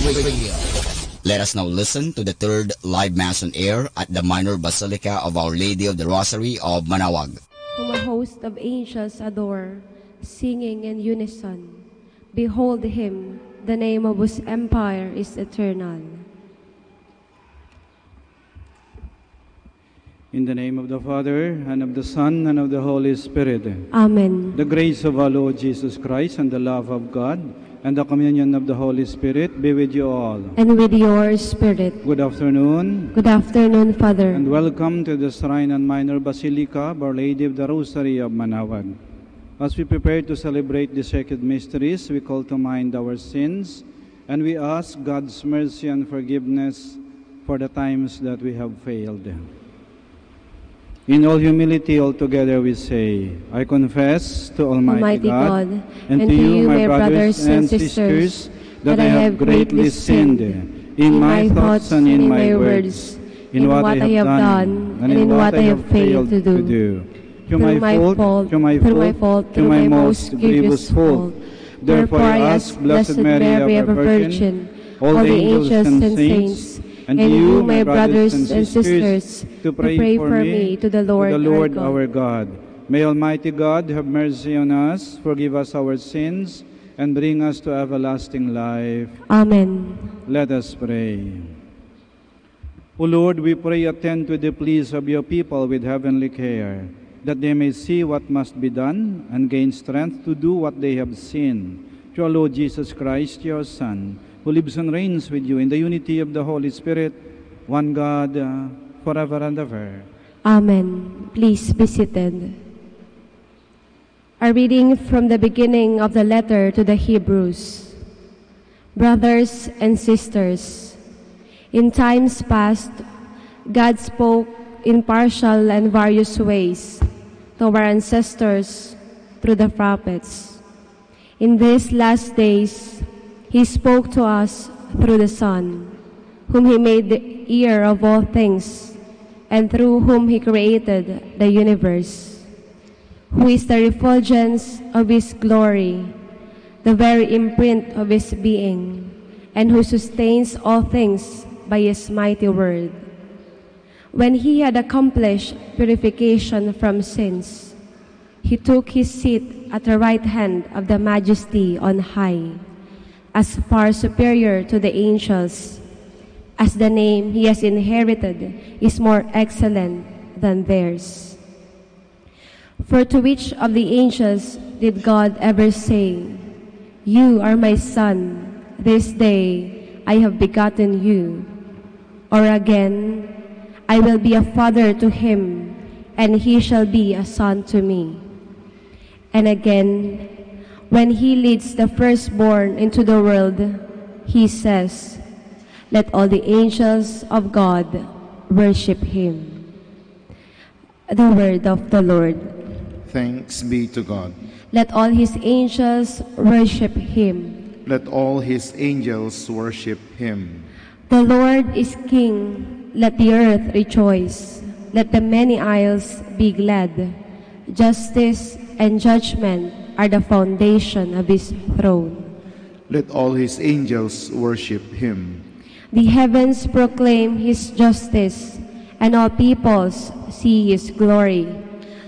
Radio. Let us now listen to the third live Mass on air at the Minor Basilica of Our Lady of the Rosary of Manaoag. Whom a host of angels adore, singing in unison, behold him, the name of whose empire is eternal. In the name of the Father, and of the Son, and of the Holy Spirit. Amen. The grace of our Lord Jesus Christ, and the love of God, and the communion of the Holy Spirit be with you all. And with your spirit. Good afternoon. Good afternoon, Father. And welcome to the Shrine and Minor Basilica of Our Lady of the Rosary of Manaoag. As we prepare to celebrate the sacred mysteries, we call to mind our sins, and we ask God's mercy and forgiveness for the times that we have failed. In all humility, all together we say, I confess to Almighty God, and to you, my brothers and sisters, that I have greatly sinned in my thoughts and in my words, in what I have done and in what I have failed to do. Through my fault, through my most grievous fault. Therefore I ask Blessed Mary, ever Virgin, all the angels and saints, and you, my brothers and sisters, to pray for me to the Lord our God. May Almighty God have mercy on us, forgive us our sins, and bring us to everlasting life. Amen. Let us pray. O Lord, we pray, attend to the pleas of your people with heavenly care, that they may see what must be done and gain strength to do what they have seen. Through our Lord Jesus Christ, your Son, who lives and reigns with you in the unity of the Holy Spirit, one God, forever and ever. Amen. Please be seated. A reading from the beginning of the letter to the Hebrews. Brothers and sisters, in times past, God spoke in partial and various ways to our ancestors through the prophets. In these last days, He spoke to us through the Son, whom He made the ear of all things, and through whom He created the universe, who is the refulgence of His glory, the very imprint of His being, and who sustains all things by His mighty word. When He had accomplished purification from sins, He took His seat at the right hand of the Majesty on high, as far superior to the angels, as the name He has inherited is more excellent than theirs. For to which of the angels did God ever say, You are my Son, this day I have begotten you? Or again, I will be a father to him, and he shall be a son to me. And again, when He leads the firstborn into the world, He says, Let all the angels of God worship Him. The word of the Lord. Thanks be to God. Let all His angels worship Him. Let all His angels worship Him. The Lord is King. Let the earth rejoice. Let the many isles be glad. Justice and judgment are the foundation of His throne. Let all His angels worship Him. The heavens proclaim His justice, and all peoples see His glory.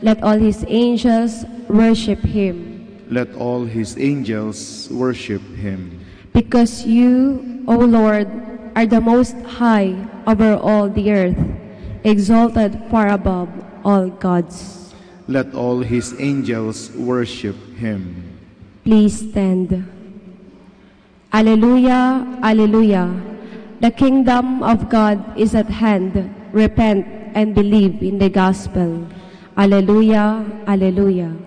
Let all His angels worship Him. Let all His angels worship Him. Because you, O Lord, are the most high over all the earth, exalted far above all gods. Let all His angels worship Him. Please stand. Alleluia, alleluia. The kingdom of God is at hand. Repent and believe in the gospel. Alleluia, alleluia.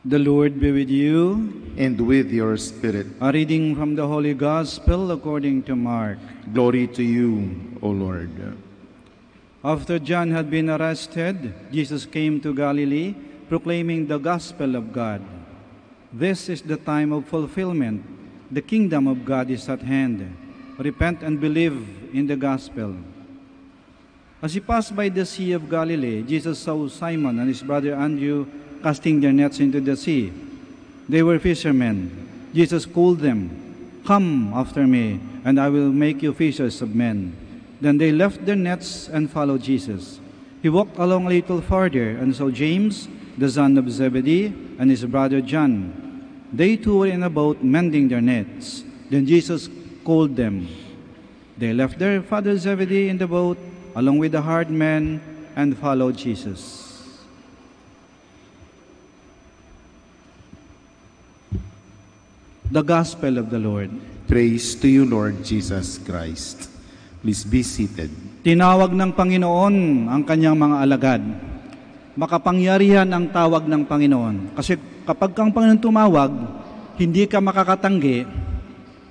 The Lord be with you. And with your spirit. A reading from the Holy Gospel according to Mark. Glory to you, O Lord. After John had been arrested, Jesus came to Galilee, proclaiming the gospel of God. This is the time of fulfillment. The kingdom of God is at hand. Repent and believe in the gospel. As he passed by the Sea of Galilee, Jesus saw Simon and his brother Andrew casting their nets into the sea. They were fishermen. Jesus called them, "Come after me, and I will make you fishers of men." Then they left their nets and followed Jesus. He walked along a little farther and saw James, the son of Zebedee, and his brother John. They too were in a boat mending their nets. Then Jesus called them. They left their father Zebedee in the boat along with the hired men and followed Jesus. The Gospel of the Lord. Praise to you, Lord Jesus Christ. Please be seated. Tinawag ng Panginoon ang kanyang mga alagad. Makapangyarihan ang tawag ng Panginoon. Kasi kapag ang Panginoon tumawag, hindi ka makakatanggi,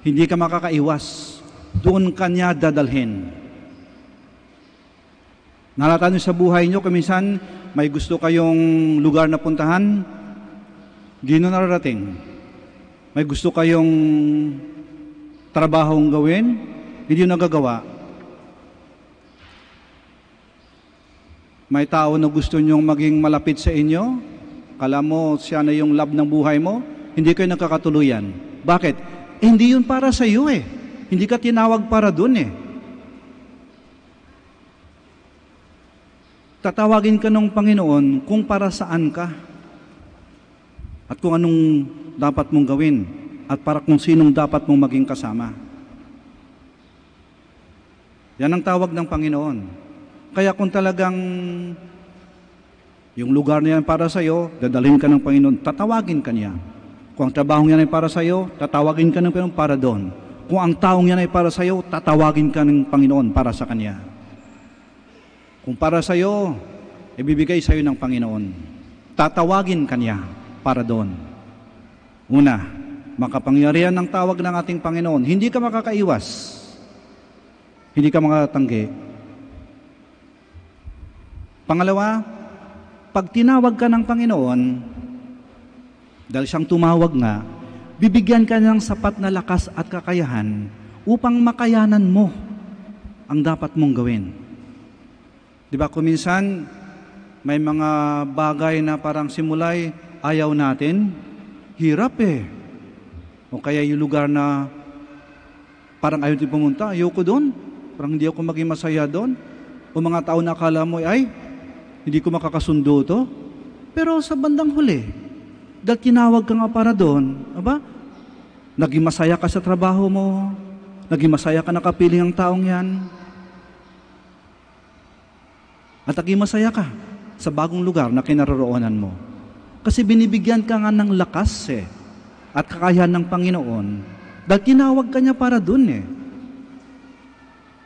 hindi ka makakaiwas. Doon kanya dadalhin. Narata niyo sa buhay niyo, kuminsan may gusto kayong lugar na puntahan, di nyo nararating. May gusto kayong trabahong gawin, hindi nyo nagagawa. May tao na gusto nyong maging malapit sa inyo, kala mo siya na yung love ng buhay mo, hindi kayo nagkakatuluyan. Bakit? Hindi yun para sa iyo eh. Hindi ka tinawag para dun eh. Tatawagin ka ng Panginoon kung para saan ka at kung anong dapat mong gawin at para kung sinong dapat mong maging kasama. Yan ang tawag ng Panginoon. Kaya kung talagang yung lugar na yan para sa iyo, dadalhin ka ng Panginoon, tatawagin ka niya. Kung ang trabahong yan ay para sa iyo, tatawagin ka ng Panginoon para doon. Kung ang taong yan ay para sa iyo, tatawagin ka ng Panginoon para sa Kanya. Kung para sa iyo, ibibigay sa iyo ng Panginoon. Tatawagin ka niya para doon. Una, makapangyarihan ng tawag ng ating Panginoon. Hindi ka makakaiwas. Hindi ka makatanggi. Pangalawa, pag tinawag ka ng Panginoon, dahil siyang tumawag nga, bibigyan ka ng sapat na lakas at kakayahan upang makayanan mo ang dapat mong gawin. Di ba kung minsan, may mga bagay na parang simulay, ayaw natin, hirap eh. O kaya yung lugar na parang ayaw din pumunta, ayoko doon, parang hindi ako maging masaya doon. O mga tao na akala mo, ay, hindi ko makakasundo to. Pero sa bandang huli, dahil tinawag ka nga para doon, aba, naging masaya ka sa trabaho mo, naging masaya ka nakapiling ang taong yan, at naging masaya ka sa bagong lugar na kinaroroonan mo. Kasi binibigyan ka nga ng lakas at kakayahan ng Panginoon dahil tinawag ka niya para doon eh.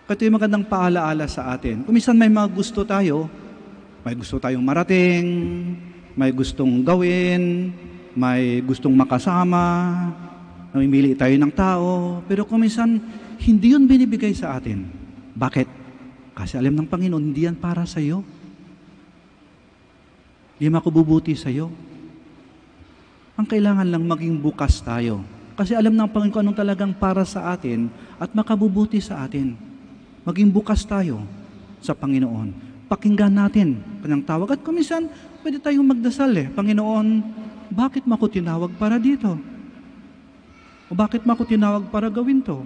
Ito yung magandang paalaala sa atin. Kung minsan may mga gusto tayo, may gusto tayong marating, may gustong gawin, may gustong makasama, namimili tayo ng tao, pero kung minsan, hindi yun binibigay sa atin. Bakit? Kasi alam ng Panginoon, hindi yan para sa iyo. Hindi makububuti sa iyo. Ang kailangan lang maging bukas tayo. Kasi alam ng Panginoon kung anong talagang para sa atin at makabubuti sa atin. Maging bukas tayo sa Panginoon. Pakinggan natin kanyang tawag. At kung minsan, pwede tayong magdasal Panginoon, bakit mo ako tinawag para dito? O bakit mo ako tinawag para gawin to?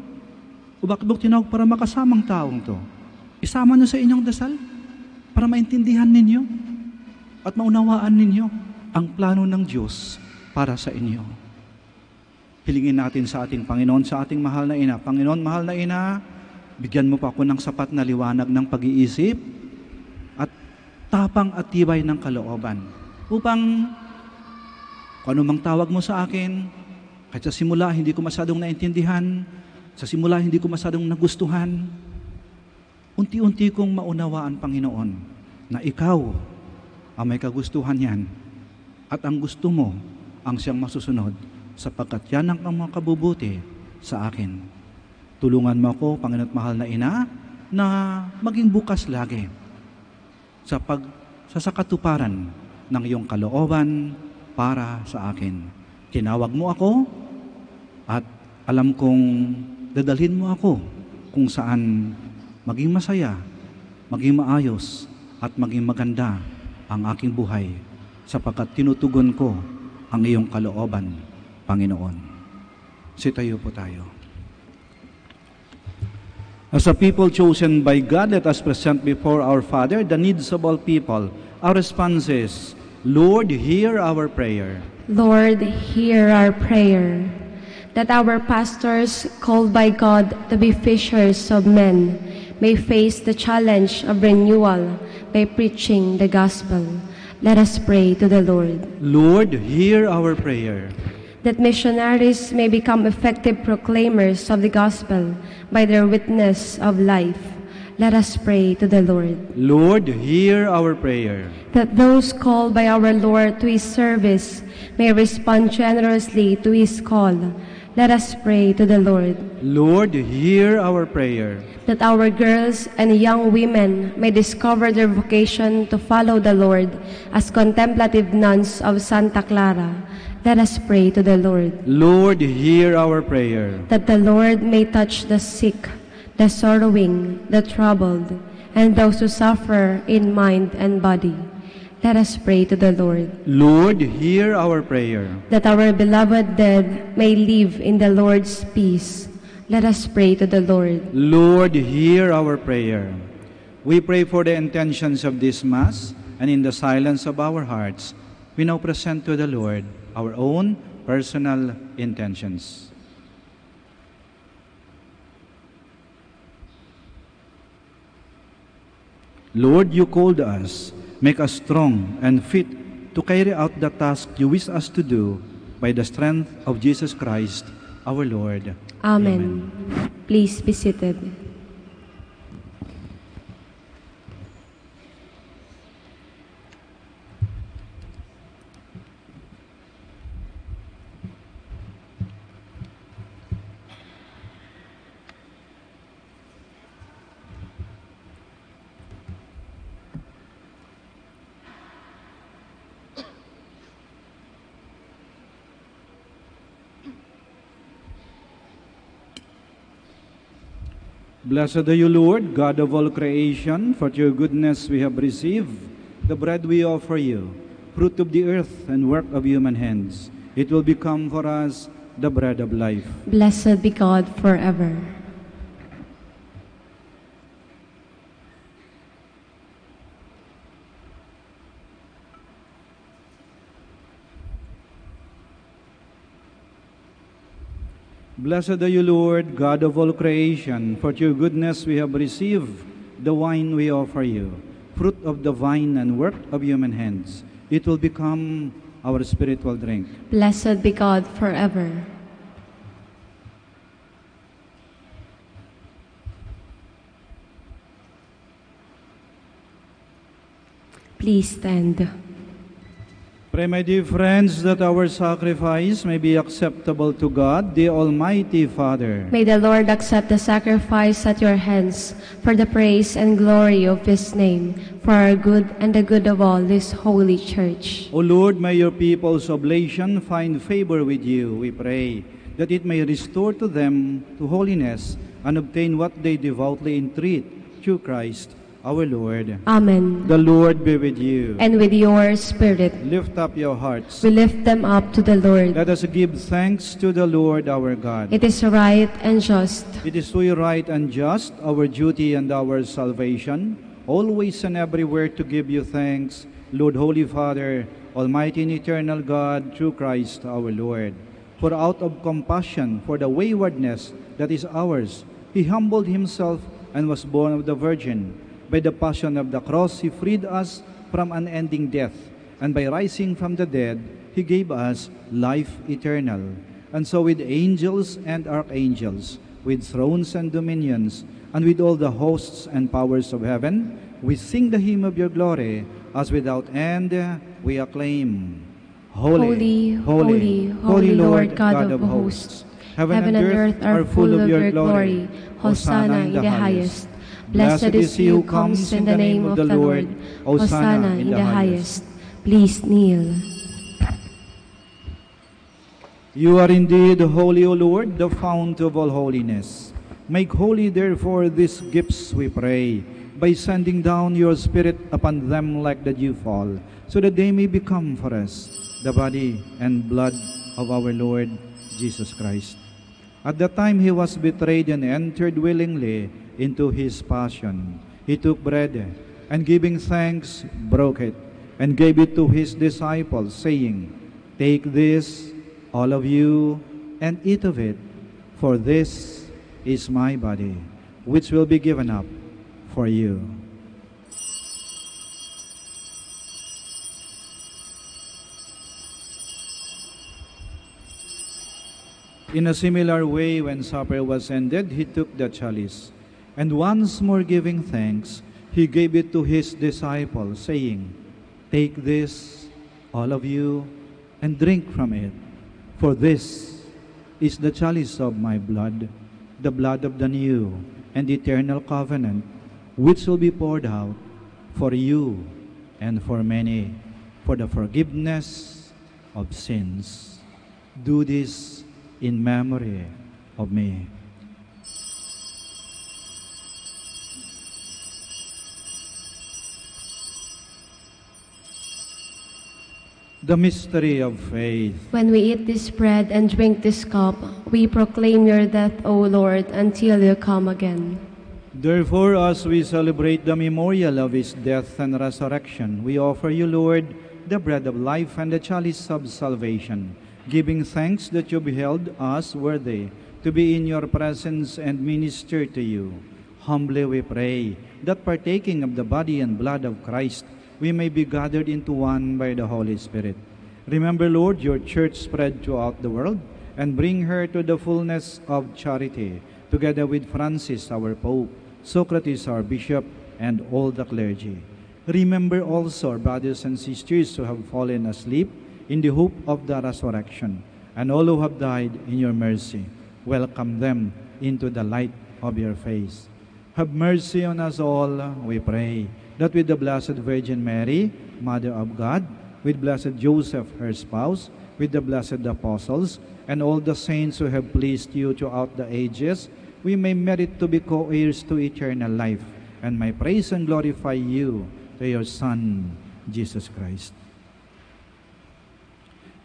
O bakit mo ako tinawag para makasamang taong to? Isama nyo sa inyong dasal para maintindihan ninyo at maunawaan ninyo ang plano ng Diyos para sa inyo. Hilingin natin sa ating Panginoon, sa ating mahal na ina. Panginoon, mahal na ina, bigyan mo pa ako ng sapat na liwanag ng pag-iisip at tapang at tibay ng kalooban upang kung anumang tawag mo sa akin, kahit sa simula hindi ko masyadong naintindihan, sa simula hindi ko masyadong nagustuhan, unti-unti kong maunawaan, Panginoon, na ikaw ang may kagustuhan yan at ang gusto mo ang siyang masusunod sapagkat yan ang makabubuti sa akin. Tulungan mo ako, Panginoon at mahal na ina, na maging bukas lagi sa katuparan ng iyong kalooban para sa akin. Tinawag mo ako at alam kong dadalhin mo ako kung saan maging masaya maging maayos at maging maganda ang aking buhay sapagkat tinutugon ko ang iyong kalooban, Panginoon. Sitayo po tayo. As a people chosen by God, let us present before our Father the needs of all people. Our response is, Lord, hear our prayer. Lord, hear our prayer. That our pastors, called by God to be fishers of men, may face the challenge of renewal by preaching the gospel. Let us pray to the Lord. Lord, hear our prayer. That missionaries may become effective proclaimers of the gospel by their witness of life. Let us pray to the Lord. Lord, hear our prayer. That those called by our Lord to His service may respond generously to His call. Let us pray to the Lord. Lord, hear our prayer. That our girls and young women may discover their vocation to follow the Lord as contemplative nuns of Santa Clara. Let us pray to the Lord. Lord, hear our prayer. That the Lord may touch the sick, the sorrowing, the troubled, and those who suffer in mind and body. Let us pray to the Lord. Lord, hear our prayer. That our beloved dead may live in the Lord's peace. Let us pray to the Lord. Lord, hear our prayer. We pray for the intentions of this Mass, and in the silence of our hearts, we now present to the Lord our own personal intentions. Lord, you called us. Make us strong and fit to carry out the task you wish us to do by the strength of Jesus Christ, our Lord. Amen. Please be seated. Blessed are you, Lord, God of all creation, for your goodness we have received the bread we offer you, fruit of the earth and work of human hands. It will become for us the bread of life. Blessed be God forever. Blessed are you, Lord, God of all creation, for your goodness we have received the wine we offer you, fruit of the vine and work of human hands. It will become our spiritual drink. Blessed be God forever. Please stand. Pray, my dear friends, that our sacrifice may be acceptable to God, the Almighty Father. May the Lord accept the sacrifice at your hands for the praise and glory of His name, for our good and the good of all this holy church. O Lord, may your people's oblation find favor with you, we pray, that it may restore to them to holiness and obtain what they devoutly entreat through Christ our Lord. Amen. The Lord be with you. And with your spirit. Lift up your hearts. We lift them up to the Lord. Let us give thanks to the Lord our God. It is right and just. It is truly right and just, our duty and our salvation, always and everywhere to give you thanks, Lord, Holy Father, Almighty and eternal God, through Christ our Lord. For out of compassion for the waywardness that is ours, He humbled Himself and was born of the Virgin. By the passion of the cross, He freed us from unending death, and by rising from the dead, He gave us life eternal. And so with angels and archangels, with thrones and dominions, and with all the hosts and powers of heaven, we sing the hymn of your glory, as without end we acclaim. Holy, holy, holy Lord God of hosts. Heaven and earth are full of your glory. Hosanna in the highest. Blessed is he who comes in the name of the Lord. Hosanna in the highest. Please kneel. You are indeed holy, O Lord, the fount of all holiness. Make holy, therefore, these gifts, we pray, by sending down your Spirit upon them like the dewfall, so that they may become for us the body and blood of our Lord Jesus Christ. At the time he was betrayed and entered willingly into his passion, he took bread, and giving thanks, broke it, and gave it to his disciples, saying, "Take this, all of you, and eat of it, for this is my body, which will be given up for you." In a similar way, when supper was ended, he took the chalice, and once more giving thanks, he gave it to his disciples, saying, "Take this, all of you, and drink from it, for this is the chalice of my blood, the blood of the new and eternal covenant, which will be poured out for you and for many for the forgiveness of sins. Do this in memory of me." The mystery of faith. When we eat this bread and drink this cup, we proclaim your death, O Lord, until you come again. Therefore, as we celebrate the memorial of his death and resurrection, we offer you, Lord, the bread of life and the chalice of salvation, giving thanks that you beheld us worthy to be in your presence and minister to you. Humbly we pray that partaking of the body and blood of Christ, we may be gathered into one by the Holy Spirit. Remember, Lord, your church spread throughout the world, and bring her to the fullness of charity, together with Francis, our Pope, Socrates, our Bishop, and all the clergy. Remember also our brothers and sisters who have fallen asleep in the hope of the resurrection, and all who have died in your mercy. Welcome them into the light of your face. Have mercy on us all, we pray, that with the Blessed Virgin Mary, Mother of God, with Blessed Joseph, her spouse, with the blessed apostles, and all the saints who have pleased you throughout the ages, we may merit to be co-heirs to eternal life, and may praise and glorify you to your Son, Jesus Christ.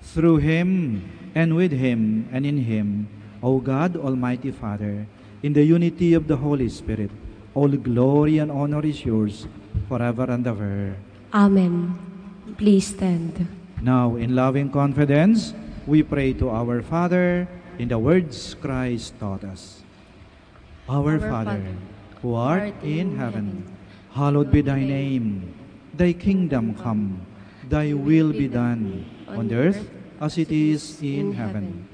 Through him, and with him, and in him, O God, Almighty Father, in the unity of the Holy Spirit, all glory and honor is yours, forever and ever. Amen. Please stand. Now, in loving confidence, we pray to our Father in the words Christ taught us. Our Father, who art in heaven, hallowed be thy name. Thy kingdom come, thy will be done, on earth as it is in heaven.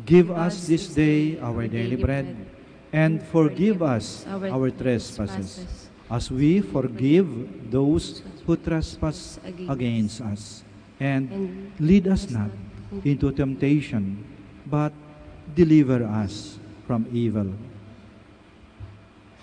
Give us this day our daily bread, and forgive us our trespasses, as we forgive those who trespass against us. And lead us not into temptation, but deliver us from evil.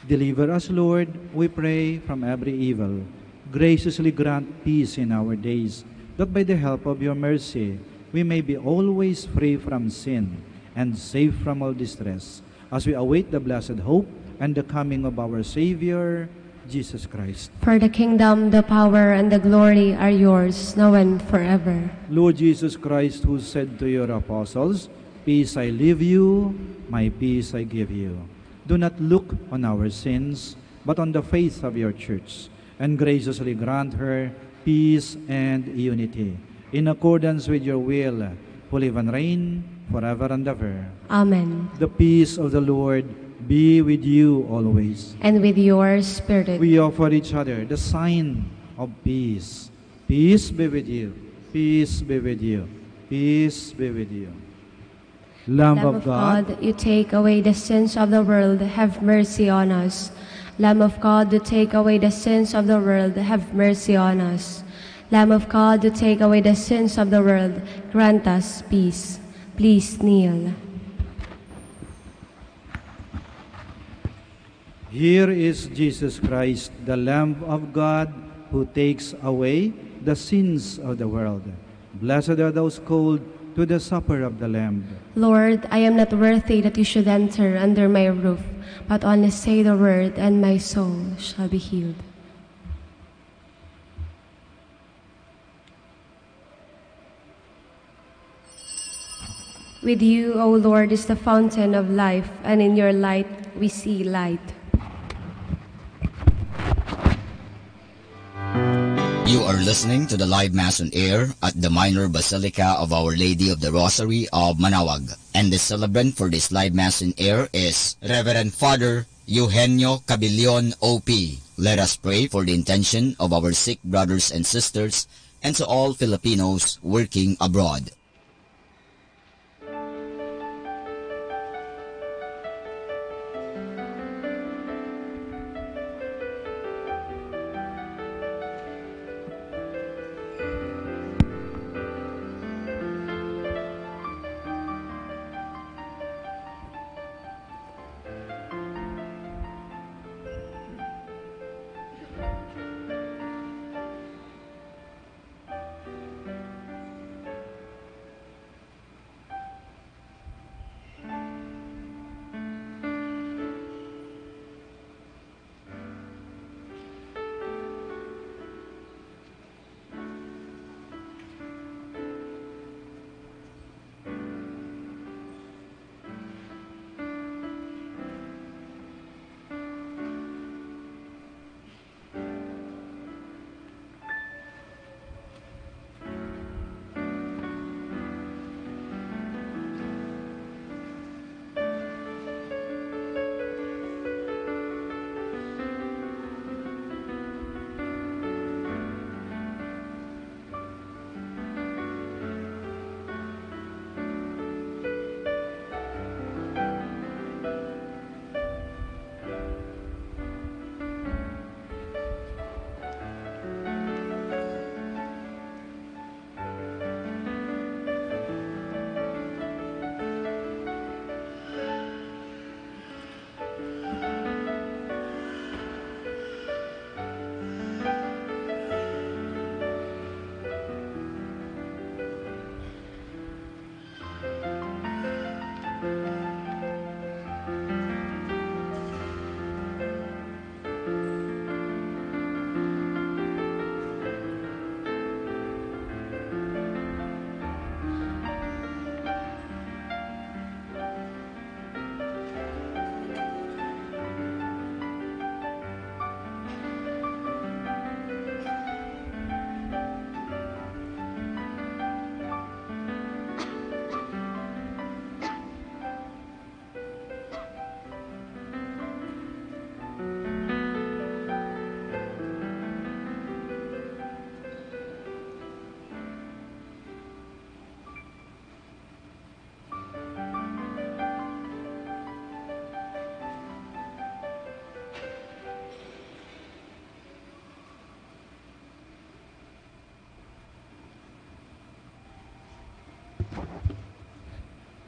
Deliver us, Lord, we pray, from every evil. Graciously grant peace in our days, that by the help of your mercy, we may be always free from sin and safe from all distress, as we await the blessed hope and the coming of our Savior, Jesus Christ. For the kingdom, the power, and the glory are yours, now and forever. Lord Jesus Christ, who said to your apostles, "Peace I leave you, my peace I give you," do not look on our sins, but on the faith of your church, and graciously grant her peace and unity, in accordance with your will, who live and reign forever and ever. Amen. The peace of the Lord be with you always. And with your spirit. We offer each other the sign of peace. Peace be with you. Peace be with you. Peace be with you. Lamb of God, you take away the sins of the world, have mercy on us. Lamb of God, you take away the sins of the world, have mercy on us. Lamb of God, you take away the sins of the world, grant us peace. Please kneel. here is Jesus Christ, the Lamb of God, who takes away the sins of the world. Blessed are those called to the supper of the Lamb. Lord, I am not worthy that you should enter under my roof, but only say the word, and my soul shall be healed. With you, O Lord, is the fountain of life, and in your light we see light. You are listening to the live Mass on air at the Minor Basilica of Our Lady of the Rosary of Manaoag. And the celebrant for this live Mass on air is Reverend Father Eugenio Cabilion, O.P. Let us pray for the intention of our sick brothers and sisters and to all Filipinos working abroad.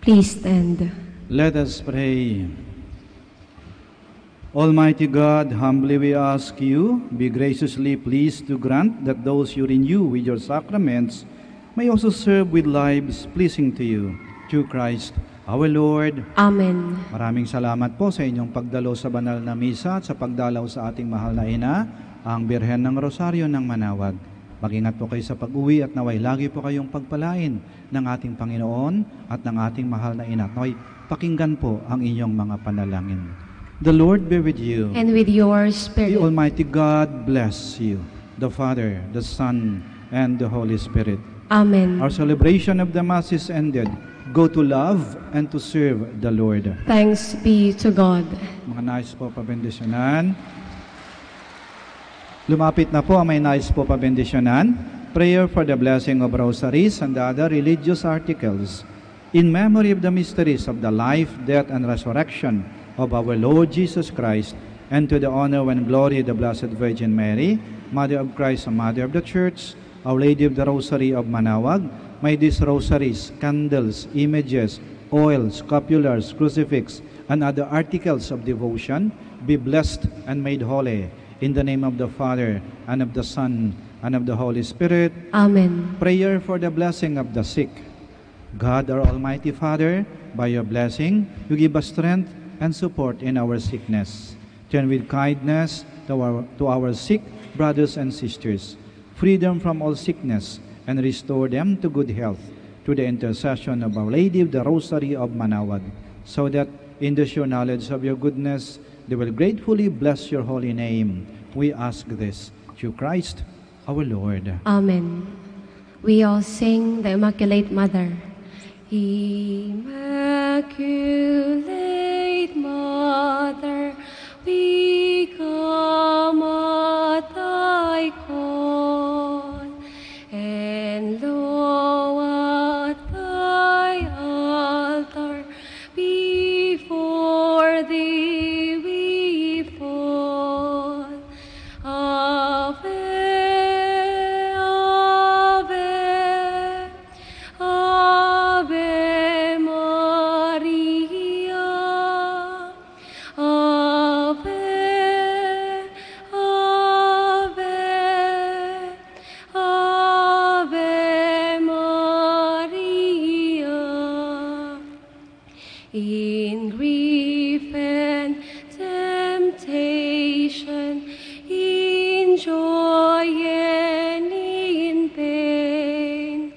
Please stand. Let us pray. Almighty God, humbly we ask you, be graciously pleased to grant that those you renew with your sacraments may also serve with lives pleasing to you. Through Christ our Lord. Amen. Maraming salamat po sa inyong pagdalo sa banal na misa at sa pagdalaw sa ating mahal na ina, ang Birhen ng Rosaryo ng Manaoag. Mag-ingat po kayo sa pag-uwi at naway lagi po kayong pagpalain ng ating Panginoon at ng ating mahal na ina. Naway pakinggan po ang inyong mga panalangin. The Lord be with you. And with your The spirit. Almighty God bless you, the Father, the Son, and the Holy Spirit. Amen. Our celebration of the Mass is ended. Go to love and to serve the Lord. Thanks be to God. Mga nais po pabendisyonan. Lumapit na po ang may nais po pabendisyonan. Prayer for the blessing of rosaries and the other religious articles. In memory of the mysteries of the life, death, and resurrection of our Lord Jesus Christ, and to the honor and glory of the Blessed Virgin Mary, Mother of Christ and Mother of the Church, Our Lady of the Rosary of Manaoag, may these rosaries, candles, images, oils, scapulars, crucifix, and other articles of devotion be blessed and made holy. In the name of the Father, and of the Son, and of the Holy Spirit. Amen. Prayer for the blessing of the sick. God, our Almighty Father, by your blessing, you give us strength and support in our sickness. Turn with kindness to our sick brothers and sisters, free them from all sickness, and restore them to good health through the intercession of Our Lady of the Rosary of Manaoag, so that in the sure knowledge of your goodness, they will gratefully bless your holy name. We ask this through Christ our Lord. Amen. We all sing the Immaculate Mother. Immaculate Mother, we come at thy call, and lo, at thy altar, before thee we fall. Ave, Ave, Ave Maria. Ave, Ave, Ave Maria. In grief and temptation, in joy and in pain,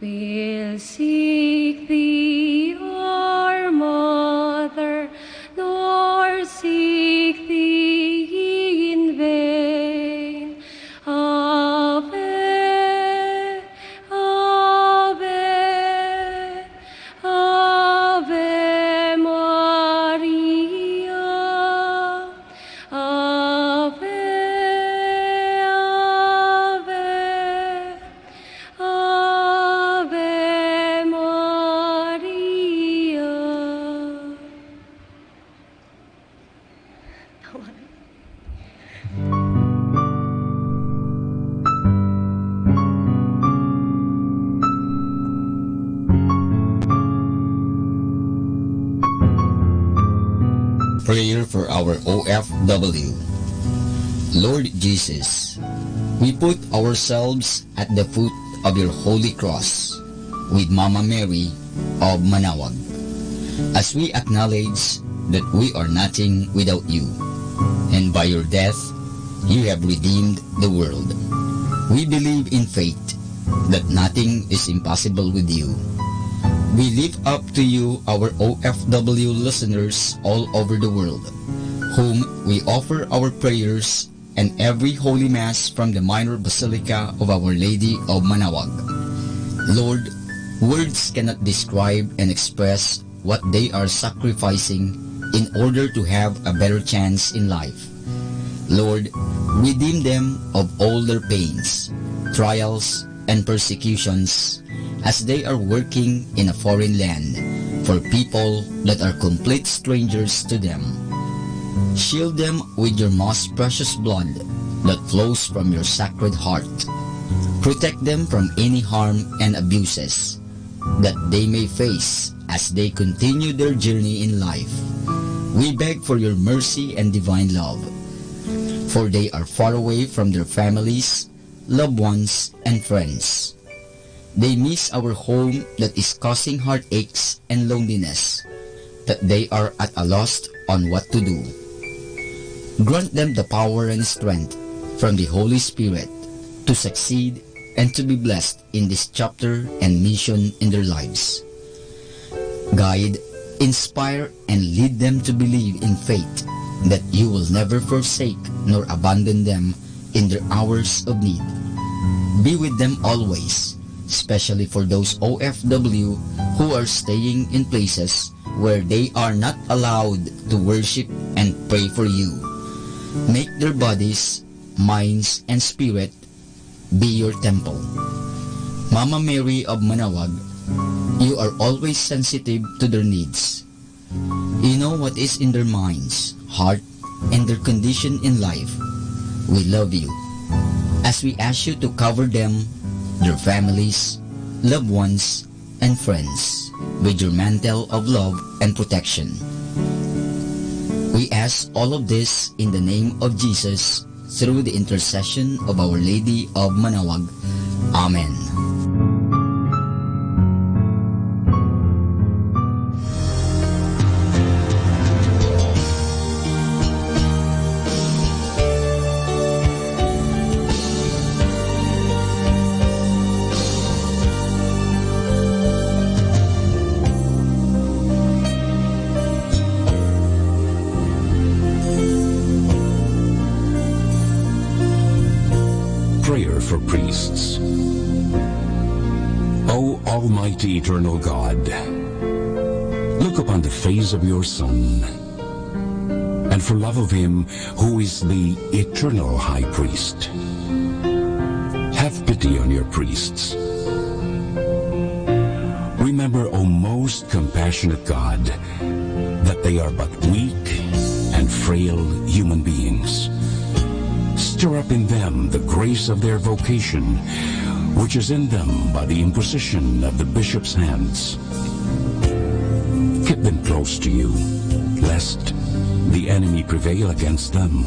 we'll seek thee, our Mother, nor seek thee in vain. Ave, Ave, Ave Maria. Ave, Ave, Ave Maria. Prayer for our OFW. Lord Jesus, we put ourselves at the foot of your holy cross with Mama Mary of Manaoag, as we acknowledge that we are nothing without you, and by your death you have redeemed the world. We believe in faith that nothing is impossible with you. We lift up to you our OFW listeners all over the world, whom we offer our prayers and every Holy Mass from the Minor Basilica of Our Lady of Manaoag. Lord, words cannot describe and express what they are sacrificing in order to have a better chance in life. Lord, redeem them of all their pains, trials, and persecutions as they are working in a foreign land for people that are complete strangers to them. Shield them with your most precious blood that flows from your sacred heart. Protect them from any harm and abuses that they may face as they continue their journey in life. We beg for your mercy and divine love, for they are far away from their families, loved ones, and friends. They miss our home that is causing heartaches and loneliness, that they are at a loss on what to do. Grant them the power and strength from the Holy Spirit to succeed and to be blessed in this chapter and mission in their lives. Guide, inspire, and lead them to believe in faith that you will never forsake nor abandon them in their hours of need. Be with them always, especially for those OFW who are staying in places where they are not allowed to worship and pray for you. Make their bodies, minds, and spirit be your temple. Mama Mary of Manaoag, you are always sensitive to their needs. You know what is in their minds, heart, and their condition in life. We love you, as we ask you to cover them, their families, loved ones, and friends with your mantle of love and protection. We ask all of this in the name of Jesus, through the intercession of Our Lady of Manaoag. Amen. beings. O Almighty Eternal God, look upon the face of your Son, and for love of him who is the eternal High Priest, have pity on your priests. Remember, O most compassionate God, that they are but weak and frail human beings. Stir up in them the grace of their vocation, which is in them by the imposition of the bishop's hands. Keep them close to you, lest the enemy prevail against them,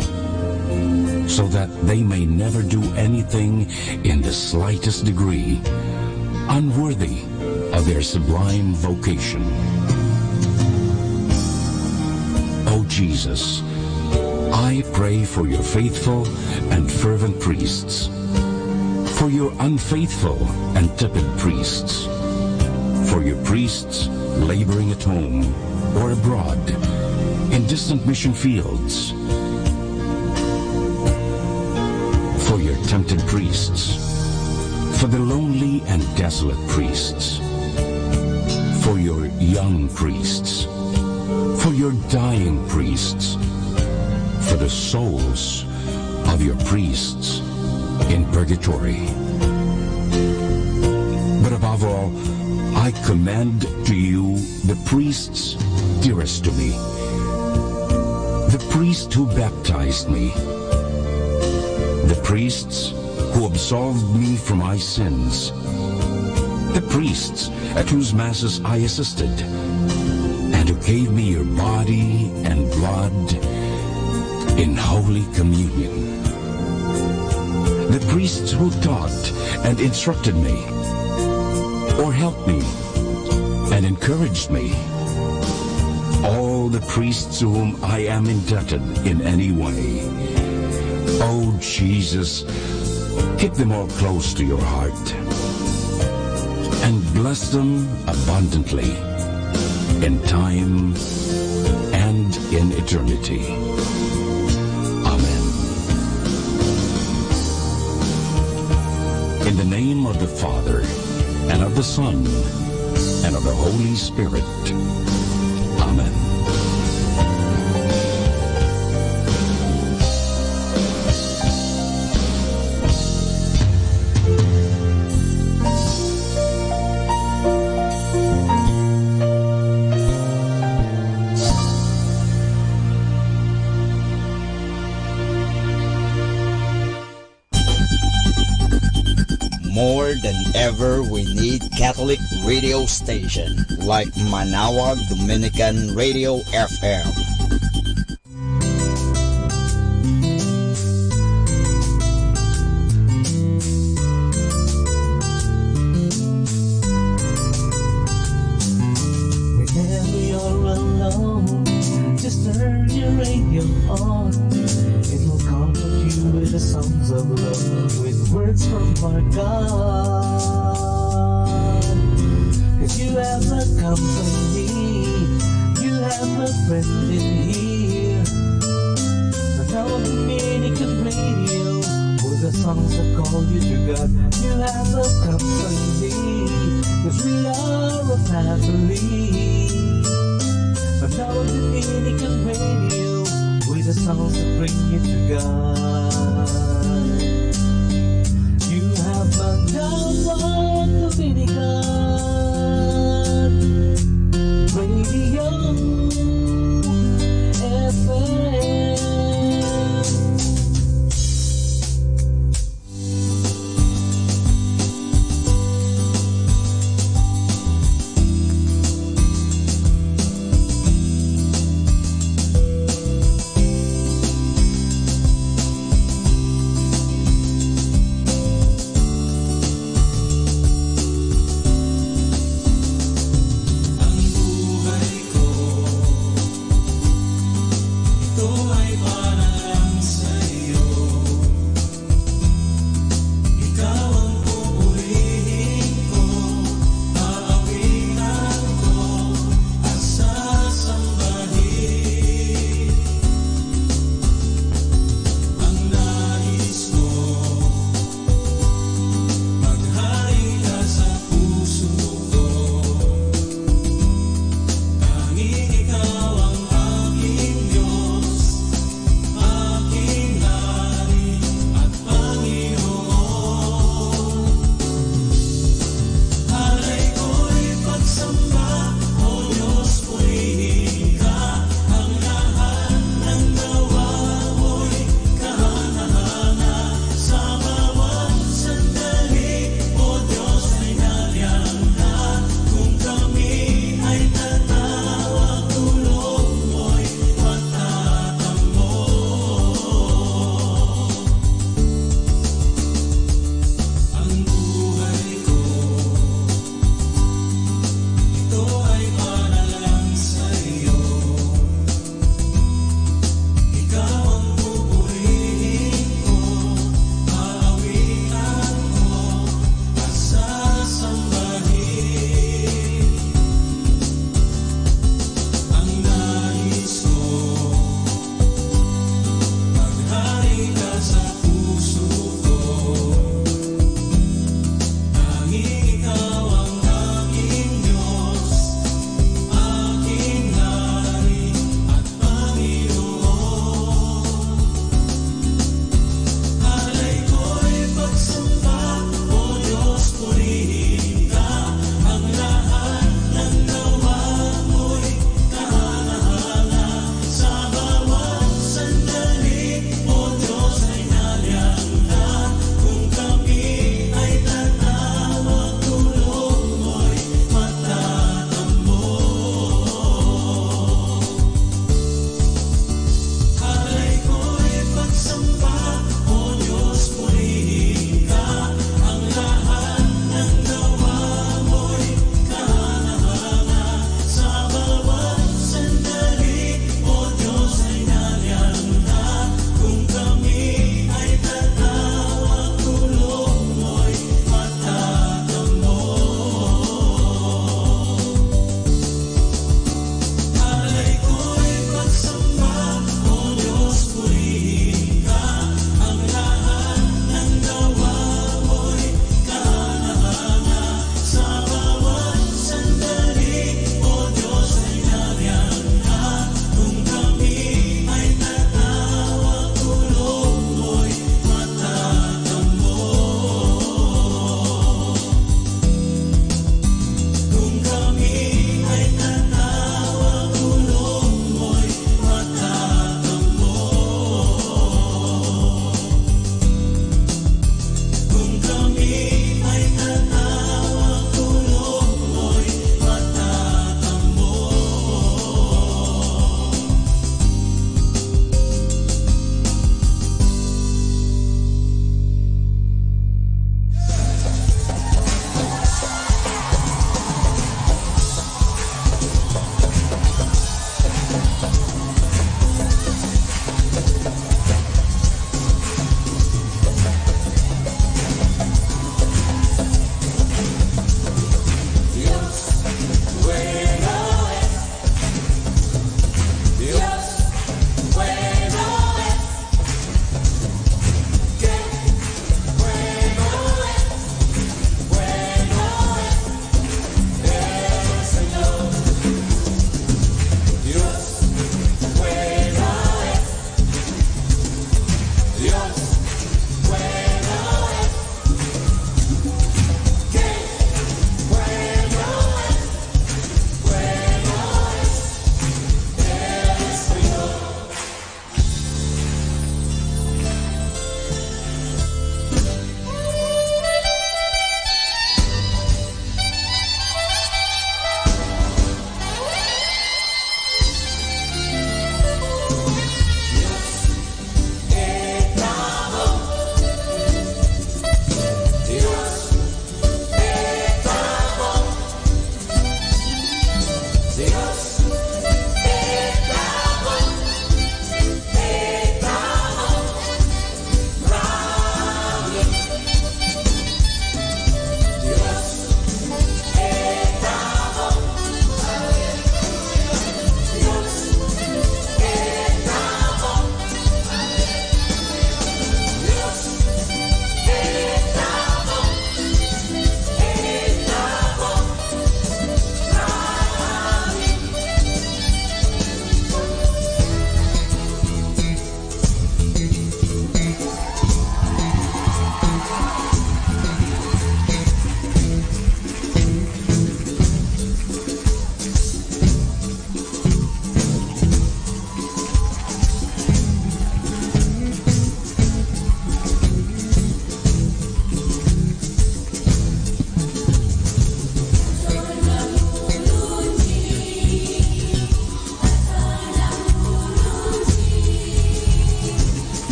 so that they may never do anything in the slightest degree unworthy of their sublime vocation. O Jesus, I pray for your faithful and fervent priests, for your unfaithful and tepid priests, for your priests laboring at home or abroad in distant mission fields, for your tempted priests, for the lonely and desolate priests, for your young priests, for your dying priests, for the souls of your priests in purgatory. But above all, I commend to you the priests dearest to me, the priest who baptized me, the priests who absolved me from my sins, the priests at whose masses I assisted, and who gave me your body and blood in Holy Communion, the priests who taught and instructed me, or helped me and encouraged me, all the priests to whom I am indebted in any way. Oh Jesus, keep them all close to your heart, and bless them abundantly in time and in eternity. Amen. In the name of the Father, and of the Son, and of the Holy Spirit. Amen. More than ever, we need Catholic radio station like Manaoag Dominican Radio FM. Whenever you're alone, just turn your radio on. It will comfort you with the songs of love, with words from our God. If you have a company, you have a friend in here. But now Dominican Radio, with the songs that call you to God. You have a company, 'cause we are a family. But now Dominican Radio, with the songs that bring you to God. You have Manaoag Dominican Radio FM.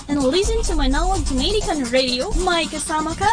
and listen to Manawag Dominican Radio. May kasama ka!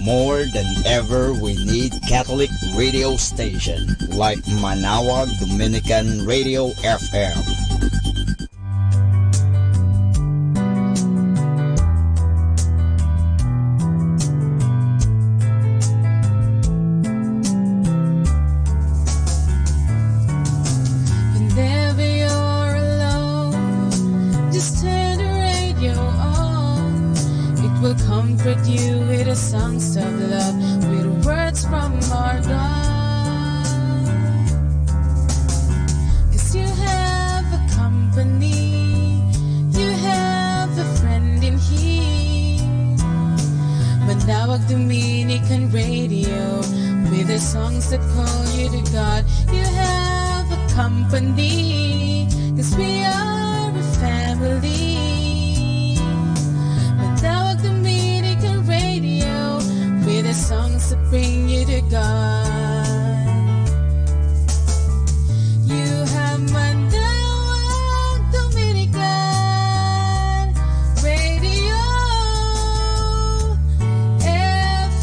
More than ever, we need Catholic radio station like Manawag Dominican Radio FM. Whenever you're alone, just turn the radio on. It will comfort you with the songs of love, with words from our God. 'Cause you have a company, you have a friend in here. Manawag Dominican Radio, with the songs that call you to God. You have a company, 'cause we are a family. Manawag Dominican Radio, with the songs that bring you to God. You have Manawag Dominican Radio FM.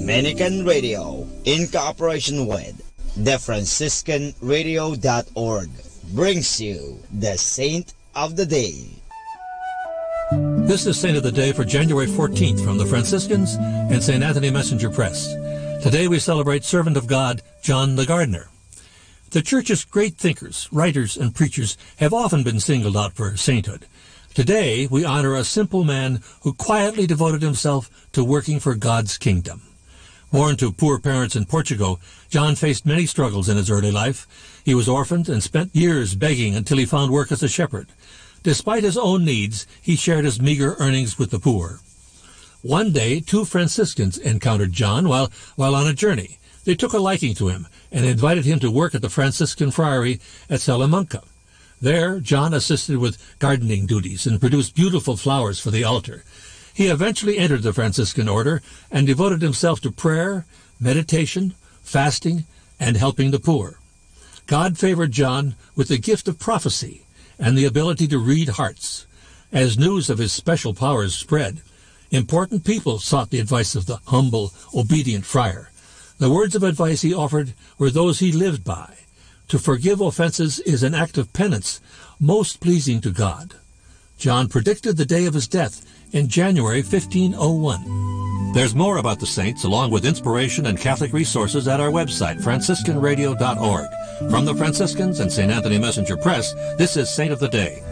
Dominican Radio, in cooperation with TheFranciscanRadio.org, brings you the Saint of the Day. This is Saint of the Day for January 14th from the Franciscans and St. Anthony Messenger Press. Today we celebrate servant of God, John the Gardener. The Church's great thinkers, writers, and preachers have often been singled out for sainthood. Today we honor a simple man who quietly devoted himself to working for God's kingdom. Born to poor parents in Portugal, John faced many struggles in his early life. He was orphaned and spent years begging until he found work as a shepherd. Despite his own needs, he shared his meager earnings with the poor. One day, two Franciscans encountered John while on a journey. They took a liking to him and invited him to work at the Franciscan friary at Salamanca. There, John assisted with gardening duties and produced beautiful flowers for the altar. He eventually entered the Franciscan order and devoted himself to prayer, meditation, fasting, and helping the poor. God favored John with the gift of prophecy and the ability to read hearts. As news of his special powers spread, important people sought the advice of the humble, obedient friar. The words of advice he offered were those he lived by. To forgive offenses is an act of penance most pleasing to God. John predicted the day of his death in January 1501. There's more about the saints, along with inspiration and Catholic resources, at our website, franciscanradio.org. From the Franciscans and St. Anthony Messenger Press, this is Saint of the Day.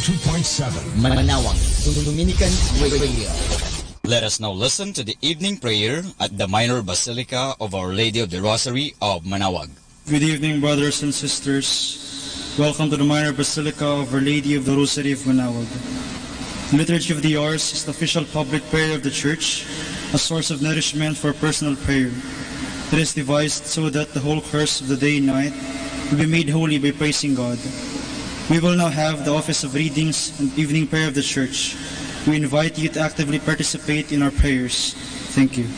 102.7 Manawag, Dominican Radio. Let us now listen to the evening prayer at the Minor Basilica of Our Lady of the Rosary of Manawag. Good evening, brothers and sisters. Welcome to the Minor Basilica of Our Lady of the Rosary of Manawag. The Liturgy of the Hours is the official public prayer of the Church, a source of nourishment for personal prayer. It is devised so that the whole course of the day and night will be made holy by praising God. We will now have the office of readings and evening prayer of the Church. We invite you to actively participate in our prayers. Thank you.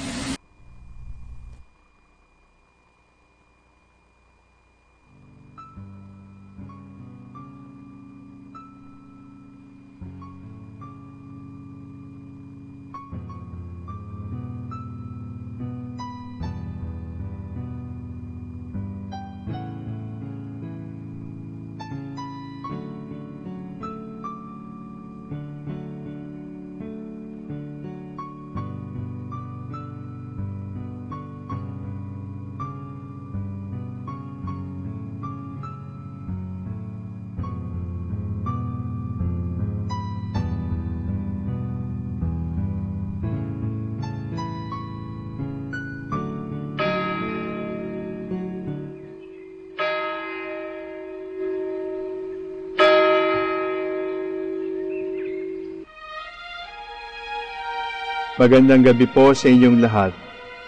Magandang gabi po sa inyong lahat.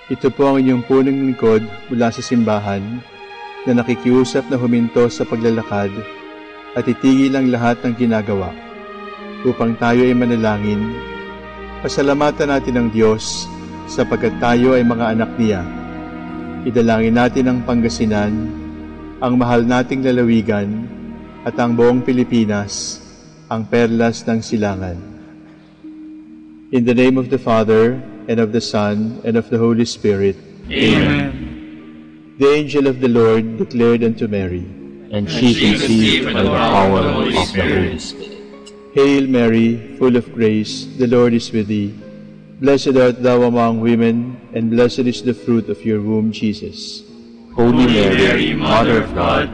Ito po ang inyong punong lingkod mula sa simbahan na nakikiusap na huminto sa paglalakad at itigil ang lahat ng ginagawa upang tayo ay manalangin. Pasalamatan natin ang Diyos sapagkat tayo ay mga anak niya. Idalangin natin ang Pangasinan, ang mahal nating lalawigan at ang buong Pilipinas, ang perlas ng silangan. In the name of the Father, and of the Son, and of the Holy Spirit. Amen. The angel of the Lord declared unto Mary, and she conceived by the power of the Holy Spirit. Hail Mary, full of grace, the Lord is with thee. Blessed art thou among women, and blessed is the fruit of your womb, Jesus. Holy Mary, Mother of God,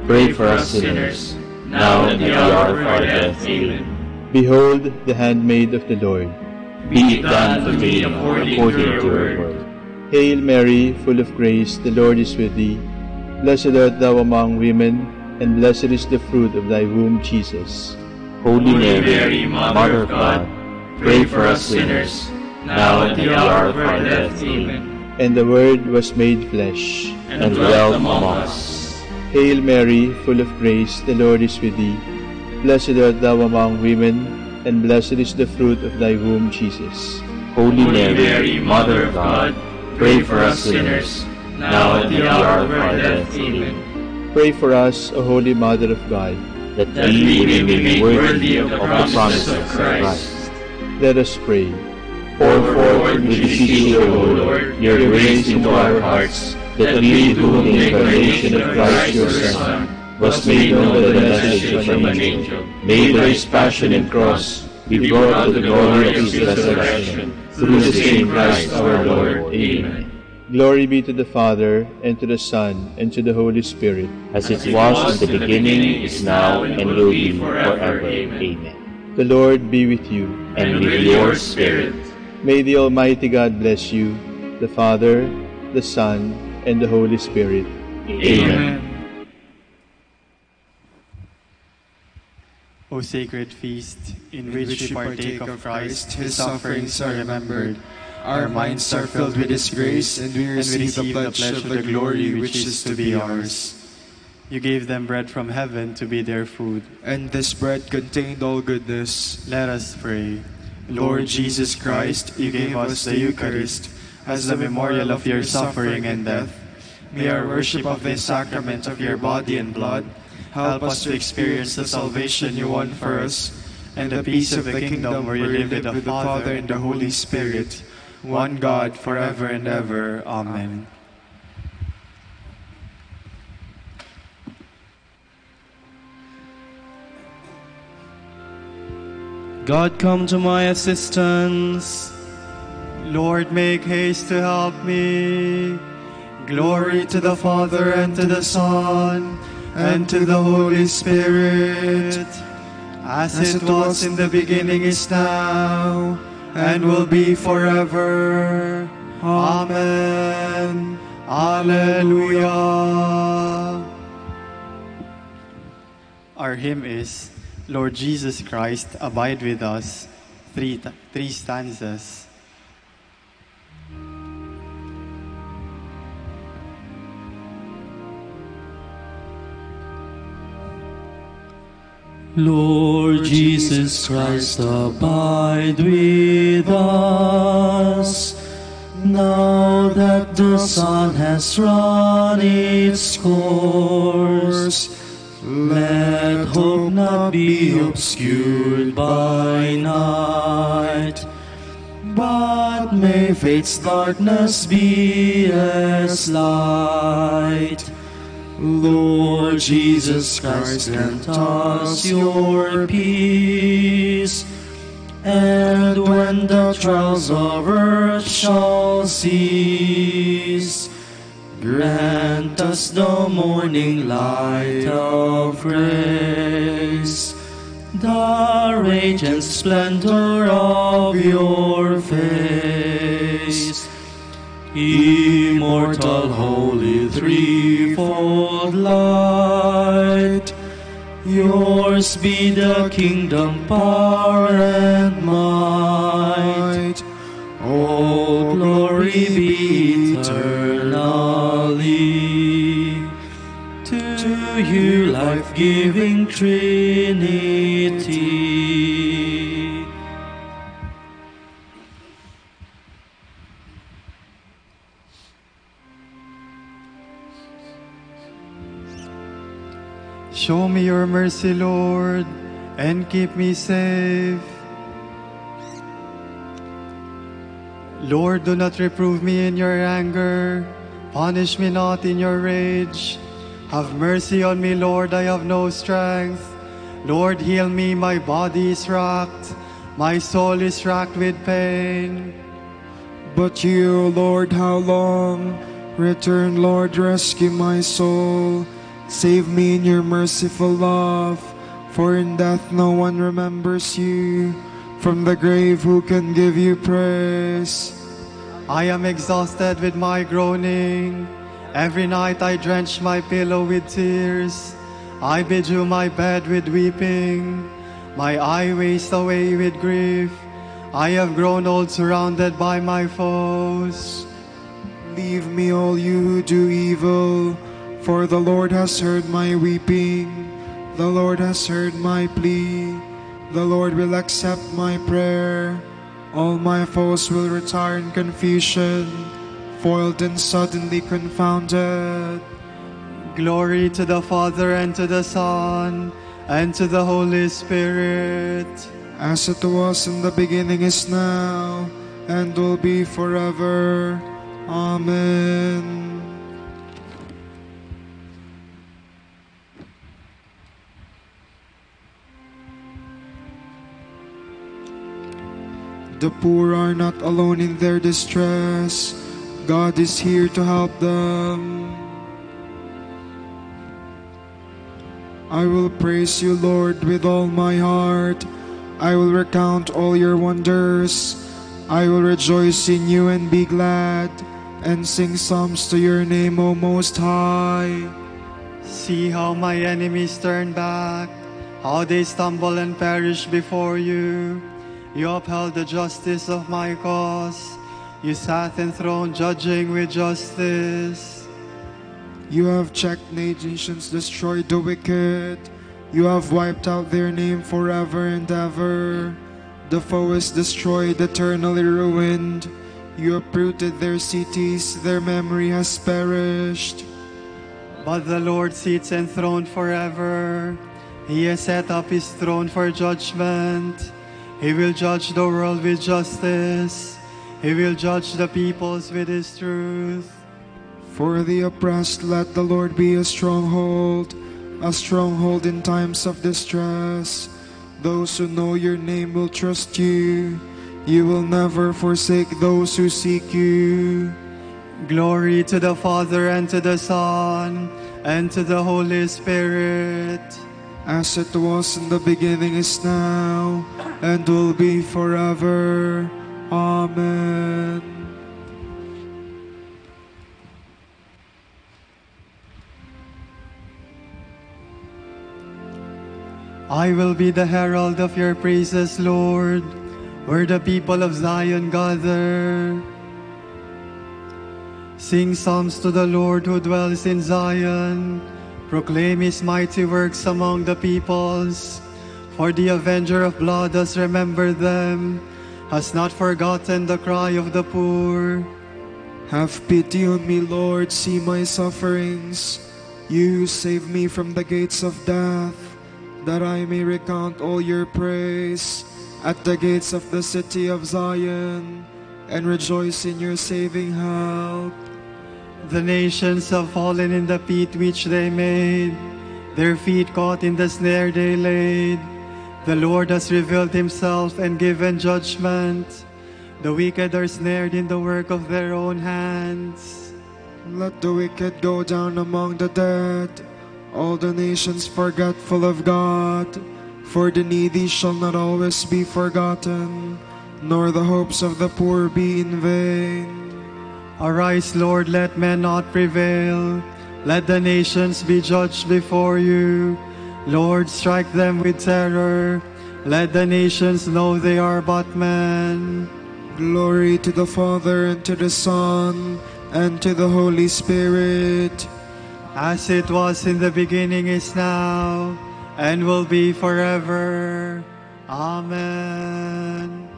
pray for us sinners, now and at the hour of our death. Amen. Behold, the handmaid of the Lord. Be it done to me according to your word. Hail Mary, full of grace, the Lord is with thee. Blessed art thou among women, and blessed is the fruit of thy womb, Jesus. Holy Mary, Mother of God, pray for us sinners, now and at the hour of our death. Amen. And the Word was made flesh, and dwelt among us. Hail Mary, full of grace, the Lord is with thee. Blessed art thou among women, and blessed is the fruit of thy womb, Jesus. Holy Mary, Mother of God, pray for us sinners, now and at the hour of our death. Amen. Pray for us, O Holy Mother of God, that we may be made worthy of the promises of Christ. Let us pray. Pour forth, we beseech you, O Lord, your grace into our hearts, that we, to whom the incarnation of Christ your Son was made known by the message from an angel, may by his passion and cross be brought to the glory of his resurrection, through the same Christ our Lord. Amen. Glory be to the Father, and to the Son, and to the Holy Spirit, as it was in the beginning, is now, and will be forever. Amen. The Lord be with you, and with your spirit. May the Almighty God bless you, the Father, the Son, and the Holy Spirit. Amen. O sacred feast, in which we partake of Christ, his sufferings are remembered. Our minds are filled with his grace, and we receive the pledge of the glory which is to be ours. You gave them bread from heaven to be their food, and this bread contained all goodness. Let us pray. Lord Jesus Christ, you gave us the Eucharist as the memorial of your suffering and death. May our worship of this sacrament of your body and blood help us to experience the salvation you won for us, and the peace of the kingdom where you live with the Father and the Holy Spirit, one God, forever and ever. Amen. God, come to my assistance. Lord, make haste to help me. Glory to the Father, and to the Son, and to the Holy Spirit, as it was in the beginning, is now, and will be forever. Amen. Alleluia. Our hymn is, Lord Jesus Christ, abide with us. Three stanzas. Lord Jesus Christ, abide with us. Now that the sun has run its course, let hope not be obscured by night, but may faith's darkness be as light. Lord Jesus Christ, grant us your peace, and when the trials of earth shall cease, grant us the morning light of grace, the radiant splendor of your face. Immortal, holy, threefold light, yours be the kingdom, power, and might. All glory be eternally to you, life-giving Trinity. Show me your mercy, Lord, and keep me safe. Lord, do not reprove me in your anger. Punish me not in your rage. Have mercy on me, Lord, I have no strength. Lord, heal me, my body is racked. My soul is racked with pain. But you, Lord, how long? Return, Lord, rescue my soul. Save me in your merciful love, for in death no one remembers you. From the grave who can give you praise? I am exhausted with my groaning. Every night I drench my pillow with tears. I bedew my bed with weeping. My eye wastes away with grief. I have grown old, surrounded by my foes. Leave me, all you who do evil, for the Lord has heard my weeping. The Lord has heard my plea. The Lord will accept my prayer. All my foes will retire in confusion, foiled and suddenly confounded. Glory to the Father, and to the Son, and to the Holy Spirit. As it was in the beginning, is now, and will be forever. Amen. The poor are not alone in their distress. God is here to help them. I will praise you, Lord, with all my heart. I will recount all your wonders. I will rejoice in you and be glad, and sing psalms to your name, O Most High. See how my enemies turn back, how they stumble and perish before you. You upheld the justice of my cause. You sat enthroned, judging with justice. You have checked nations, destroyed the wicked. You have wiped out their name forever and ever. The foe is destroyed, eternally ruined. You uprooted their cities, their memory has perished. But the Lord sits enthroned forever. He has set up his throne for judgment. He will judge the world with justice. He will judge the peoples with his truth. For the oppressed, let the Lord be a stronghold in times of distress. Those who know your name will trust you. You will never forsake those who seek you. Glory to the Father, and to the Son, and to the Holy Spirit. as it was in the beginning, is now, and will be forever. Amen. I will be the herald of your praises, Lord, where the people of Zion gather. Sing psalms to the Lord who dwells in Zion. Proclaim his mighty works among the peoples. For the avenger of blood has remembered them, has not forgotten the cry of the poor. Have pity on me, Lord, see my sufferings. You save me from the gates of death, that I may recount all your praise at the gates of the city of Zion, and rejoice in your saving help. The nations have fallen in the pit which they made, their feet caught in the snare they laid. The Lord has revealed himself and given judgment. The wicked are snared in the work of their own hands. Let the wicked go down among the dead, all the nations forgetful of God. For the needy shall not always be forgotten, nor the hopes of the poor be in vain. Arise, Lord, let men not prevail. Let the nations be judged before you. Lord, strike them with terror. Let the nations know they are but men. Glory to the Father, and to the Son, and to the Holy Spirit. As it was in the beginning, is now, and will be forever. Amen.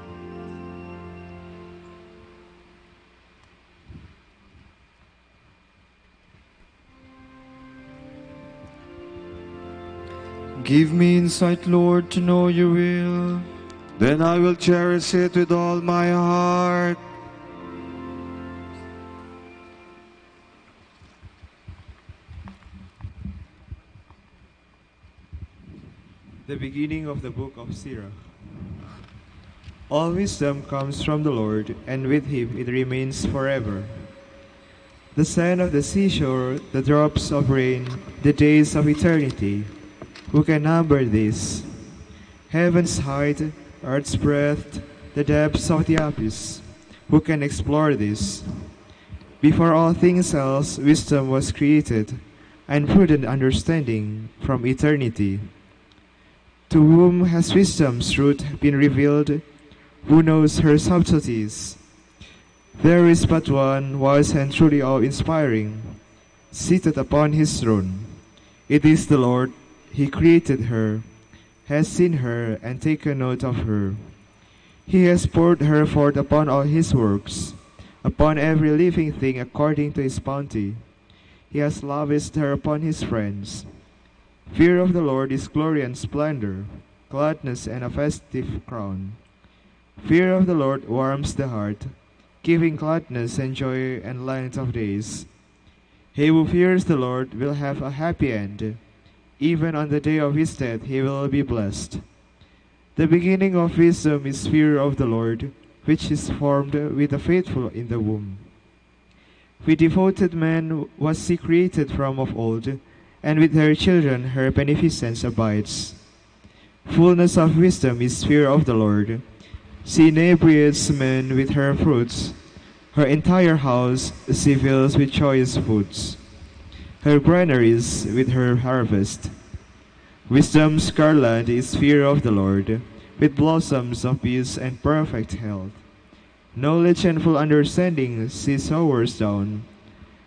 Give me insight, Lord, to know your will. Then I will cherish it with all my heart. The beginning of the book of Sirach. All wisdom comes from the Lord, and with him it remains forever. The sand of the seashore, the drops of rain, the days of eternity. Who can number this? Heaven's height, earth's breadth, the depths of the abyss. Who can explore this? Before all things else, wisdom was created, and prudent understanding from eternity. To whom has wisdom's root been revealed? Who knows her subtleties? There is but one, wise and truly awe-inspiring, seated upon his throne. It is the Lord. He created her, has seen her, and taken note of her. He has poured her forth upon all his works, upon every living thing according to his bounty. He has lavished her upon his friends. Fear of the Lord is glory and splendor, gladness and a festive crown. Fear of the Lord warms the heart, giving gladness and joy and length of days. He who fears the Lord will have a happy end. Even on the day of his death he will be blessed. The beginning of wisdom is fear of the Lord, which is formed with the faithful in the womb. With devoted men was she created from of old, and with her children her beneficence abides. Fullness of wisdom is fear of the Lord. She inebriates men with her fruits. Her entire house she fills with choice foods. Her granaries with her harvest. Wisdom's garland is fear of the Lord, with blossoms of peace and perfect health. Knowledge and full understanding she showers down.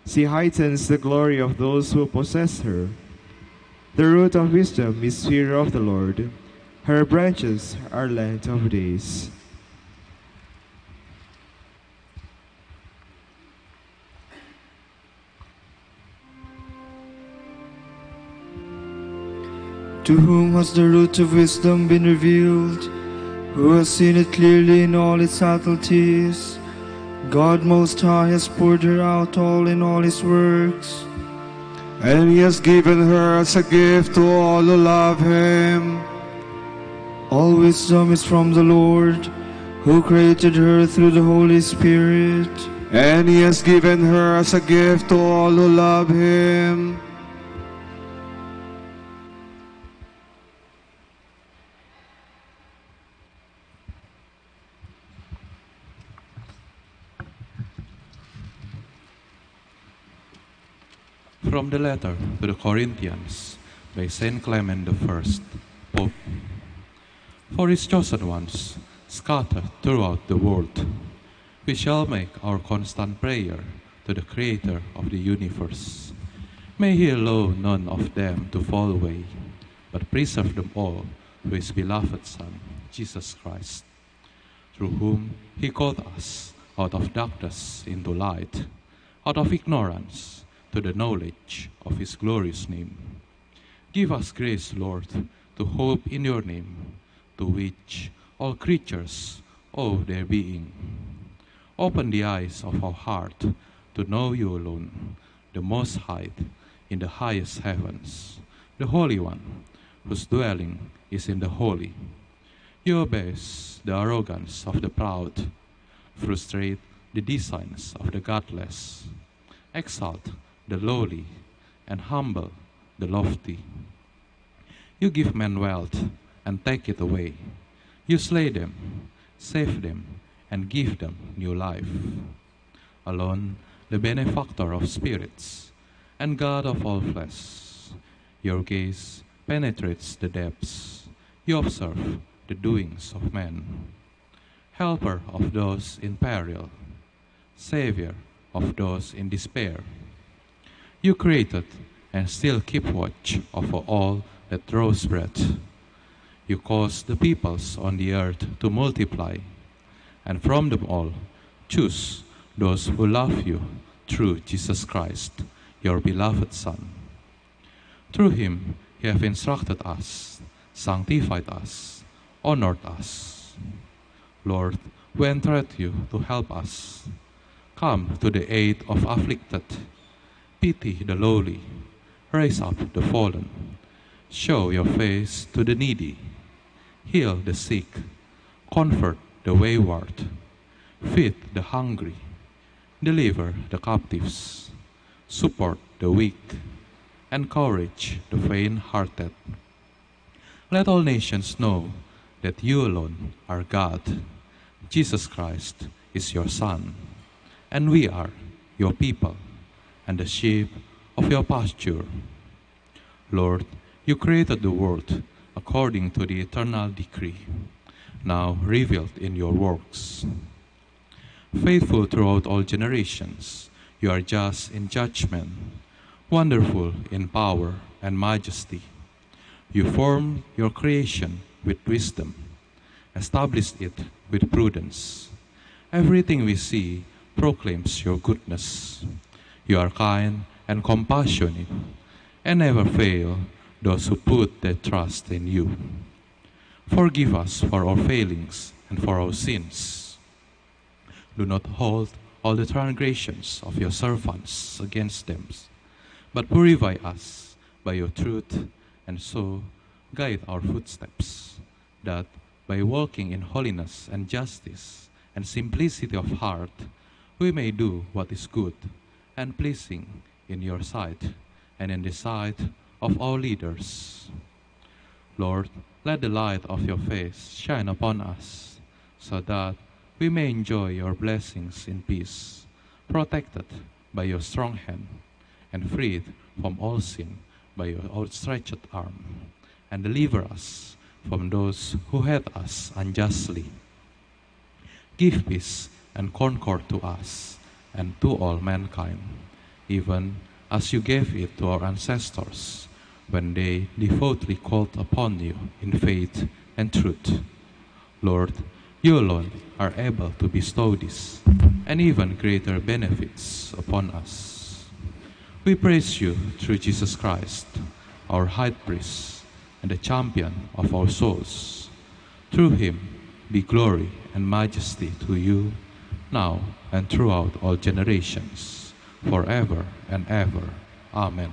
She heightens the glory of those who possess her. The root of wisdom is fear of the Lord. Her branches are length of days. To whom has the root of wisdom been revealed? Who has seen it clearly in all its subtleties? God Most High has poured her out all in all his works, and he has given her as a gift to all who love him. All wisdom is from the Lord, who created her through the Holy Spirit, and he has given her as a gift to all who love him. From the letter to the Corinthians by Saint Clement I, Pope. For his chosen ones, scattered throughout the world, we shall make our constant prayer to the Creator of the universe. May he allow none of them to fall away, but preserve them all through his beloved Son, Jesus Christ, through whom he called us out of darkness into light, out of ignorance to the knowledge of his glorious name. Give us grace, Lord, to hope in your name, to which all creatures owe their being. Open the eyes of our heart to know you alone, the Most High, in the highest heavens, the Holy One, whose dwelling is in the holy. You abase the arrogance of the proud, frustrate the designs of the godless, exalt the lowly, and humble the lofty. You give men wealth and take it away. You slay them, save them, and give them new life. Alone, the benefactor of spirits and God of all flesh, your gaze penetrates the depths. You observe the doings of men. Helper of those in peril, Savior of those in despair. You created and still keep watch over all that draws breath. You cause the peoples on the earth to multiply, and from them all choose those who love you through Jesus Christ, your beloved Son. Through him you have instructed us, sanctified us, honored us. Lord, we entreat you to help us. Come to the aid of afflicted. Pity the lowly. Raise up the fallen. Show your face to the needy. Heal the sick. Comfort the wayward. Feed the hungry. Deliver the captives. Support the weak. Encourage the faint-hearted. Let all nations know that you alone are God. Jesus Christ is your Son, and we are your people and the sheep of your pasture. Lord, you created the world according to the eternal decree, now revealed in your works. Faithful throughout all generations, you are just in judgment, wonderful in power and majesty. You formed your creation with wisdom, established it with prudence. Everything we see proclaims your goodness. You are kind and compassionate, and never fail those who put their trust in you. Forgive us for our failings and for our sins. Do not hold all the transgressions of your servants against them, but purify us by your truth, and so guide our footsteps, that by walking in holiness and justice and simplicity of heart, we may do what is good and pleasing in your sight and in the sight of our leaders. Lord, let the light of your face shine upon us, so that we may enjoy your blessings in peace, protected by your strong hand, and freed from all sin by your outstretched arm, and deliver us from those who hate us unjustly. Give peace and concord to us and to all mankind, even as you gave it to our ancestors when they devoutly called upon you in faith and truth. Lord, you alone are able to bestow this and even greater benefits upon us. We praise you through Jesus Christ, our high priest and the champion of our souls. Through him be glory and majesty to you, now and throughout all generations, forever and ever. Amen.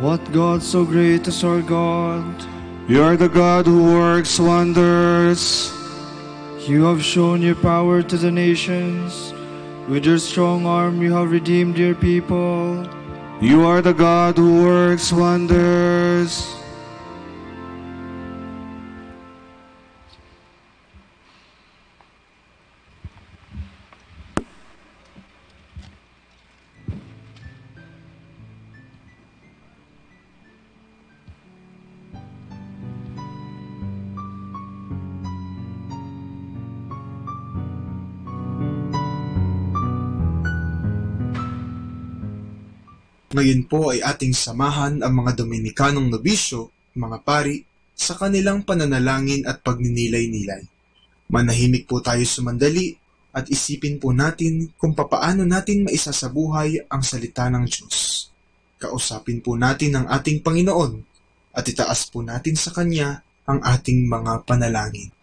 What God so great is our God? You are the God who works wonders. You have shown your power to the nations. With your strong arm you have redeemed your people. You are the God who works wonders. Ngayon po ay ating samahan ang mga Dominikanong nobisyo, mga pari, sa kanilang pananalangin at pagninilay-nilay. Manahimik po tayo sumandali at isipin po natin kung papaano natin maisasabuhay ang salita ng Diyos. Kausapin po natin ang ating Panginoon at itaas po natin sa Kanya ang ating mga panalangin.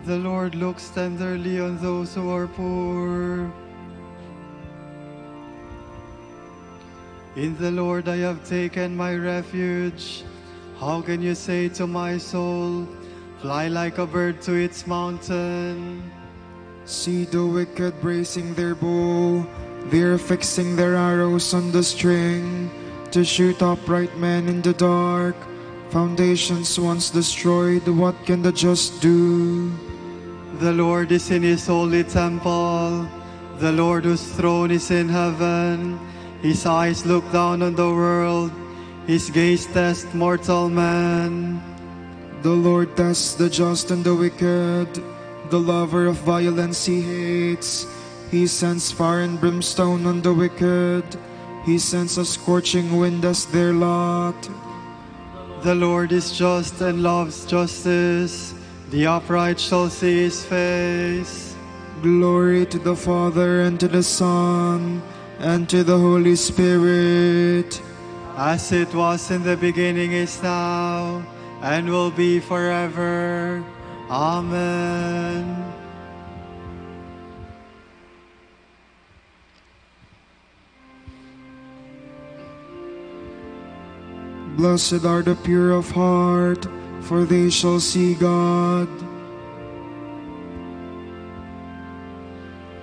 The Lord looks tenderly on those who are poor. In the Lord I have taken my refuge. How can you say to my soul, fly like a bird to its mountain? See the wicked bracing their bow. They are fixing their arrows on the string to shoot upright men in the dark. Foundations once destroyed, what can the just do? The Lord is in his holy temple. The Lord whose throne is in heaven. His eyes look down on the world. His gaze tests mortal man. The Lord tests the just and the wicked. The lover of violence he hates. He sends fire and brimstone on the wicked. He sends a scorching wind as their lot. The Lord is just and loves justice. The upright shall see his face. Glory to the Father, and to the Son, and to the Holy Spirit. As it was in the beginning, is now, and will be forever. Amen. Blessed are the pure of heart, for they shall see God.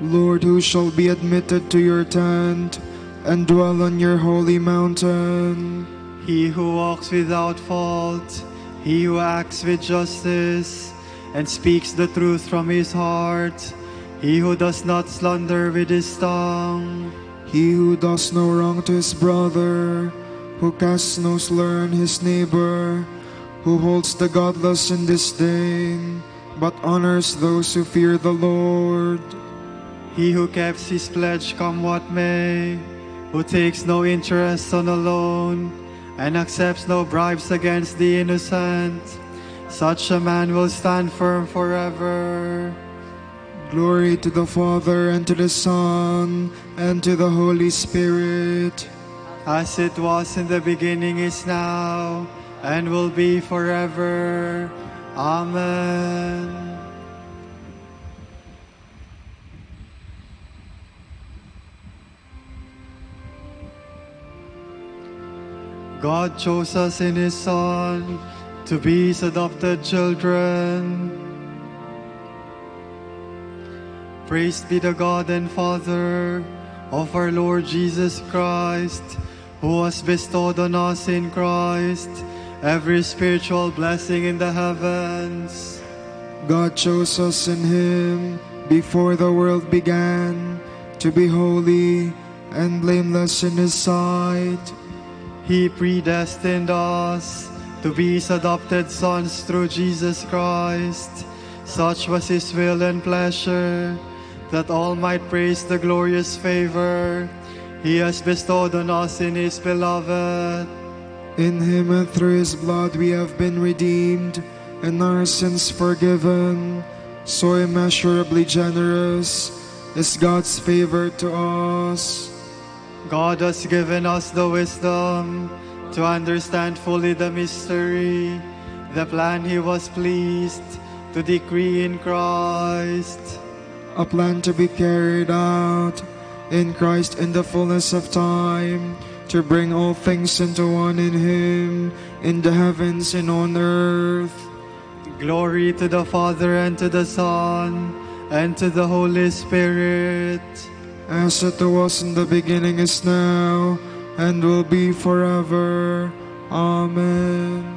Lord, who shall be admitted to your tent and dwell on your holy mountain? He who walks without fault, he who acts with justice, and speaks the truth from his heart, he who does not slander with his tongue. He who does no wrong to his brother, who casts no slur on his neighbor, who holds the godless in disdain, but honors those who fear the Lord. He who keeps his pledge come what may, who takes no interest on a loan, and accepts no bribes against the innocent, such a man will stand firm forever. Glory to the Father, and to the Son, and to the Holy Spirit. As it was in the beginning, is now, and will be forever. Amen. God chose us in His Son to be His adopted children. Praised be the God and Father of our Lord Jesus Christ, who has bestowed on us in Christ every spiritual blessing in the heavens. God chose us in Him before the world began to be holy and blameless in His sight. He predestined us to be His adopted sons through Jesus Christ. Such was His will and pleasure, that all might praise the glorious favor He has bestowed on us in His Beloved. In Him and through His blood we have been redeemed, and our sins forgiven. So immeasurably generous is God's favor to us. God has given us the wisdom to understand fully the mystery, the plan He was pleased to decree in Christ. A plan to be carried out in Christ in the fullness of time, to bring all things into one in Him, in the heavens and on earth. Glory to the Father, and to the Son, and to the Holy Spirit. As it was in the beginning, is now, and will be forever. Amen.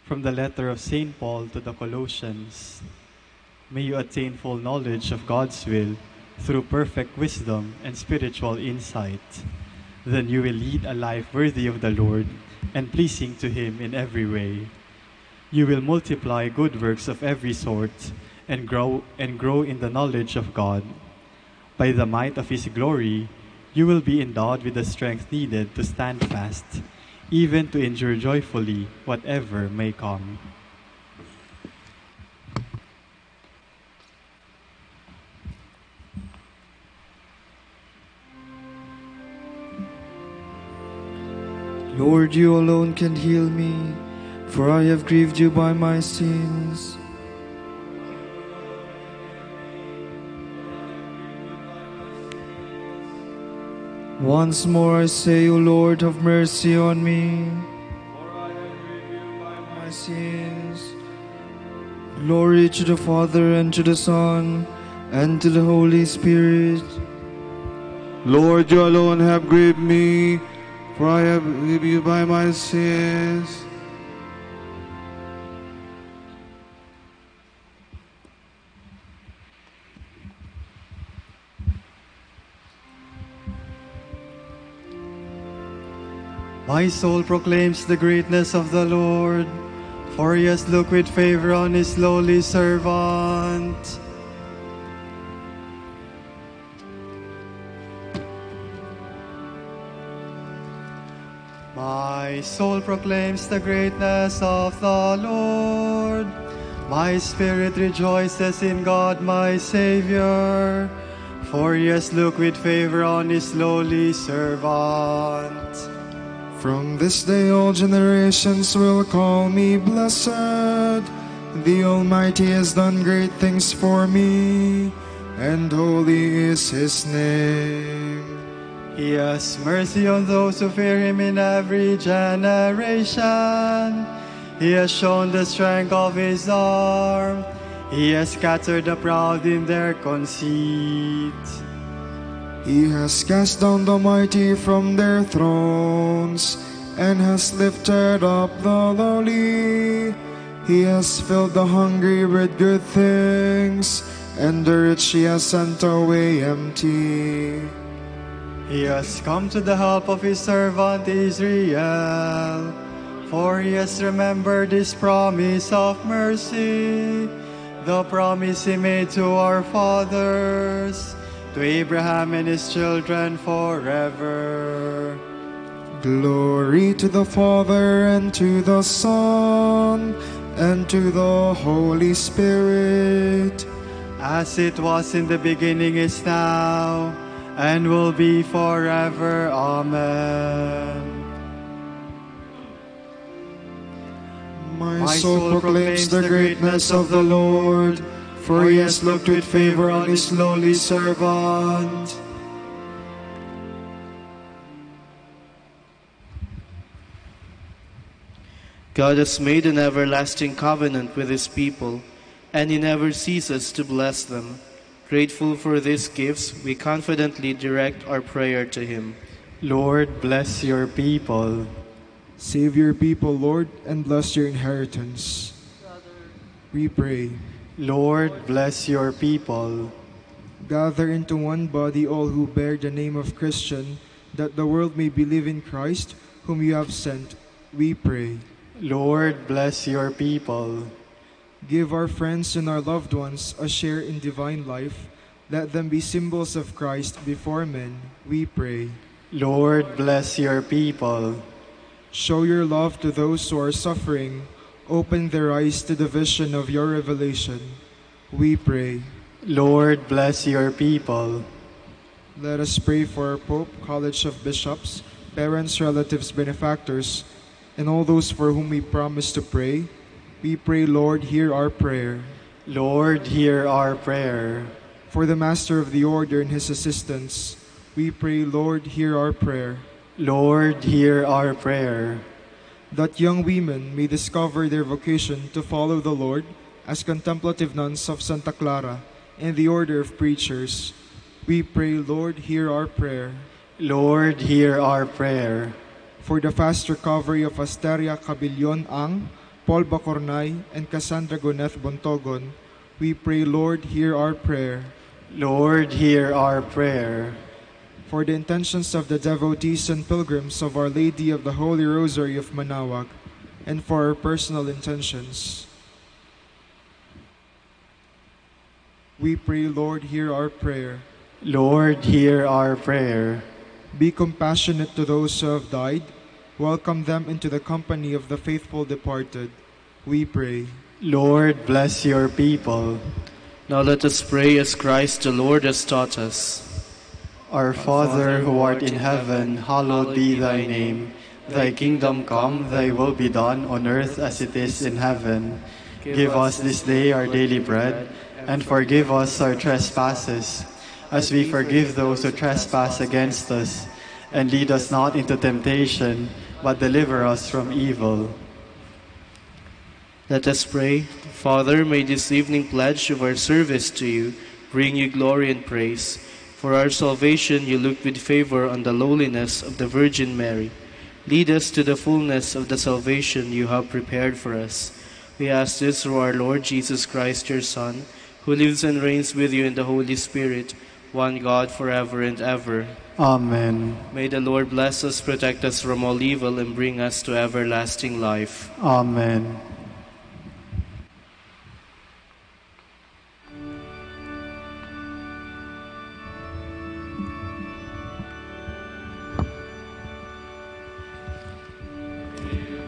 From the letter of St. Paul to the Colossians, may you attain full knowledge of God's will through perfect wisdom and spiritual insight. Then you will lead a life worthy of the Lord and pleasing to Him in every way. You will multiply good works of every sort and grow in the knowledge of God. By the might of His glory, you will be endowed with the strength needed to stand fast, even to endure joyfully whatever may come. Lord, you alone can heal me, for I have grieved you by my sins. Once more I say, O Lord, have mercy on me, for I have grieved you by my sins. Glory to the Father, and to the Son, and to the Holy Spirit. Lord, you alone have grieved me, for I have grieved you by my sins. My soul proclaims the greatness of the Lord, for he has looked with favor on his lowly servant. My soul proclaims the greatness of the Lord. My spirit rejoices in God my Savior, for he has looked with favor on his lowly servant. From this day all generations will call me blessed. The Almighty has done great things for me, and holy is his name. He has mercy on those who fear him in every generation. He has shown the strength of his arm. He has scattered the proud in their conceit. He has cast down the mighty from their thrones, and has lifted up the lowly. He has filled the hungry with good things, and the rich he has sent away empty. He has come to the help of his servant Israel, for he has remembered his promise of mercy, the promise he made to our fathers, to Abraham and his children forever. Glory to the Father, and to the Son, and to the Holy Spirit. As it was in the beginning, is now, and will be forever. Amen. My soul proclaims the greatness of the Lord, for he has looked with favor on his lowly servant. God has made an everlasting covenant with his people, and he never ceases to bless them. Grateful for these gifts, we confidently direct our prayer to him. Lord, bless your people. Save your people, Lord, and bless your inheritance. We pray. Lord, bless your people. Gather into one body all who bear the name of Christian, that the world may believe in Christ, whom you have sent. We pray. Lord, bless your people. Give our friends and our loved ones a share in divine life. Let them be symbols of Christ before men. We pray. Lord, bless your people. Show your love to those who are suffering. Open their eyes to the vision of your revelation. We pray. Lord, bless your people. Let us pray for our Pope, College of Bishops, parents, relatives, benefactors, and all those for whom we promise to pray. We pray, Lord, hear our prayer. Lord, hear our prayer. For the Master of the Order and his assistants, we pray, Lord, hear our prayer. Lord, hear our prayer. That young women may discover their vocation to follow the Lord as contemplative nuns of Santa Clara and the Order of Preachers. We pray, Lord, hear our prayer. Lord, hear our prayer. For the fast recovery of Asteria Cabillon Ang, Paul Bacornay, and Cassandra Goneth Bontogon, we pray, Lord, hear our prayer. Lord, hear our prayer. For the intentions of the devotees and pilgrims of Our Lady of the Holy Rosary of Manaoag, and for our personal intentions, we pray, Lord, hear our prayer. Lord, hear our prayer. Be compassionate to those who have died. Welcome them into the company of the faithful departed. We pray. Lord, bless your people. Now let us pray as Christ the Lord has taught us. Our Father, who art in heaven, hallowed be thy name. Thy kingdom come, thy will be done on earth as it is in heaven. Give us this day our daily bread, and forgive us our trespasses, as we forgive those who trespass against us. And lead us not into temptation, but deliver us from evil. Let us pray. Father, may this evening pledge of our service to you bring you glory and praise. For our salvation you looked with favor on the lowliness of the Virgin Mary. Lead us to the fullness of the salvation you have prepared for us. We ask this through our Lord Jesus Christ, your Son, who lives and reigns with you in the Holy Spirit, one God, forever and ever. Amen. May the Lord bless us, protect us from all evil, and bring us to everlasting life. Amen.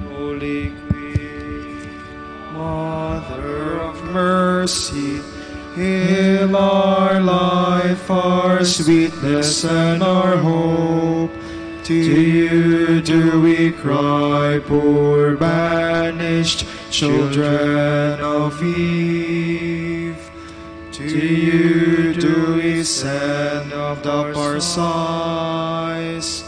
Holy Queen, Mother of Mercy, hail our life, our sweetness, and our hope. To you do we cry, poor banished children of Eve. To you do we send up our sighs,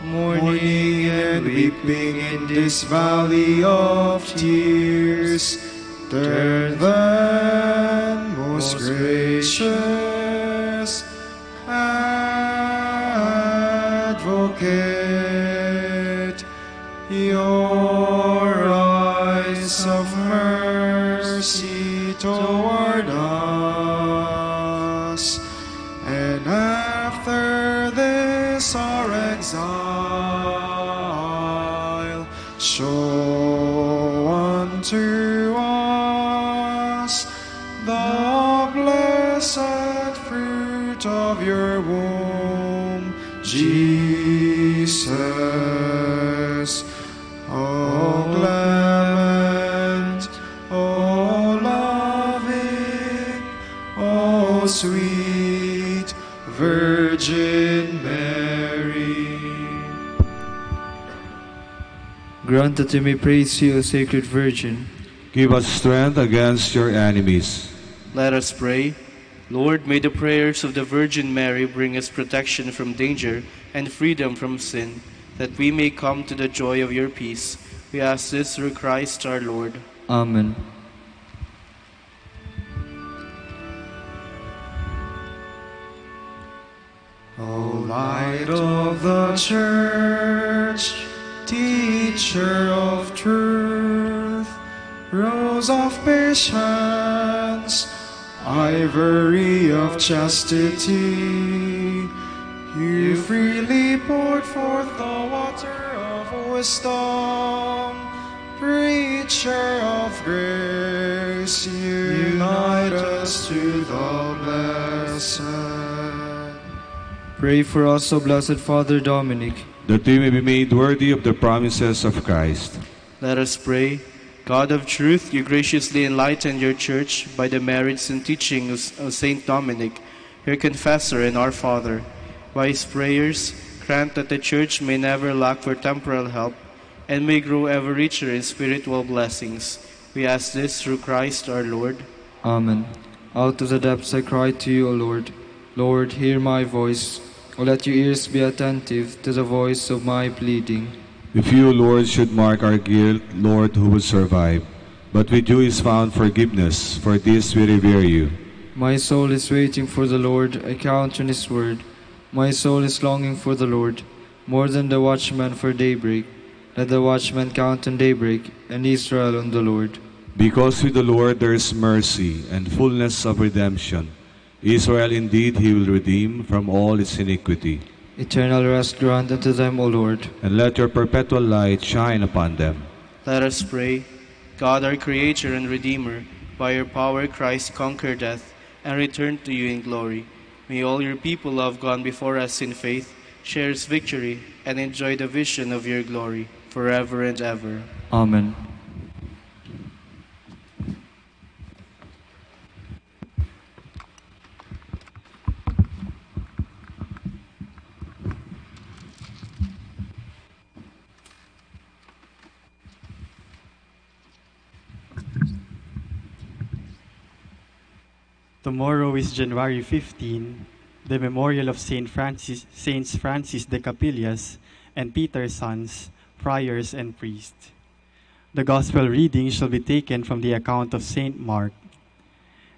mourning and weeping in this valley of tears. Turn then, most gracious Advocate, your eyes of mercy toward us, and after this our exile, show unto us the blessed fruit of your womb, Jesus. O clement, O loving, O sweet Virgin Mary. Grant that we may praise you, O Sacred Virgin. Give us strength against your enemies. Let us pray. Lord, may the prayers of the Virgin Mary bring us protection from danger and freedom from sin, that we may come to the joy of your peace. We ask this through Christ our Lord. Amen. O light of the Church, teacher of truth, rose of patience, ivory of chastity, you freely poured forth the water of wisdom. Preacher of grace, unite us to the blessed. Pray for us, O Blessed Father Dominic, that we may be made worthy of the promises of Christ. Let us pray. God of truth, you graciously enlightened your church by the merits and teachings of Saint Dominic, your confessor and our Father. By his prayers, grant that the church may never lack for temporal help and may grow ever richer in spiritual blessings. We ask this through Christ our Lord. Amen. Out of the depths I cry to you, O Lord. Lord, hear my voice. O let your ears be attentive to the voice of my pleading. If you, Lord, should mark our guilt, Lord, who will survive? But with you is found forgiveness. For this we revere you. My soul is waiting for the Lord. I count on his word. My soul is longing for the Lord, more than the watchman for daybreak. Let the watchman count on daybreak, and Israel on the Lord. Because with the Lord there is mercy and fullness of redemption. Israel indeed he will redeem from all its iniquity. Eternal rest grant unto them, O Lord. And let your perpetual light shine upon them. Let us pray. God, our Creator and Redeemer, by your power Christ conquered death and returned to you in glory. May all your people who have gone before us in faith share his victory and enjoy the vision of your glory forever and ever. Amen. Tomorrow is January 15, the memorial of Saints Francis de Capillas and Peter's sons, friars and priests. The Gospel reading shall be taken from the account of Saint Mark.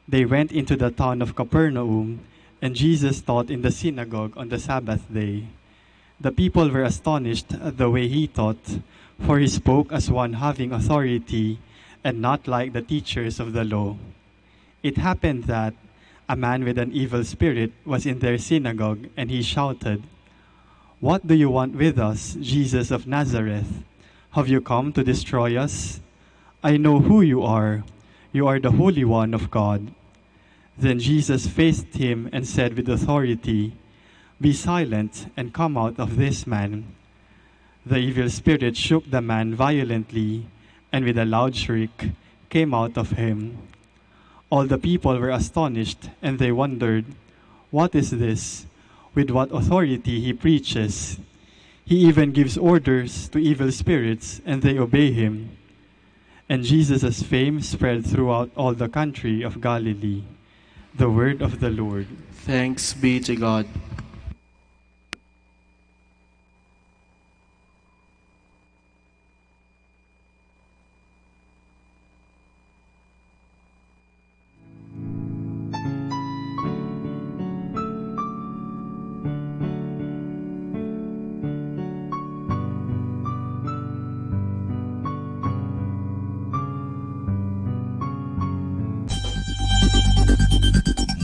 They went into the town of Capernaum, and Jesus taught in the synagogue on the Sabbath day. The people were astonished at the way he taught, for he spoke as one having authority, and not like the teachers of the law. It happened that a man with an evil spirit was in their synagogue, and he shouted, "What do you want with us, Jesus of Nazareth? Have you come to destroy us? I know who you are. You are the Holy One of God." Then Jesus faced him and said with authority, "Be silent and come out of this man." The evil spirit shook the man violently, and with a loud shriek came out of him. All the people were astonished, and they wondered, "What is this? With what authority he preaches? He even gives orders to evil spirits, and they obey him." And Jesus' fame spread throughout all the country of Galilee. The word of the Lord. Thanks be to God.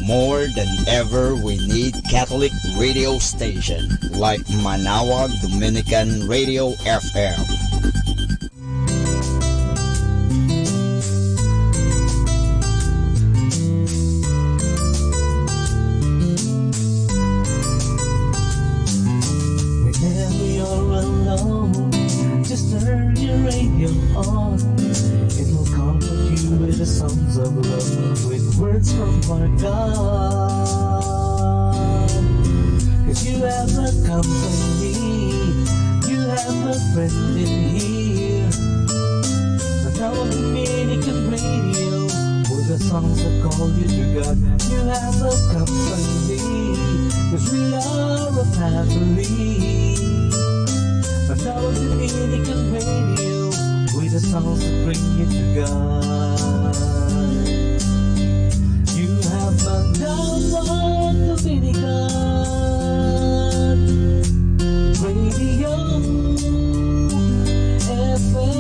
More than ever, we need Catholic radio station like Manaoag Dominican Radio FM. Whenever you're alone, just turn your radio on. It will comfort you with the songs of love, with words from our God. 'Cause you have a company, you have a friend in here. Manaoag Dominican Radio, with the songs that call you to God. You have a company, 'cause we are a family. Manaoag Dominican Radio, with the songs that bring you to God. You have Manaoag Dominican Radio FM.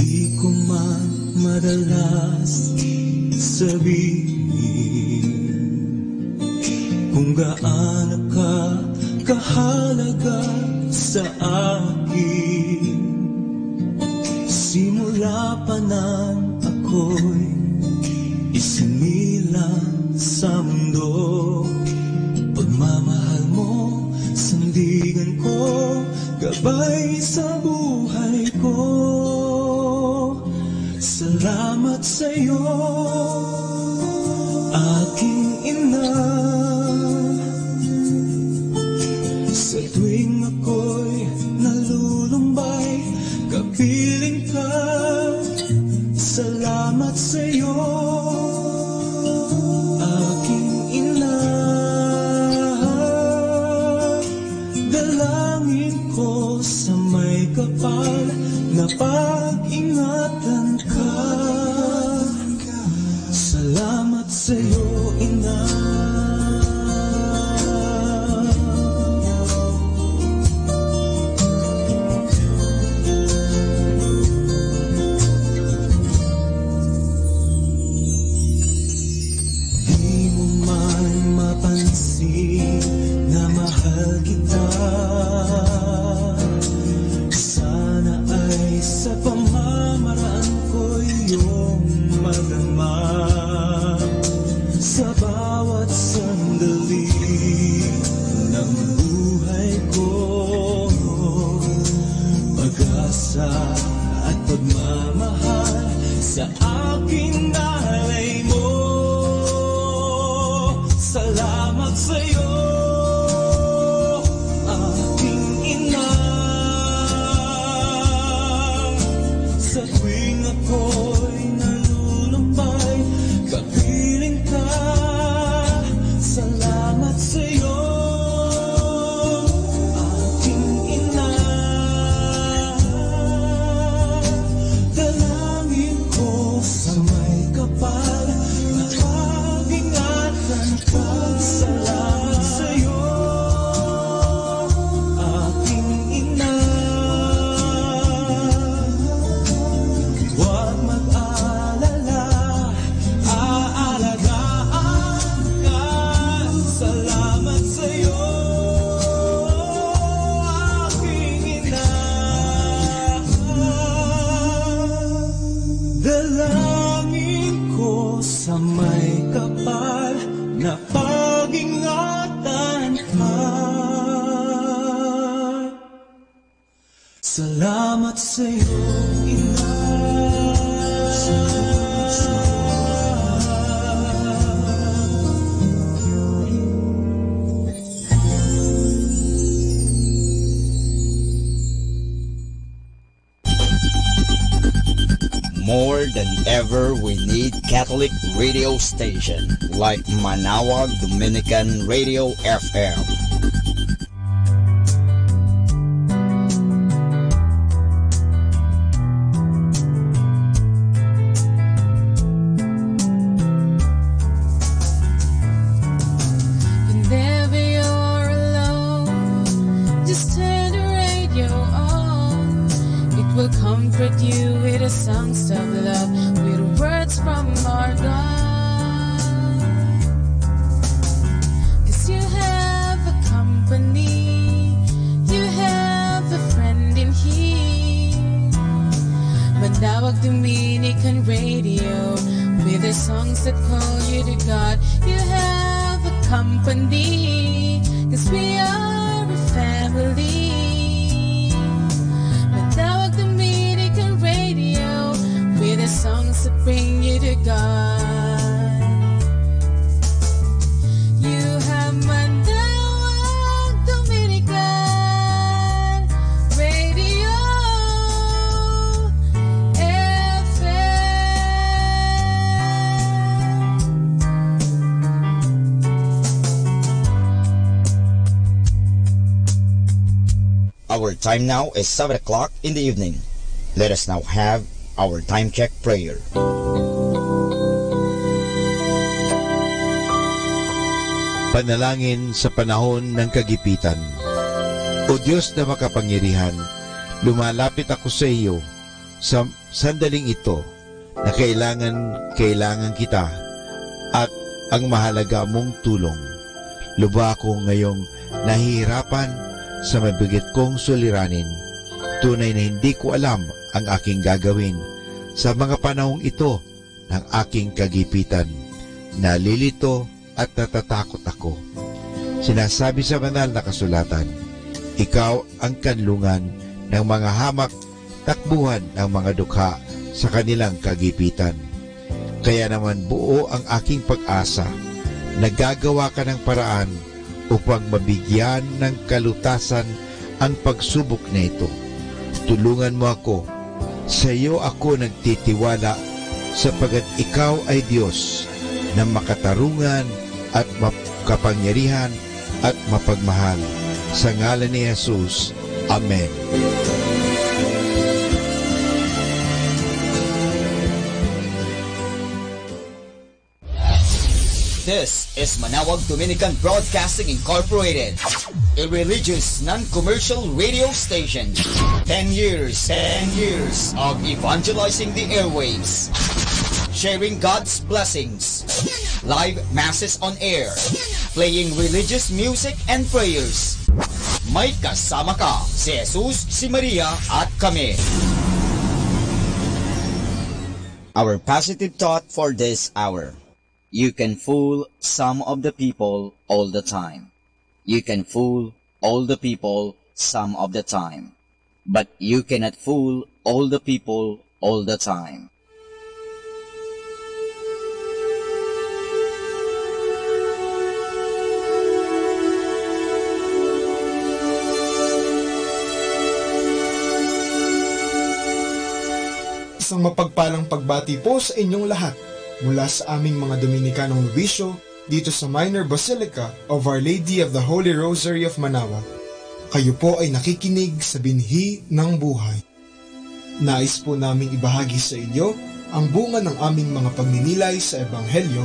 Di ko man madalas sabihin kung gaano ka kahalaga sa akin. Simula pa nang ako'y isinilang sa mundo, pagmamahal mo, sandigan ko, gabay sa buhay ko. Salamat sa'yo, aking ina. Sa tuwing ako'y nalulumbay, kapiling ka. Salamat sa'yo, aking ina. Dalangin ko sa may kapal na pag-ingatan ka. Salamat sa'yo, ina. Na mahal kita, sana ay sa pamamaraan ko iyong madama. Sa bawat sandali ng buhay ko, pag-asa at pagmamahal sa aking nalay mo. Salamat sa'yo, aking ina. Sa tuwing ako'y nalulumbay, kapiling ka. Salamat sa'yo, aking ina. Dalangin ko sa may kapal na pag-ingatan ka. Salamat sa'yo, aking ina. Huwag mag-alala, aalagaan ka. Salamat sa'yo, aking ina. Dalangin ko sa may kapal na pag-ingatan ka. Salamat sa'yo, ina. More than ever, we need Catholic radio station like Manawag Dominican Radio FM. Whenever you're alone, just turn the radio on. It will comfort you with the songs of love, with words from our God. 'Cause you have a company, you have a friend in here. Manawag Dominican Radio, with the songs that call you to God. You have a company, 'cause we are a family. Manawag Dominican Radio, with the songs that bring you to God. You have Manawag Dominican Radio Our time now is 7 o'clock in the evening. Let us now have our time check prayer. Panalangin sa panahon ng kagipitan. O Diyos na makapangyarihan, lumalapit ako sa iyo sa sandaling ito na kailangan kita at ang mahalaga mong tulong. Lubha akong ngayong nahihirapan sa mabigat kong suliranin. Tunay na hindi ko alam ang aking gagawin sa mga panahong ito ng aking kagipitan. Nalilito at natatakot ako. Sinasabi sa banal na kasulatan, ikaw ang kanlungan ng mga hamak, takbuhan ng mga dukha sa kanilang kagipitan. Kaya naman buo ang aking pag-asa. Nagagawa ka ng paraan upang mabigyan ng kalutasan ang pagsubok na ito. Tulungan mo ako. Sa iyo ako nagtitiwala sapagat ikaw ay Diyos na makatarungan at makapangyarihan at mapagmahal. Sa ngalan ni Jesus. Amen. This is Manawag Dominican Broadcasting Incorporated, a religious non-commercial radio station. 10 years of evangelizing the airwaves, sharing God's blessings, live masses on air, playing religious music and prayers. May kasama ka, si Jesus, si Maria, at kami. Our positive thought for this hour. You can fool some of the people all the time. You can fool all the people some of the time. But you cannot fool all the people all the time. Isang mapagpalang pagbati po sa inyong lahat mula sa aming mga Dominikanong nobisyo dito sa Minor Basilica of Our Lady of the Holy Rosary of Manaoag. Kayo po ay nakikinig sa binhi ng buhay. Nais po naming ibahagi sa inyo ang bunga ng aming mga pagninilay sa Ebanghelyo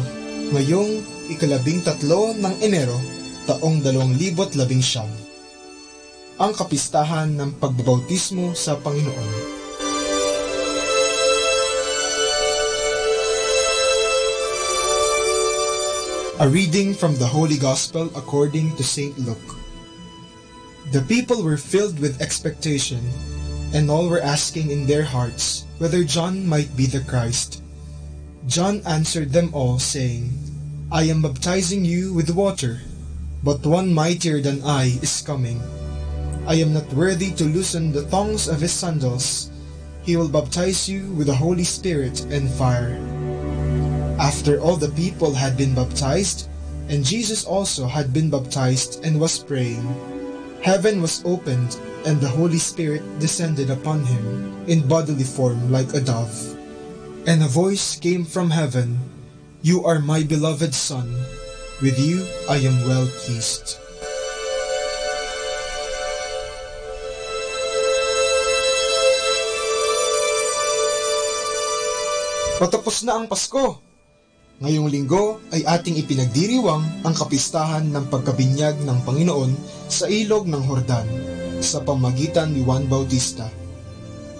ngayong 13 ng Enero taong 2019. Ang kapistahan ng pagbabautismo sa Panginoon. A reading from the Holy Gospel according to St. Luke. The people were filled with expectation, and all were asking in their hearts whether John might be the Christ. John answered them all, saying, I am baptizing you with water, but one mightier than I is coming. I am not worthy to loosen the thongs of his sandals. He will baptize you with the Holy Spirit and fire. After all the people had been baptized, and Jesus also had been baptized and was praying, heaven was opened, and the Holy Spirit descended upon him in bodily form like a dove. And a voice came from heaven, You are my beloved Son, with you I am well pleased. Patapos na ang Pasko. Ngayong linggo ay ating ipinagdiriwang ang kapistahan ng pagkabinyag ng Panginoon sa ilog ng Jordan sa pamagitan ni Juan Bautista,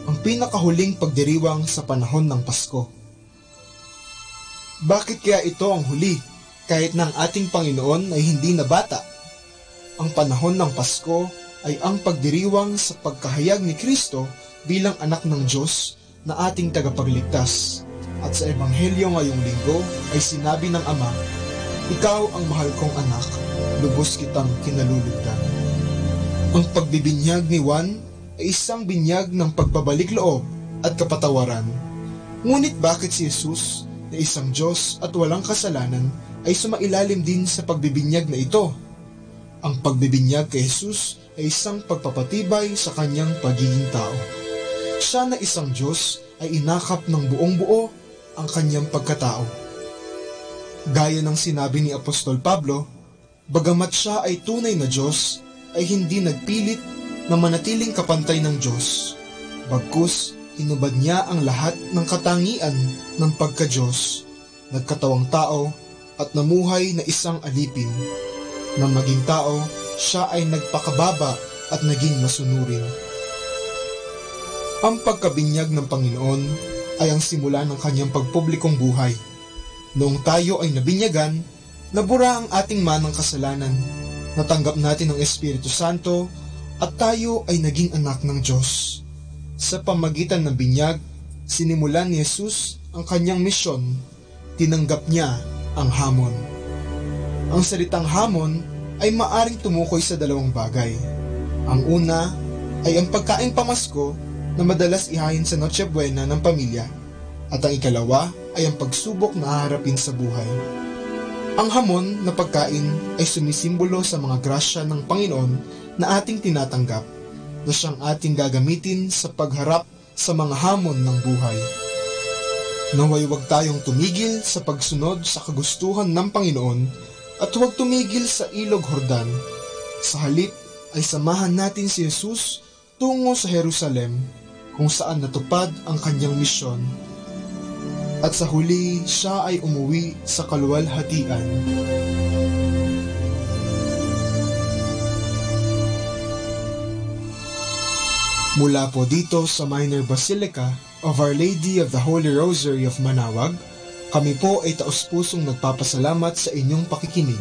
ang pinakahuling pagdiriwang sa panahon ng Pasko. Bakit kaya ito ang huli kahit na ang ating Panginoon ay hindi na bata? Ang panahon ng Pasko ay ang pagdiriwang sa pagkahayag ni Kristo bilang anak ng Diyos na ating tagapagligtas. At sa Ebanghelyo ngayong linggo ay sinabi ng Ama, Ikaw ang mahal kong anak, lubos kitang kinalulugdan. Ang pagbibinyag ni Juan ay isang binyag ng pagbabalik loob at kapatawaran. Ngunit bakit si Jesus, na isang Diyos at walang kasalanan, ay sumailalim din sa pagbibinyag na ito? Ang pagbibinyag kay Jesus ay isang pagpapatibay sa kanyang pagiging tao. Siya na isang Diyos ay inakap ng buong buo ang kanyang pagkatao. Gaya ng sinabi ni Apostol Pablo, bagamat siya ay tunay na Diyos, ay hindi nagpilit na manatiling kapantay ng Diyos. Bagkus, hinubad niya ang lahat ng katangian ng pagka-Diyos, nagkatawang tao at namuhay na isang alipin. Nang maging tao, siya ay nagpakababa at naging masunurin. Ang pagkabinyag ng Panginoon ay ang simula ng kanyang pagpublikong buhay. Noong tayo ay nabinyagan, nabura ang ating manang kasalanan, natanggap natin ang Espiritu Santo at tayo ay naging anak ng Diyos. Sa pamagitan ng binyag, sinimulan ni Jesus ang kanyang misyon, tinanggap niya ang hamon. Ang salitang hamon ay maaring tumukoy sa dalawang bagay. Ang una ay ang pagkaing pamasko na madalas ihain sa Noche Buena ng pamilya, at ang ikalawa ay ang pagsubok na haharapin sa buhay. Ang hamon na pagkain ay sumisimbolo sa mga grasya ng Panginoon na ating tinatanggap, na siyang ating gagamitin sa pagharap sa mga hamon ng buhay. Naway huwag tayong tumigil sa pagsunod sa kagustuhan ng Panginoon at huwag tumigil sa Ilog Jordan. Sa halip ay samahan natin si Jesus tungo sa Jerusalem, kung saan natupad ang kanyang misyon. At sa huli, siya ay umuwi sa kaluwalhatian. Mula po dito sa Minor Basilica of Our Lady of the Holy Rosary of Manaoag, kami po ay taos-pusong nagpapasalamat sa inyong pakikinig.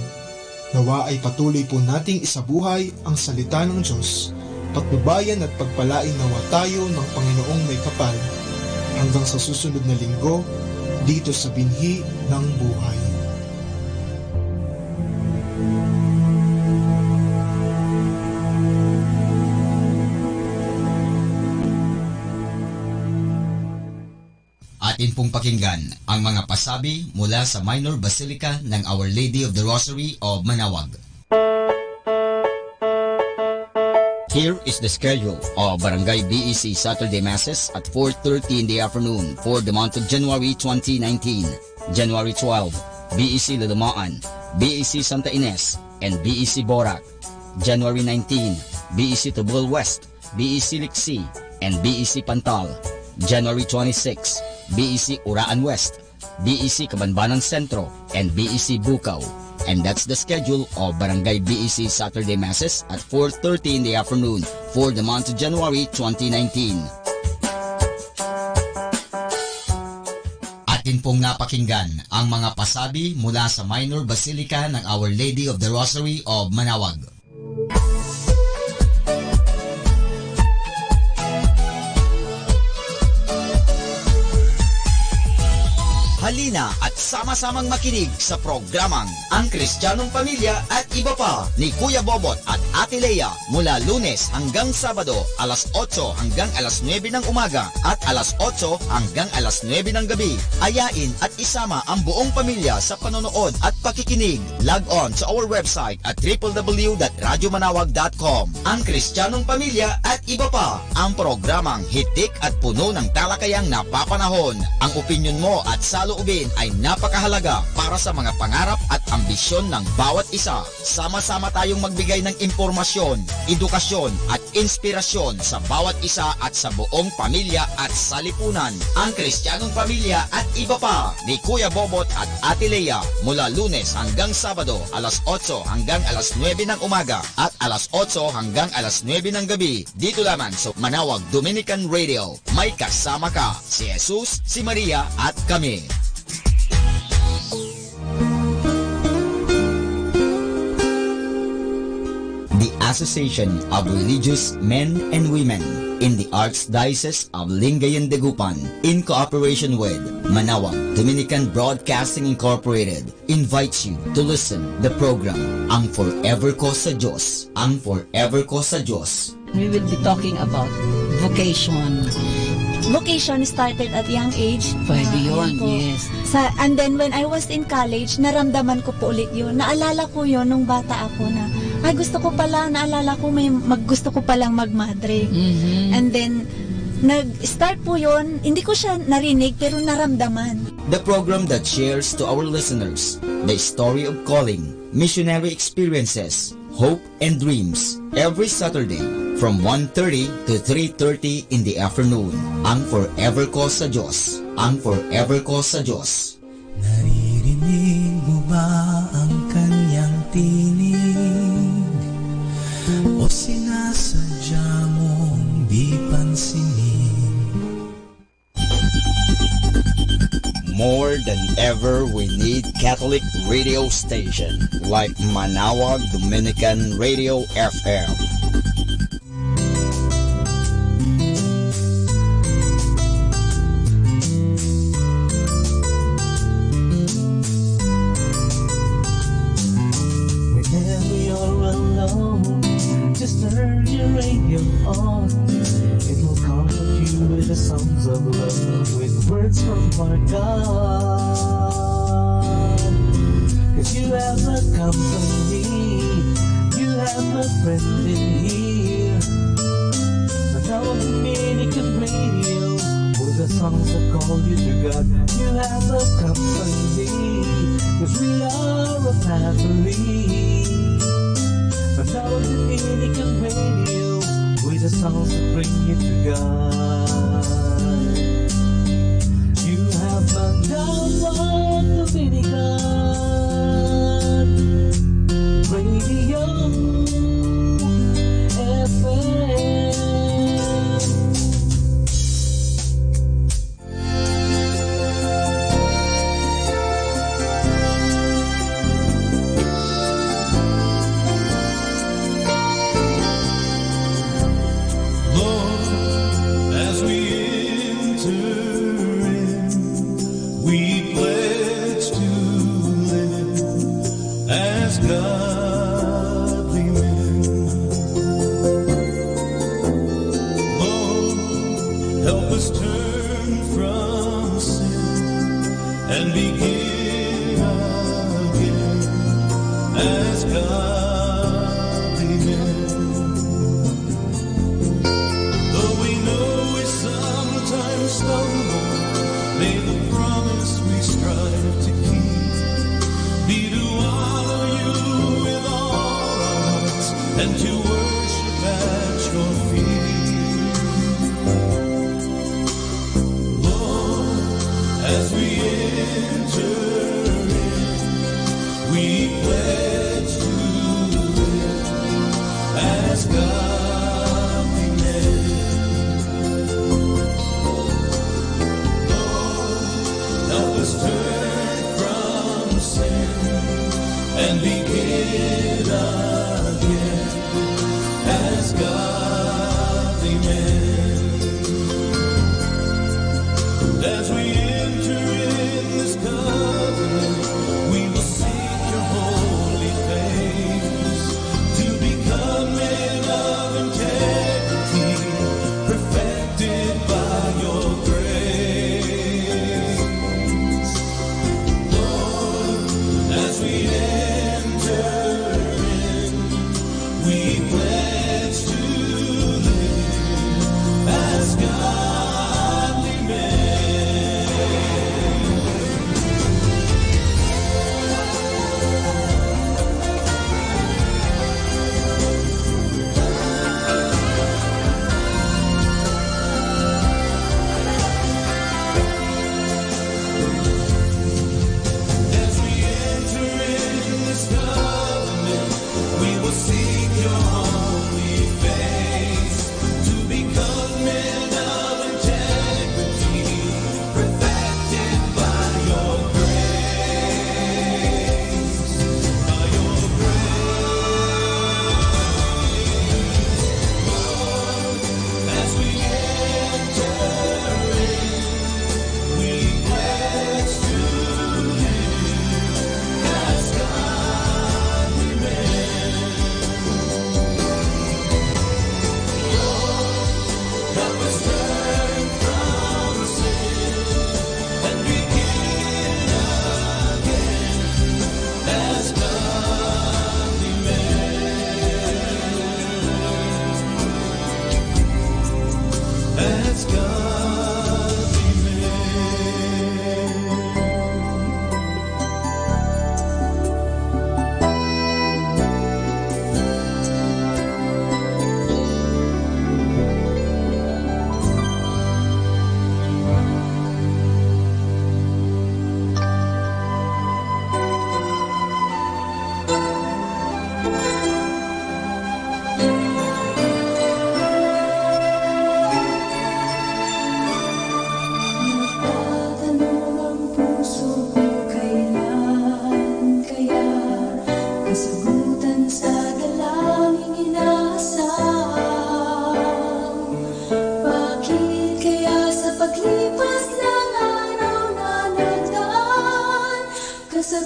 Nawa ay patuloy po nating isabuhay ang salita ng Diyos, patnubayan at pagpalain nawa tayo ng Panginoong may kapal, hanggang sa susunod na linggo, dito sa Binhi ng Buhay. Atin pong pakinggan ang mga pasabi mula sa Minor Basilica ng Our Lady of the Rosary of Manaoag. Here is the schedule of Barangay BEC Saturday Masses at 4:30 in the afternoon for the month of January 2019. January 12, BEC Lalamaan, BEC Santa Ines, and BEC Borac. January 19, BEC Tubol West, BEC Liksi, and BEC Pantal. January 26, BEC Uraan West, BEC Cabanbanan Centro, and BEC Bukaw. And that's the schedule of Barangay BEC Saturday Masses at 4:30 in the afternoon for the month of January 2019. Atin pong napakinggan ang mga pasabi mula sa Minor Basilica ng Our Lady of the Rosary of Manaoag. Halina at sama-samang makinig sa programang Ang Kristiyanong Pamilya at Iba Pa ni Kuya Bobot at Ate Lea mula Lunes hanggang Sabado alas 8 hanggang alas 9 ng umaga at alas 8 hanggang alas 9 ng gabi. Ayain at isama ang buong pamilya sa panonood at pakikinig. Log on sa our website at www.radyomanawag.com. Ang Kristiyanong Pamilya at Iba Pa, ang programang hitik at puno ng talakayang napapanahon. Ang opinyon mo at saloobin ay napakahalaga para sa mga pangarap at ambisyon ng bawat isa. Sama-sama tayong magbigay ng impormasyon, edukasyon at inspirasyon sa bawat isa at sa buong pamilya at salipunan. Ang Kristiyanong Pamilya at Iba Pa ni Kuya Bobot at Ate Lea mula Lunes hanggang Sabado alas 8 hanggang alas 9 ng umaga at alas 8 hanggang alas 9 ng gabi dito lamang sa Manaoag Dominican Radio. May kasama ka, si Jesus, si Maria at kami. The Association of Religious Men and Women in the Archdiocese of Lingayen de Gupan, in cooperation with Manaoag Dominican Broadcasting Incorporated, invites you to listen the program Ang Forever Ko sa Diyos. Ang Forever Ko sa Diyos. We will be talking about vocation. Vocation started at young age. Pwede yun, yes. And then when I was in college, naramdaman ko po ulit yun. Naalala ko yun nung bata ako na, ay gusto ko pala, naalala ko gusto ko palang magmadre. Mm-hmm. And then, nag-start po yun, hindi ko siya narinig pero naramdaman. The program that shares to our listeners the story of calling, missionary experiences, hope and dreams every Saturday from 1:30 to 3:30 in the afternoon. Ang Forever Ko sa Diyos. Ang Forever Ko sa Diyos. Naririnig mo ba ang kanyang tinig? O sinasadya mong di pansinin? More than ever, we need Catholic radio station like Manawag Dominican Radio FM. Whenever you're alone, just turn your radio on. It will comfort you with the songs of love, with words from our God. 'Cause you have a company, you have a friend in here. Manawag Dominican Radio, with the songs that call you to God. You have a company, 'cause we are a family. Manawag Dominican Radio, with the songs that bring you to God. You have Manawag Dominican Radio FM.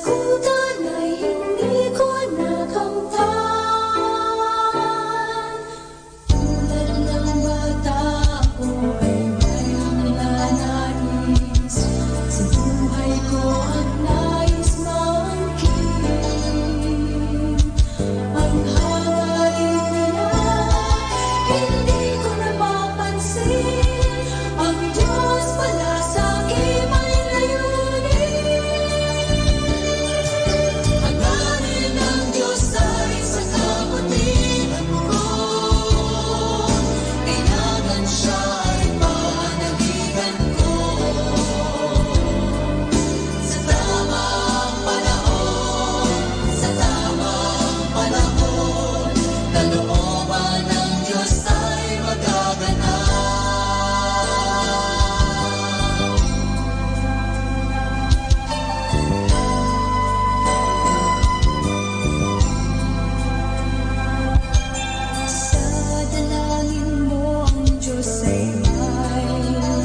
kalungkutan ay hindi ko nakamtan. Tulad ng bata ko ay mayroong nanais, sa buhay ko ang nais maangkin. Ang hangarin nila, hindi ko napapansin. Ang Diyos pala sa'kin may layunin. Hangarin ng Diyos ay sa kabutihan ko. Kailangan siya ay panaligan ko. Sa tamang panahon, sa tamang panahon, kalooban ng Diyos ay magaganap. Sa dalangin mo ang Diyos ay may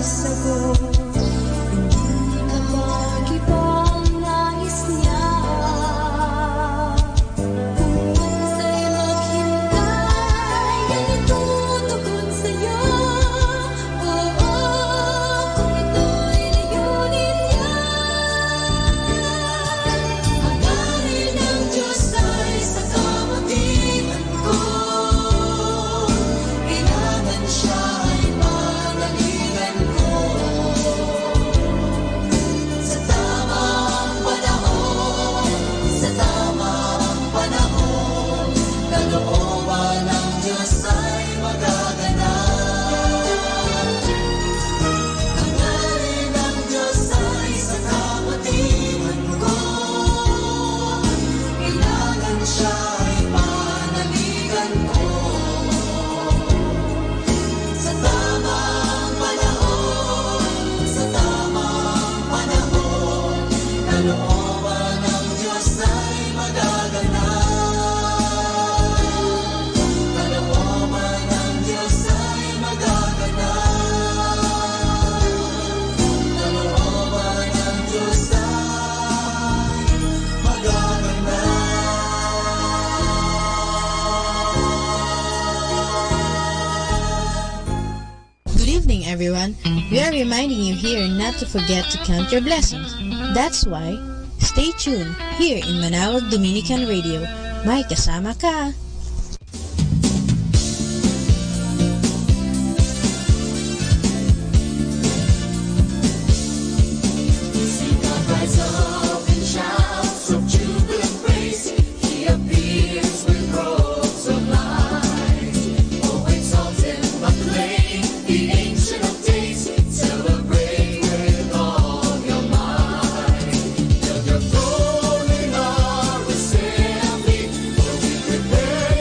sagot. Hindi ka mag-iba ang nais niya. Kung sa'y maghintay, yan itutugon sa'yo. Oo, kung ito'y layunin niya. Hangarin ng Diyos ay sa kabutihan ko. Kailangan siya ay panaligan ko. Sa tamang panahon, sa tamang panahon, kalooban ng Diyos ay magaganap. Hangarin ng Diyos ay sa kabutihan ko. Kailangan siya ay panaligan ko. Sa tamang panahon, sa tamang panahon, kalooban ng Diyos ay magaganap. Kalooban ng Diyos ay magaganap. Kalooban ng Diyos ay Good evening, everyone. We are reminding you here not to forget to count your blessings. That's why, stay tuned here in Manawag Dominican Radio. May kasama ka. Sing the rise up and shouts of jubilant praise. He appears with robes of light. Oh, exalt him, acclaim the Ancient of Days. Celebrate with all your might. Build your throne in our assembly, for we prepare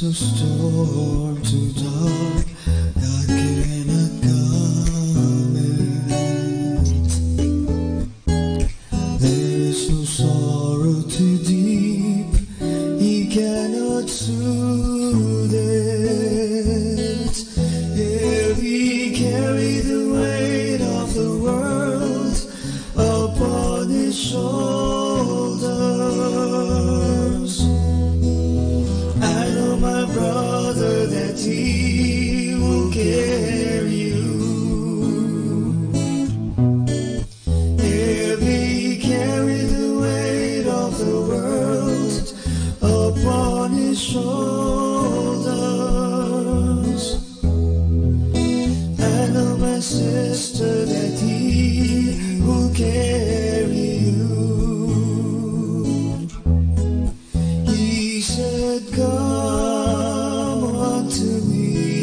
too storm, too dark, God cannot comment. There is no sorrow too deep, He cannot soothe it. If He carry the weight of the world upon His shoulders, I know my brother that He will carry you. If He carry the weight of the world upon His shoulders, I know my sister that He will carry you. He said, come unto me,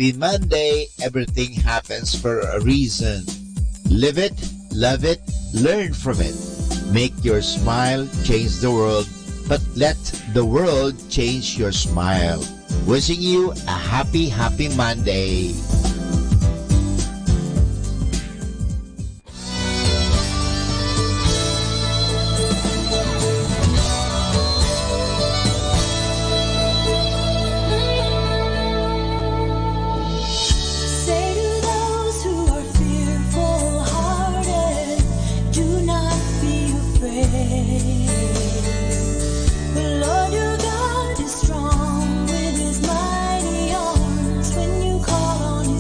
Happy Monday. Everything happens for a reason. Live it, love it, learn from it. Make your smile change the world, but let the world change your smile. Wishing you a happy, happy Monday. Strong with his mighty arms when you call on his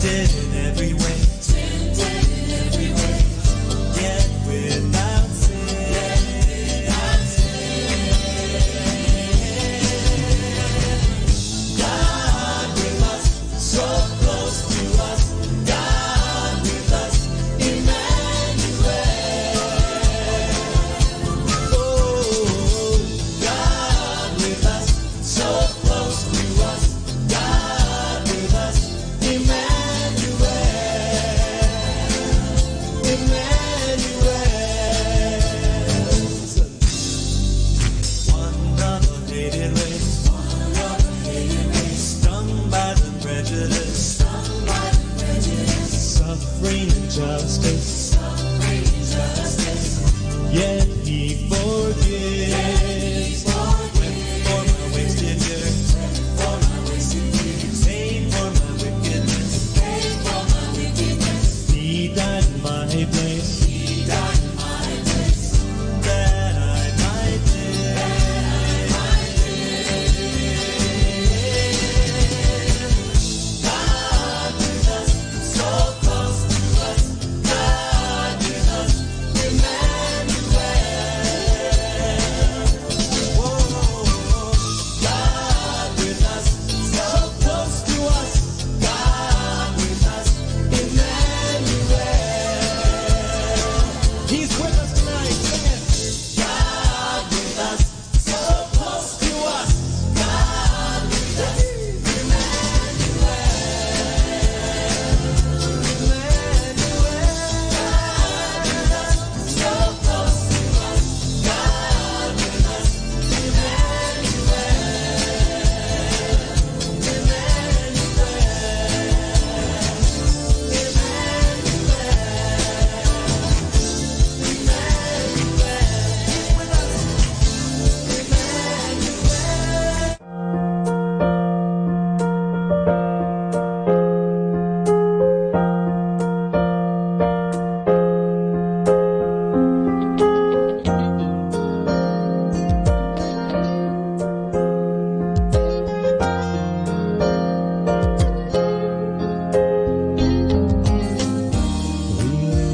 tempted in every way, yet without sin. God with us, so close to us. God with us, Emmanuel. Oh, God with us, so close to us. God with us, Emmanuel. Emmanuel. One unhated race, stung by the prejudice, suffering injustice, yet He forgives. Went for my wasted years, paid for my wickedness. He died in my place, that I might live. God with us, so close to us. God with us, Emmanuel. Whoa, God with us, so close to us. God with us, Emmanuel. He's with us tonight. Sing it. God with us, so close to us. God with us, so close to us. God with us,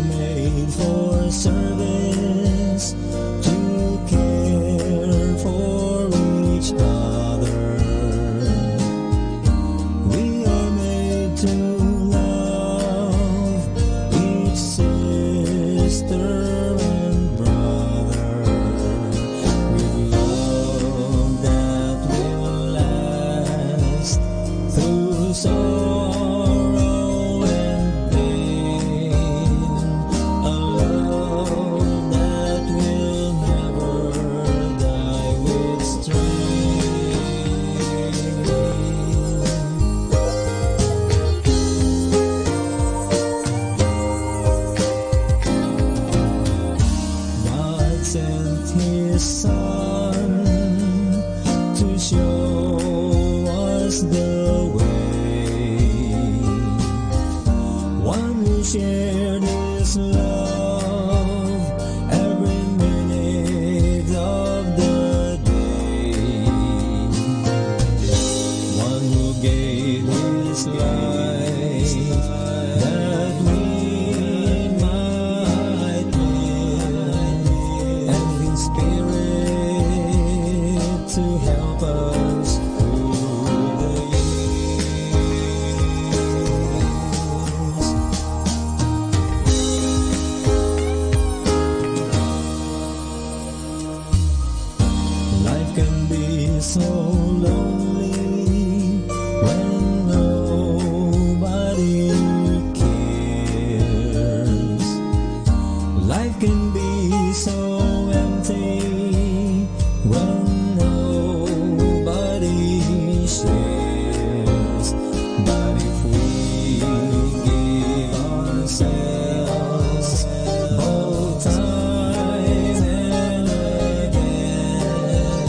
made for service, to care for each other. We are made to love each sister and brother with love that will last through sorrow and pain, a love that will never die with God sent His Son to show us the way, one who shared His love every minute of the day, one who gave His life that we might live, and His Spirit to help us through the years. Life can be so lonely when nobody cares. Life can be so empty when nobody shares. But if we give ourselves both time and again,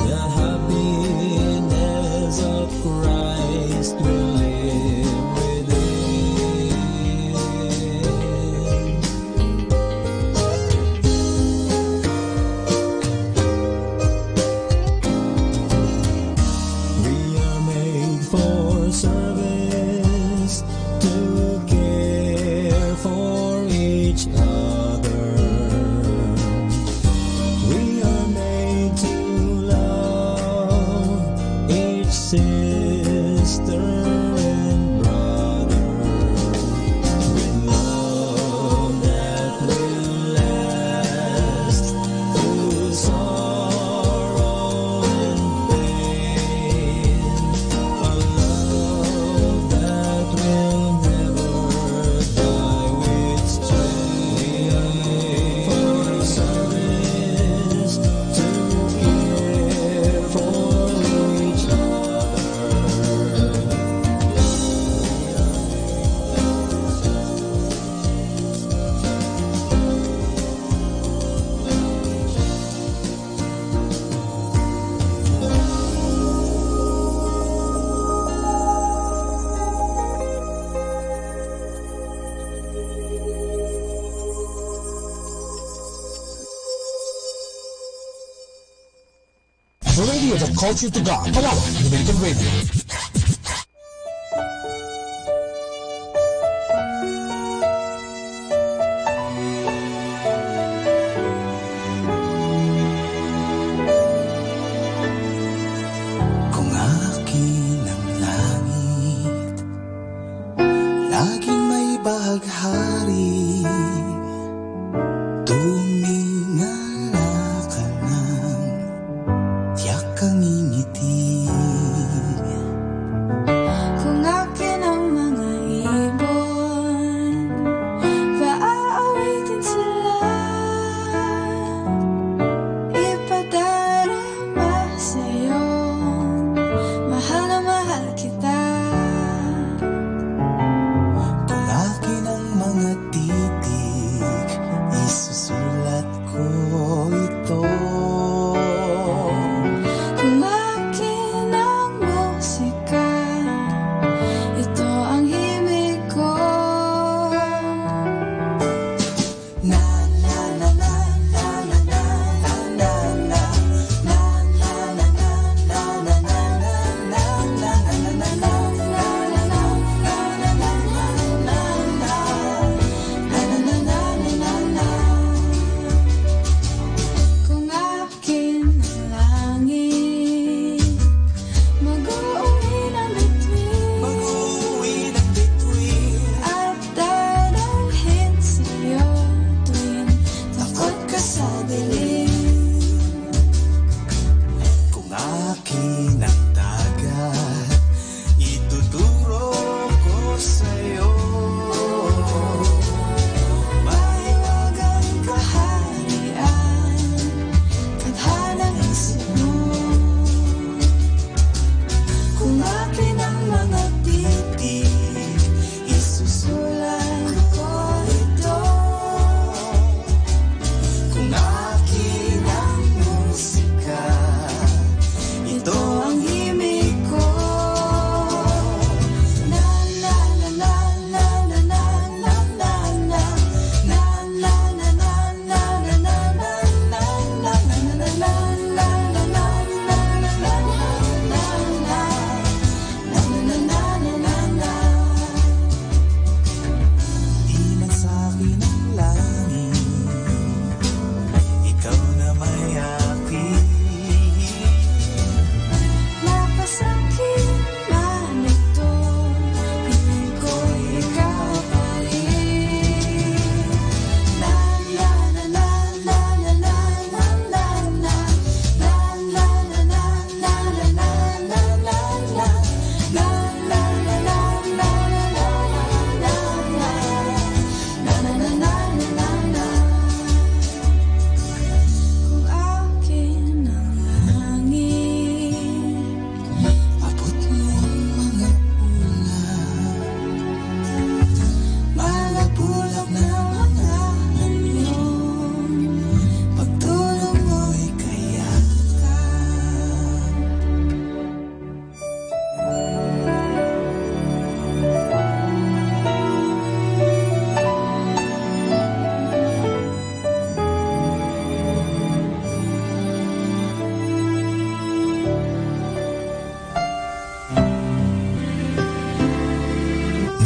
the happiness of Christ will live within. We are made for service, radio that calls you to God. Manawag Dominican Radio.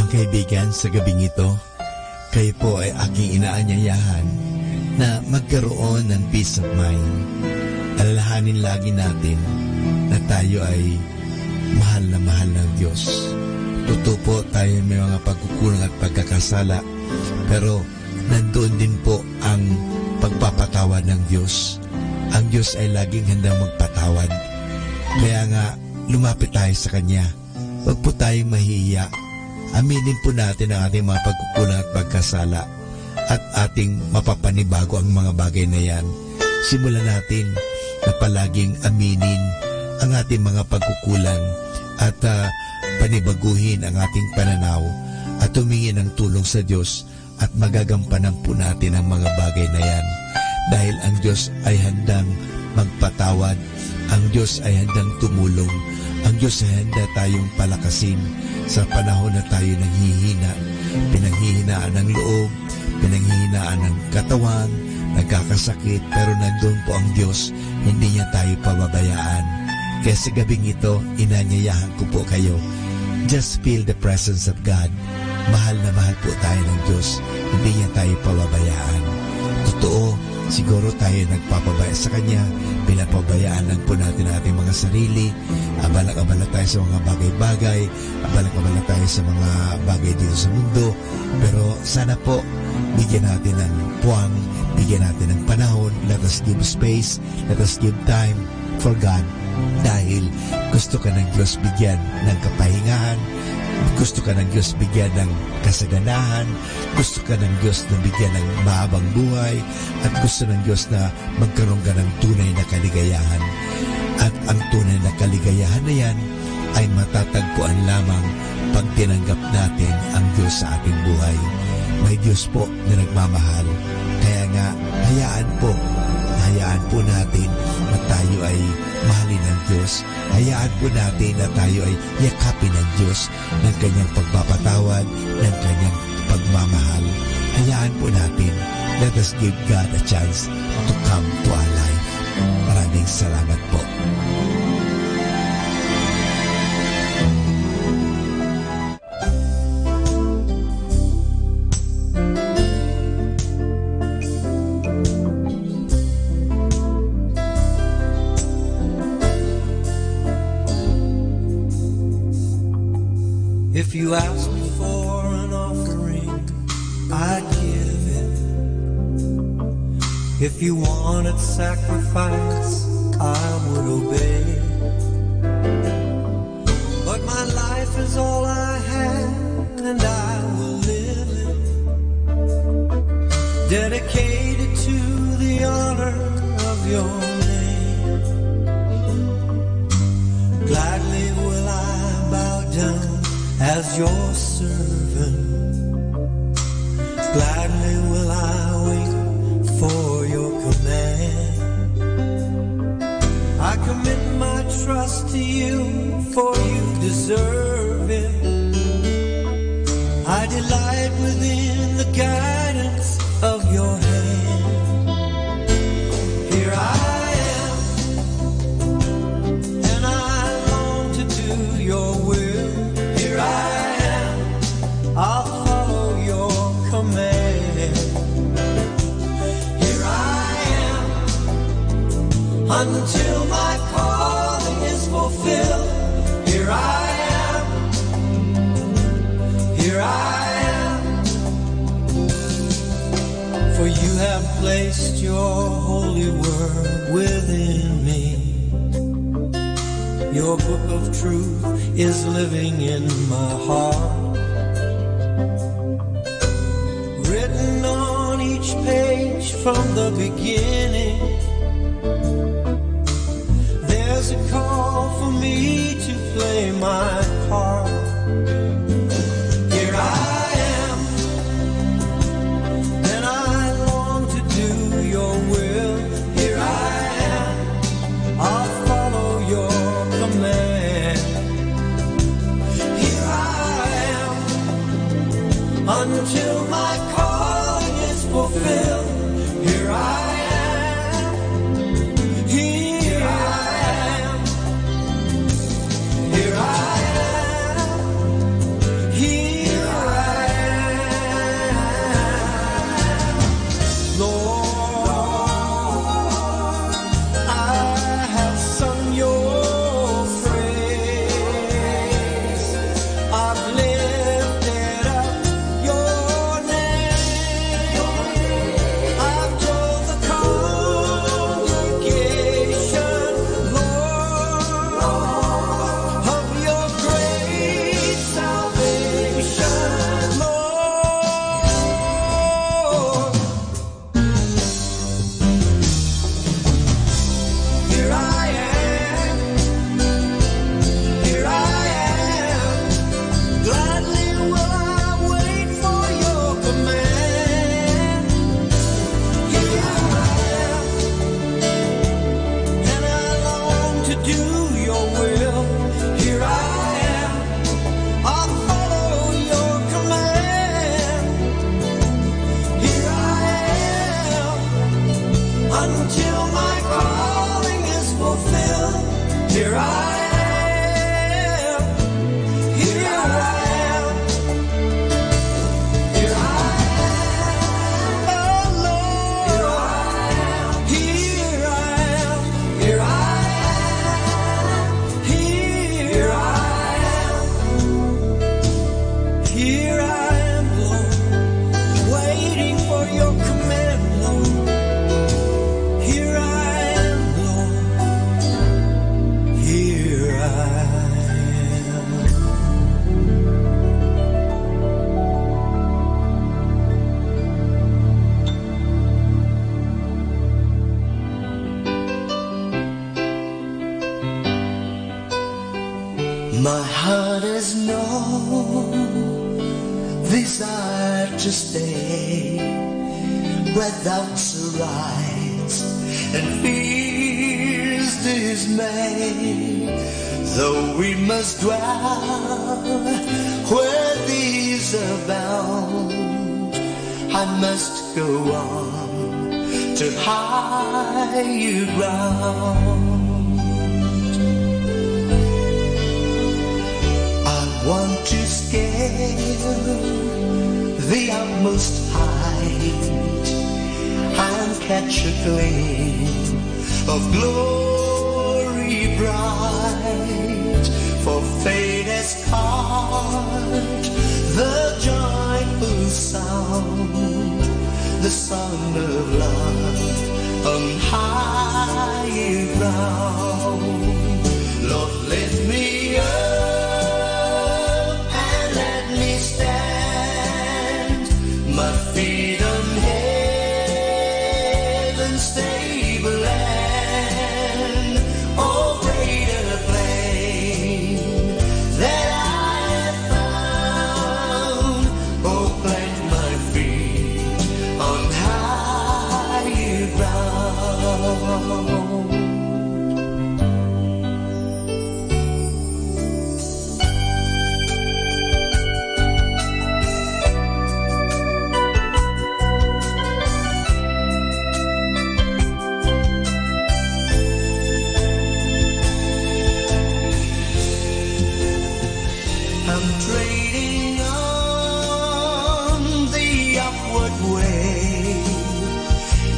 Kaibigan, sa gabing ito, kayo po ay aking inaanyayahan na magkaroon ng peace of mind. Alalahanin lagi natin na tayo ay mahal na mahal ng Diyos. Totoo po tayo may mga pagkukulang at pagkakasala, pero nandoon din po ang pagpapatawad ng Diyos. Ang Diyos ay laging handang magpatawad. Kaya nga, lumapit tayo sa Kanya. Huwag po tayong mahihiya. Aminin po natin ang ating mga pagkukulang at pagkasala at ating mapapanibago ang mga bagay na yan. Simulan natin na palaging aminin ang ating mga pagkukulang at panibaguhin ang ating pananaw at humingi ng tulong sa Diyos at magagampanan po natin ang mga bagay na yan. Dahil ang Diyos ay handang magpatawad, ang Diyos ay handang tumulong, ang Diyos ay handa tayong palakasin sa panahon na tayo nanghihina, pinanghihinaan ng loob, pinanghihinaan ng katawan, nagkakasakit, pero nandun po ang Diyos, hindi niya tayo pababayaan. Kaya sa gabing ito, inanyayahan ko po kayo. Just feel the presence of God. Mahal na mahal po tayo ng Diyos. Hindi niya tayo pababayaan. Totoo, siguro tayo nagpapabaya sa Kanya. Pinapabayaan lang po natin ating mga sarili. Abala-abala tayo sa mga bagay-bagay. Abala-abala tayo sa mga bagay dito sa mundo. Pero sana po, bigyan natin ng puwang, bigyan natin ng panahon. Let us give space. Let us give time for God. Dahil gusto ka ng Diyos bigyan ng kapahingahan, gusto ka ng Diyos bigyan ng kasaganahan, gusto ka ng Diyos na bigyan ng mahabang buhay, at gusto ng Diyos na magkaroon ka ng tunay na kaligayahan. At ang tunay na kaligayahan na yan ay matatagpuan lamang pag tinanggap natin ang Diyos sa ating buhay. May Diyos po na nagmamahal. Kaya nga, hayaan po natin na tayo ay mahalin ng Diyos. Hayaan po natin na tayo ay yakapin ng Diyos ng kanyang pagpapatawad, ng kanyang pagmamahal. Hayaan po natin. Let us give God a chance to come to our life. Maraming salamat po. If you ask me for an offering, I'd give it. If you wanted sacrifice, I would obey. But my life is all I have, and I will live it, dedicated to the honor of your name. Gladly will I bow down as your servant. Gladly will I wait for your command. I commit my trust to you, for you deserve it. I delight within the guidance of your hand. Here I am, and I long to do your will. Here I am, I'll follow your command. Here I am, until my calling is fulfilled. Here I am, here I am. For you have placed your holy word within me. Your book of truth is living in my heart. Written on each page from the beginning, there's a call for me to play my part. Here I am, and I long to do your will. Here I am, I'll follow your command. Here I am, until my calling is fulfilled. Here I am, here I am, here I am, here I am. Lord, I have sung your praise. I've lifted up your name. desire to stay where doubts arise and fears dismay. Though we must dwell where these abound, I must go on to higher ground. I want to scale the utmost height and catch a gleam of glory bright, for fate has caught the joyful sound, the song of love on higher ground. Lord, lift me up and let me stand, my feet on heaven's stable land. Oh, greater plain that I have found. Oh, plant my feet on higher ground. I'm trading on the upward way,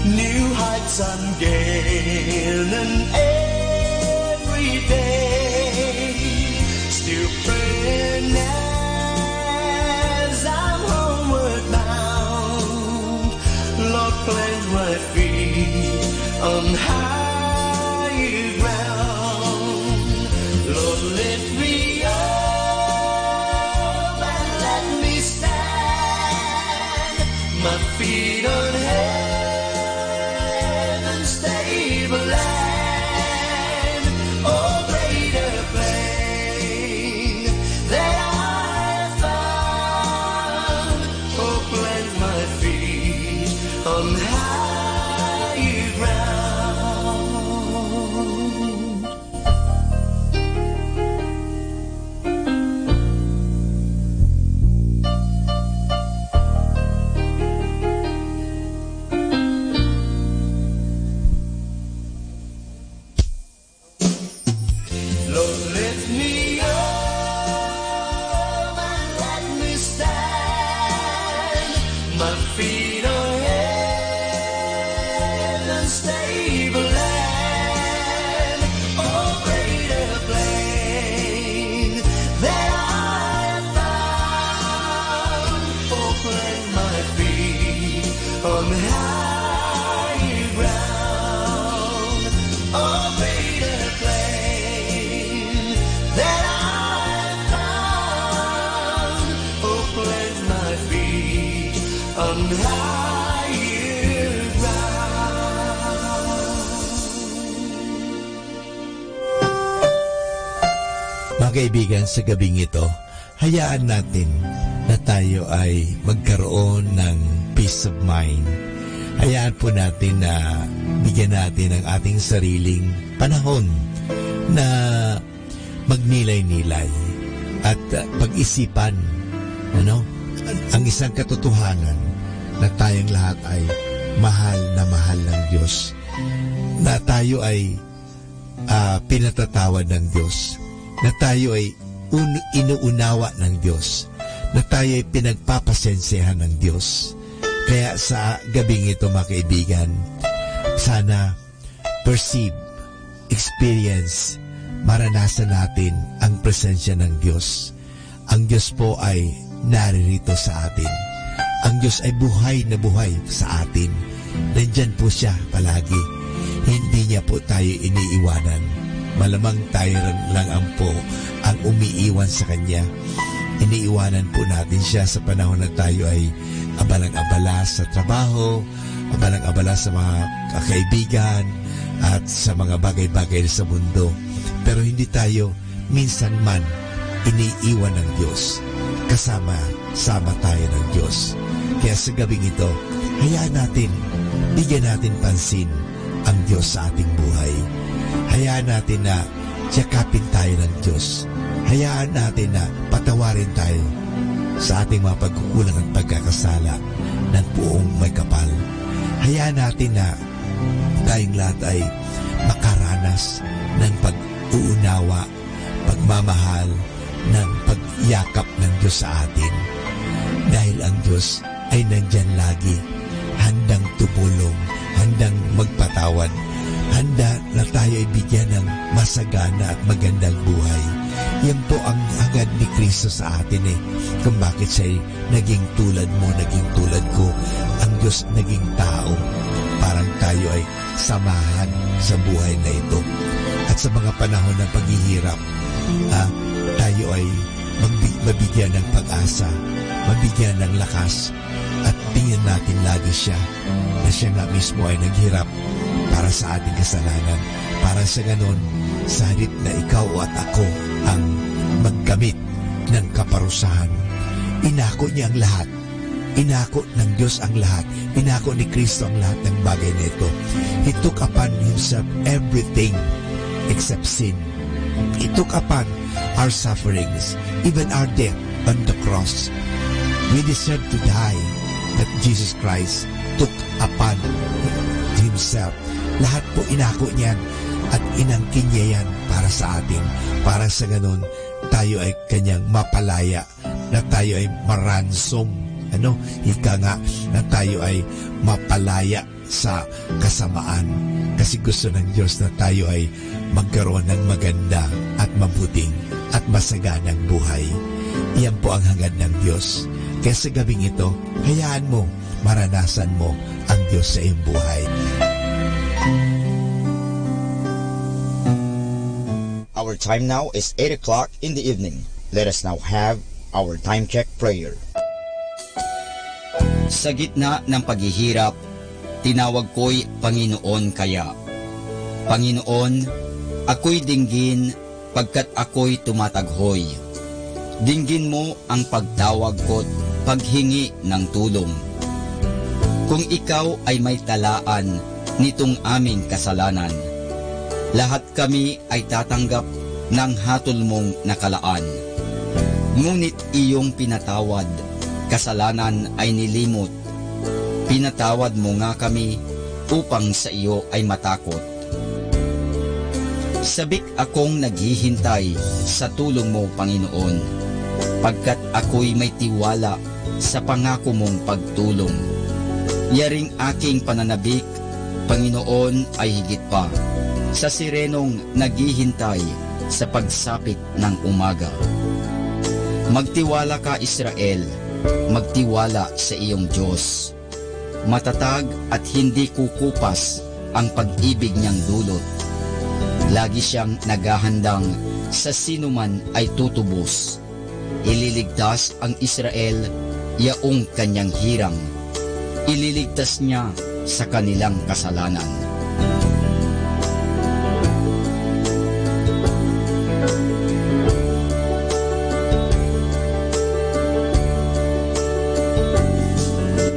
new heights I'm gaining every day, still praying as I'm homeward bound. Lord, plant my feet on higher ground. Lord, lift me up and let me stand, my feet on heaven's stable land. Oh, greater plain that I found. Oh, plant my feet on higher ground. Lord, lift me up and let me stand, my feet on heaven's stable land. Oh, greater plain that I have found. Oh, plant my feet on higher ground. Oh, greater plain that I have found. Oh, plant my feet on higher ground. Mga kaibigan, sa gabing ito, hayaan natin na tayo ay magkaroon ng peace of mind. Hayaan po natin na bigyan natin ang ating sariling panahon na magnilay-nilay at pag-isipan ang isang katotohanan na tayong lahat ay mahal ng Diyos, na tayo ay pinatatawad ng Diyos, na tayo ay inuunawa ng Diyos, na tayo ay pinagpapasensyahan ng Diyos. Kaya sa gabing ito, mga kaibigan, sana perceive, experience, maranasan natin ang presensya ng Diyos. Ang Diyos po ay naririto sa atin. Ang Diyos ay buhay na buhay sa atin. Nandyan po siya palagi. Hindi niya po tayo iniiwanan. Malamang tayo lang ang umiiwan sa Kanya. Iniiwanan po natin siya sa panahon na tayo ay abalang-abala sa trabaho, abalang-abala sa mga kaibigan at sa mga bagay-bagay sa mundo. Pero hindi tayo minsan man iniiwan ng Diyos. Kasama tayo ng Diyos. Kaya sa gabing ito, hayaan natin, bigyan natin pansin ang Diyos sa ating buhay. Hayaan natin na yakapin tayo ng Diyos. Hayaan natin na patawarin tayo sa ating mga pagkukulang at pagkakasala ng buong may kapal. Hayaan natin na tayong lahat ay makaranas ng pag-uunawa, pagmamahal, ng pagyakap ng Diyos sa atin. Dahil ang Diyos ay nandyan lagi, handang tumulong, handang magpatawad, handa na tayo ay bigyan ng masagana at magandang buhay. Yan po ang hangad ni Kristo sa atin kung bakit siya naging tulad mo, naging tulad ko. Ang Diyos naging tao, parang tayo ay samahan sa buhay na ito. At sa mga panahon ng paghihirap, tayo ay mabigyan ng pag-asa, mabigyan ng lakas, at tingnan natin lagi siya na siya nga mismo ay naghirap para sa ating kasalanan. Para sa ganon, sa halip na ikaw at ako ang magkamit ng kaparusahan, inako niya ang lahat. Inako ng Diyos ang lahat. Inako ni Kristo ang lahat ng bagay na ito. He took upon Himself everything except sin. He took upon our sufferings, even our death on the cross. We deserve to die, but Jesus Christ took upon Himself. Lahat po inako niyan at inangkin niya yan para sa atin. Para sa ganun, tayo ay kanyang mapalaya, na tayo ay maransom. Ika nga, na tayo ay mapalaya sa kasamaan. Kasi gusto ng Diyos na tayo ay magkaroon ng maganda at mabuting at masaganang buhay. Iyan po ang hangad ng Diyos. Kaya sa gabing ito, hayaan mo, maranasan mo ang Diyos sa iyong buhay. Our time now is 8 o'clock in the evening. Let us now have our time check prayer. Sa gitna ng paghihirap, tinawag ko'y Panginoon kaya. Panginoon, ako'y dinggin pagkat ako'y tumataghoy. Dinggin mo ang pagtawag ko't paghingi ng tulong. Kung ikaw ay may talaan nitong aming kasalanan, lahat kami ay tatanggap ng hatol mong nakalaan. Ngunit iyong pinatawad, kasalanan ay nilimot. Pinatawad mo nga kami upang sa iyo ay matakot. Sabik akong naghihintay sa tulong mo, Panginoon, pagkat ako'y may tiwala sa pangako mong pagtulong. Yaring aking pananabik, Panginoon, ay higit pa sa sirenong naghihintay sa pagsapit ng umaga. Magtiwala ka, Israel, magtiwala sa iyong Diyos. Matatag at hindi kukupas ang pag-ibig niyang dulot. Lagi siyang naghahandang sa sinuman ay tutubos. Ililigtas ang Israel, yaong kanyang hirang. Ililigtas niya sa kanilang kasalanan.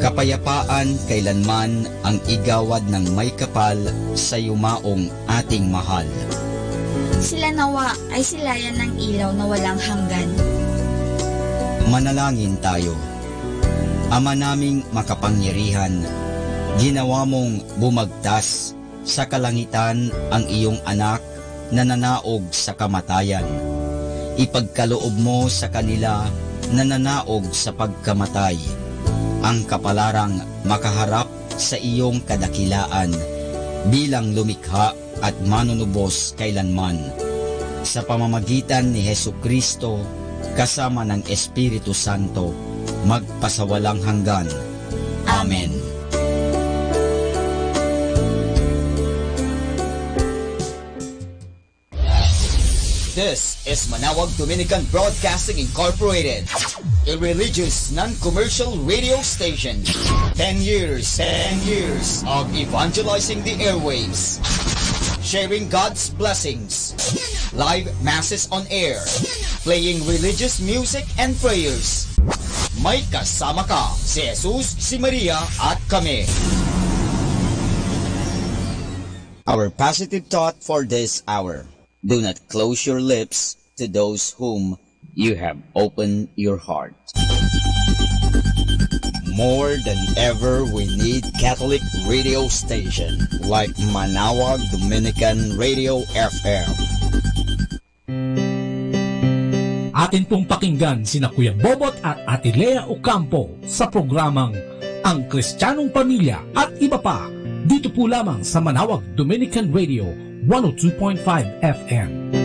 Kapayapaan kailanman ang igawad ng may kapal sa yumaong ating mahal. Sila nawa ay silayan ng ilaw na walang hanggan. Manalangin tayo. Ama naming makapangyarihan, ginawa mong bumagtas sa kalangitan ang iyong anak na nanaog sa kamatayan. Ipagkaloob mo sa kanila na nanaog sa pagkamatay ang kapalarang makaharap sa iyong kadakilaan bilang lumikha at manunubos kailanman. Sa pamamagitan ni Hesukristo kasama ng Espiritu Santo, magpasawalang hanggan. Amen. This is Manawag Dominican Broadcasting Incorporated, a religious, non-commercial radio station. 10 years of evangelizing the airwaves, sharing God's blessings, live masses on air, playing religious music and prayers. May kasama ka, si Jesus, si Maria, at kami. Our positive thought for this hour: do not close your lips to those whom you have opened your heart. More than ever, we need Catholic radio station like Manawag Dominican Radio FM. Atin pong pakinggan sina Kuya Bobot at Ate Lea Ocampo sa programang Ang Kristiyanong Pamilya at iba pa, dito po lamang sa Manawag Dominican Radio 102.5 FM.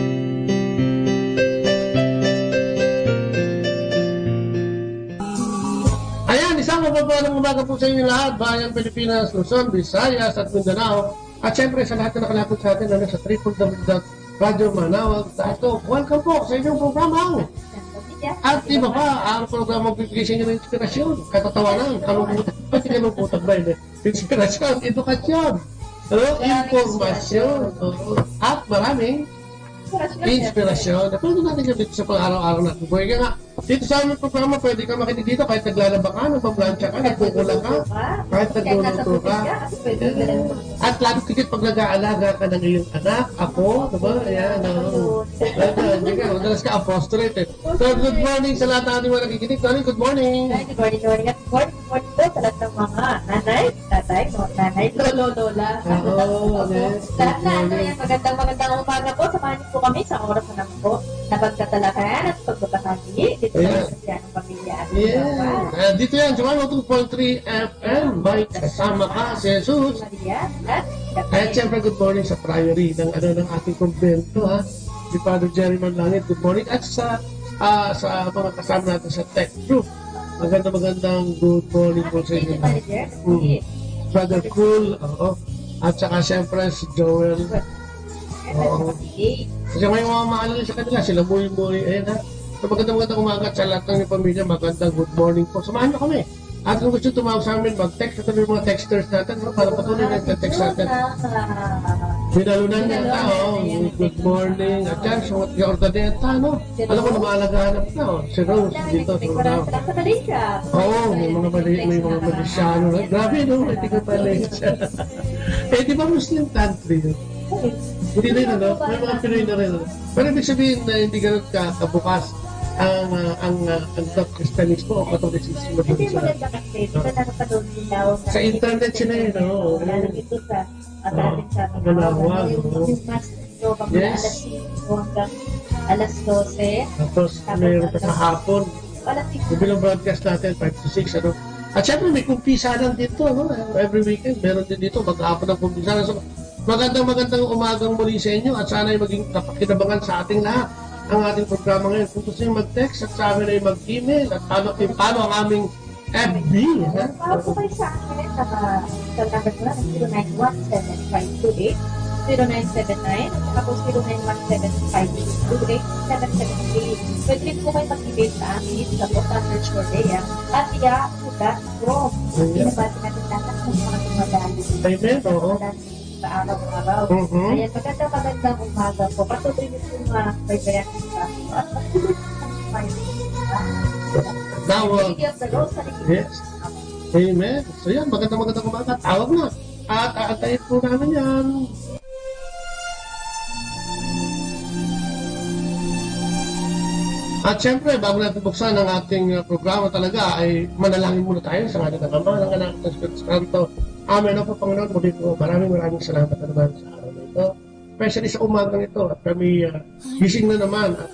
Isang mapagpalang umaga po sa inyo lahat, Bayan Pilipinas, Luzon, Visayas at Mindanao. At syempre sa lahat na nakalapit sa atin sa www.radiomanawag.com. Welcome po sa inyong programa. At iba pa, ang programa magbibigay sa inyo ng inspirasyon, katatawanan, kalungkutan ba yun? Inspirasyon, edukasyon, informasyon, at maraming inspirasyon. Pwede natin yung dito sa pang-araw-araw natin. Kaya nga, dito sa aming programa, pwede ka makinig dito kahit naglalaba ka, nagbabransya ka, nagkukulang ka, kahit nagluluto ka. At lalo tigit pag nag-aalaga ka ng iyong anak, apo, diba? Ayan, madalas ka apostrate. So, good morning sa lahat ng ating mga nakikinig. Tony, good morning. Good morning. Good morning po sa lahat ng mga nanay, tatay, nanay, lolo, lola. Lahat na, magandang umaga po. Samahan niyo po kami sa oras na lang po na pagtatalakayan at pagbabahagi dito sa Kristiyanong Pamilya at Iba. Dito yan, sa 102.3 FM, may kasama ka si Jesus. At siyempre, good morning sa priory ng ating kumbento, ha? Si Father Jerry Manlangit, good morning. At sa mga kasama natin sa tech group, magandang good morning po sa inyo. Brother Cool, at saka siyempre si Joel. Kasi may mga maalala sa kanila, sila buhay-buhay, ayun ha. So magandang umaga sa lahat ng pamilya, magandang good morning po. Samahan nyo kami. At kung gusto tumawag sa amin, mag-text natin yung mga texters natin, para patuloy na text natin. Binalunan na tao, good morning. At yan, sa mga Ordadeta, no? Alam ko na maalagaan na si Rose dito. Oo, may mga Malaysiano. Grabe, no? Hindi ka Malaysia. Eh, di ba Muslim country yun? Hindi rin, ano? May mga Pinoy na rin, ano? Pero ibig sabihin na hindi ganun kabukas ang Kristiyanismo o Katolisismo. Hindi maganda kasi, diba nakapanood din daw sa internet sila yun, no? Lalo dito sa atin sa Manawag, yes. Alas 5 hanggang alas 12. Tapos mayroon pa sa hapon. Bilang broadcast natin, 5 to 6, ano? At syempre may kumpisanan dito, no? Every weekend, meron din dito, mag-aapon ng kumpisanan. So, magandang umagang muli sa inyo at sana ay maging kapakinabangan sa ating lahat ang ating programa ngayon. Kung gusto nyo mag-text at sa amin ay mag-email at paano ang aming FB. Tawag po kayo sa akin sa number ko na 0917-528-0979 at saka po 0917-528-773. Pwede rin po kayo mag-email sa amin sa post_Lea at iya.com. Pinabati natin lahat ng mga tumadali. Amen, oo. Sa araw-araw. Ayan, magandang umaga po. Patuloy niyo po mga pagbayan ng kaso at patuloy Now, yes. Amen. So yan, magandang umaga. Tawag na. At aantayin po namin yan. At syempre, bago natin buksan ang ating programa talaga, ay manalangin muna tayo sa ngalan ng Ama, ng Anak, ng Espiritu Santo. Amen. Ako, Panginoon, muli po, maraming salamat na naman sa araw na ito. Especially sa umagang ito, at kami gising na naman at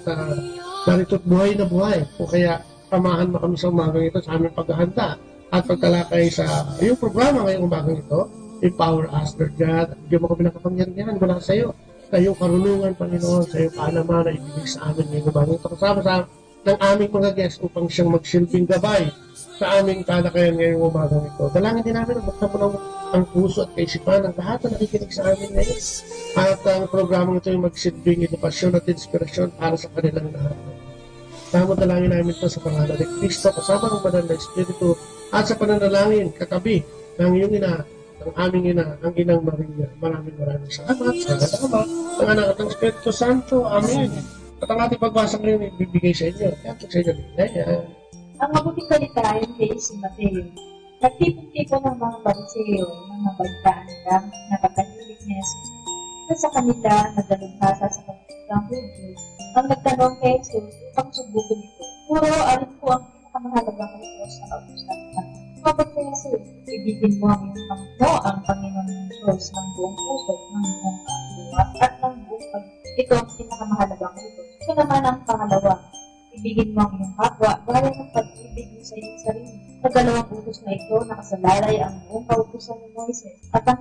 narito't buhay na buhay. O kaya, samahan mo kami sa umagang ito sa aming paghahanda at pagtalakay sa iyong programa ngayong umagang ito. Empower us, Lord God, at bigyan mo kami ng kapangyarihan mula sa iyo. Sa iyong karunungan, Panginoon, sa iyong kaalaman na ibigay sa amin ngayong umagang ito. Kasama sa ng aming mga guests upang siyang magsilbing gabay sa aming talakayan ngayong umagang ito. Dalangin din namin ang ang puso at kaisipan ng lahat na nakikinig sa amin ngayon. At ang programang ito ay magsilbing edukasyon at inspirasyon para sa kanilang lahat. Tama dalangin namin ito sa pangalan ni Kristo kasama ng banal na Espiritu at sa pananalangin katabi ng iyong ina ang aming ina, ang Inang Maria. Maraming salamat sa Ama, ang Anak at ang Espiritu Santo. Amen. At ang ating pagbasa ngayon ibibigay sa inyo. Kaya sa inyo nila. Ang mabuting balita ayon kay San Mateo. Nagtipon-tipon ng mga Pariseo ng nabalitaan nila na pagkahilig ni Jesus. At sa kanila nagdalubhasa sa pagkakang Hudyo, ang nagtanong kay Jesus upang subukan ito. Puro, alin po ang pinakamahalagang utos na pag-usap na. Kapag kay Jesus, ibigin mo ang Panginoon ng Diyos ng buong puso, ng buong kaluwat, at ng buong ito ang pinakamahalagang utos. Ito naman ang pangalawa. Ibigin mo ang iyong kapwa, gaya ng pag-ibig mo sa iyong sarili. Sa dalawang utos na ito, nakasalalay ang buong kautusan ni Moises at ang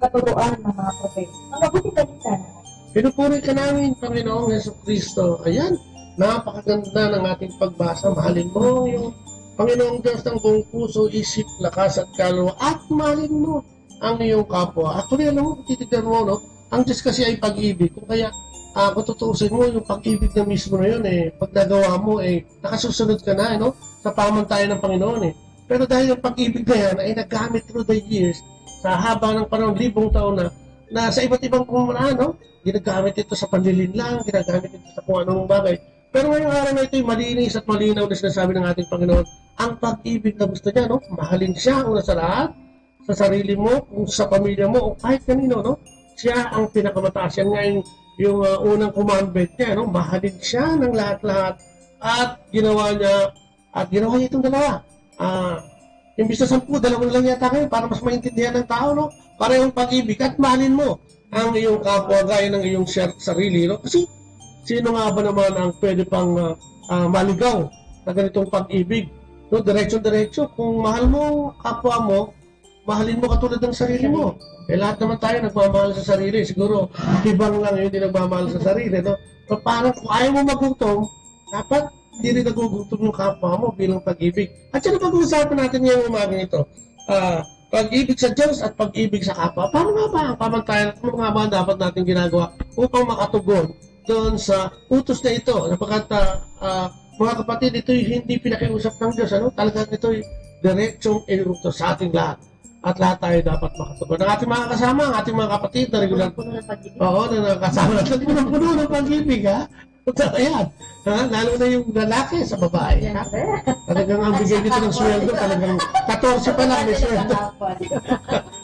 katuruan ng mga propeta. Ang mabuting balita naman. Pinupuri ka namin, Panginoong Jesucristo. Ayan, napakaganda ng ating pagbasa. Mahalin mo yung Panginoong Diyos ng buong puso, isip, lakas at kaluluwa. At mahalin mo ang iyong kapwa. Actually, alam mo, titignan mo, no? Ang Diyos kasi ay pag-ibig. Kung kaya, kung tutuusin mo, yung pag-ibig na mismo na yun, pag nagawa mo, nakasusunod ka na, no? Sa pamantayan ng Panginoon, Pero dahil yung pag-ibig na yan ay naggamit through the years, sa haba ng panahon, libong taon na sa iba't ibang kumaraan, no? Ginagamit ito sa panlilinlang, ginagamit ito sa kung anong bagay. Pero ngayong araw na ito, malinis at malinaw na sinasabi ng ating Panginoon, ang pag-ibig na gusto niya, no? Mahalin siya, una sa lahat, sa sarili mo, sa pamilya mo, o kahit kanino, no? Siya ang pinakamataas. Yan nga yung unang commandment niya, no? Mahalin siya ng lahat-lahat. At ginawa niya itong dalawa. Imbis na 10, 2 lang yata kayo para mas maintindihan ng tao, no? Para yung pag-ibig at mahalin mo ang iyong kapwa gaya ng iyong sarili, no? Kasi sino nga ba naman ang pwede pang maligaw na ganitong pag-ibig? No? Diretso-diretso. Kung mahal mo kapwa mo, mahalin mo katulad ng sarili mo. Lahat naman tayo nagmamahal sa sarili. Siguro, ibang lang yung hindi nagmamahal sa sarili, no? So, parang kung ayaw mo magutom, dapat hindi rin nagugutom yung kapwa mo bilang pag-ibig. At yan ang pag-uusapan natin ngayong umaga ito. Pag-ibig sa Diyos at pag-ibig sa kapwa. Paano nga ba ang pamantayan at ano nga ba dapat natin ginagawa upang makatugon doon sa utos na ito? Napagkat, mga kapatid, ito'y hindi pinakiusap ng Diyos. Ano? Talagang ito'y diretsong inutos sa ating lahat. At lahat tayo dapat makatugon. Ang ating mga kasama, ang ating mga kapatid na regular. Oo, na nakasama natin. Puno ng pag-ibig, ha? Ayan. Lalo na yung lalaki sa babae. Ha? Talagang ang bigay dito ng sweldo, talagang 14 pa lang may sweldo.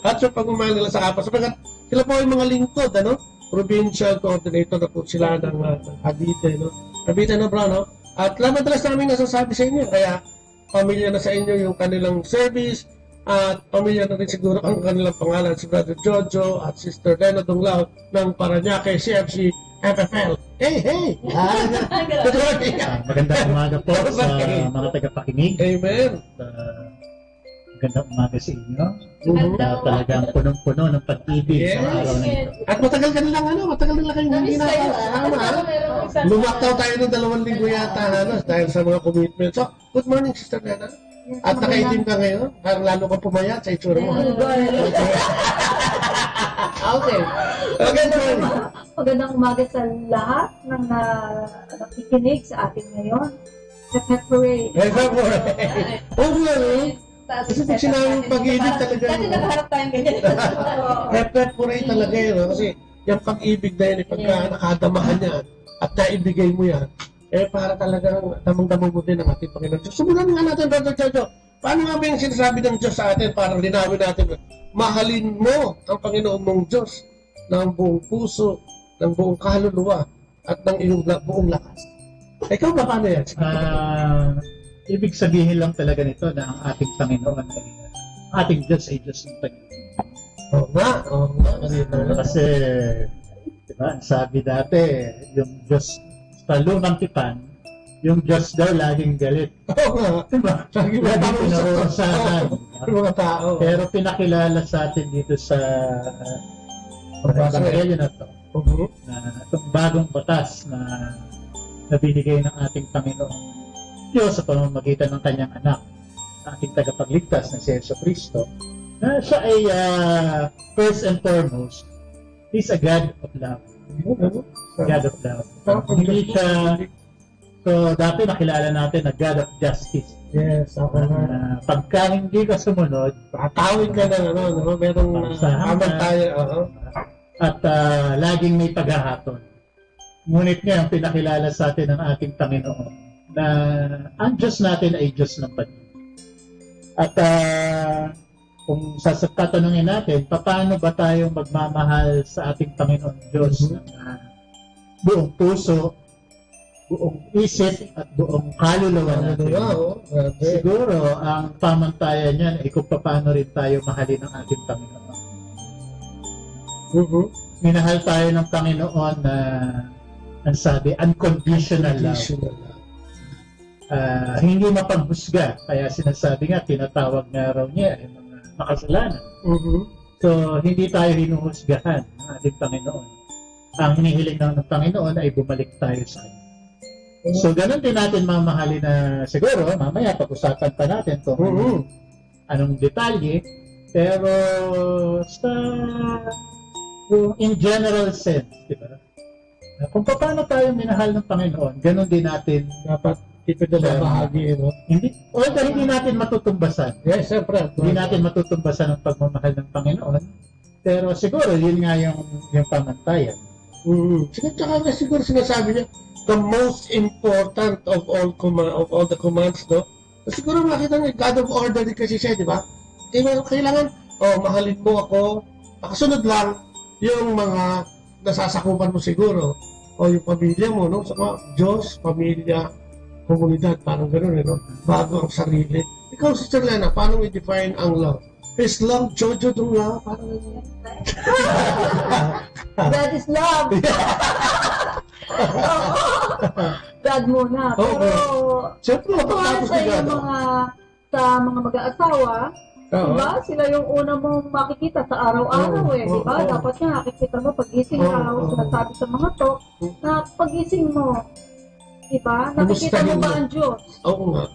At so pag umahal nila sa kapwa. Sapagkat sila po ay mga lingkod, ano? Provincial coordinator na po sila ng Cavite, no? Cavite na bro, no? At madalas namin nasasabi sa inyo, kaya pamilya na sa inyo yung kanilang service, at pamilya na rin siguro ang kanilang pangalan, si Brother Jojo at Sister Lena Donglao ng Paranaque CFC FFL. Hey! Good morning! Magandang umaga po sa mga tagapakinig. Amen! Magandang umaga sa inyo. Talagang punong-puno ng pag-ibig sa araw na ito. At matagal ka na kayong hindi nakasama. Lumaktaw tayo ng 2 linggo yata dahil sa mga commitment. So, good morning, Sister Lena. At nakaitim ka ngayon, parang lalo kang pumayat sa itsura mo. Okay. Magandang umaga sa lahat ng nakikinig sa atin ngayon. Happy Parade. Kasi pag sinabing pag-ibig talaga. Dati nakaharap tayong ganyan. Happy Parade talaga yun. Kasi yung pag-ibig na yun, pagka nakadamahan yan at naibigay mo yan, para talagang damang-damang mo din ang ating Panginoon. So, sumunod nga natin, Brother Jojo. Paano nga ba yung sinasabi ng Diyos sa atin? Parang linawin natin. Mahalin mo ang Panginoon mong Diyos ng buong puso, ng buong kaluluwa, at ng iyong buong lakas. Ikaw ba paano yan? Ibig sabihin lang talaga nito na ang ating Panginoon ay ating Diyos ay Diyos ng pag-ibig. Oo nga. Kasi, diba, sabi dati, yung Diyos sa lumang tipan, yung Diyos daw laging galit. Oo nga. Diba? Laging pinarurusahan. Mga tao. Pero pinakilala sa atin dito sa Evangelyo na ito, na itong bagong batas na binigay ng ating Panginoong Diyos sa pamamagitan ng kanyang anak, ating tagapagligtas na si Jesucristo, na siya ay first and foremost, He's a God of love. God of love. Hindi siya, so dati nakilala natin na God of justice. Yes, okay na. Pagka hindi ka sumunod, tatawid ka na, merong aman tayo. At laging may paghahatol. Ngunit ngayon, pinakilala sa atin ng ating Panginoon na ang Diyos natin ay Diyos ng pag-ibig. At kung tatanungin natin, paano ba tayo magmamahal sa ating Panginoon Diyos ng buong puso, buong isip, at buong kaluluwa natin? Siguro, ang pamantayan niyan ay kung paano rin tayo mahalin ng ating Panginoon. Minahal tayo ng Panginoon na ang sabi, unconditional love. Hindi mapaghusga. Kaya sinasabi nga, tinatawag nga raw niya ay mga makasalanan. So, hindi tayo hinuhusgahan ng ating Panginoon. Ang hinihiling ng Panginoon ay bumalik tayo sa Kanya. So, ganun din natin mamahalin na siguro, mamaya pag-usapan pa natin kung anong detalye. Pero, sa in general sense, di ba? Kung paano tayo minahal ng Panginoon, ganun din natin dapat bahagi, no? Hindi natin matutumbasan. Yes, siyempre. Hindi natin matutumbasan ang pagmamahal ng Panginoon. Pero siguro, yun nga yung pamantayan. Tsaka nga siguro sinasabi niya, the most important of all the commands, no? Siguro makita niya, God of order din kasi siya, di ba? Kailangan, mahalin mo ako. Nakasunod lang yung mga nasasakupan mo siguro. O yung pamilya mo, no? Saka Diyos, pamilya, komunidad, parang gano'n, no? Bago ang sarili. Ikaw, Sister Lena, paano i-define ang love? Is love Jojo dong love? Parang gano'n. God is love. God muna. Pero, siyempre, sa yung sa mga mag-aasawa, diba? Sila yung una mong makikita sa araw-araw diba? Dapat nga nakikita mo pagising ka, sinasabi sa mga to, na pagising mo, diba? Nakikita mo ba ang Diyos? Oo nga,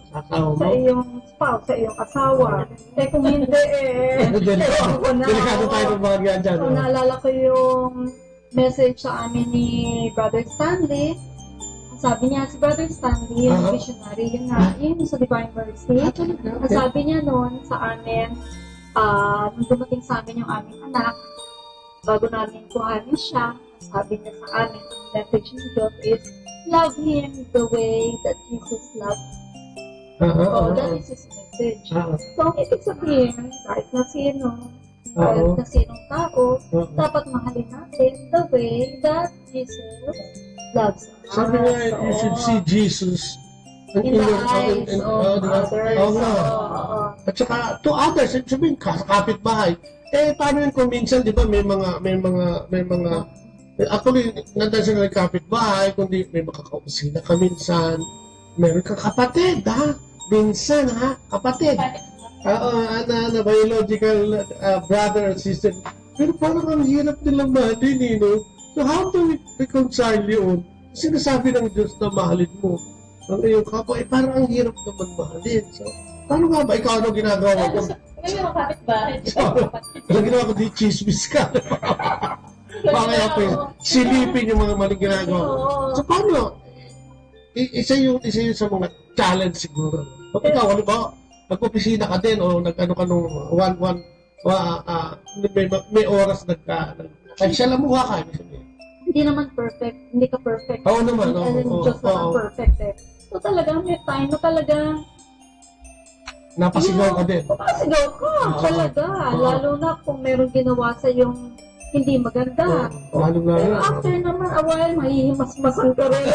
sa iyong spouse, sa iyong asawa. Kung hindi delikado tayo ng mga ganyan dyan. Naalala ko yung message sa amin ni Brother Stanley. Sabi niya, si Brother Stanley, yung visionary, yun nga, yun sa Divine Mercy. Sabi niya noon sa amin, nung dumating sa amin yung aming anak, bago namin kuhanin siya, sabi niya sa amin, ang message ni Diyos is, love Him the way that Jesus loved. That is His message. So, ibig sabihin, kahit na sino, kahit na sinong tao, dapat mahalin natin the way that Jesus loves us. Sabi nga, you should see Jesus in the eyes of others. At saka, to others, sabihin, kapit-bahay. Paano yun kung minsan, di ba, may mga, actually, nandan sila ng kapit-bahay, kundi may makakausina ka minsan, meron ka kapatid, ha? Minsan, ha? Kapatid. Biological brother and sister. Pero parang ang hirap nilang mahalin, no? So, how do we reconcile yun? Sinasabi ng Diyos na mahalin mo ang iyong kapwa, parang ang hirap naman mahalin. So, paano nga ba? Ikaw ano ginagawa ko? Ngayon, kapit ba? Ano ginawa ko, di chismis ka. Mamaya po yun, silipin yung mga maling ginagawa. So, paano? Isa yun sa mga challenge siguro. Pag ikaw, ano ba? Nag-opisina ka din o nag-ano ka nung may oras nagsalamuha ka. Hindi naman perfect. Hindi ka perfect. Oo naman. Diyos naman perfect So talagang may time na talagang napasigaw ka din. Napasigaw ka. Talaga. Lalo na kung meron ginawa sa yung hindi maganda. Pero after naman a while, mahihimas-masan ka rin.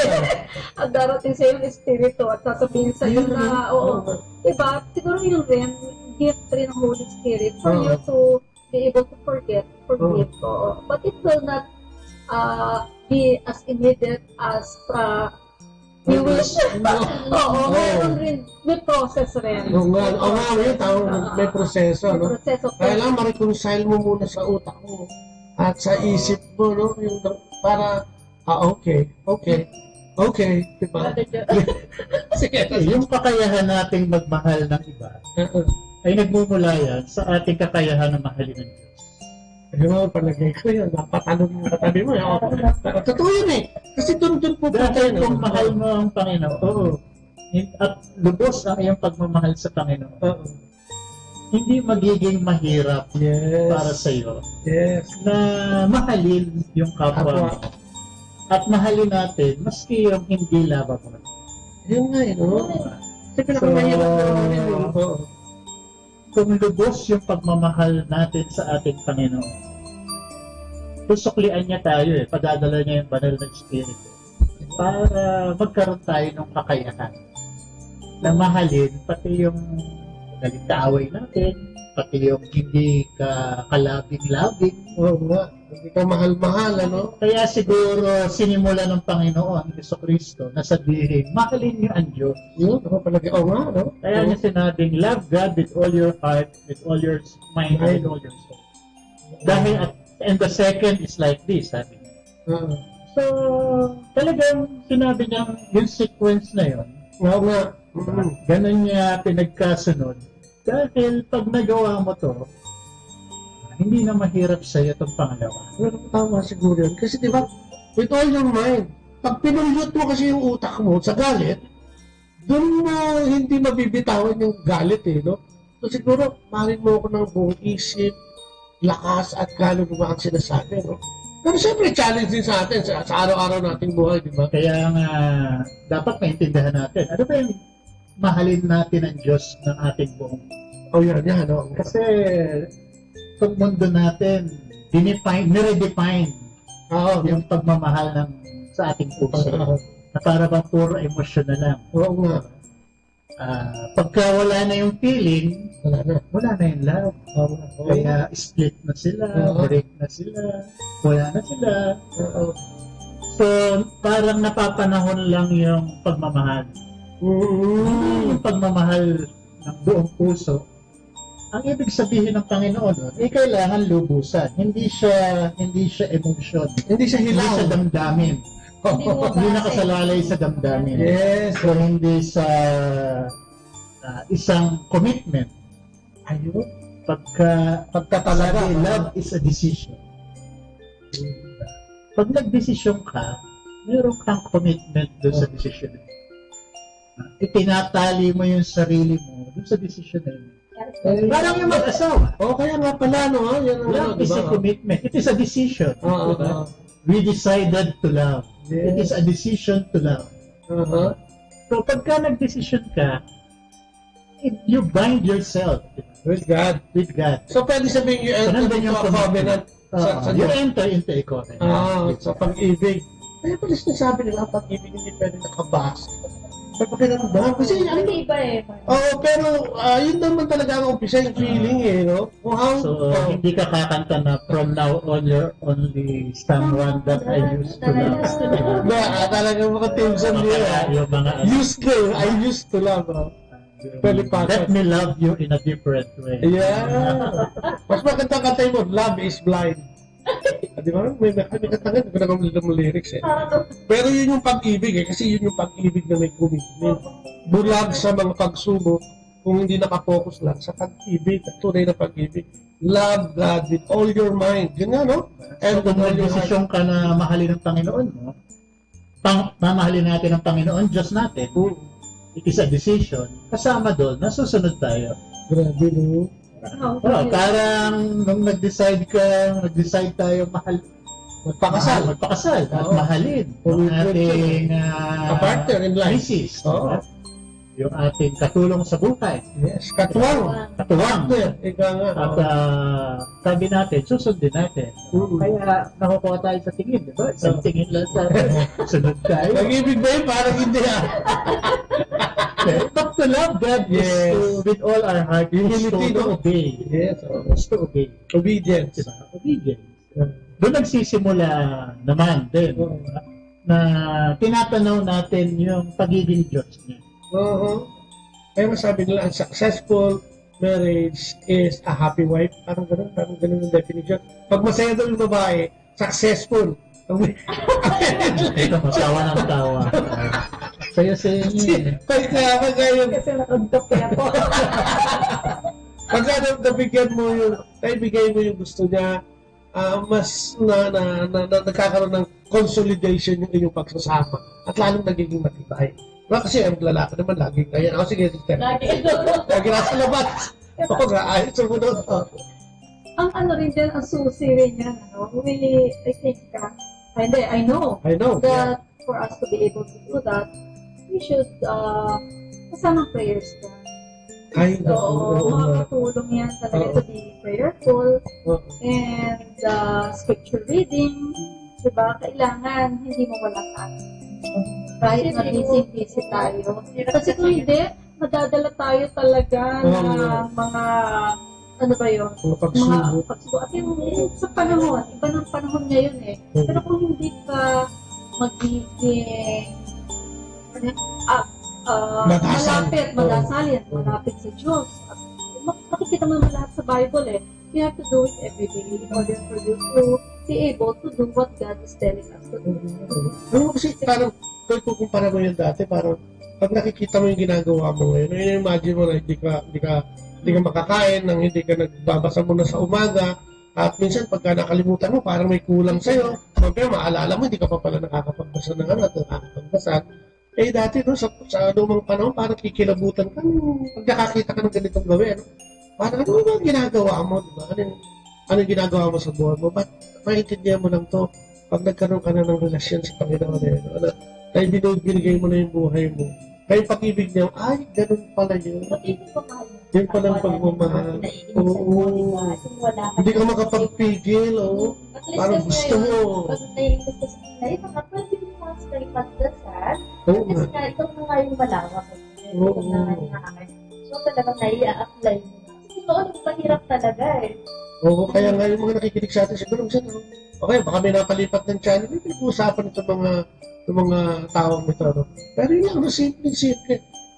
At darating sa yung espiritu at sasabihin sa iyo na, diba? Siguro yun rin, gift rin ng Holy Spirit for you to be able to forgive. But it will not be as immediate as you wish. Meron rin. May process rin. May proseso. Kaya lang ma-reconcile mo muna sa utak mo at sa isip mo, no? Yung para, okay. Diba? Sige, yung kakayahan nating magmahal ng iba ay nagmumula yan sa ating kakayahan na mahalin ng Diyos. Yung palagay ko yun, napatanong yung katabi mo. Totoo yun Kasi dun po dahil kung mahal mo ang Panginoon, at lubos ang iyong pagmamahal sa Panginoon, hindi magiging mahirap para sa iyo na mahalin yung kapwa mo. At mahalin natin maski yung hindi laban mo. Yun nga, no? Kasi pinakamahirap naman yun. Kung lubos yung pagmamahal natin sa ating Panginoon, susuklian niya tayo padadala niya yung banal na Espiritu para magkaroon tayo ng kakayahan na mahalin pati yung galing kaaway natin, pati yung hindi ka kalabing-labing. Hindi ka mahal-mahal, ano? Kaya siguro sinimula ng Panginoon, Jesucristo, na sabihin, mahalin niyo ang Diyos. No? Kaya niya sinabing, love God with all your heart, with all your mind, and all your soul. Dahil, and the second is like this, sabi niya. So, talagang sinabi niya yung sequence na yun. Ganun niya pinagkasunod. Dahil pag nagawa mo to, hindi na mahirap sa'yo itong pangalawa. Pero tama siguro yun. Kasi diba, with all your mind, pag pinulyot mo kasi yung utak mo sa galit, doon mo hindi mabibitawan yung galit no? So siguro, mahalin mo ako ng buong isip, lakas at gano'n ba ang sinasabi, no? Pero siyempre, challenge din sa atin, sa araw-araw nating buhay, di ba? Kaya nga, dapat maintindihan natin. Ano ba yung mahalin natin ang Diyos ng ating buong? No? Kasi, itong mundo natin, nire-define yung pagmamahal sa ating puso. Na para bang puro emosyon na lang. Oo nga. Pagka wala na yung feeling, wala na yung love. Kaya split na sila, break na sila, wala na sila. So, parang napapanahon lang yung pagmamahal. Yung pagmamahal ng buong puso. Ang ibig sabihin ng Panginoon, kailangan lubusan. Hindi siya emotion. Hindi siya hilaw. Hindi siya damdamin. Hindi nakasalalay sa damdamin. So, hindi sa isang commitment. Ayun. Pagkatalaga, love is a decision. Pag nag-desisyon ka, meron kang commitment doon sa decision. Itinatali mo yung sarili mo doon sa decision na yun. Parang yung mag-asawa. Kaya nga pala, no? Love is a commitment. It is a decision. We decided to love. It is a decision to love. So, pagka nag-decision ka, you bind yourself with God. So, pwede sabihin you enter into a covenant. You enter into a covenant. Sa pag-ibig. Kaya pala sinasabi nila, ang pag-ibig hindi pwede nakabase. Sa pakiramdam. Kasi hindi iba pero yun naman talaga ang umpisa yung feeling no? So, hindi ka kakanta na from now on you're only someone that I used to love. Talaga mga Timson nila. Used to. I used to love. Let me love you in a different way. Mas maganda kantay mo, love is blind. Di ba? May kantangin, hindi ko na mo lyrics Pero yun yung pag-ibig kasi yun yung pag-ibig na may commitment. Bulag sa mga pagsubok kung hindi nakafocus lang sa pag-ibig, at tunay na pag-ibig. Love God with all your mind. Yun nga, no? And kung nag-desisyon ka na mahalin ng Panginoon mo, mamahalin natin ang Panginoon, Diyos natin, it is a decision, kasama doon, nasusunod tayo. Grabe, no? Parang nung nag-decide tayo magpakasal at mahalin ang ating partner in life. Mrs. Yung ating katulong sa buhay. Katuwang. At sabi natin, susundin natin. Kaya nakukuha tayo sa tingin, di ba? Isang tingin lang sa sunod tayo. Nag-ibig ba yun? Parang hindi But to love God is with all our heart, is to obey. Is to obey. Obedience. Obedience. Doon nagsisimula naman din na tinatanaw natin yung pagiging Diyos niya. Kaya masabi nila, ang successful marriage is a happy wife. Parang ganun yung definition. Pag masaya daw yung babae, successful. Ito, tawa ng tawa. Saya-saya niya. Pagka yung... Kasi nakagdok kaya po. Pagka nabigyan mo yung... Naibigay mo yung gusto niya, mas nagkakaroon ng consolidation yung inyong pagsasama at lalong nagiging matibay. Kasi ang lalaki naman, laging kaya. Ako, sige, sister. Lagi nasa labas. Ako nga, ayos ang munod. Ang ano rin dyan, ang susi rin yan, I think, I know that for us to be able to do that, we should kasama prayers dyan. Makakatulong yan talaga to be prayerful and scripture reading, diba? Kailangan hindi mo wala ka. Kahit na busy tayo. Kasi kung hindi, madadala tayo talaga ng mga ano ba yun? Mga pagsubok. At yung sa panahon, iba ng panahon ngayon eh. Pero kung hindi ka magiging malapit sa Diyos. Makikita mo naman lahat sa Bible eh. You have to do it every day in order for you to be able to do what God is telling us to do. Kasi parang, kung kukumpara mo yun dati, parang pag nakikita mo yung ginagawa mo ngayon, imagine mo na hindi ka makakain, nang hindi ka nagbabasa muna sa umaga, at minsan pagka nakalimutan mo, parang may kulang sa'yo, pero maalala mo, hindi ka pa pala nakakapagbasa ng at nakakapagbasa. Dati sa lumang panahon, parang kikilabutan ka, pag nakakita ka ng ganitong gawin, parang ano ba ginagawa mo, diba? Ano ginagawa mo sa buhay mo? Ba't maintindihan mo lang to pag nagkaroon ka na ng relasyon sa Panginoon dahil binigay mo na yung buhay mo. Kaya yung pag-ibig niya, ay, ganun pala yun. Yun pala ang pagmamahal. Hindi ka makapagpigil, parang gusto mo. Pag nai-gusto sa mga mga 20 months na ipagdasal, kasi nga, ito na nga yung malawak. Ito na nga yung akin. So, talagang nai-a-apply mo. Kasi noon, mahirap talaga eh. Oo, kaya nga yung mga nakikinig sa atin, siguro okay, baka may napalipat ng channel, may pinag-uusapan ito mga taong ito. Pero yun lang, simple.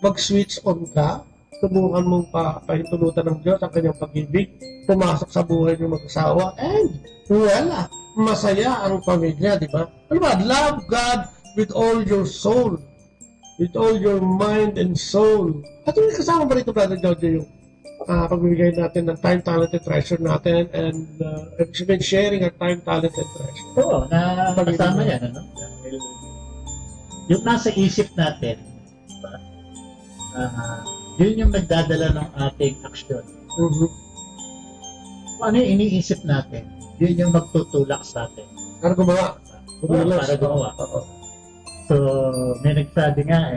Mag-switch on ka, subukan mong pahintulutan ng Diyos ang kanyang pag-ibig, pumasok sa buhay ng mag-asawa, and wala, masaya ang pamilya, di ba? Ano ba? Love God with all your soul, with all your mind and soul. At yung kasama ba rito, Brother Jojo, yung pagbibigay natin ng time, talent, and treasure natin, and sharing our time, talent, and treasure. Oo, kasama yan, ano? Yung nasa isip natin, diba? Yun yung nagdadala ng ating aksyon. Kung ano yung iniisip natin, yun yung magtutulak sa atin. Para gumawa. Para gumawa. So, may nagsabi nga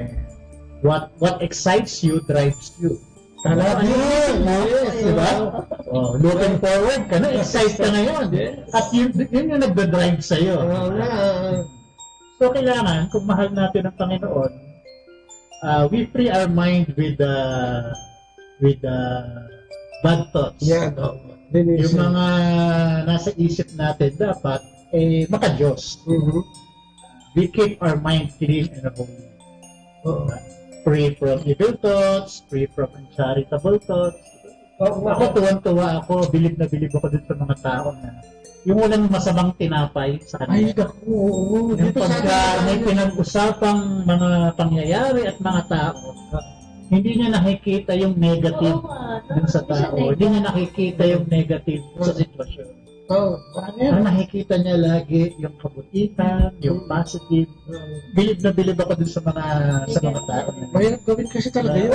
what excites you drives you. Yes, diba? Looking forward ka na, excited ka ngayon. At yun yung nagdadrive sa'yo. So, kailangan, kung mahal natin ang Panginoon, we free our mind with bad thoughts. Yung mga nasa isip natin dapat maka-Diyos. We keep our mind clean and holy. Free from evil thoughts, free from uncharitable thoughts. Ako, tuwan-tuwa ako, bilib na bilib ako dun sa mga tao na yung walang masamang tinapay sa kanila. Yung pagka may pinag-usapang mga pangyayari at mga tao, hindi niya nakikita yung negative dun sa tao. Hindi niya nakikita yung negative sa sitwasyon. Ang nakikita niya lagi yung kabutihan, yung positive. Bilib na bilib ako dun sa mga tao. Mahirap gawin kasi talaga yun.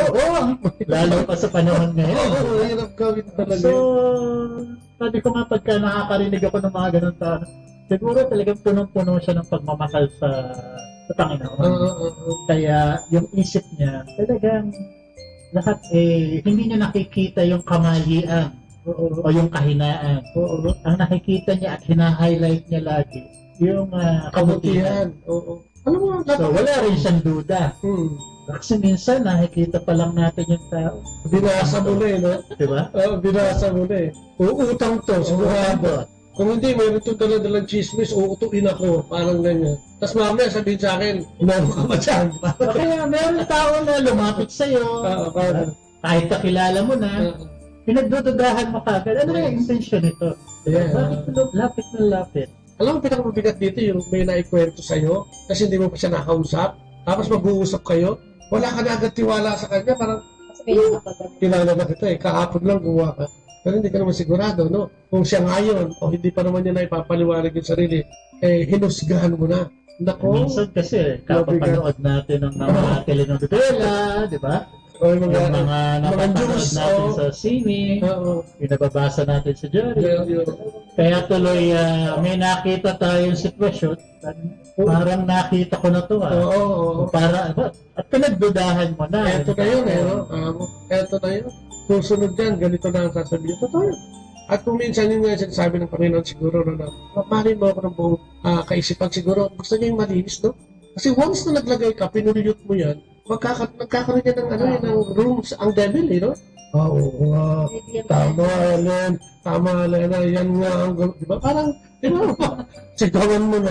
Lalo pa sa panahon ngayon. Mahirap gawin talaga yun. So, sabi ko nga pagka nakakarinig ako ng mga ganun tao, siguro talagang punong-puno siya ng pagmamahal sa Panginoon. Kaya yung isip niya, talagang lahat hindi niya nakikita yung kamalian o yung kahinaan. Ang nakikita niya at hina-highlight niya lagi yung kabutihan. So wala rin siyang duda. Kasi minsan nakikita pa lang natin yung tao. Binasa mo na no? Diba? Binasa mo na Uutang to, sigurado. Kung hindi, mayroon itong dala-dalang chismis, uutuin ako, parang ganyan. Tapos mamaya sabihin sa akin, meron ka ba dyan? Kaya meron tao na lumapit sa'yo. Kahit kakilala mo na, pinagdududahan mo kagad. Ano yung intention nito? Lapit na lapit. Alam mo, pinakamabigat dito yung may naikwento sa'yo, kasi hindi mo pa siya nakausap, tapos mag-uusap kayo, wala ka na agad tiwala sa kanya, parang, kilala na kita kahapon lang gumawa ka. Pero hindi ka naman sigurado, no? Kung siya ngayon, o hindi pa naman niya na ipapaliwanag yung sarili, hinusgahan mo na. Nako. Minsan kasi, kapapanood natin ng mga telenovela, di ba? O yung mga napapanood news, natin sa sine, yung nababasa natin sa diaryo. Kaya tuloy, may nakita tayong sitwasyon, parang nakita ko na to Para, at pinagdudahan mo na. Eto na yun eto na yun. Susunod dyan, ganito na ang sasabihin. Totoo yun. At kung minsan yun nga sinasabi ng Panginoon siguro na maparin mo ako ng buong kaisipan siguro. Gusto niya yung malinis, no? Kasi once na naglagay ka, pinulyot mo yan, magkakaroon yan ng rooms ang devil, no? Tama, Ellen. Tama, Ellen. Yan nga ang di ba? Parang, di ba? Sigawan mo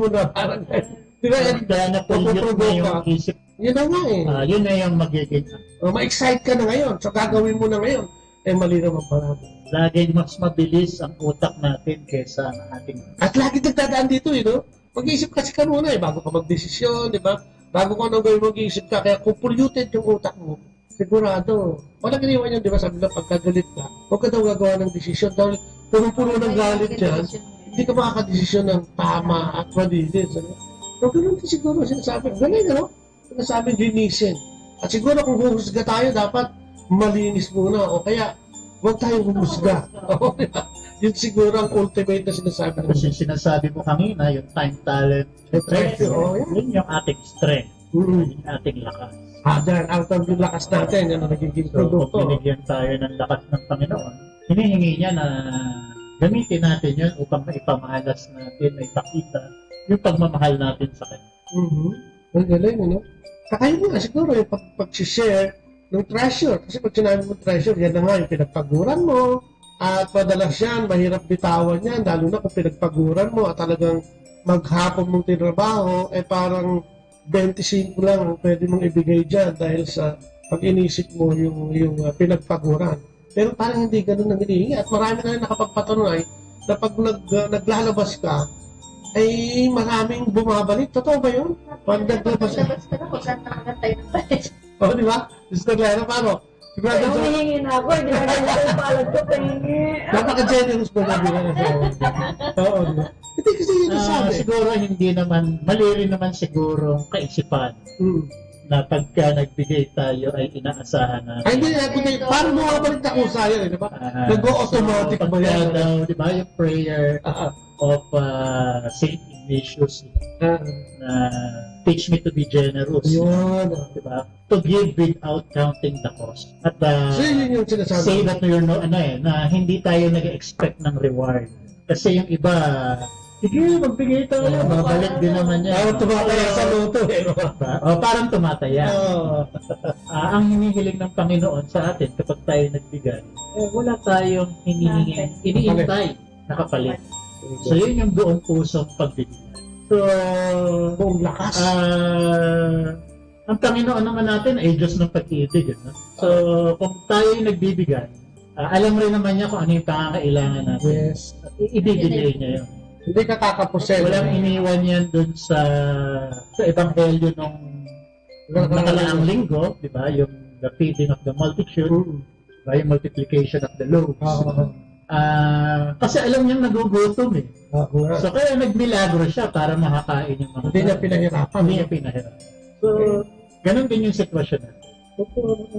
na. Parang, di ba? Kaya napulyot na yung isip. Yun na nga yun na yung magiging. Ma-excite ka na ngayon. So, gagawin mo na ngayon. Mali naman pala. Laging mas mabilis ang utak natin kaysa ang ating. At lagi nagdadaan dito, no? Mag-iisip kasi ka muna, bago ka magdesisyon, di ba? Bago ka nang gawin mag-iisip ka, kaya kung polluted yung utak mo, sigurado. Walang iniwan yun, di ba? Sabi na pagkagalit ka, huwag ka daw gagawa ng desisyon. Dahil punong-puno ng galit dyan, hindi ka makakadesisyon ng tama at malinis. So, ganun din siguro sinasabi. Galing, no? Sinasabi linisin. At siguro kung huhusga tayo, dapat malinis muna. O kaya, huwag tayong humusga. Yun siguro ang ultimate na sinasabi. Kasi sinasabi mo kanina, yung time, talent, treasure, yun yung ating strength. Yung ating lakas. Out of yung lakas natin, yan ang nagiging produkto. So, binigyan tayo ng lakas ng Panginoon. Hinihingi niya na gamitin natin yun upang maipamahalas natin, maipakita yung pagmamahal natin sa Kanya. Ang galing, ano? Kaya nga, siguro yung pag-share ng treasure. Kasi pag sinabi mo treasure, yan na nga yung pinagpaguran mo. At madalas yan, mahirap bitawan yan. Lalo na kung pinagpaguran mo at talagang maghapon mong tinrabaho, parang 25 lang ang pwede mong ibigay dyan dahil sa pag-inisip mo yung pinagpaguran. Pero parang hindi ganun ang hinihingi. At marami na rin nakapagpatunay na pag naglalabas ka, ay maraming bumabalik. Totoo ba yun? Pag naglabas ka na, maganda yung balik. Oo, di ba? Mr. Lera, paano? Kaya humihingi na ako, hindi na yung palad ko pahingi. Napaka-generous ba nabi na sa Oo, di ba? Hindi kasi yun sabi. Siguro hindi naman, mali rin naman siguro kaisipan na pagka nagbigay tayo ay inaasahan natin. Ay, hindi. Parang bumabalik na kusa yan, di ba? Nag-automatic ba yan? Di ba yung prayer of St. Ignatius na teach me to be generous. Yun. Diba? To give without counting the cost. At so, yun yung sinasabi. Say that you're na hindi tayo nag-expect ng reward. Kasi yung iba, sige, magbigay tayo. Babalik din naman yan. Parang tumataya sa luto. Parang tumataya. Ang hinihiling ng Panginoon sa atin kapag tayo nagbigay, wala tayong iniintay na kapalit. So, yun yung buong pusong pagbibigay. So, buong lakas. Ang Panginoon naman natin ay Diyos ng pag-ibig. So, kung tayo yung nagbibigay, alam rin naman niya kung ano yung pangangailangan natin. Yes. Ibibigay niya yun. Hindi ka kakapusin. Walang iniwan yan dun sa Ebanghelyo nung nakalaang linggo, di ba? Yung the feeding of the multitude, diba? Yung multiplication of the loaves. Kasi alam niyang nagugutom eh. So kaya nagmilagro siya para makakain yung mga. Hindi niya pinahirapan. Hindi niya pinahirapan. So, ganun din yung sitwasyon natin.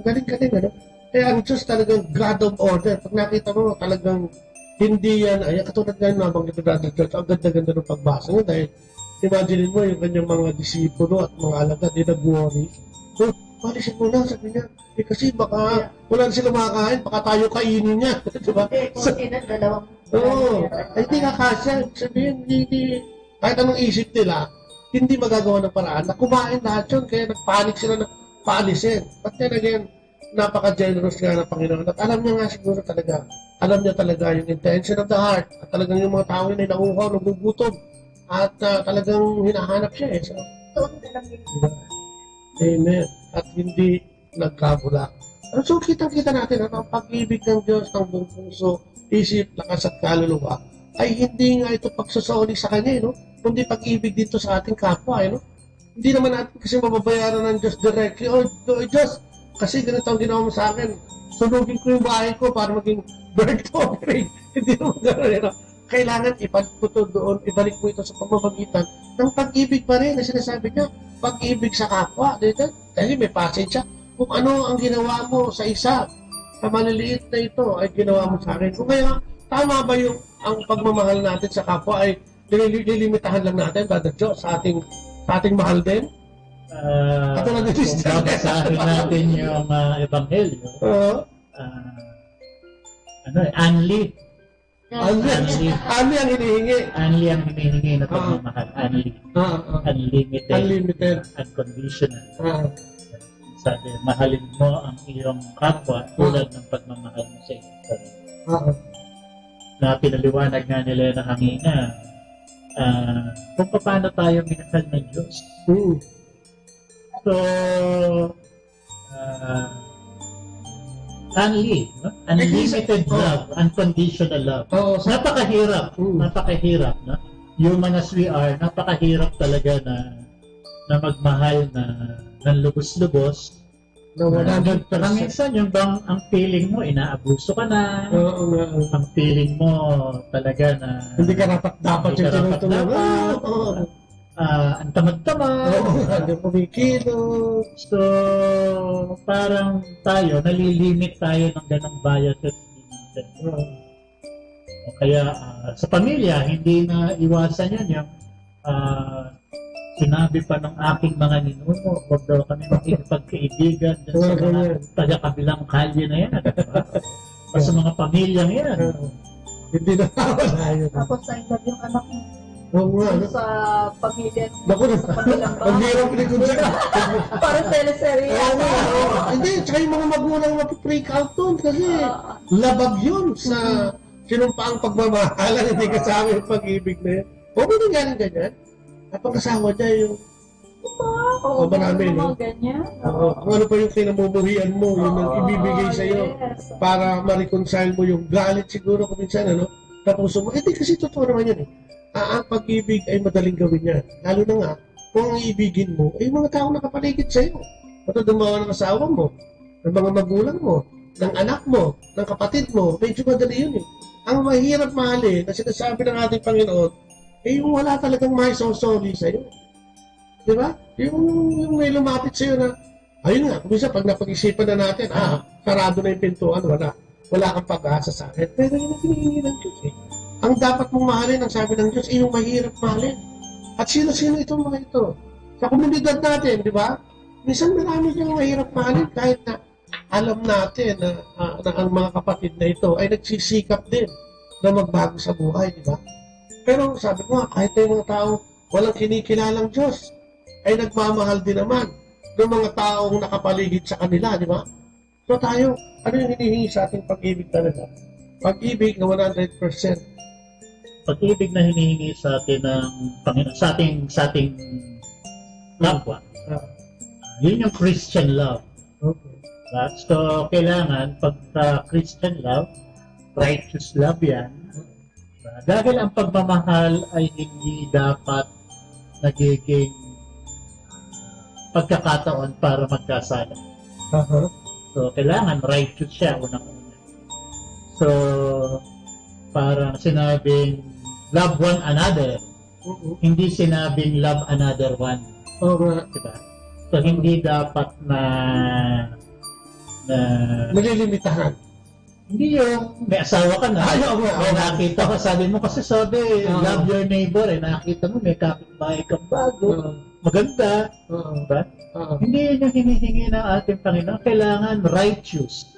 Galing-galing, ano? Kaya ang Diyos talagang God of order. Pag nakita mo, talagang hindi yan, ay katulad nga yung nabanggit ng Brother Church, ang ganda-ganda ng pagbasa niya dahil imagine mo yung kanyang mga disipulo at mga alagad, di nag-worry. So, palisin mo na, sabi niya. Kasi baka wala na sila makakain, baka tayo kainin niya. Diba? Hindi kakasya. Sabihin, hindi, kahit anong isip nila, hindi magagawa ng paraan na kumain lahat yun. Kaya nagpanik sila na paalisin. But then again, napaka-generous nga ng Panginoon. At alam niya nga siguro talaga, alam niya talaga yung intention of the heart. At talagang yung mga tao yun ay nauhaw, nagugutom. At talagang hinahanap siya eh. So, Amen. At hindi nagkabula. So, kitang-kita natin ang pag-ibig ng Diyos ng buong puso, isip, lakas at kaluluwa ay hindi nga ito pagsasauli sa Kanya, no? Kundi pag-ibig dito sa ating kapwa, no? Hindi naman natin kasi mababayaran ng Diyos directly. Diyos, kasi ganito ang ginawa mo sa akin. Sunugin ko yung bahay ko para maging burnt offering. Hindi naman gano'n, no? Kailangan ipagputo doon, ibalik mo ito sa pamamagitan ng pag-ibig pa rin na sinasabi niya, pag-ibig sa kapwa. Dahil may passage siya, kung ano ang ginawa mo sa isa, sa maliliit na ito ay ginawa mo sa akin. Kung kaya, tama ba yung ang pagmamahal natin sa kapwa ay nililimitahan lang natin, Brother Joe, sa ating mahal din? Kung babasahin natin yung ebanghelyo, Anli ang hinihingi. Anli ang hinihingi na pagmamahal. Unlimited. Unconditional. Sabi, mahalin mo ang iyong kapwa tulad ng pagmamahal mo sa iyong sarili. Na pinaliwanag nga nila na kanina, kung paano tayo minahal ng Diyos. So, unlimited love, unconditional love. Napakahirap. Napakahirap. No? Human as we are, napakahirap talaga na magmahal ng lubos-lubos. Minsan yung bang ang feeling mo, inaabuso ka na. Ang feeling mo talaga na hindi ka dapat yung tinutulungan. Ang tamad-tamad. So, parang tayo, nalilimit tayo ng ganong biases. Kaya sa pamilya, hindi na iwasan yan yung sinabi pa ng aking mga ninuno, huwag daw kami makikipagkaibigan sa mga taga-kabilang kalye na yan. O sa mga pamilyang yan. Hindi na tayo. Tapos sa iba yung anak mo. Sa pamilya. Sa pamilyang ba? Ang hirap likod-sir. Parang teleserye. Hindi, tsaka yung mga magulang mapipreak out doon kasi labag yun sa sinumpaang pagmamahalan, hindi kasama yung pag-ibig na yun. Huwag mo nang ganyan. At pagkasawa niya yung marami, no? Kung ano pa yung kinamumuhian mo, yung ibibigay sa'yo para ma-reconcile mo yung galit siguro kung minsan, sa puso mo. Hindi kasi totoo naman yun, ang pag-ibig ay madaling gawin yan. Lalo na nga, kung ang iibigin mo ay mga taong nakapaligid sa'yo. Matudumawa ng asawa mo, ng mga magulang mo, ng anak mo, ng kapatid mo, medyo madali yun Ang mahirap mahalin na sinasabi ng ating Panginoon, yung wala talagang maisosoli sa'yo. Di ba? Yung may lumapit sa'yo na, ayun nga, kumisa pag napag-isipan na natin, sarado na yung pintuan, wala kang pag-asa sa akin. Pero yun ang hinihingi ng Diyos Ang dapat mong mahalin, ang sabi ng Diyos, yung mahirap mahalin. At sino-sino itong mga ito? Sa komunidad natin, di ba? Minsan marami yung mahirap mahalin kahit na alam natin na ang mga kapatid na ito ay nagsisikap din na magbago sa buhay, di ba? Pero sabi ko kahit yung mga tao walang kinikilalang Diyos, ay nagmamahal din naman ng mga taong nakapaligid sa kanila, di ba? So tayo, ano yung hinihingi sa ating pag-ibig talaga? Pag-ibig na 100%. Pag-ibig na hinihingi sa atin ng Panginoon, sa ating kapwa. Yun yung Christian love. Okay. So, kailangan pagka Christian love, righteous love yan, dahil ang pagmamahal ay hindi dapat nagiging pagkakataon para magkasala. So, kailangan righteous siya unang-una. So, parang sinabing love one another, hindi sinabing love another one. Diba? So, hindi dapat na nalilimitahan. Hindi yung may asawa ka na, may nakita ka, sabi mo kasi love your neighbor, nakita mo may kapitbahay kang bago, maganda, diba? Hindi yun yung hinihingi ng ating Panginoon. Kailangan righteous,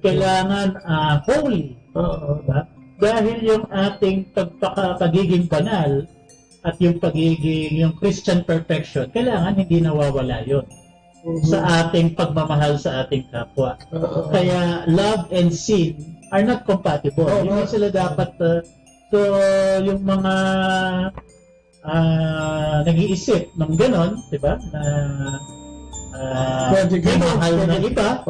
kailangan holy, diba? Dahil yung ating pagiging banal at yung yung Christian perfection, kailangan hindi nawawala yun sa ating pagmamahal sa ating kapwa. Kaya love and sin are not compatible. Hindi sila dapat so yung mga nag-iisip ng ganon, di ba? Na mahal ng iba,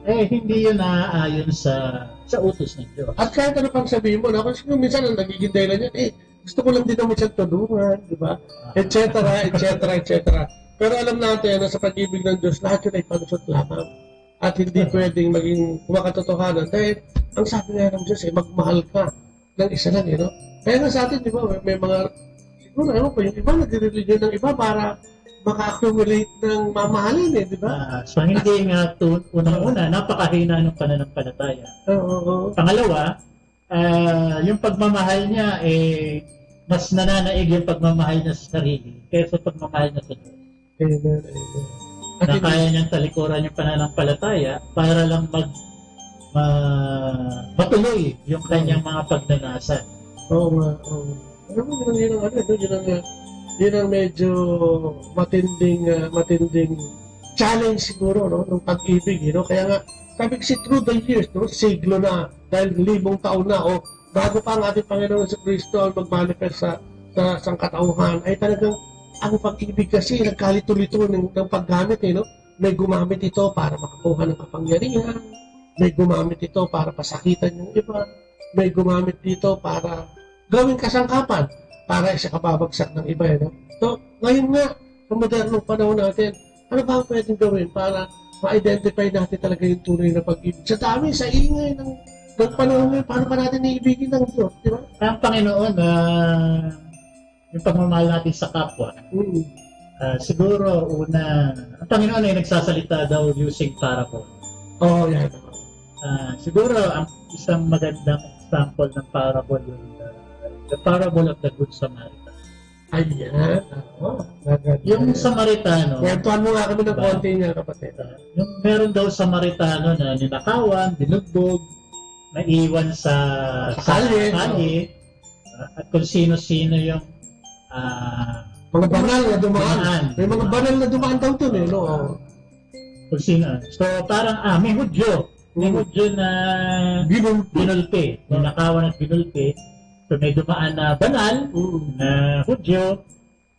hindi yun naaayon sa utos ng Diyos. At kahit ano pang sabihin mo, kasi minsan ang nagiging dahilan yan, gusto ko lang din naman siyang tulungan, di ba? Et cetera, et cetera, et cetera. Pero alam natin na sa pag-ibig ng Diyos, lahat yun ay palusot lamang. At hindi pwedeng maging makatotohanan. Dahil ang sabi nga ng Diyos magmahal ka ng isa lang, Kaya nga sa atin, di ba, may mga, Siguro, ewan ko, yung iba, nag-religion ng iba para maka-accumulate ng mamahalin di ba? So hindi nga unang-una, napakahina ng pananampalataya. Pangalawa, yung pagmamahal niya, mas nananaig yung pagmamahal niya sa sarili kaysa pagmamahal niya sa Diyos. Na kaya niyang talikuran yung pananampalataya para lang matuloy yung kanyang mga pagnanasan. Oo nga. Alam mo, yun ang medyo matinding challenge siguro, no, ng pag-ibig, Kaya nga, sabi kasi through the years, siglo na, dahil 1,000 taon na, bago pa ang ating Panginoon sa Kristo ang mag-manifest sa sangkatauhan, ay talagang ang pag-ibig kasi nagkalito-lito ng paggamit, May gumamit ito para makakuha ng kapangyarihan, may gumamit ito para pasakitan yung iba, may gumamit dito para gawing kasangkapan, para isa kababagsak ng iba, So, ngayon nga, sa modernong panahon natin, ano ba ang pwedeng gawin para ma-identify natin talaga yung tunay na pag-ibig? Sa dami, sa ingay ng panahon ngayon, paano pa natin iibigin ng Diyos, di ba? Ang Panginoon, yung pagmamahal natin sa kapwa, siguro, ang Panginoon ay nagsasalita daw using parable. Yan. Siguro, ang isang magandang example ng parable yung the parable of the Good Samaritan. Ayan. Yung Samaritano. Kwentuhan mo nga kami ng konti niya, kapatid. Yung meron daw Samaritano na ninakawan, binugbog, naiwan sa kalye, at kung sino-sino yung mga banal na dumaan. May mga banal na dumaan daw doon, Kung sino. So, parang, may Hudyo. May Hudyo na binulpe. Ninakawan at binulpe. So, may dumaan na banal, na Hudyo,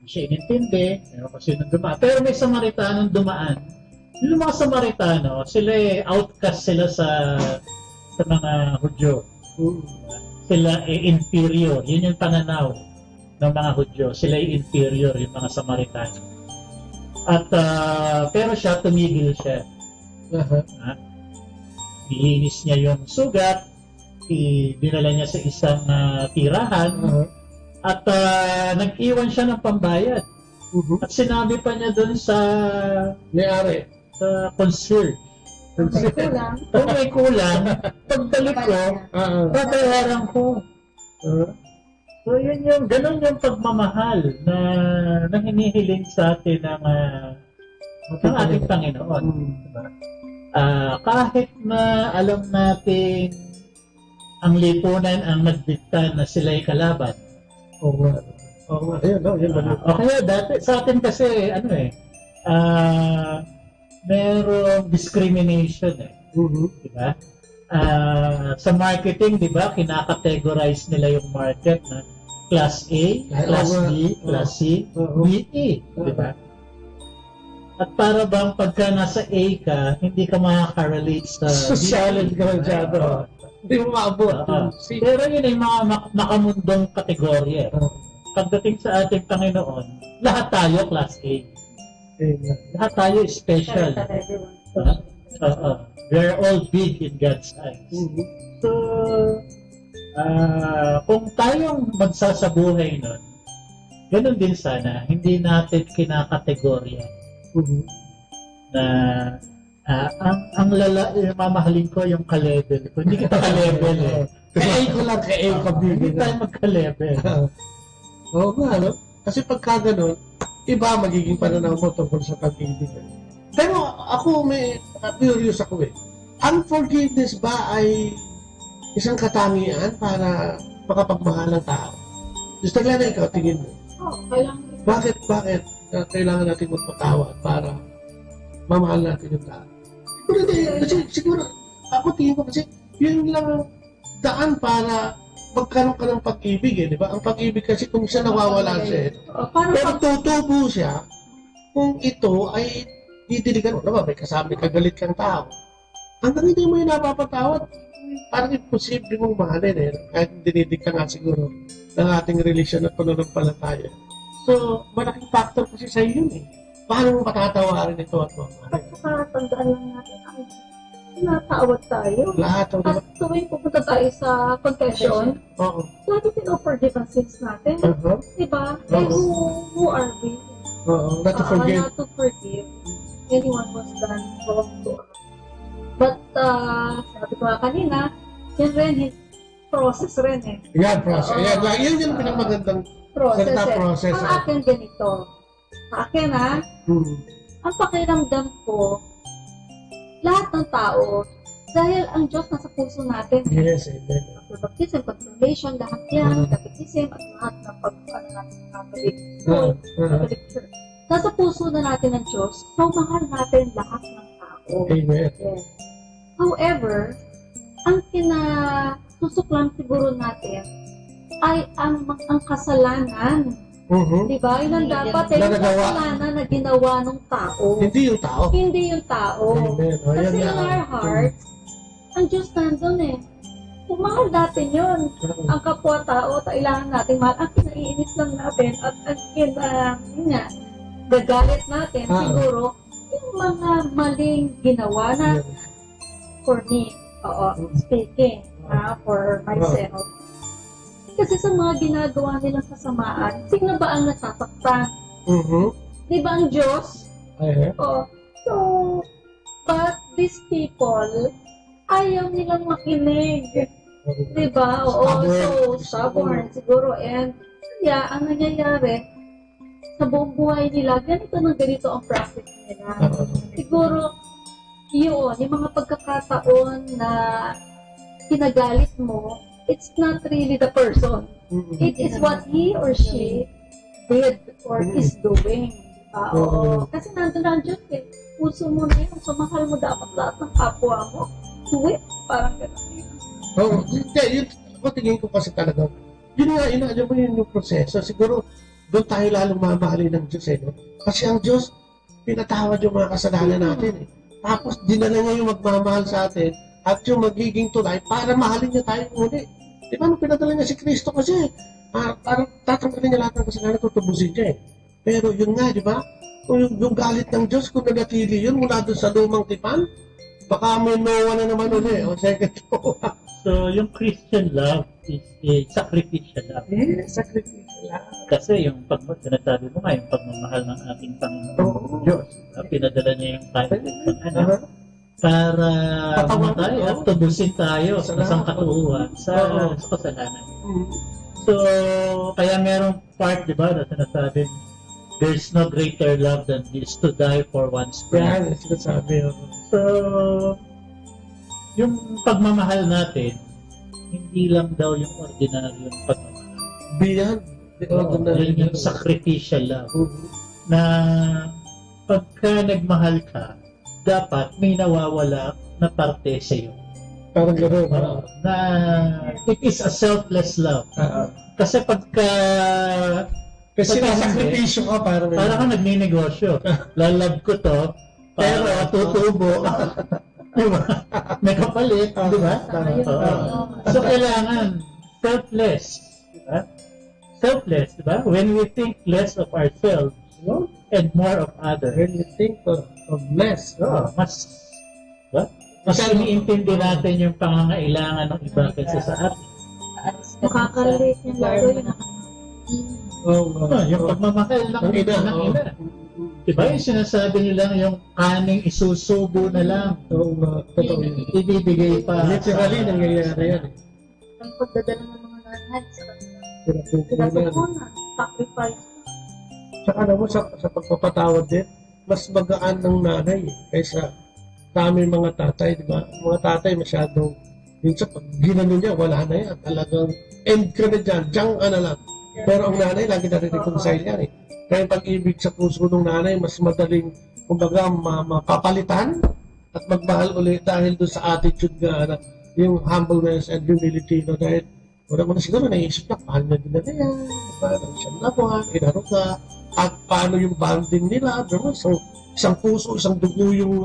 hindi siya inintindi, kung sino dumaan. Pero may Samaritanong dumaan. Yung mga Samaritano, sila outcast sila sa mga Hudyo. Sila inferior. Yun yung pananaw ng mga Hudyo. Sila inferior, yung mga Samaritano. At, pero siya, tumigil siya. Ilinis niya yung sugat, dinala niya sa isang tirahan, at nag-iwan siya ng pambayad. At sinabi pa niya doon sa may-ari, sa concierge, kung may kulang, pagbalik ko, babayaran ko. So yun yung, ganun yung pagmamahal na hinihiling sa atin ng ating Panginoon. Kahit na alam natin ang lipunan ang nagdikta na sila'y kalaban. Kaya dati, sa atin kasi, merong discrimination diba? Sa marketing, diba, kinakategorize nila yung market na Class A, Class B, Class C, B, E, diba? At para bang pagka nasa A ka, hindi ka makaka-relate sa social ka masyado. Hindi mo maabot. Pero yun ay mga makamundong kategorya. Pagdating sa ating Panginoon, lahat tayo Class A. Lahat tayo special. We're all big in God's eyes. So, kung tayong magsasabuhay nun, ganun din sana, hindi natin kinakategorya na ang mamahalin ko yung ka-level ko. Hindi kita ka-level Ka-A ko lang, ka-A ka B. Hindi tayo magka-level. Oo nga, kasi pagka ganun, iba magiging pananaw mo tungkol sa pag-ibig. Pero ako may curious ako Ang forgiveness ba ay isang katangian para makapagmahal ng tao? Gusto lang na ikaw, tingin mo. Bakit kailangan natin magpatawad para mamahal natin yung tao? Siguro, ako tingin ko kasi yun lang ang daan para magkaroon ka ng pag-ibig di ba? Ang pag-ibig kasi kung siya nawawala siya pero tutubo siya kung ito ay didiligan mo naman, may kasama, kagalit kang tao. Hanggang hindi mo yung napapatawad, parang imposible mong mahalin kahit dinidig ka nga siguro ng ating relasyon at pananampalataya. So, malaking factor kasi sa iyo Paano mo patatawarin ito at mamahalin? Tandaan lang natin ang natawad tayo. Lahat ng At tuwing pupunta tayo sa confession, Oo. lagi pino-forgive ang sins natin. Diba? Eh, who are we? Oo, not to forgive. Not to forgive anyone who's done wrong to us. But, sabi ko kanina, yan rin, process rin eh. Yan, process. Yan yung pinakamagandang Process salita, eh. process. Ang akin ganito. Sa akin ang pakiramdam ko, lahat ng tao, dahil ang Diyos nasa puso natin. Yes, amen. Baptism, confirmation, lahat yan, catechism, at lahat ng pag-ano natin ng Catholic school, Catholic church. Nasa puso na natin ng Diyos, so mahal natin lahat ng tao. Amen. Yes. However, ang kinatusok lang siguro natin ay ang kasalanan. Diba? Yun ang dapat yung kasalanan na ginawa ng tao. Hindi yung tao. Hindi yung tao. Amen. Kasi in our hearts, ang Diyos nandun eh. Kung mahal natin yun, ang kapwa-tao, kailangan natin mahal. Ang kinaiinis lang natin at ang gagalit natin siguro yung mga maling ginawa na for me, speaking for myself. Kasi sa mga ginagawa nilang kasamaan, sino ba ang nasasaktan? Di ba ang Diyos? So, but these people, ayaw nilang makinig. Di ba? So stubborn siguro. And kaya, ang nangyayari, sa buong buhay nila, ganito ang practice nila. Siguro, yung mga pagkakataon na kinagalit mo, it's not really the person. It is what he or she did or is doing. Kasi nandun ang Diyos eh. Puso mo na yun. So, mahal mo dapat lahat ng kapwa mo. Sweet. Parang gano'n yun. Yun, ako tingin ko kasi talaga, yun nga, inaadya mo yun yung proseso. Siguro, doon tayo lalong mamahalin ng Diyos eh. No? Kasi ang Diyos, pinatawad yung mga kasalanan natin eh. Tapos, dinala niya yung magmamahal sa atin at yung magiging tulay para mahalin niya tayo muli. Di ba, nung pinadala niya si Kristo kasi, parang tatanggalin niya lahat ng kasalanan, tutubusin niya eh. Pero yun nga, di ba? Kung yung galit ng Diyos, kung nagatili yun mula doon sa lumang tipan, baka may Noah na naman ulit, o second Noah. So, yung Christian love is a sacrificial love. Yes, sacrificial love. Kasi yung sinasabi mo nga, yung pagmamahal ng ating Panginoon Diyos, pinadala niya yung tayo isang anak para mamatay at tubusin tayo sa sangkatuuhan sa kasalanan. So, kaya merong part, di ba, na sinasabi, there's no greater love than this, to die for one's friend. Yan, sinasabi. So, yung pagmamahal natin, hindi lang daw yung ordinaryong pagmamahal. Beyond the ordinary. Yung sacrificial love. Na pagka nagmahal ka, dapat may nawawala na parte sa iyo. Parang gano'n. Na it is a selfless love. Kasi pagka sinasakripisyo ka, parang ka nagninegosyo. Lalab ko to, pero tutubo. Diba? May kapalit, diba? So, kailangan selfless. Diba? Selfless, diba? When we think less of ourselves and more of others. When we think of less. Mas iniintindi natin yung pangangailangan ng iba kaysa sa atin. Nakaka-relate niya lalo yun. Yung pagmamahal ng ina. Diba yung sinasabi nilang yung kaning isusubo na lang. Ibibigay pa. Literally, nangyayari yan. Ang pagdadala ng mga nanay sa sacrifice. Saka alam mo, sa pagpapatawad din, mas magaan ng nanay kaysa sa aming mga tatay, di ba? Mga tatay masyadong, minsan pag ginano niya, wala na yan. Talagang end ka na dyan, dyan ka na lang. Pero ang nanay, lagi na-reconcile yan eh. Kaya yung pag-ibig sa puso ng nanay, mas madaling, kumbaga, mapapalitan at magmahal ulit dahil doon sa attitude nga, yung humbleness and humility, no? Dahil, wala mo na siguro, naisip na, paano na ginano yan, paano siyang labuhan, inaruga, at paano yung bonding nila, diba? So, isang puso, isang dugo yung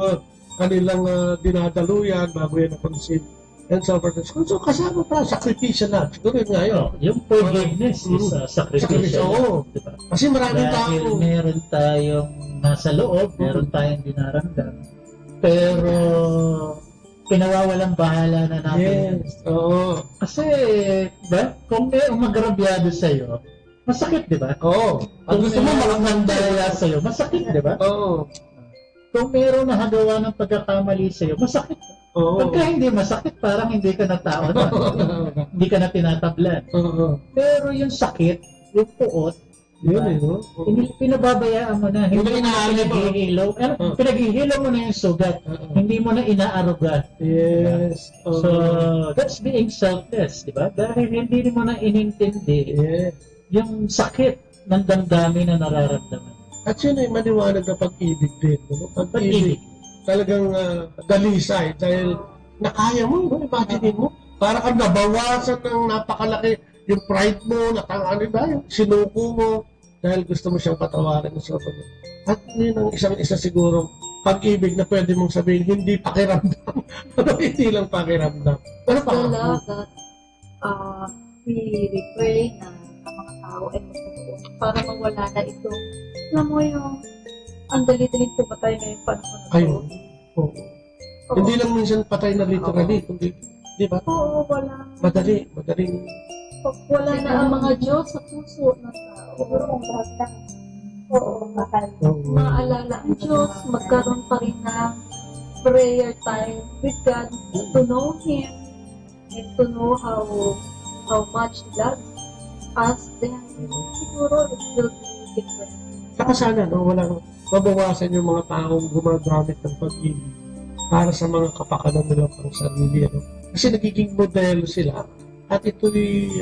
kanilang dinadaluyan bago yan na-conceive. And so forth. So, kasama pa, sakripisya na. Siguro yun nga yun. Yung forgiveness is sacrificial. Diba? Kasi maraming tao. Dahil meron tayong nasa loob, meron tayong dinaramdam. Pero, pinawawalang bahala na natin. Yes, oo. Kasi, ba, kung may umagrabyado sa'yo, masakit, di ba? Oo. Kung gusto mo makakandaya sa'yo, masakit, di ba? Oo. Kung meron nahagawa ng pagkakamali sa'yo, masakit. Oo. Pagka hindi masakit, parang hindi ka na tao na. Hindi ka na tinatablan. Oo. Pero yung sakit, yung puot, yun eh, no? Pinababayaan mo na. Hindi mo na pinaghihilaw. Pinaghihilaw mo na yung sugat. Hindi mo na inaaruga. Yes. So, that's being selfless, di ba? Dahil hindi mo na inintindi yung sakit ng damdamin na nararamdaman. At yun ay maliwanag na pag-ibig din. No? Pag-ibig. Talagang dalisay. Dahil nakaya mo, no? Imagine mo. Para kang nabawasan ng napakalaki yung pride mo, natanganin ba, yung sinuko mo, dahil gusto mo siyang patawarin sa mga. At yun ang isa siguro, pag-ibig na pwede mong sabihin, hindi pakiramdam. Pero hindi lang pakiramdam. Pero the love that we pray na mga tao ay magpapun para mawala na ito. Alam mo yung ang dali-daling pumatay ngayong panahon na ito. Oo. Hindi lang minsan patay na literally, kundi, di ba? Oo, wala. Madaling. Wala na ang mga Diyos sa puso ng tao. Oo, mahal. Maalala ang Diyos, magkaroon pa rin ng prayer time with God to know Him and to know how much He loves us, then siguro it will be different. Saka sana, no, walang mabawasan yung mga taong gumagamit ng pag-ibig para sa mga kapakanan nilang pang sarili. Ano? Kasi nagiging modelo sila. At ito'y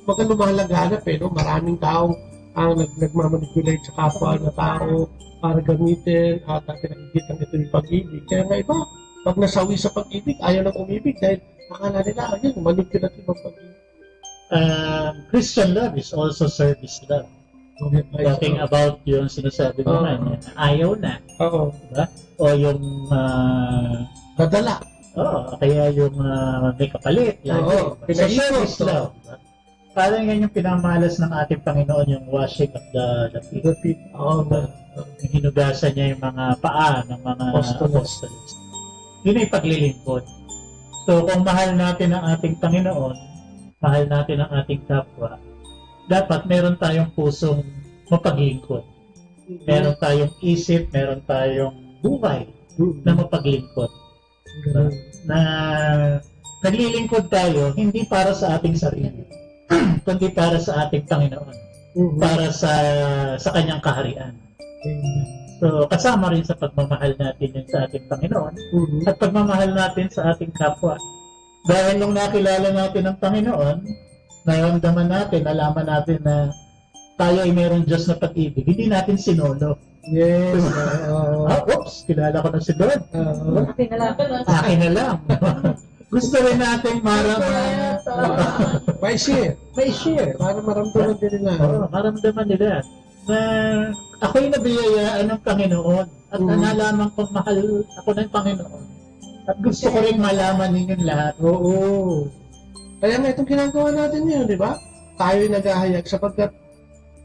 lumalaganap no? Maraming taong ang nagmamanipulate sa kapwa na tao para gamitin at pinakikita ito yung pag-ibig. Kaya nga iba, pag nasawi sa pag-ibig, ayaw nang umibig dahil akala nila, yun, manipulative ang pag-ibig. Christian love is also service love. Talking about yung sinasabi mo na ayaw na. Oo. Diba? O yung dadala. Oo, kaya yung may kapalit. Oo, service love. Parang yan yung pinamalas ng ating Panginoon, yung washing of the feet. Oo. Yung hinugasan niya yung mga paa ng mga apostles. Yun ay paglilingkod. So kung mahal natin ang ating Panginoon, mahal natin ang ating kapwa, dapat meron tayong pusong mapaglingkod. Meron tayong isip, meron tayong buhay na mapaglingkod. Na naglilingkod tayo hindi para sa ating sarili, kundi para sa ating Panginoon, para sa kanyang kaharian. So kasama rin sa pagmamahal natin yun sa ating Panginoon at pagmamahal natin sa ating kapwa. Dahil nung nakilala natin ang Panginoon, naramdaman natin, nalaman natin na tayo ay mayroong Diyos na pag-ibig. Hindi natin sinolo. Yes. Oops, kilala ko na si Lord. Akin na lang. Gusto rin natin maraman. May share. Para maramdaman din nila. Maramdaman nila na ako'y nabiyayaan ng Panginoon at nalaman kong mahal ako ng Panginoon. At gusto ko rin malaman ninyong lahat. Oo. Kaya nga itong ginagawa natin ngayon, di ba? Tayo'y naghahayag sapagkat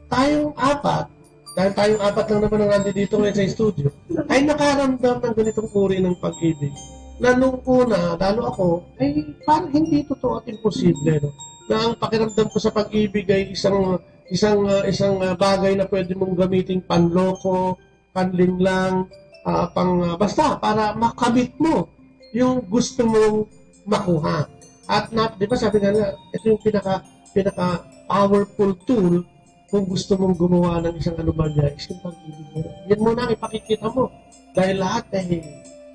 tayong apat, dahil tayong apat lang naman ang nandito ngayon sa studio, ay nakaramdam ng ganitong uri ng pag-ibig. Na nung una, lalo ako, ay parang hindi totoo at imposible. No? Na ang pakiramdam ko sa pag-ibig ay isang bagay na pwede mong gamitin panloko, panlinlang, basta para makamit mo yung gusto mong makuha. At di ba sabi nga na, ito yung pinaka powerful tool kung gusto mong gumawa ng isang anomalya, is yung pag-ibig mo. Yan muna ang ipakikita mo. Dahil lahat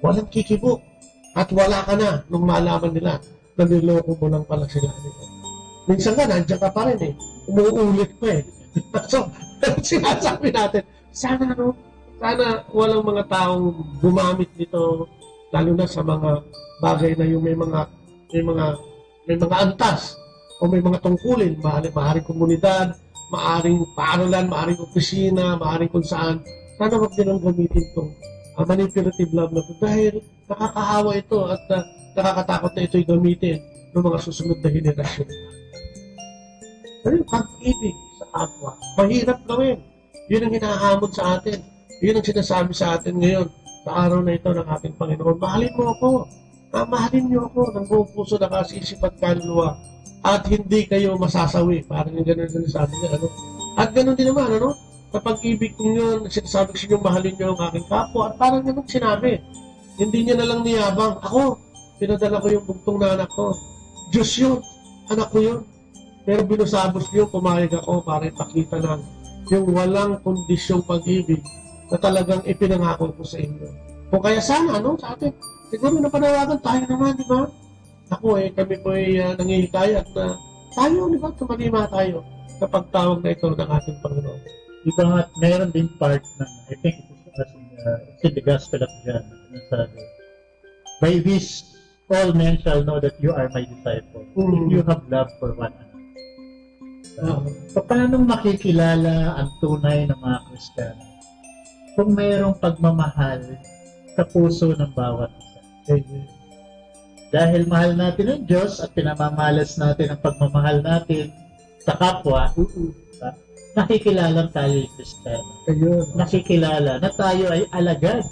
walang kikibok. At wala ka na nung malaman nila na niloko mo lang pala sila. Minsan ka, nandiyan ka pa rin umuulit pa So, sinasabi natin, sana walang mga taong gumamit nito, lalo na sa mga bagay na yung may mga antas o may mga tungkulin, maaaring komunidad, maaaring paaralan, maaaring opisina, maaaring kung saan. Sana wag nilang gamitin itong manipulative love na ito dahil nakakahawa ito at nakakatakot na ito'y gamitin ng mga susunod na henerasyon. Pero yung pag-ibig sa kapwa, mahirap gawin. Yun ang hinahamon sa atin. Yun ang sinasabi sa atin ngayon sa araw na ito ng ating Panginoon. Mahalin mo ako. mahalin niyo ako ng buong puso, nakasisip at kaluluwa, at hindi kayo masasawi. Parang yung gano'n din sabi niya, ano? At gano'n din naman, ano? Kapag ibig ko yun, sinasabi ko sa inyo, mahalin niyo ang aking kapwa. At parang gano'n sinabi. Hindi niya na lang niyabang. Ako, pinadala ko yung bugtong na anak ko. Diyos yun. Anak ko yun. Pero binusabos niyo, pumayag ako para ipakita ng yung walang kondisyong pag-ibig na talagang ipinangako ko sa inyo. Kung kaya sana, ano, sa atin, siguro napanawagan tayo naman, di ba? Ako kami po ay nangihikayat na tayo, di ba, tumanima tayo kapag tawag na ito ng ating Panginoon. Ito nga, meron din part na, I think it's in the Gospel of John, sabi, by this, all men shall know that you are my disciple, if you have love for one another. Paano makikilala ang tunay ng mga Kristiyano? Kung mayroong pagmamahal sa puso ng bawat isa. Dahil mahal natin ang Diyos at pinamamalas natin ang pagmamahal natin sa kapwa, nakikilala tayo yung Kristiyano. Nakikilala na tayo ay alagad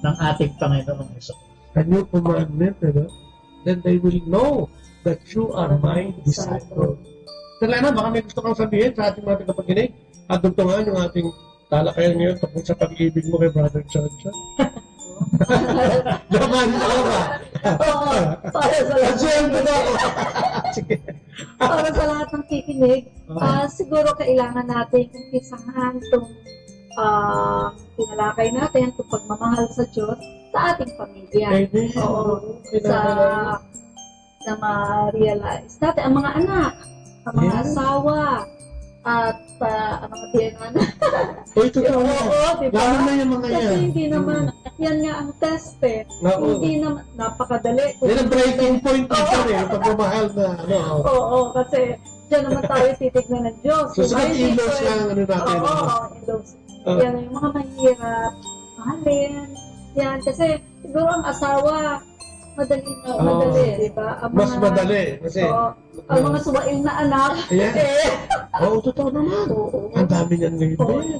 ng ating Panginoong Hesus. A new commandment, then they will know that you are my disciple. Talaga, baka may gusto kang sabihin sa ating mga tagapakinig at dugtungan yung ating talakayan ngayon tungkol sa pag-ibig mo kay Brother John. Laman ako ba? Oo, para sa para sa lahat ng kikinig, siguro kailangan natin umpisahan itong tinalakay natin itong pagmamahal sa Diyos sa ating pamilya. Oo, sa ma-realize natin ang mga anak, ang mga asawa, at ang mga tiyanan. Totoo. Oo, diba? Lalo na yung mga yan. Kasi hindi naman, yan nga ang test eh. Hindi naman, napakadali. Yan ang breaking point dito yung pagmamahal na, ano. Oo, kasi dyan naman tayo titignan ng Diyos. So, sa ilos lang, ano natin. Oo, ilos. Yan yung mga mahirap, mahalin. Yan, kasi siguro ang asawa, madali, diba? Mas madali. Kasi, ang mga suwail na anak. Oo, totoo naman. Ang dami niyan ngayon.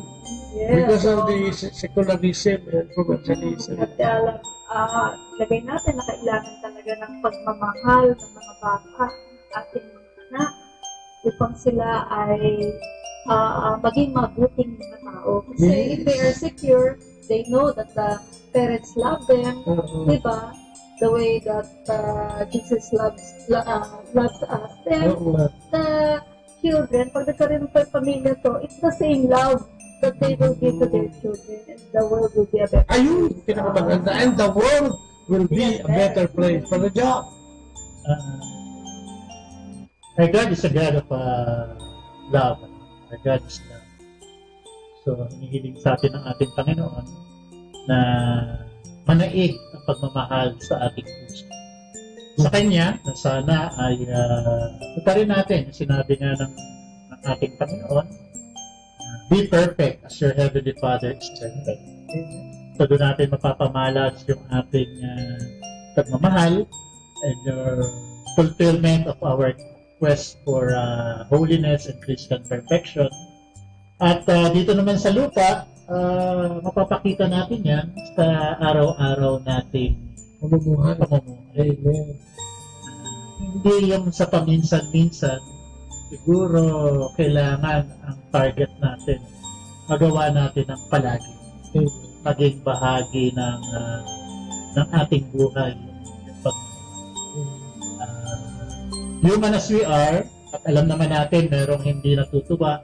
Because of the secularism and commercialism. At lagay natin na kailangan talaga ng pagmamahal ng mga bata ating mga anak upang sila ay maging mabuting mga tao. Kasi if they are secure, they know that the parents love them, diba? The way that Jesus loves us. Then, the children, pag nagkaroon ng pamilya to, it's the same love that they will give to their children, and the world will be a better place. Ayun, pinakamaganda. And the world will be a better place for the job. Our God is a God of love. Our God is love. So, hinihiling sa atin ng ating Panginoon na manaig ang pagmamahal sa ating puso. Sa Kanya, na sana ay tutarin natin, sinabi nga ng ating Panginoon, be perfect as your Heavenly Father is perfect. So doon natin mapapamalas yung ating pagmamahal and your fulfillment of our quest for holiness and Christian perfection. At dito naman sa lupa, mapapakita natin yan sa araw-araw nating pamumuhay. Amen. Hindi yung sa paminsan-minsan, siguro kailangan ang target natin, magawa natin ng palagi. Maging bahagi ng ating buhay. Human as we are, at alam naman natin, merong hindi natutuwa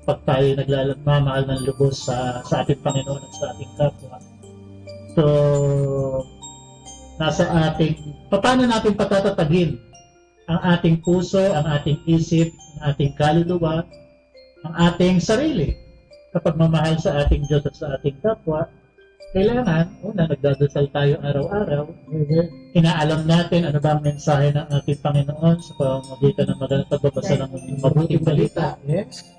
pag tayo nagmamahal ng lubos sa ating Panginoon at sa ating kapwa. So, nasa ating, paano natin patatatagin ang ating puso, ang ating isip, ang ating kaluluwa, ang ating sarili kapag mamahal sa ating Diyos at sa ating kapwa. Kailangan, una, nagdadasal tayo araw-araw. Inaalam natin ano ba ang mensahe ng ating Panginoon sa pamamagitan ng magandang pagbabasa ng mabuting balita. Yes.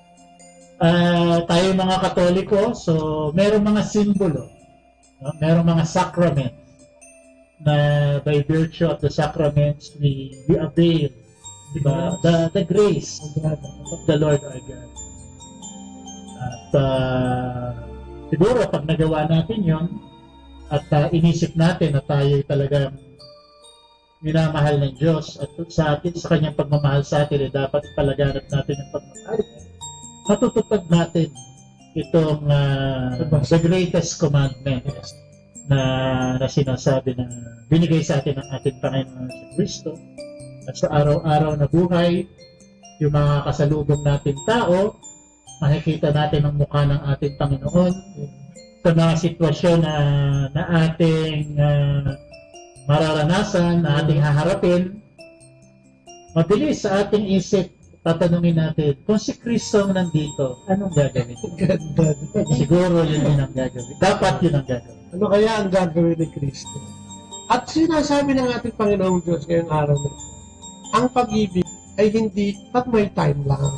Tayo mga Katoliko, so merong mga simbolo, no? Merong mga sacraments na by virtue of the sacraments we avail, diba? The grace of the Lord our God. At siguro pag nagawa natin yon at inisip natin na tayo talagang minamahal ng Diyos at sa atin, sa kanyang pagmamahal sa atin, dapat palaganap natin ang pagmamahal niya. Matutupad natin itong the greatest commandment na sinasabi na binigay sa atin ng ating Panginoon si Kristo. At sa araw-araw na buhay, yung mga kasalubong nating tao, makikita natin ang mukha ng ating Panginoon sa mga sitwasyon na ating mararanasan, na ating haharapin. Mabilis sa ating isip, tatanungin natin, kung si Kristo ang nandito, anong gagawin? Siguro yun ang gagawin. Dapat yun ang gagawin. Ano kaya ang gagawin ni Kristo? At sinasabi ng ating Panginoong Diyos ngayong araw na ang pag-ibig ay hindi pag may time lang.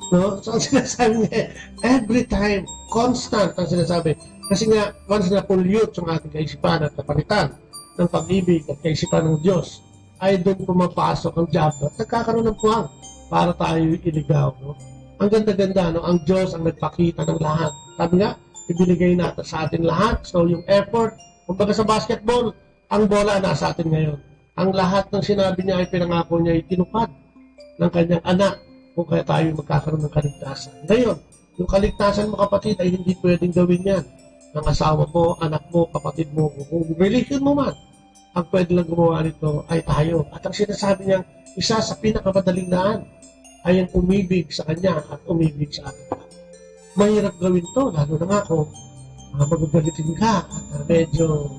No? So ang sinasabi niya, every time, constant ang sinasabi. Kasi nga, once na pollute yung ating kaisipan at napalitan ng pag-ibig at kaisipan ng Diyos, ay doon pumapasok ang diablo at nagkakaroon ng puwang para tayo iligaw. No? Ang ganda-ganda, no? Ang Diyos ang nagpakita ng lahat. Sabi nga, ibinigay natin sa atin lahat. So yung effort, kumbaga sa basketball, ang bola nasa atin ngayon. Ang lahat ng sinabi niya ay pinangako niya ay tinupad ng kanyang anak kung kaya tayo magkakaroon ng kaligtasan. Ngayon, yung kaligtasan mo kapatid ay hindi pwedeng gawin yan ng asawa mo, anak mo, kapatid mo, kung religion mo man. Ang pwede lang gumawa nito ay tayo. At ang sinasabi niya, isa sa pinakamadaling daan ay ang umibig sa kanya at umibig sa atin. Mahirap gawin to, lalo na nga kung magagalitin ka at medyo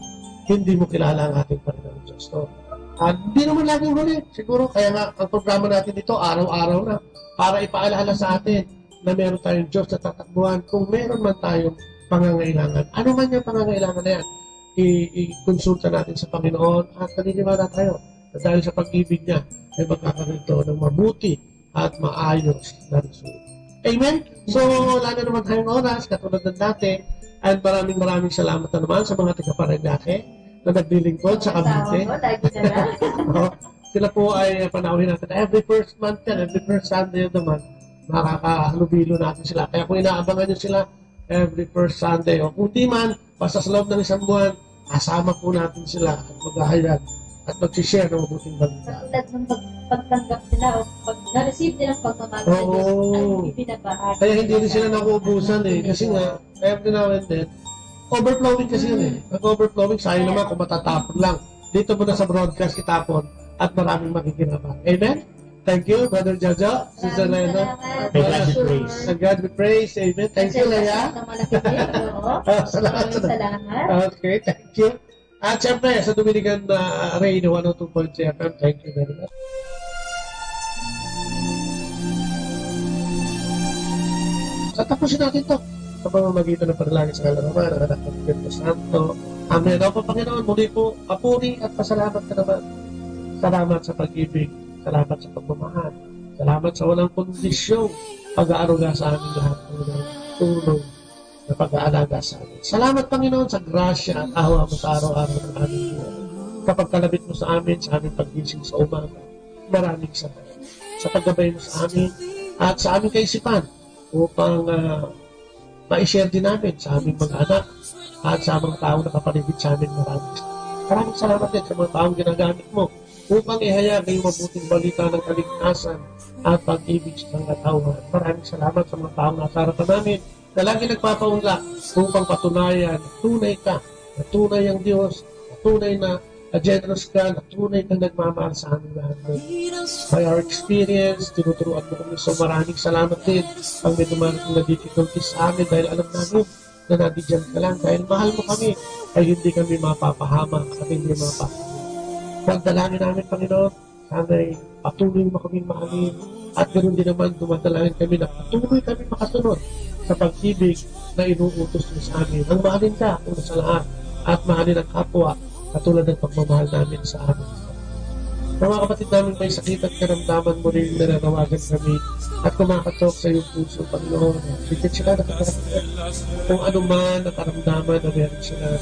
hindi mo kilala ang ating Panginoon Diyos. So, hindi naman laging huli. Siguro, kaya nga, ang programa natin dito, araw-araw na, para ipaalala sa atin na meron tayong Diyos na tatakbuhan kung meron man tayong pangangailangan. Ano man yung pangangailangan na yan, i-konsulta natin sa Panginoon at naniniwala tayo na dahil sa pag-ibig niya ay magkakaroon ito ng mabuti at maayos na resulta. Amen? So, wala na naman tayong oras, katulad ng dati, at maraming salamat na naman sa mga taga-Paranaque na naglilingkod sa Cavite. Sila po ay panauhin natin. Every first month yan, every first Sunday naman, makakahalubilo natin sila. Kaya kung inaabangan nyo sila, every first Sunday, o kung di man, basta sa loob ng isang buwan, kasama po natin sila at maghahayag at mag-share ng mabuting balita. Tulad ng pagtanggap nila o pag na-receive nilang pagmamahal sa Diyos, ay ibinabahagi. Kaya hindi rin sila nakuubusan Kasi nga, every now and then, overflowing kasi yun Nag-overflowing, sayang naman kung matatapon lang. Dito mo na sa broadcast itapon at maraming makikinabang. Amen? Thank you, Brother Jojo, Sister Lena. God be praised. Amen. Thank you, Leia. Salamat. Okay, thank you. At syempre, sa Dominican Radio 102.3 FM, thank you very much. So, tapusin natin ito sa pamamagitan ng panalangin sa kalaraman ng anak ng Espiritu Santo. Amen. Ako, Panginoon, muli po, papuri at pasalamat ka naman. Salamat sa pag-ibig. Salamat sa pagmamahal. Salamat sa walang kondisyong pag-aaruga sa aming lahat ng tulong na pag-aalaga sa amin. Salamat, Panginoon, sa grasya at awa mo sa araw-araw ng aming buhay. Kapag kalabit mo sa amin, sa aming pag-gising sa umaga, maraming salamat. Sa paggabay mo sa amin at sa aming kaisipan upang ma-share din namin sa aming mga anak at sa mga taong nakapaligid sa amin. Maraming salamat din sa mga taong ginagamit mo upang ihayag ang mabuting balita ng kaligtasan at pag-ibig sa mga tao. Maraming salamat sa mga taong nasa harapan namin na lagi nagpapaunlak upang patunayan na tunay ka, na tunay ang Diyos, na tunay na generous ka, na tunay kang nagmamahal sa amin lahat. By our experience, tinuturuan mo kami. So maraming salamat din pag may dumarating na difficulties sa amin dahil alam namin na nandyan ka lang. Dahil mahal mo kami, ay hindi kami mapapahama at hindi mapapahama. Pagdalangin namin, Panginoon, sana'y patuloy mo kami mahalin at ganoon din naman dumadalangin kami na patuloy kami makasunod sa pag-ibig na inuutos mo sa amin. Ang mahalin ka una sa lahat at mahalin ang kapwa katulad ng pagmamahal namin sa amin. Mga kapatid namin may sakit at karamdaman mo rin nananawagan kami at kumakatok sa iyong puso, Panginoon. Bigyan sila na kakaramdaman kung ano man ang karamdaman na meron sila.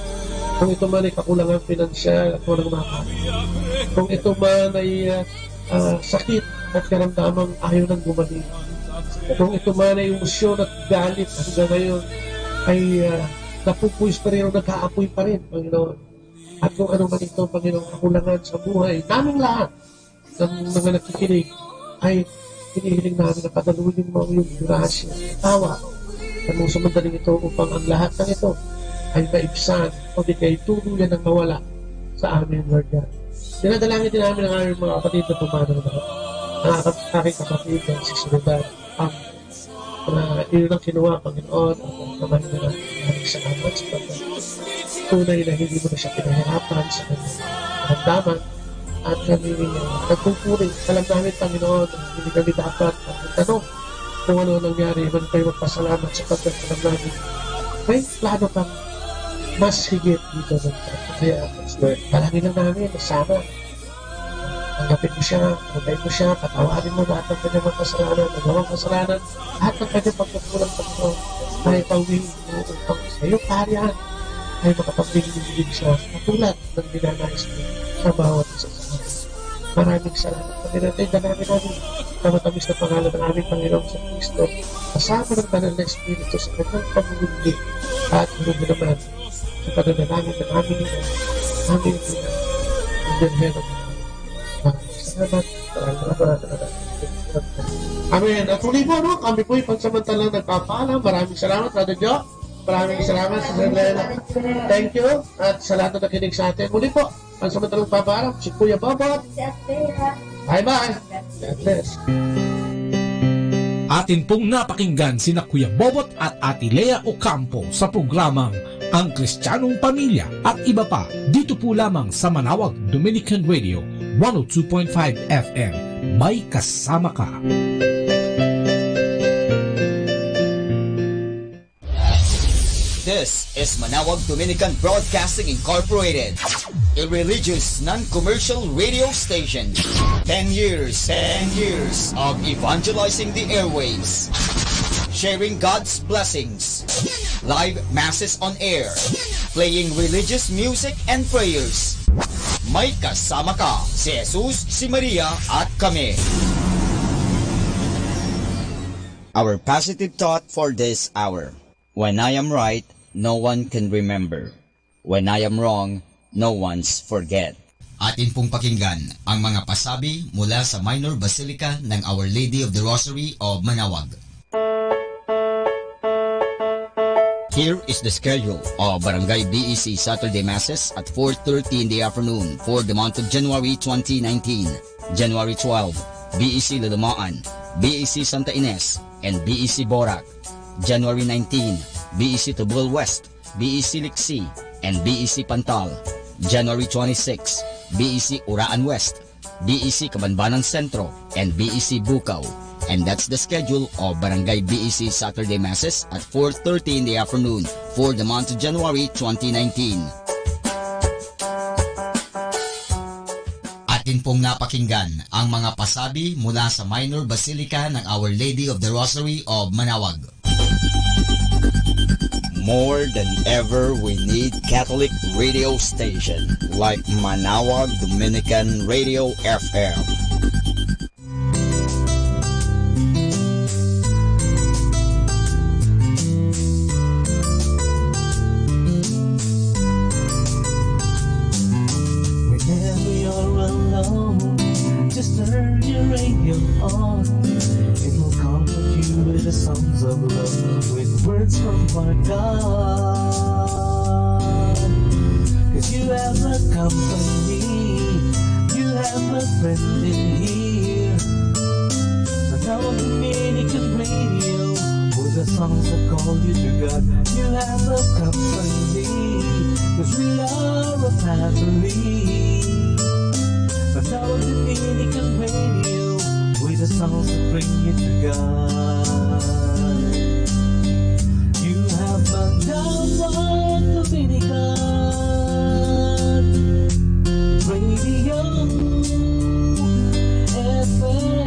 Kung ito man ay kakulangan pinansyal at walang makain. Kung ito man ay sakit at karamdamang ayaw nang gumaling. Kung ito man ay emosyon at galit hanggang ngayon ay napupuwis pa rin o nag-aapoy pa rin, Panginoon. At kung ano man ito, Panginoong, kakulangan sa buhay, naming lahat ng mga nakikinig, ay hinihiling namin na padaluhin mo yung grasya, tawa, na mong sumandaling ito upang ang lahat ng ito ay maibsan o di kay tuluyan ng mawala sa amin, Lord God. Dinadalangin din namin ang aming mga kapatid na tumano na ang aking kapatid na si Sinodad na yun ang kinuha, Panginoon, at naman na maraming salamat sa tunay na hindi mo na siya pinahirapan sa kanyang karamdaman at kami nagpupuri. Alam namin, Panginoon, hindi kami dapat magtanong kung ano nangyari, man kayo magpasalamat sa pagkakalam namin. May plano kang mas higit dito ng kaya palangin lang namin na sana tanggapin mo siya, pagkain mo siya, patawarin mo lahat ng kanyang kasalanan, nagawang kasalanan, lahat ng kanyang pagkakulang Panginoon ay pauwiin mo upang sa iyong kaharian ay makapagbilig siya katulad ng dinanais mo sa bawat isa sa amin. Maraming salamat. Pagkinatinda namin na matamis na pangalan ng aming Panginoong sa Kristo, kasama ng banal na Espiritu sa kanyang pamumundi at hirap naman sa pananalangin ng aming Berhero. Salamat. Amen. At muli po, no? Kami po'y pansamantalang nagpapaalam. Maraming salamat, Brother Joe. Maraming salamat, Sister Lena. Thank you. At sa lahat na nakinig sa atin. Muli po, pansamantalang pagpapaalam. Si Kuya Bobot. Bye-bye. God bless. Atin pong napakinggan sina Kuya Bobot at Ate Lea Ocampo sa programang Ang Kristiyanong Pamilya at iba pa dito po lamang sa Manawag Dominican Radio 102.5 FM. May kasama ka. This is Manawag Dominican Broadcasting Incorporated, a religious, non-commercial radio station. 10 years of evangelizing the airwaves, sharing God's blessings, live masses on air, playing religious music and prayers. May kasama ka, si Jesus, si Maria, at kami. Our positive thought for this hour. When I am right, no one can remember. When I am wrong, no one's forget. Atin pong pakinggan ang mga pasabi mula sa Minor Basilica ng Our Lady of the Rosary of Manawag. Here is the schedule of Barangay BEC Saturday Masses at 4:30 in the afternoon for the month of January 2019. January 12, BEC Lalamaan, BEC Santa Ines, and BEC Borac. January 19, BEC Tubul West, BEC Liksi, and BEC Pantal. January 26, BEC Uraan West, BEC Cabanbanan Centro, and BEC Bukaw. And that's the schedule of Barangay BEC Saturday Masses at 4:30 in the afternoon for the month of January 2019. Atin pong napakinggan ang mga pasabi mula sa Minor Basilica ng Our Lady of the Rosary of Manawag. More than ever, we need Catholic radio station like Manawag Dominican Radio FM. Whenever you're alone, just turn your radio on. It will comfort you with the songs of love, with words from our God. 'Cause you have a company, you have a friend in here. Manawag Dominican Radio, with the songs that call you to God. You have a company, 'cause we are a family. Manawag Dominican Radio, with the songs that bring you to God. You have Manawag Dominican Radio FM.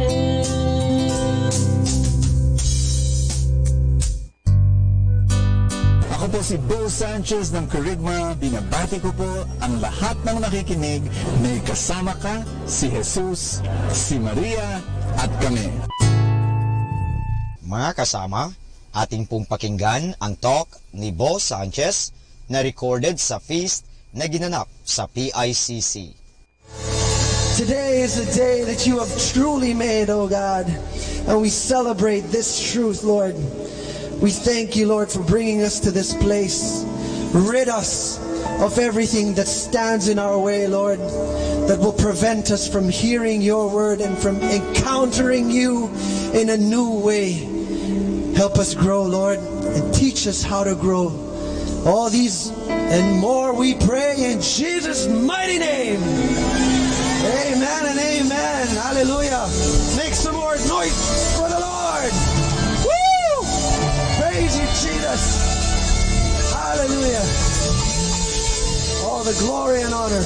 Ako po si Bo Sanchez ng Kerygma. Binabati ko po ang lahat ng nakikinig. May kasama ka, si Jesus, si Maria, at kami. Mga kasama, ating pong pakinggan ang talk ni Bo Sanchez na recorded sa Feast na ginanap sa PICC. Today is the day that you have truly made, oh God, and we celebrate this truth, Lord. We thank you, Lord, for bringing us to this place. Rid us of everything that stands in our way, Lord, that will prevent us from hearing your word and from encountering you in a new way. Help us grow, Lord, and teach us how to grow. All these and more we pray in Jesus' mighty name. Amen and amen. Hallelujah. Make some more noise for the Lord. Woo! Praise you, Jesus. Hallelujah. All the glory and honor.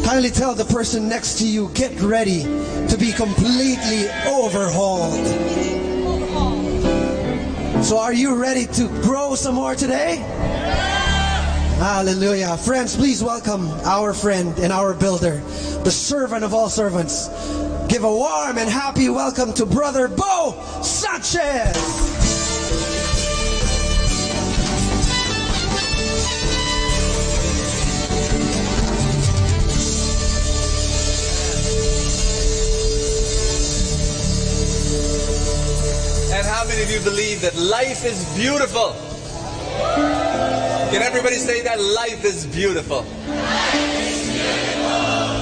Kindly tell the person next to you, get ready to be completely overhauled. So are you ready to grow some more today? Hallelujah. Friends, please welcome our friend and our builder, the servant of all servants. Give a warm and happy welcome to Brother Bo Sanchez. And how many of you believe that life is beautiful? Can everybody say that life is beautiful?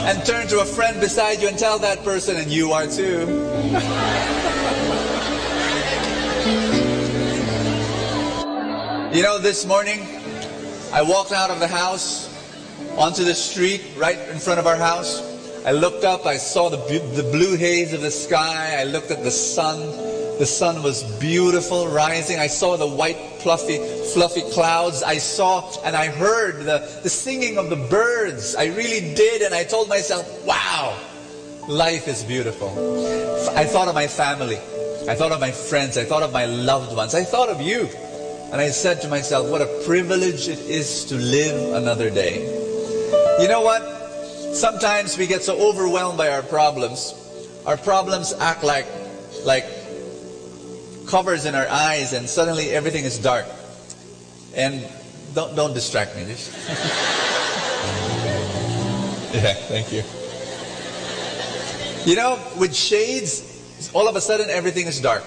And turn to a friend beside you and tell that person, and you are too. You know, this morning, I walked out of the house onto the street right in front of our house. I looked up, I saw the blue haze of the sky. I looked at the sun. The sun was beautiful, rising. I saw the white, fluffy clouds. I saw and I heard the singing of the birds. I really did, and I told myself, wow, life is beautiful. I thought of my family. I thought of my friends. I thought of my loved ones. I thought of you. And I said to myself, what a privilege it is to live another day. You know what? Sometimes we get so overwhelmed by our problems. Our problems act like covers in our eyes, and suddenly everything is dark. And don't distract me. Yeah, thank you. You know, with shades, all of a sudden everything is dark.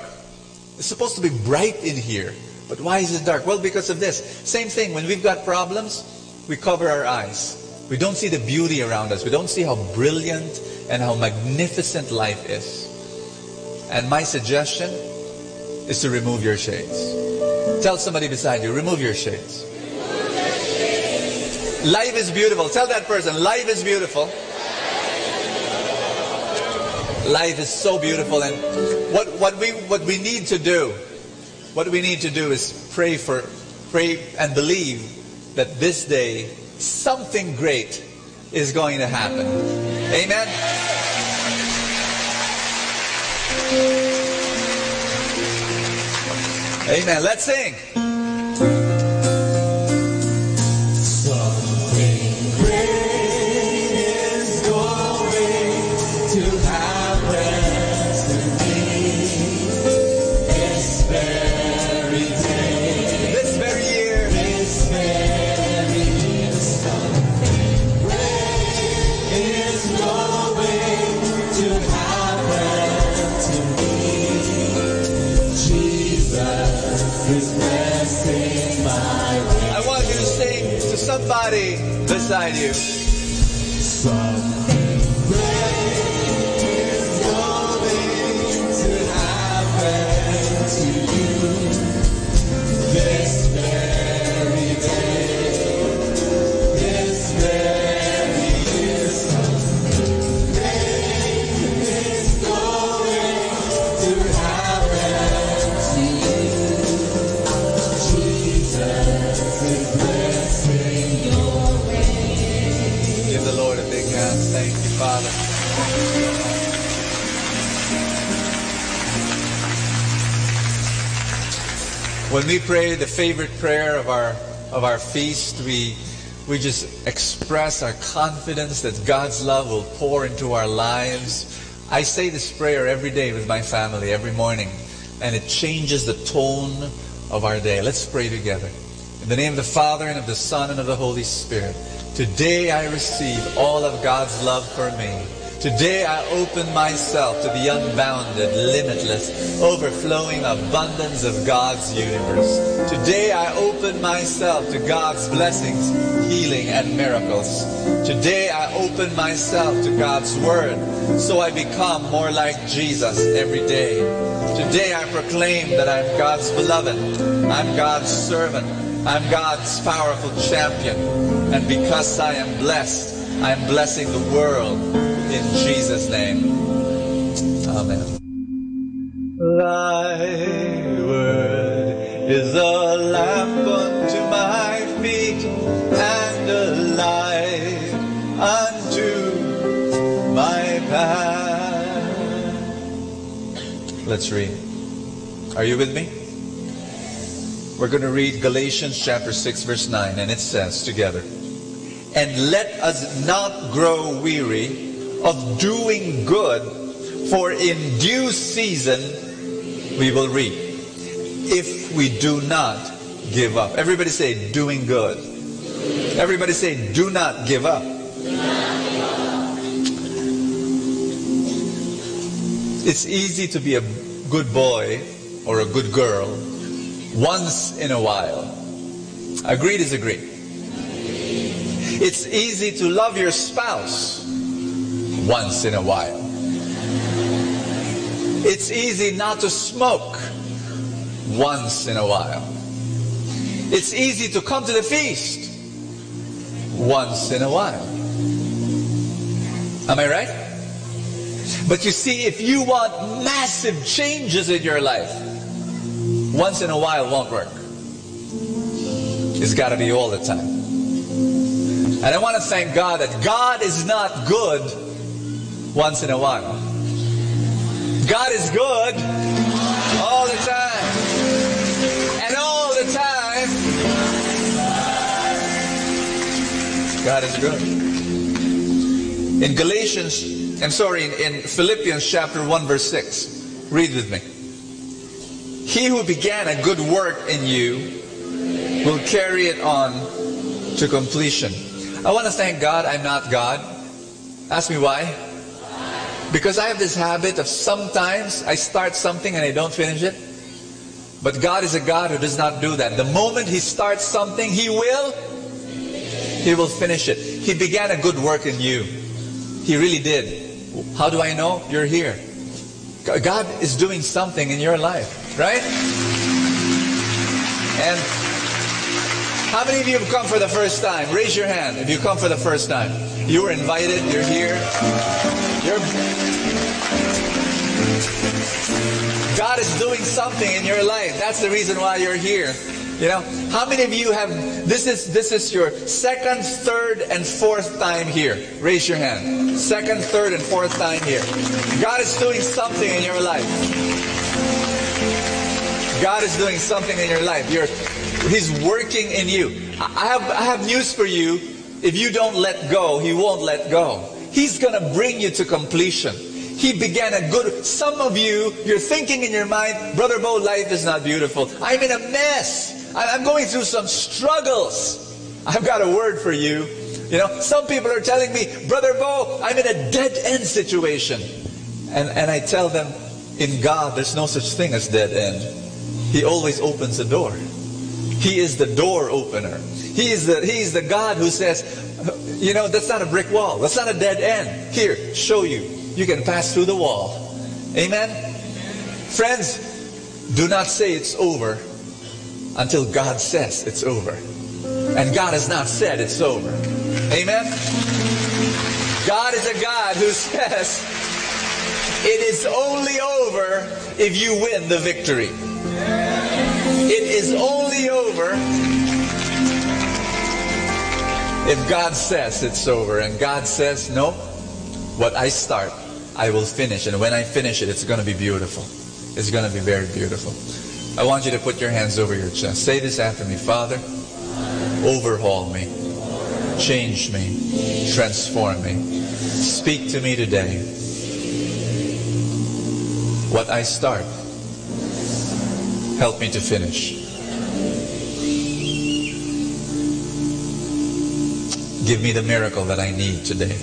It's supposed to be bright in here, but why is it dark? Well, because of this. Same thing, when we've got problems, we cover our eyes. We don't see the beauty around us. We don't see how brilliant and how magnificent life is. And my suggestion is to remove your shades. Tell somebody beside you, remove your shades. Life is beautiful. Tell that person, life is beautiful. Life is so beautiful, and what we need to do is pray and believe that this day something great is going to happen. Amen. Amen. Let's sing. Something great is going to happen to me this very day, this very year, this very year. Something great is going to happen to me. Jesus is blessing my way. I want you to sing to somebody beside you. Something great is going to happen to you this very day, this very year. Something great is going to happen to you. Jesus is blessing your way. Give the Lord a big hand. Thank you, Father. When we pray the favorite prayer of our feast, we just express our confidence that God's love will pour into our lives. I say this prayer every day with my family, every morning, and it changes the tone of our day. Let's pray together. In the name of the Father, and of the Son, and of the Holy Spirit. Today I receive all of God's love for me. Today I open myself to the unbounded, limitless, overflowing abundance of God's universe. Today I open myself to God's blessings, healing, and miracles. Today I open myself to God's Word, so I become more like Jesus every day. Today I proclaim that I'm God's beloved, I'm God's servant, I'm God's powerful champion. And because I am blessed, I am blessing the world. In Jesus' name. Amen. Thy word is a lamp unto my feet and a light unto my path. Let's read. Are you with me? We're going to read Galatians chapter 6 verse 9, and it says together, "And let us not grow weary of doing good, for in due season we will reap, if we do not give up." Everybody say, doing good. Everybody say, do not give up. It's easy to be a good boy or a good girl once in a while. Agreed is agreed. It's easy to love your spouse once in a while. It's easy not to smoke once in a while. It's easy to come to the feast once in a while. Am I right? But you see, if you want massive changes in your life, once in a while won't work. It's got to be all the time. And I want to thank God that God is not good once in a while. God is good all the time. And all the time, God is good. In in Philippians chapter 1 verse 6, read with me. "He who began a good work in you will carry it on to completion." I want to thank God I'm not God. Ask me why. Because I have this habit of sometimes I start something and I don't finish it. But God is a God who does not do that. The moment He starts something, He will finish it. He began a good work in you. He really did. How do I know? You're here. God is doing something in your life, right? And how many of you have come for the first time? Raise your hand if you come for the first time. You were invited, you're here. God is doing something in your life. That's the reason why you're here. You know, how many of you have, this is your second, third, and fourth time here? Raise your hand. Second, third, and fourth time here. God is doing something in your life. God is doing something in your life. He's working in you. I have news for you. If you don't let go, He won't let go. He's going to bring you to completion. He began a good... Some of you, you're thinking in your mind, Brother Bo, life is not beautiful. I'm in a mess. I'm going through some struggles. I've got a word for you. You know, some people are telling me, Brother Bo, I'm in a dead-end situation. And I tell them, in God, there's no such thing as dead end. He always opens the door. He is the door opener. He is the God who says, you know, that's not a brick wall. That's not a dead end. Here, show you. You can pass through the wall. Amen? Friends, do not say it's over until God says it's over. And God has not said it's over. Amen? God is a God who says it is only over if you win the victory. It is only over if God says it's over. And God says, no, what I start, I will finish. And when I finish it, it's going to be beautiful. It's going to be very beautiful. I want you to put your hands over your chest. Say this after me. Father, overhaul me. Change me. Transform me. Speak to me today. What I start, help me to finish. Give me the miracle that I need today.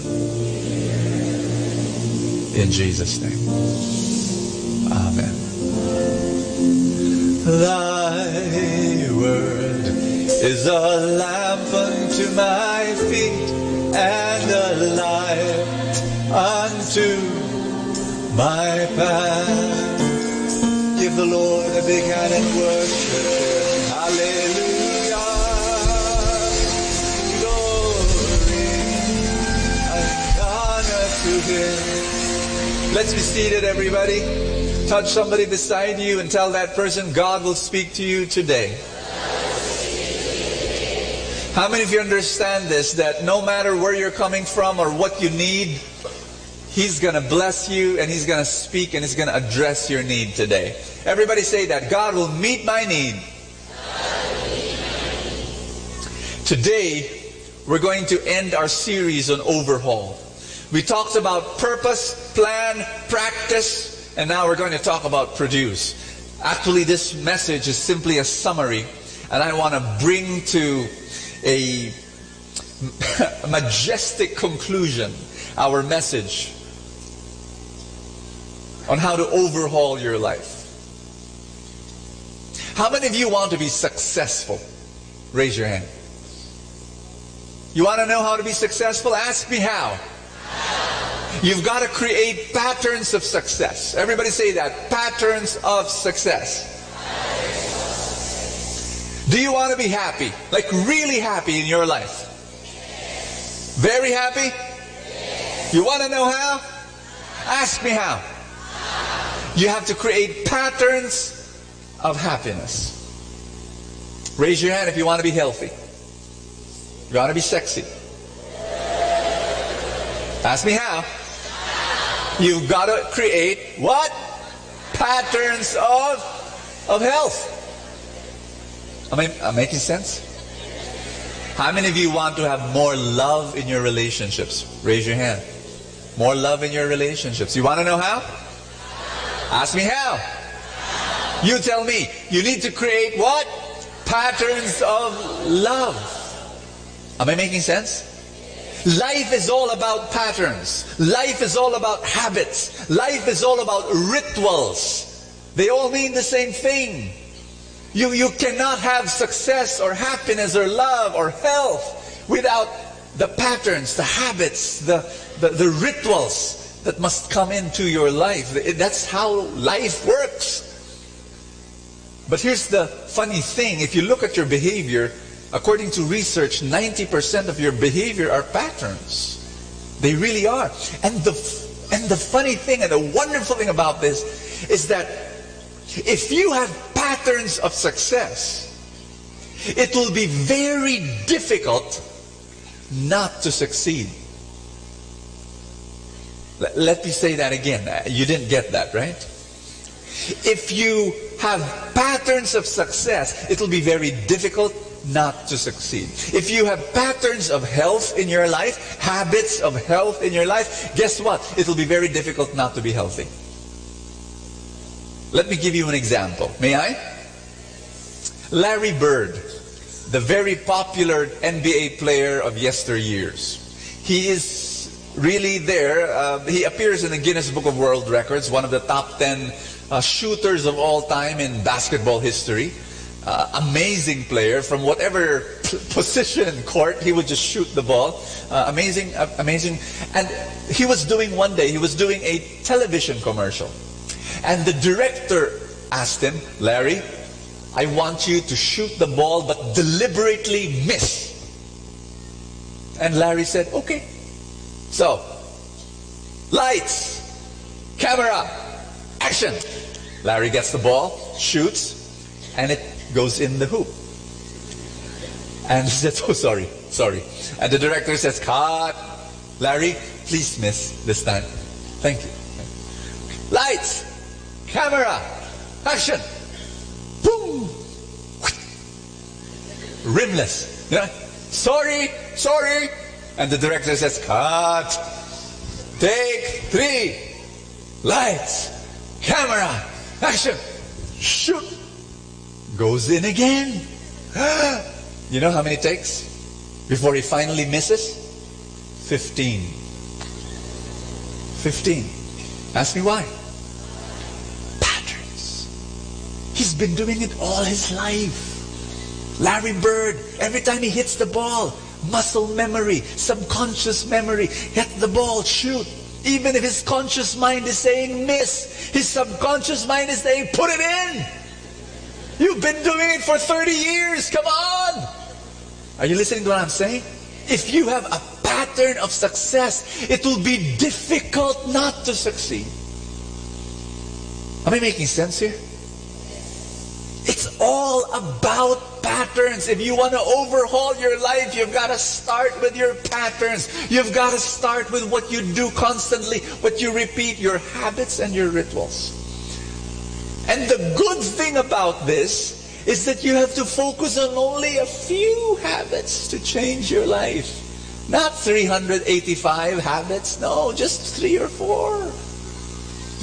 In Jesus' name. Amen. Thy word is a lamp unto my feet and a light unto my path. Give the Lord a big hand and worship Him. Hallelujah. Glory and honor to Him. Let's be seated, everybody. Touch somebody beside you and tell that person, God will speak to you today. How many of you understand this, that no matter where you're coming from or what you need, He's going to bless you and He's going to speak and He's going to address your need today. Everybody say that. God will meet my need. Today, we're going to end our series on overhaul. We talked about purpose, plan, practice, and now we're going to talk about produce. Actually, this message is simply a summary, and I want to bring to a majestic conclusion our message on how to overhaul your life. How many of you want to be successful? Raise your hand. You want to know how to be successful? Ask me how. You've got to create patterns of success. Everybody say that. Patterns of success. Do you want to be happy? Like really happy in your life? Very happy? You want to know how? Ask me how. You have to create patterns of happiness. Raise your hand if you want to be healthy. You want to be sexy. Ask me how. You've got to create what? Patterns of health. Am I making sense? How many of you want to have more love in your relationships? Raise your hand. More love in your relationships. You want to know how? Ask me how. You tell me. You need to create what? Patterns of love. Am I making sense? Life is all about patterns. Life is all about habits. Life is all about rituals. They all mean the same thing. You cannot have success or happiness or love or health without the patterns, the habits, the rituals that must come into your life. That's how life works. But here's the funny thing. If you look at your behavior, according to research, 90% of your behavior are patterns. They really are. And the funny thing and the wonderful thing about this is that if you have patterns of success, it will be very difficult not to succeed. Let me say that again. You didn't get that, right? If you have patterns of success, it will be very difficult not to succeed. If you have patterns of health in your life, habits of health in your life, guess what? It will be very difficult not to be healthy. Let me give you an example. May I? Larry Bird, the very popular NBA player of yesteryears. He is really there. He appears in the Guinness Book of World Records, one of the top 10 shooters of all time in basketball history. Amazing player. From whatever position in court, he would just shoot the ball. Amazing. And he was doing a television commercial. And the director asked him, Larry, I want you to shoot the ball but deliberately miss. And Larry said, okay. So, lights, camera, action. Larry gets the ball, shoots, and it goes in the hoop. And he says, oh, sorry. And the director says, cut. Larry, please miss this time. Thank you. Lights, camera, action. Boom. Rimless. You know? Sorry. And the director says, cut. Take 3. Lights, camera, action. Shoot. Goes in again. You know how many takes? before he finally misses? 15. 15. Ask me why. Patterns. He's been doing it all his life. Larry Bird, every time he hits the ball, muscle memory, subconscious memory, hit the ball, shoot. Even if his conscious mind is saying miss, his subconscious mind is saying put it in. You've been doing it for 30 years, come on. Are you listening to what I'm saying? If you have a pattern of success, it will be difficult not to succeed. Am I making sense here? It's all about patterns. If you want to overhaul your life, you've got to start with your patterns. You've got to start with what you do constantly, what you repeat, your habits and your rituals. And the good thing about this is that you have to focus on only a few habits to change your life. Not 385 habits, no, just 3 or 4.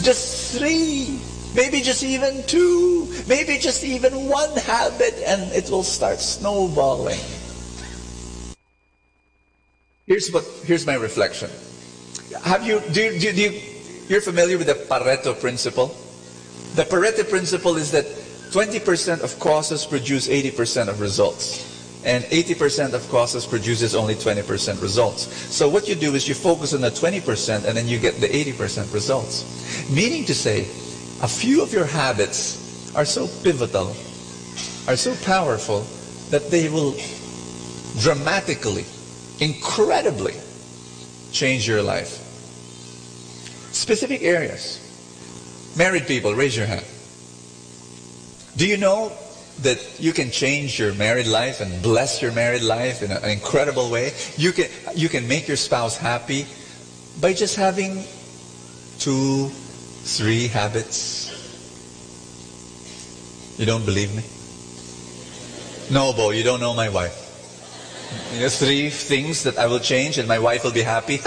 Just 3. Maybe just even 2. Maybe just even 1 habit, and it will start snowballing. Here's my reflection. You're familiar with the Pareto principle? The Pareto principle is that 20% of causes produce 80% of results. And 80% of causes produces only 20% results. So what you do is you focus on the 20% and then you get the 80% results. Meaning to say, a few of your habits are so pivotal, are so powerful, that they will dramatically, incredibly change your life. Specific areas. Married people, raise your hand. Do you know that you can change your married life and bless your married life in an incredible way? You can make your spouse happy by just having 2, 3 habits. You don't believe me? No, Bo, you don't know my wife. 3 things that I will change and my wife will be happy.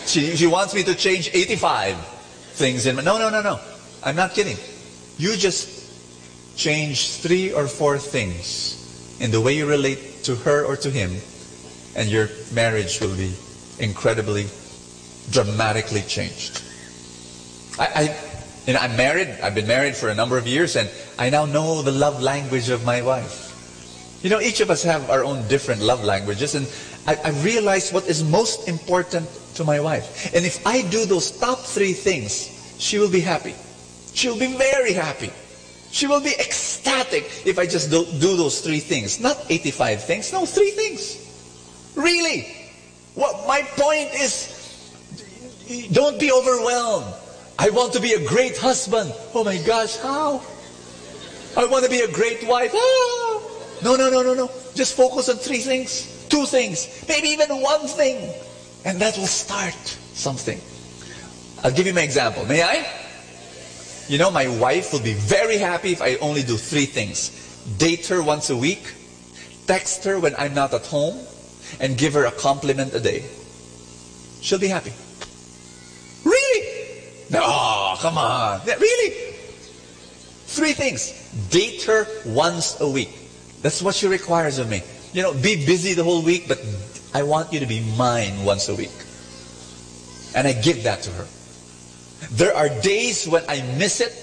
She wants me to change 85 things in my... No. I'm not kidding. You just change 3 or 4 things in the way you relate to her or to him, and your marriage will be incredibly, dramatically changed. I'm married. I've been married for a number of years, and I now know the love language of my wife. Each of us have our own different love languages, and I realized what is most important to my wife. And if I do those top 3 things, she will be happy. She will be very happy. She will be ecstatic if I just do those 3 things. Not 85 things, no, 3 things. Really. What my point is, don't be overwhelmed. I want to be a great husband. Oh my gosh, how? I want to be a great wife. No. Just focus on 3 things, 2 things, maybe even 1 thing. And that will start something. I'll give you my example. May I? My wife will be very happy if I only do 3 things. Date her once a week, text her when I'm not at home, and give her a compliment a day. She'll be happy. Really? No, come on. Really? 3 things. Date her once a week. That's what she requires of me. Be busy the whole week, but I want you to be mine once a week. And I give that to her. There are days when I miss it.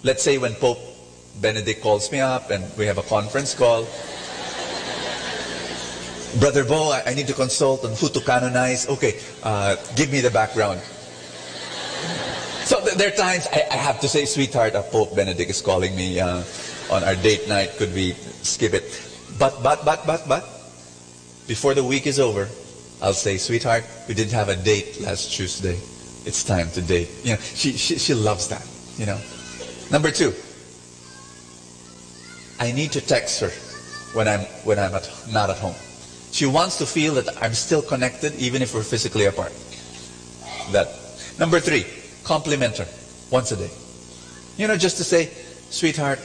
Let's say when Pope Benedict calls me up and we have a conference call. Brother Bo, I need to consult on who to canonize. Okay, give me the background. So there are times I have to say, sweetheart, Pope Benedict is calling me on our date night. Could we skip it? But, before the week is over, I'll say, sweetheart, we didn't have a date last Tuesday. It's time to date. She loves that. Number 2, I need to text her when I'm not at home. She wants to feel that I'm still connected, even if we're physically apart. That. Number 3, compliment her once a day. Just to say, sweetheart,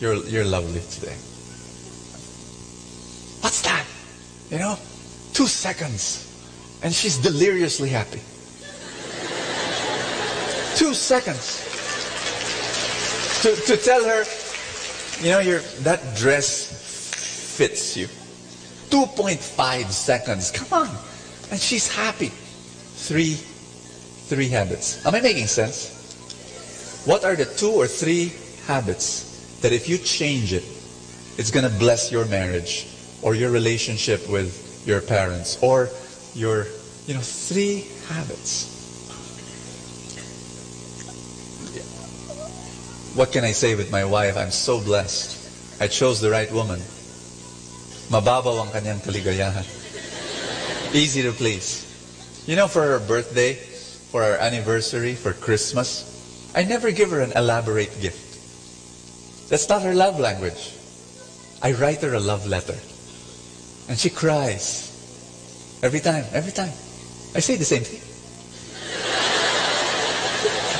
you're lovely today. What's that? 2 seconds, and she's deliriously happy. 2 seconds to tell her, that dress fits you. 2.5 seconds. Come on. And she's happy. Three habits. Am I making sense? What are the 2 or 3 habits that if you change it, it's going to bless your marriage or your relationship with your parents or your, 3 habits. What can I say with my wife? I'm so blessed. I chose the right woman. Mababaw ang kanyang kaligayahan. Easy to please. For her birthday, for our anniversary, for Christmas, I never give her an elaborate gift. That's not her love language. I write her a love letter. And she cries. Every time. I say the same thing.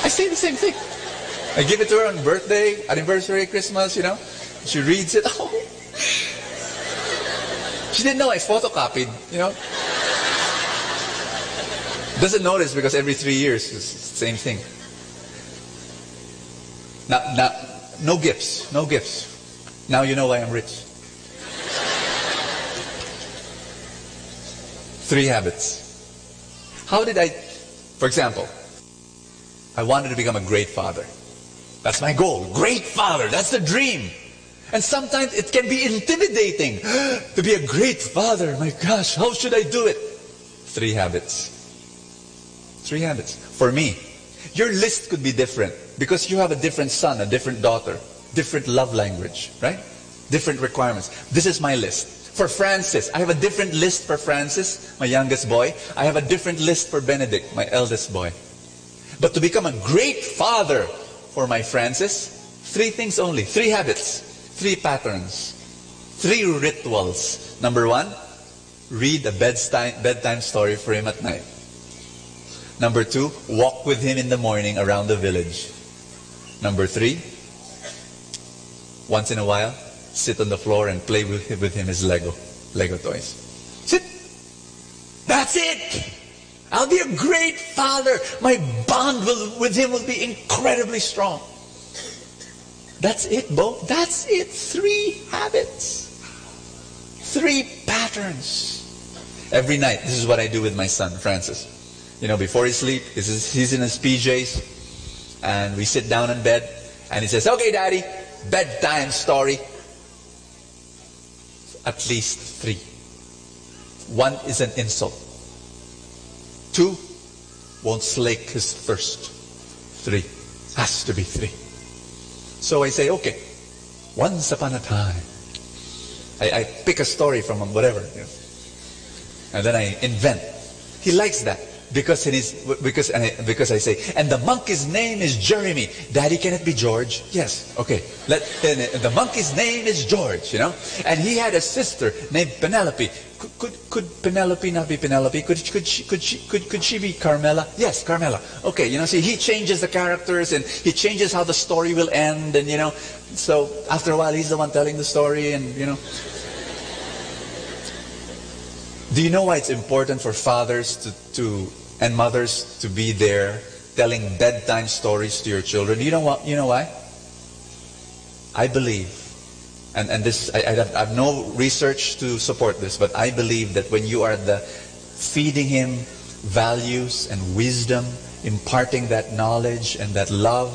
I say the same thing. I give it to her on birthday, anniversary, Christmas, She reads it. Oh. She didn't know I photocopied, Doesn't notice because every 3 years it's the same thing. Now, no gifts. Now you know why I'm rich. 3 habits. How did for example, I wanted to become a great father. That's my goal. Great father. That's the dream. And sometimes it can be intimidating to be a great father. My gosh, how should I do it? 3 habits. 3 habits. For me, your list could be different because you have a different son, a different daughter, different love language, right? Different requirements. This is my list. For Francis, I have a different list for Francis, my youngest boy. I have a different list for Benedict, my eldest boy. But to become a great father for my Francis, 3 things only, 3 habits, 3 patterns, 3 rituals. Number 1, read a bedtime story for him at night. Number 2, walk with him in the morning around the village. Number 3, once in a while, sit on the floor and play with him his Lego toys. Sit. That's it. I'll be a great father. My bond with him will be incredibly strong. That's it, Bo. That's it. 3 habits. 3 patterns. Every night, this is what I do with my son, Francis. Before he sleeps, he's in his PJs, and we sit down in bed, and he says, "Okay, Daddy, bedtime story." At least 3. 1 is an insult. 2 won't slake his thirst. 3 has to be 3. So I say, okay, once upon a time. I pick a story from him, whatever, and then I invent. He likes that because I say, and the monkey's name is Jeremy. Daddy, can it be George? Yes. Okay. The monkey's name is George. And he had a sister named Penelope. Could Penelope not be Penelope? Could she be Carmela? Yes, Carmela. Okay, see, he changes the characters and he changes how the story will end, and so after a while he's the one telling the story, and Do you know why it's important for fathers and mothers to be there telling bedtime stories to your children? You know what? You know why? I believe, and this I have no research to support this, but I believe that when you are feeding him values and wisdom, imparting that knowledge and that love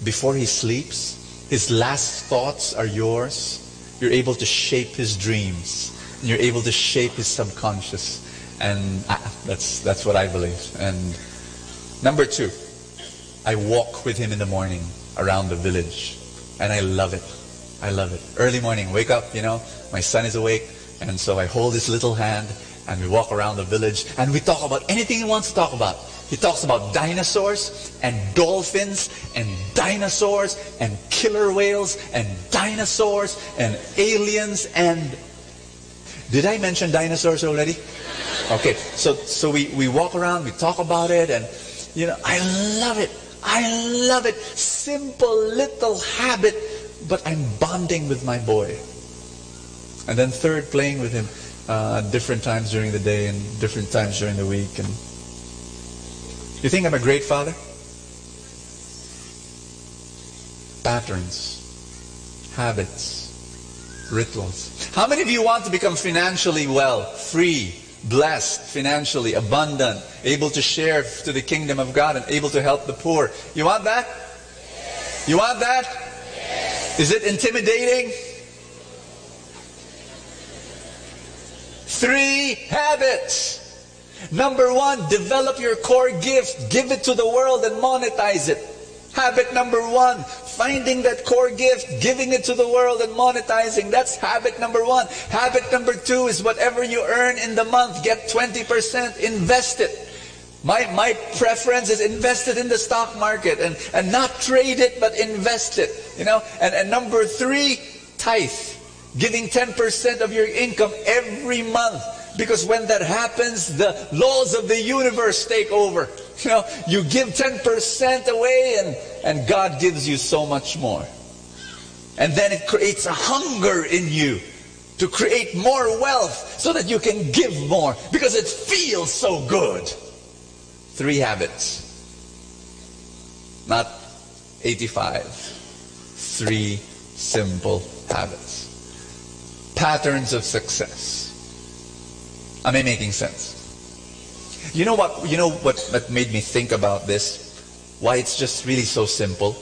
before he sleeps, his last thoughts are yours. You're able to shape his dreams. You're able to shape his subconscious, and that's what I believe. And number 2, I walk with him in the morning around the village, and I love it. I love it. Early morning, wake up, my son is awake, and so I hold his little hand, and we walk around the village, and we talk about anything he wants to talk about. He talks about dinosaurs, and dolphins, and dinosaurs, and killer whales, and dinosaurs, and aliens, and... Did I mention dinosaurs already? Okay, so we walk around, we talk about it, and, I love it. I love it. Simple little habit, but I'm bonding with my boy. And then 3rd, playing with him different times during the day and different times during the week. And you think I'm a great father? Patterns, habits, rituals. How many of you want to become financially well, free, blessed, financially abundant, able to share to the kingdom of God and able to help the poor? You want that? You want that? Is it intimidating? 3 habits. Number 1, develop your core gift. Give it to the world and monetize it. Habit number 1, finding that core gift, giving it to the world and monetizing. That's habit number 1. Habit number 2 is whatever you earn in the month, get 20%, invest it. My preference is invest it in the stock market and not trade it, but invest it. You know, and number 3, tithe. Giving 10% of your income every month. Because when that happens, the laws of the universe take over. You know, you give 10% away and God gives you so much more. And then it creates a hunger in you to create more wealth so that you can give more because it feels so good. 3 habits. Not 85. 3 simple habits. Patterns of success. Am I making sense? You know what made me think about this? Why it's just really so simple.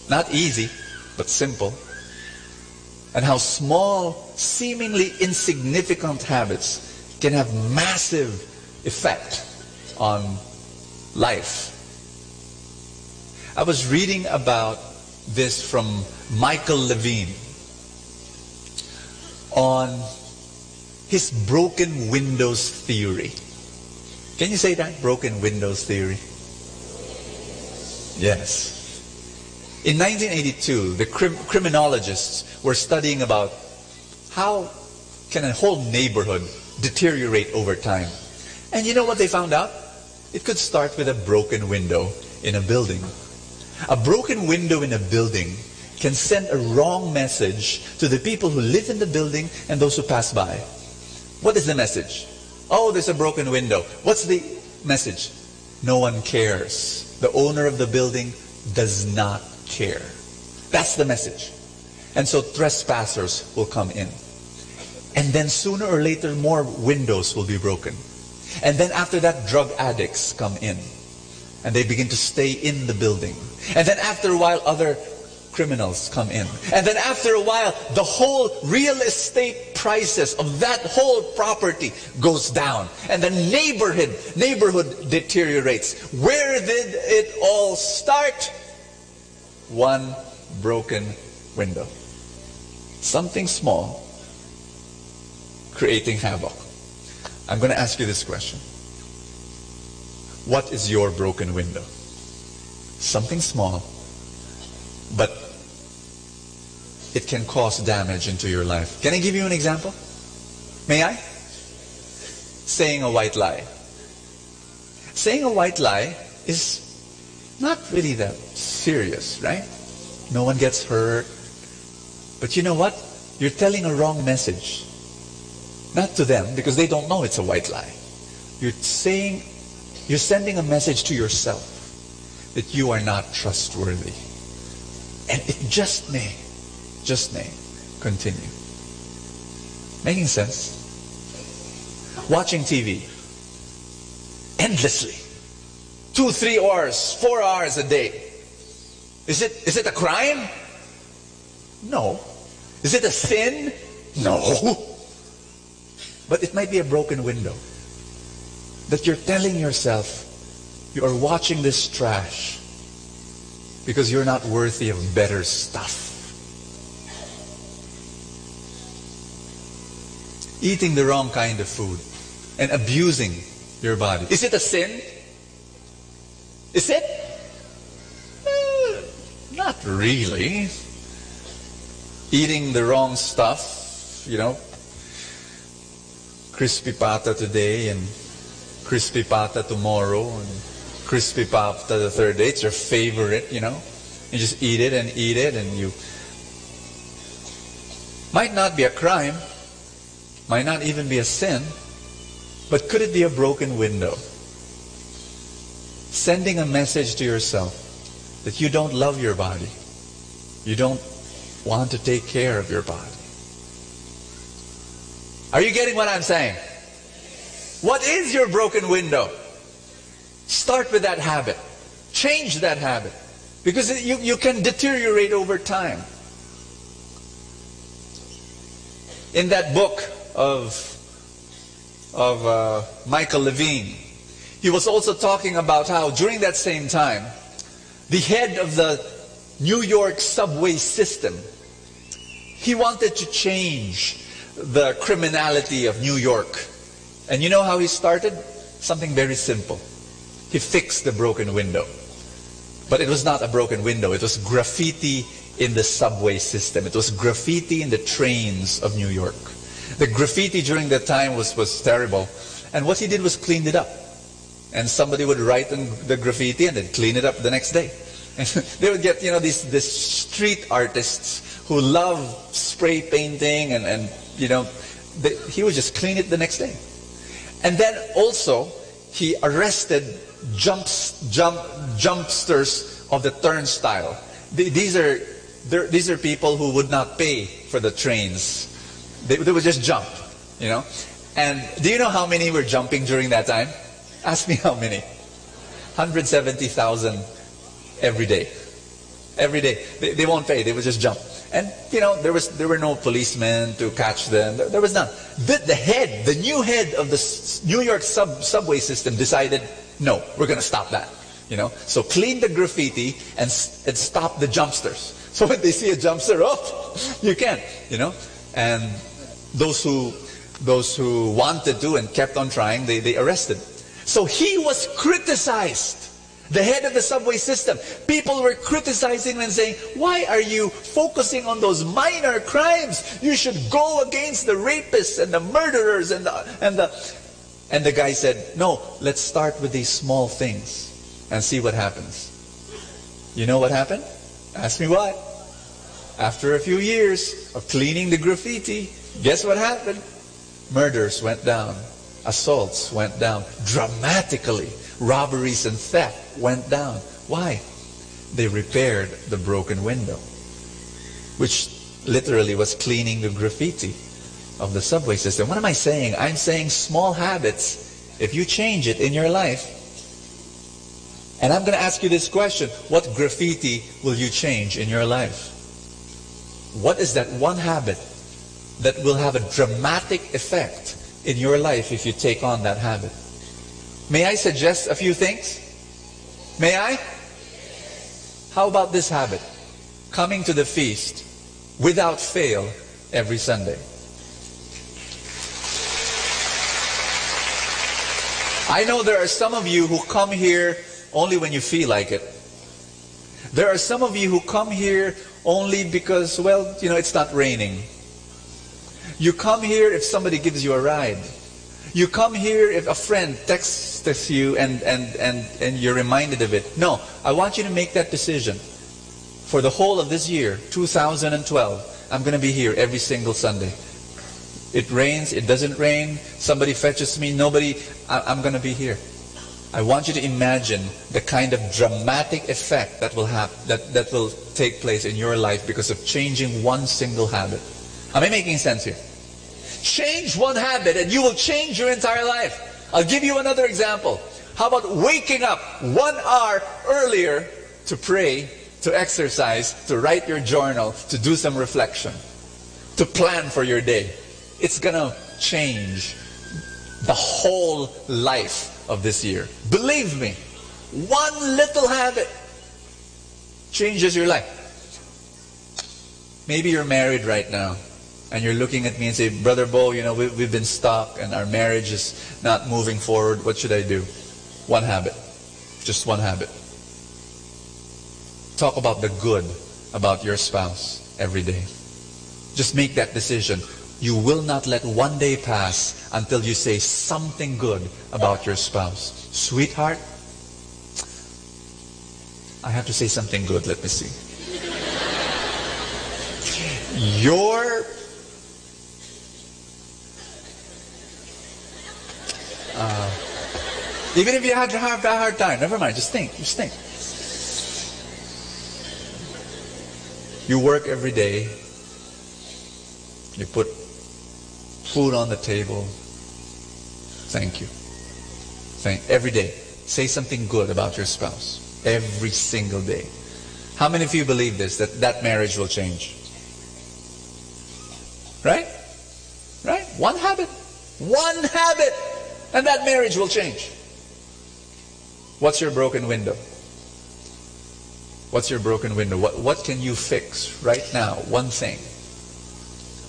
Not easy, but simple. And how small, seemingly insignificant habits can have massive effect on life. I was reading about this from Michael Levine on his broken windows theory. Can you say that? Broken windows theory? Yes. In 1982, the criminologists were studying about how can a whole neighborhood deteriorate over time. And you know what they found out? It could start with a broken window in a building. A broken window in a building can send a wrong message to the people who live in the building and those who pass by. What is the message? Oh, there's a broken window. What's the message? No one cares. The owner of the building does not care. That's the message. And so trespassers will come in. And then sooner or later, more windows will be broken. And then after that, drug addicts come in. And they begin to stay in the building. And then after a while, other criminals come in. And then after a while, the whole real estate prices of that whole property goes down. And the neighborhood deteriorates. Where did it all start? One broken window. Something small creating havoc. I'm going to ask you this question. What is your broken window? Something small, but it can cause damage into your life. Can I give you an example? May I? Saying a white lie. Saying a white lie is not really that serious, right? No one gets hurt. But you know what? You're telling a wrong message. Not to them, because they don't know it's a white lie. You're sending a message to yourself that you are not trustworthy. And it just may continue. Making sense? Watching TV endlessly. 2, 3 hours, 4 hours a day. Is it a crime? No. Is it a sin? No. But it might be a broken window. That you're telling yourself you are watching this trash because you're not worthy of better stuff. Eating the wrong kind of food and abusing your body. Is it a sin? Is it? Not really. Eating the wrong stuff, you know. Crispy pata today and crispy pata tomorrow and crispy pata the third day. It's your favorite, you know. You just eat it and you... Might not be a crime. Might not even be a sin. But could it be a broken window? Sending a message to yourself that you don't love your body. You don't want to take care of your body. Are you getting what I'm saying? What is your broken window? Start with that habit. Change that habit. Because you can deteriorate over time. In that book of Michael Levine, he was also talking about how during that same time, the head of the New York subway system, he wanted to change the criminality of New York. And you know how he started? Something very simple. He fixed the broken window. But it was not a broken window. It was graffiti in the subway system. It was graffiti in the trains of New York. The graffiti during that time was terrible. And what he did was cleaned it up. And somebody would write on the graffiti and then clean it up the next day. And they would get, these street artists who love spray painting and he would just clean it the next day. And then also, he arrested jumpsters of the turnstile. These are people who would not pay for the trains. They would just jump, And do you know how many were jumping during that time? Ask me how many. 170,000 every day. Every day. They won't pay. They would just jump. And, there were no policemen to catch them. There was none. The new head of the New York subway system decided, no, we're going to stop that. So clean the graffiti and stop the jumpsters. So when they see a jumpster, you can't, And those who wanted to and kept on trying, they arrested. So he was criticized. The head of the subway system. People were criticizing him and saying, why are you focusing on those minor crimes? You should go against the rapists and the murderers and the guy said, no, let's start with these small things and see what happens. You know what happened? Ask me what? After a few years of cleaning the graffiti, guess what happened? Murders went down. Assaults went down dramatically. Robberies and theft went down. Why? They repaired the broken window, which literally was cleaning the graffiti of the subway system. What am I saying? I'm saying small habits, if you change it in your life. And I'm going to ask you this question. What graffiti will you change in your life? What is that one habit that will have a dramatic effect in your life if you take on that habit? May I suggest a few things? May I? How about this habit? Coming to the feast without fail every Sunday. I know there are some of you who come here only when you feel like it. There are some of you who come here only because, it's not raining. You come here if somebody gives you a ride. You come here if a friend texts you and you're reminded of it. No, I want you to make that decision. For the whole of this year, 2012, I'm going to be here every single Sunday. It rains, it doesn't rain, somebody fetches me, nobody, I'm going to be here. I want you to imagine the kind of dramatic effect that will that will take place in your life because of changing one single habit. Am I making sense here? Change one habit and you will change your entire life. I'll give you another example. How about waking up 1 hour earlier to pray, to exercise, to write your journal, to do some reflection, to plan for your day. It's going to change the whole life of this year. Believe me, one little habit changes your life. Maybe you're married right now. And you're looking at me and say, Brother Bo, we've been stuck and our marriage is not moving forward. What should I do? One habit. Just one habit. Talk about the good about your spouse every day. Just make that decision. You will not let one day pass until you say something good about your spouse. Sweetheart, I have to say something good. Let me see. Even if you have a hard time, never mind, just think. You work every day. You put food on the table. Thank you. Every day. Say something good about your spouse. Every single day. How many of you believe this, that marriage will change? Right? Right? One habit. One habit. And that marriage will change. What's your broken window? What's your broken window? What can you fix right now? One thing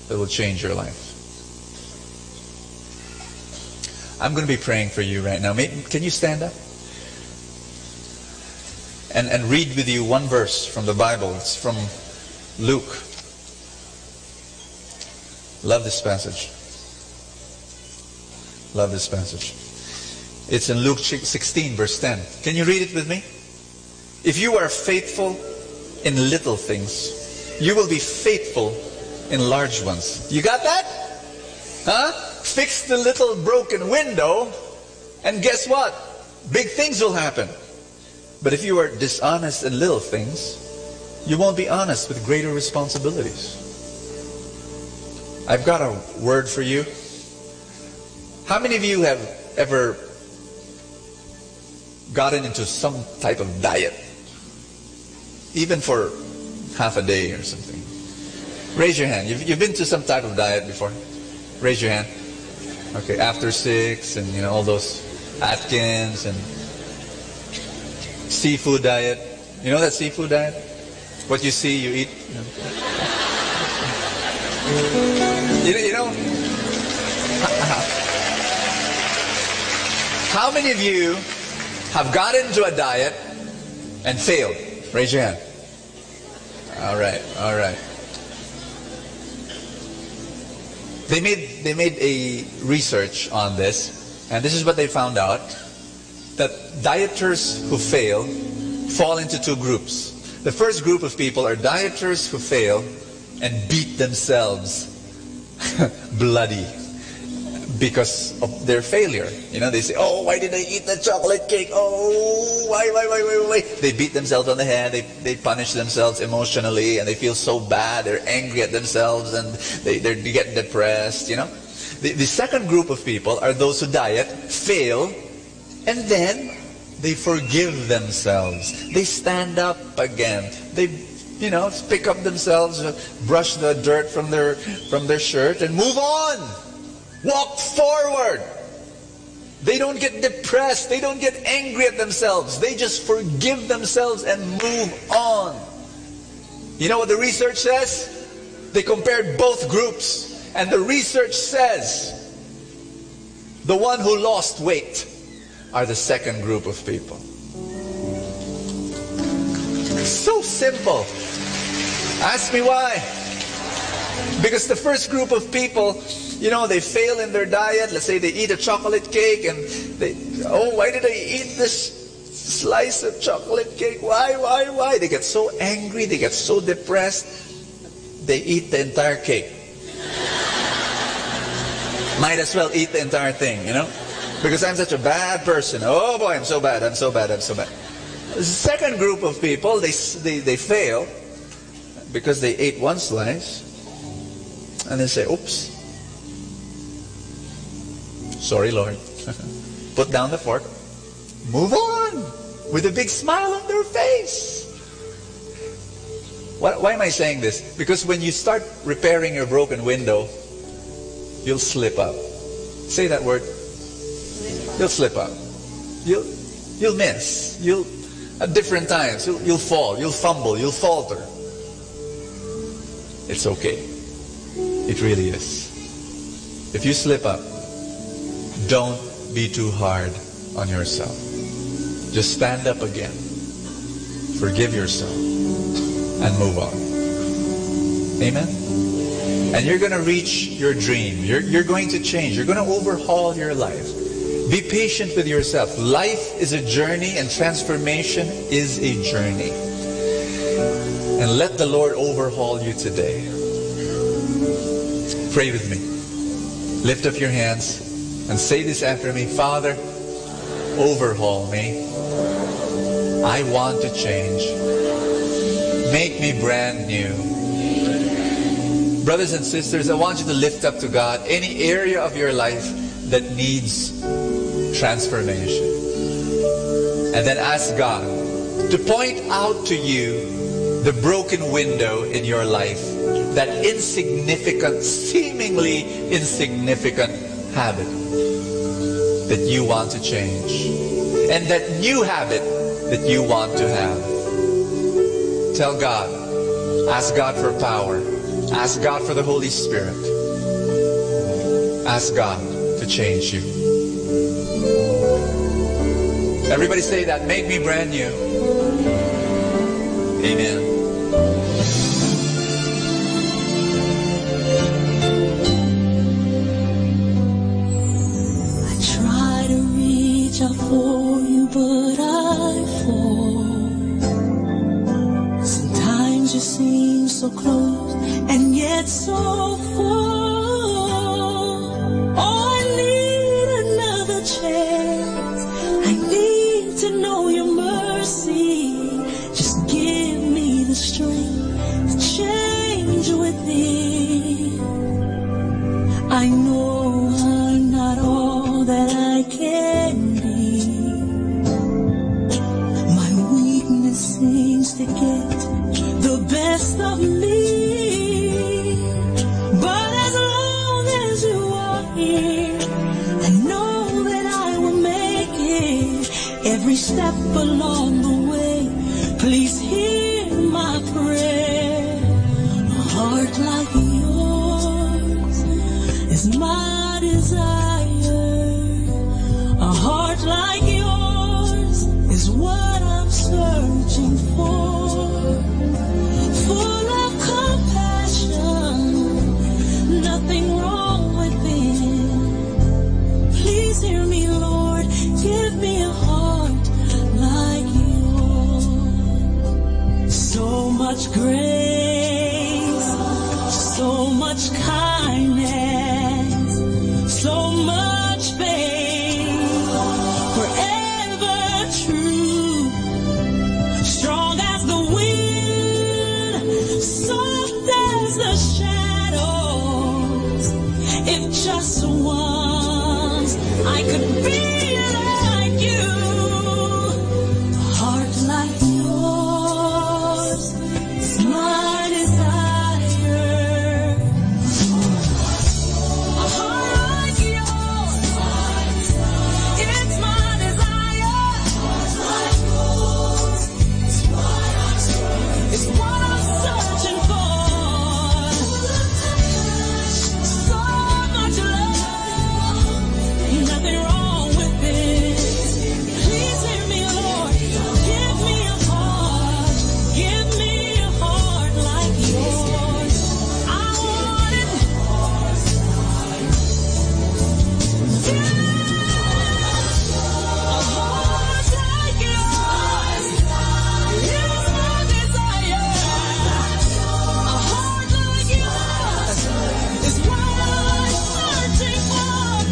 that will change your life. I'm going to be praying for you right now. Can you stand up? And read with you one verse from the Bible. It's from Luke. Love this passage. Love this passage. It's in Luke 16, verse 10. Can you read it with me? If you are faithful in little things, you will be faithful in large ones. You got that? Huh? Fix the little broken window, and guess what? Big things will happen. But if you are dishonest in little things, you won't be honest with greater responsibilities. I've got a word for you. How many of you have ever gotten into some type of diet? Even for half a day or something. Raise your hand. You've been to some type of diet before? Raise your hand. Okay, after 6 and all those Atkins and seafood diet. You know that seafood diet? What you see, you eat. You know? How many of you have got into a diet and failed? Raise your hand. All right, all right. They made a research on this, and this is what they found out, that dieters who fail fall into two groups. The first group of people are dieters who fail and beat themselves bloody because of their failure. They say, oh, why did I eat the chocolate cake? Oh, why? They beat themselves on the head. They punish themselves emotionally, and they feel so bad. They're angry at themselves, and they get depressed, The second group of people are those who diet, fail, and then they forgive themselves. They stand up again. They, pick up themselves, brush the dirt from their shirt, and move on. Walk forward. They don't get depressed. They don't get angry at themselves. They just forgive themselves and move on. You know what the research says? They compared both groups, and the research says the one who lost weight are the second group of people. So simple. Ask me why. Because the first group of people, they fail in their diet. Let's say they eat a chocolate cake and why did I eat this slice of chocolate cake? Why? They get so angry, they get so depressed, they eat the entire cake. Might as well eat the entire thing, because I'm such a bad person. Oh boy, I'm so bad. The second group of people, they fail because they ate one slice and they say, oops. Sorry, Lord. Put down the fork. Move on with a big smile on their face. Why am I saying this? Because when you start repairing your broken window, you'll slip up. Say that word. You'll slip up. You'll miss. At different times, you'll fall. You'll fumble. You'll falter. It's okay. It really is. If you slip up, don't be too hard on yourself. Just stand up again. Forgive yourself. And move on. Amen? And you're going to reach your dream. You're going to change. You're going to overhaul your life. Be patient with yourself. Life is a journey and transformation is a journey. And let the Lord overhaul you today. Pray with me. Lift up your hands and say this after me. Father, overhaul me. I want to change. Make me brand new. Brothers and sisters, I want you to lift up to God any area of your life that needs transformation. And then ask God to point out to you the broken window in your life, that insignificant, seemingly insignificant habit that you want to change, and that new habit that you want to have. Tell God, ask God for power, ask God for the Holy Spirit, ask God to change you. Everybody say that, make me brand new. Amen. I try to reach out for you, but I fall. Sometimes you seem so close and yet so far. Oh, I need another chance. I need to know your mercy. Just give me the strength to change within. I know I'm not all that I can be. My weakness seems to get the best of me. But as long as you are here, I know that I will make it. Every step along the way, please hear my prayer. A heart like yours is my desire. A heart like yours is what I'm searching for. Full of compassion, nothing wrong within. Please hear me, Lord, give me a heart like yours. So much grace, so much kindness, so much faith, forever true, strong as the wind, soft as the shadows. If just once I could be like you, a heart like yours is my desire. A heart like yours, it's my desire. It's what I'm searching for. So much love, nothing wrong with it. Please hear me, Lord. Give me a heart. Give me a heart like yours. I want it. A heart like yours is my desire. A heart like yours is what I'm searching for.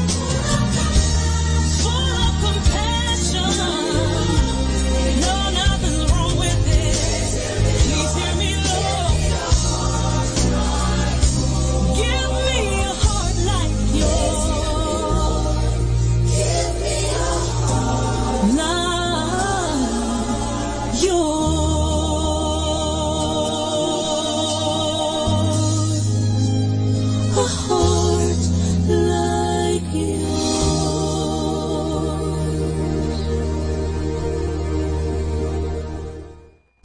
Full of compassion, no, nothing's wrong with it. Please hear me, Lord. Give me a heart like yours. Give me a heart like yours. A heart like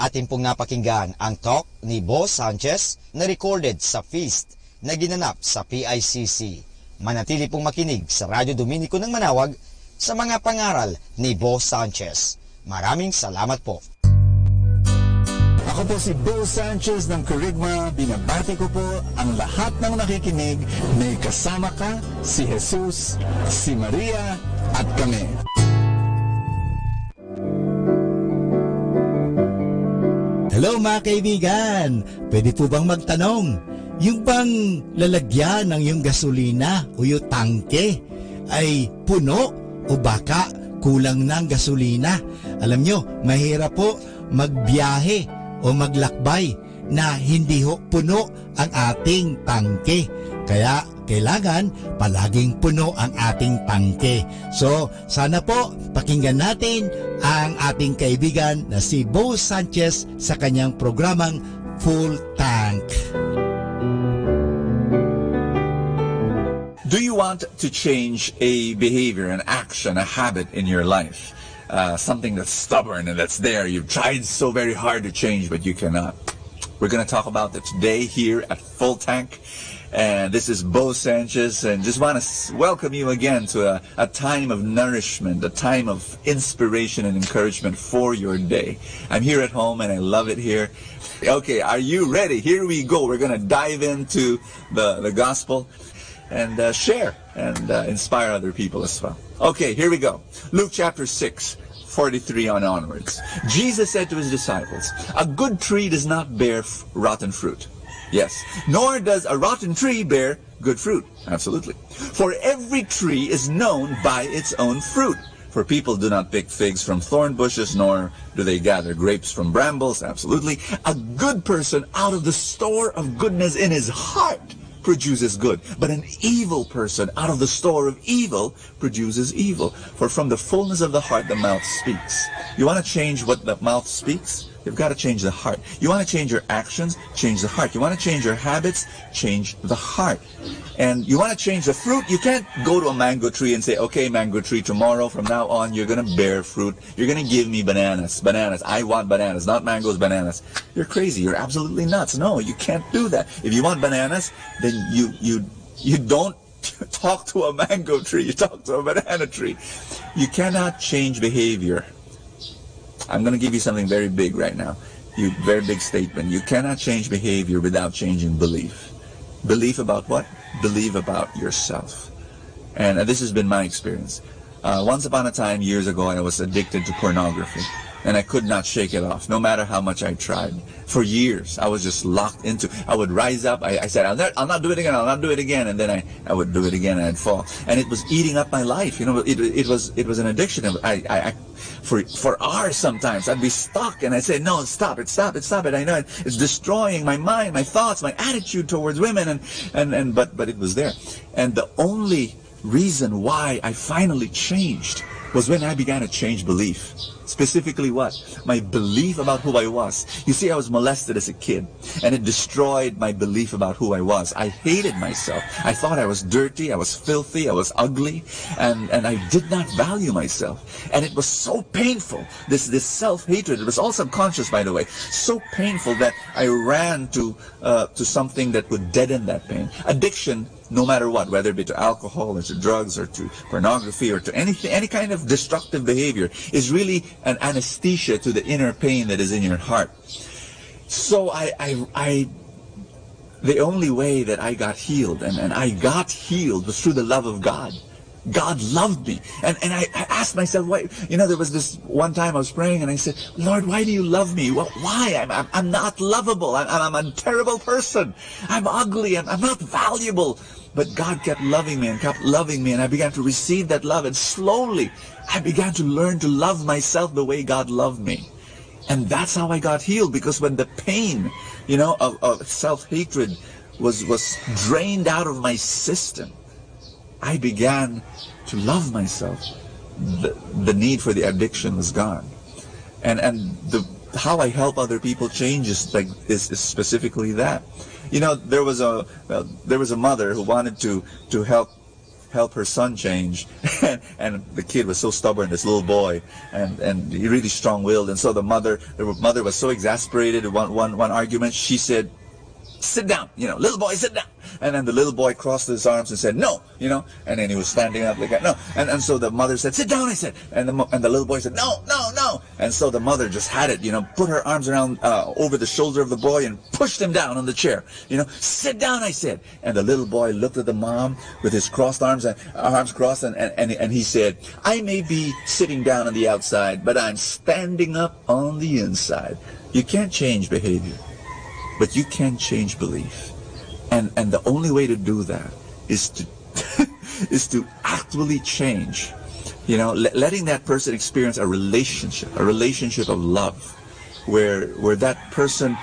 Atin pong napakinggan ang talk ni Bo Sanchez na recorded sa feast na ginanap sa PICC. Manatili pong makinig sa Radyo Dominico ng Manawag sa mga pangaral ni Bo Sanchez. Maraming salamat po. Ako po si Bo Sanchez ng Kerygma. Binabati ko po ang lahat ng nakikinig. May kasama ka, si Jesus, si Maria, at kami. Hello mga kaibigan! Pwede po bang magtanong? Yung bang lalagyan ng yung gasolina o yung tangke ay puno o baka kulang ng gasolina? Alam nyo, mahirap po magbiyahe o maglakbay na hindi ho puno ang ating tangke. Kaya kailangan palaging puno ang ating tangke. So, sana po pakinggan natin ang ating kaibigan na si Bo Sanchez sa kanyang programang Full Tank. Do you want to change a behavior, an action, a habit in your life? Something that's stubborn and that's there. You've tried so very hard to change, but you cannot. We're going to talk about that today here at Full Tank. And this is Bo Sanchez, and just want to welcome you again to a time of nourishment, a time of inspiration and encouragement for your day. I'm here at home, and I love it here. Okay, are you ready? Here we go. We're going to dive into the gospel and share and inspire other people as well. Okay, here we go. Luke chapter 6, 43 on onwards. Jesus said to his disciples, "A good tree does not bear rotten fruit. Yes, nor does a rotten tree bear good fruit." Absolutely. "For every tree is known by its own fruit. For people do not pick figs from thorn bushes, nor do they gather grapes from brambles." Absolutely. "A good person out of the store of goodness in his heart produces good, but an evil person out of the store of evil produces evil. For from the fullness of the heart the mouth speaks." You want to change what the mouth speaks? You've got to change the heart. You want to change your actions? Change the heart. You want to change your habits? Change the heart. And you want to change the fruit? You can't go to a mango tree and say, "Okay, mango tree, tomorrow from now on you're going to bear fruit. You're going to give me bananas. Bananas. I want bananas, not mangoes, bananas." You're crazy. You're absolutely nuts. No, you can't do that. If you want bananas, then you don't talk to a mango tree. You talk to a banana tree. You cannot change behavior. I'm going to give you something very big right now. Very big statement. You cannot change behavior without changing belief. Belief about what? Believe about yourself. And this has been my experience. Once upon a time, years ago, I was addicted to pornography. And I could not shake it off, no matter how much I tried. For years, I was just locked into. I would rise up. I said, I'll not do it again. I'll not do it again. And then I would do it again, and I'd fall. And it was eating up my life. You know, it was an addiction. For hours sometimes, I'd be stuck, and I'd say, "No, stop it. I know it's destroying my mind, my thoughts, my attitude towards women, but it was there. And the only reason why I finally changed was when I began to change belief. Specifically what? My belief about who I was. You see, I was molested as a kid, and it destroyed my belief about who I was. I hated myself. I thought I was dirty, I was filthy, I was ugly, and I did not value myself. And it was so painful, this self-hatred. It was all subconscious, by the way. So painful that I ran to something that would deaden that pain. Addiction, no matter what, whether it be to alcohol or to drugs or to pornography or to any kind of destructive behavior, is really an anesthesia to the inner pain that is in your heart. So the only way that I got healed, and I got healed, was through the love of God. God loved me. And I asked myself, why? You know, there was this one time I was praying and I said, "Lord, why do you love me? Well, why? I'm not lovable. I'm a terrible person. I'm ugly. I'm not valuable." But God kept loving me and kept loving me, and I began to receive that love, and slowly I began to learn to love myself the way God loved me. And that's how I got healed, because when the pain, you know, of self-hatred was drained out of my system, I began to love myself. The need for the addiction was gone. And how I help other people change is specifically that. You know, there was a mother who wanted to help her son change, and the kid was so stubborn, this little boy, and he really strong-willed. And so the mother was so exasperated. One argument, she said, "Sit down, you know, little boy, sit down." And then the little boy crossed his arms and said, "No," you know, and then he was standing up like that, "No." And so the mother said, "Sit down," I said, and the little boy said, "No, no, no." And so the mother just had it, you know, put her arms around over the shoulder of the boy and pushed him down on the chair. You know, "Sit down," I said. And the little boy looked at the mom with his crossed arms and arms crossed, and he said, "I may be sitting down on the outside, but I'm standing up on the inside." You can't change behavior, but you can change belief. And the only way to do that is to is to actually change. You know, letting that person experience a relationship of love, where that person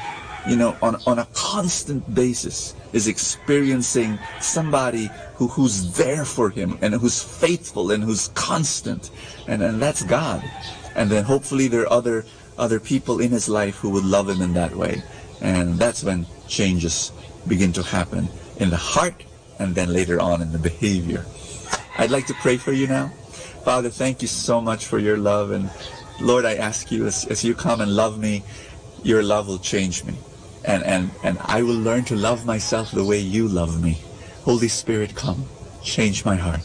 on a constant basis is experiencing somebody who's there for him and who's faithful and who's constant, and that's God. And then hopefully there are other people in his life who would love him in that way, and that's when changes begin to happen in the heart and then later on in the behavior. I'd like to pray for you now. Father, thank you so much for your love, and Lord, I ask you as you come and love me, your love will change me, and I will learn to love myself the way you love me. Holy Spirit, come, change my heart.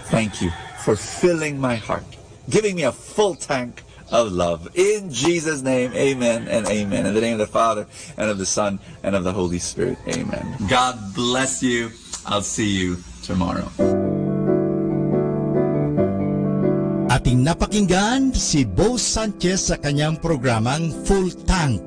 Thank you for filling my heart, giving me a full tank of love. In Jesus' name, amen and amen. In the name of the Father, and of the Son, and of the Holy Spirit, amen. God bless you. I'll see you tomorrow. Ating napakinggan si Bo Sanchez sa kanyang programang Full Tank.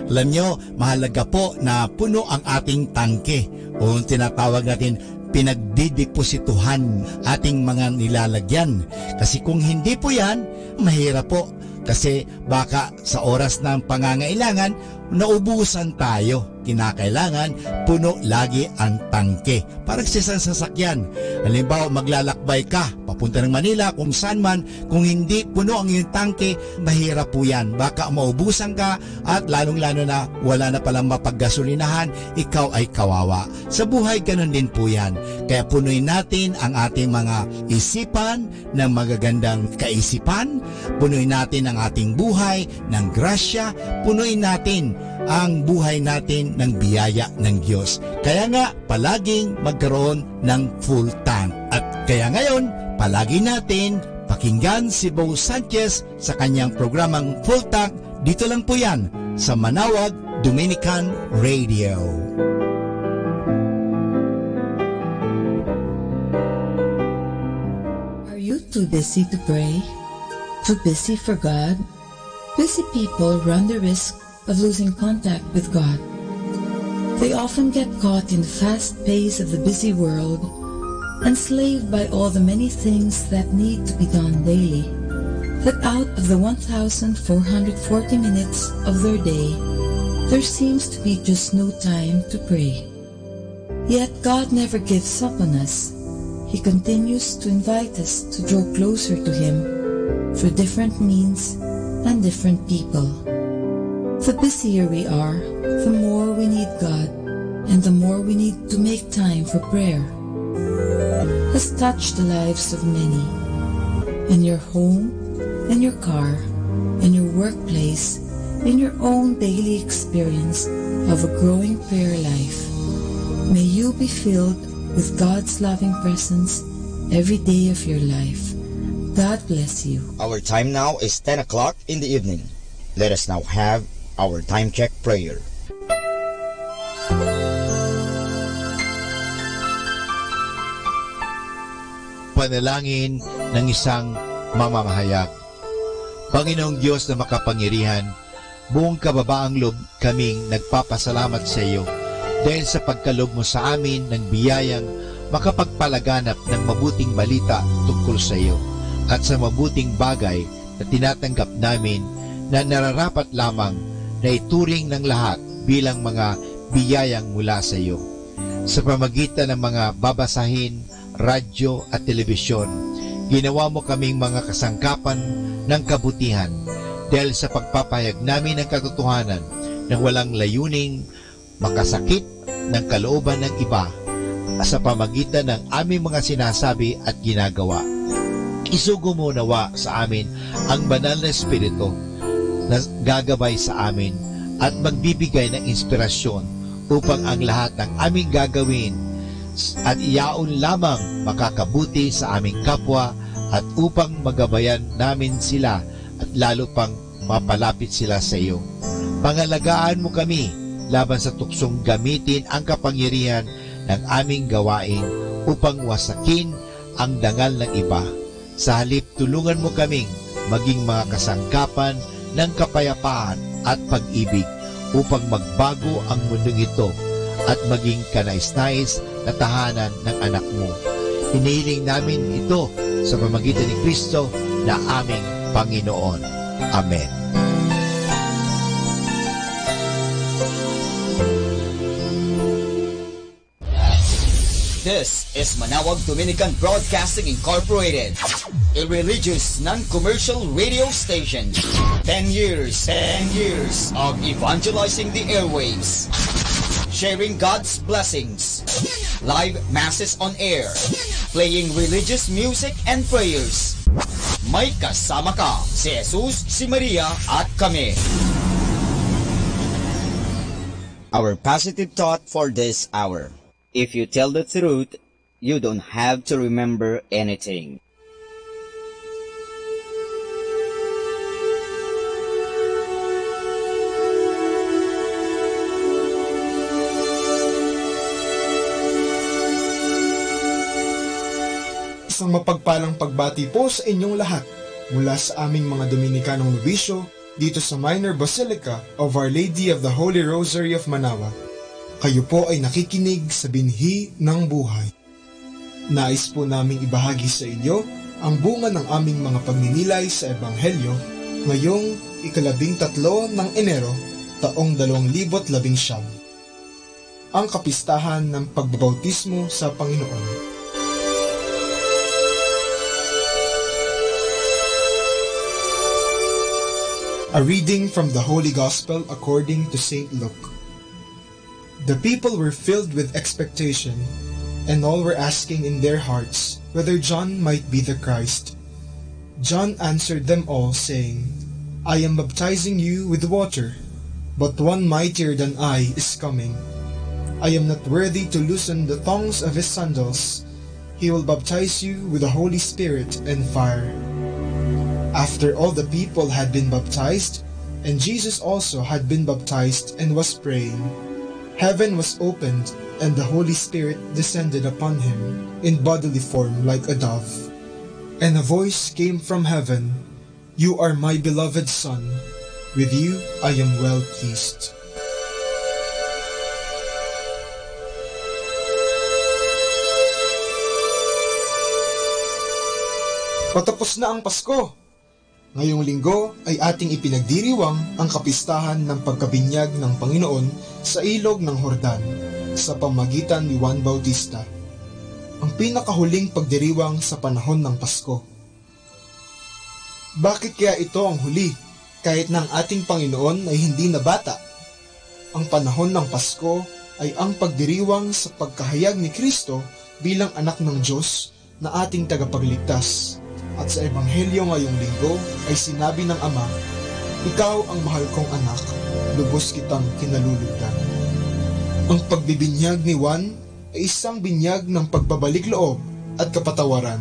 Alam nyo, mahalaga po na puno ang ating tangke o tinatawag natin pinagdideposituhan ating mga nilalagyan. Kasi kung hindi po yan, mahirap po. Kasi baka sa oras ng pangangailangan, naubusan tayo. Kinakailangan, puno lagi ang tangke. Parang sa isang sasakyan. Halimbawa, maglalakbay ka, papunta ng Manila, kung saan man, kung hindi puno ang iyong tangke, mahirap po yan. Baka maubusan ka at lalong-lalo na wala na palang mapaggasolinahan, ikaw ay kawawa. Sa buhay, ganun din po yan. Kaya punuin natin ang ating mga isipan ng magagandang kaisipan, punuin natin ang ating buhay ng grasya, punuin natin ang buhay natin ng biyaya ng Diyos. Kaya nga, palaging magkaroon ng full tank. At kaya ngayon, palagi natin pakinggan si Bo Sanchez sa kanyang programang Full Tank. Dito lang po yan sa Manawag Dominican Radio. Are you too busy to pray? Too busy for God? Busy people run the risk of losing contact with God. They often get caught in the fast pace of the busy world, enslaved by all the many things that need to be done daily, that out of the 1,440 minutes of their day, there seems to be just no time to pray. Yet God never gives up on us. He continues to invite us to draw closer to Him through different means and different people. The busier we are, the more we need God, and the more we need to make time for prayer. Has touched the lives of many. In your home, in your car, in your workplace, in your own daily experience of a growing prayer life. May you be filled with God's loving presence every day of your life. God bless you. Our time now is 10 o'clock in the evening. Let us now have our time check prayer. Panalangin ng isang mamamahayag. Panginoong Diyos na makapangyarihan, buong kababaang loob kaming nagpapasalamat sa iyo dahil sa pagkalob mo sa amin ng biyayang makapagpalaganap ng mabuting balita tungkol sa iyo at sa mabuting bagay na tinatanggap namin na nararapat lamang na ituring ng lahat bilang mga biyayang mula sa iyo. Sa pamagitan ng mga babasahin, radyo at telebisyon, ginawa mo kaming mga kasangkapan ng kabutihan dahil sa pagpapahayag namin ng katotohanan na walang layuning makasakit ng kalooban ng iba sa pamagitan ng aming mga sinasabi at ginagawa. Isugo mo nawa sa amin ang banal na Espiritu na gagabay sa amin at magbibigay ng inspirasyon upang ang lahat ng aming gagawin at iyaon lamang makakabuti sa aming kapwa at upang magabayan namin sila at lalo pang mapalapit sila sa iyo. Pangalagaan mo kami laban sa tuksong gamitin ang kapangyarihan ng aming gawain upang wasakin ang dangal ng iba. Sa halip, tulungan mo kaming maging mga kasangkapan ng kapayapaan at pag-ibig upang magbago ang mundong ito at maging kanais-nais na tahanan ng anak mo. Hinihiling namin ito sa pamamagitan ni Kristo na aming Panginoon. Amen. This is Manawag Dominican Broadcasting Incorporated, a religious, non-commercial radio station. 10 years of evangelizing the airwaves, sharing God's blessings, live masses on air, playing religious music and prayers. May kasama ka, si Jesus, si Maria, at kami. Our positive thought for this hour. If you tell the truth, you don't have to remember anything. Isang mapagpalang pagbati po sa inyong lahat mula sa aming mga Dominikanong nobisyo dito sa Minor Basilica of Our Lady of the Holy Rosary of Manaoag. Kayo po ay nakikinig sa binhi ng buhay. Nais po naming ibahagi sa inyo ang bunga ng aming mga pagninilay sa Ebanghelyo ngayong 13 ng Enero taong 2019. Ang kapistahan ng pagbabautismo sa Panginoon. A reading from the Holy Gospel according to St. Luke. The people were filled with expectation, and all were asking in their hearts whether John might be the Christ. John answered them all, saying, I am baptizing you with water, but one mightier than I is coming. I am not worthy to loosen the thongs of his sandals. He will baptize you with the Holy Spirit and fire. After all the people had been baptized, and Jesus also had been baptized and was praying, heaven was opened, and the Holy Spirit descended upon him in bodily form like a dove. And a voice came from heaven, You are my beloved Son, with you I am well pleased. Patapos na ang Pasko. Ngayong linggo ay ating ipinagdiriwang ang kapistahan ng pagkabinyag ng Panginoon sa ilog ng Jordan sa pamagitan ni Juan Bautista, ang pinakahuling pagdiriwang sa panahon ng Pasko. Bakit kaya ito ang huli kahit na ang ating Panginoon ay hindi na bata? Ang panahon ng Pasko ay ang pagdiriwang sa pagkahayag ni Kristo bilang anak ng Diyos na ating tagapagligtas. At sa Ebanghelyo ngayong linggo ay sinabi ng Ama, Ikaw ang mahal kong anak, lubos kitang kinalulugdan. Ang pagbibinyag ni Juan ay isang binyag ng pagbabalik loob at kapatawaran.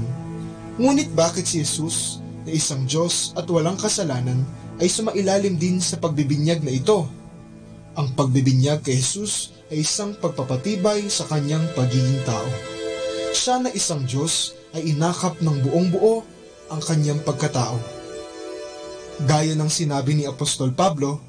Ngunit bakit si Jesus, na isang Diyos at walang kasalanan, ay sumailalim din sa pagbibinyag na ito? Ang pagbibinyag kay Jesus ay isang pagpapatibay sa kanyang pagiging tao. Siya na isang Diyos ay inakap ng buong buo ang kanyang pagkatao. Gaya ng sinabi ni Apostol Pablo,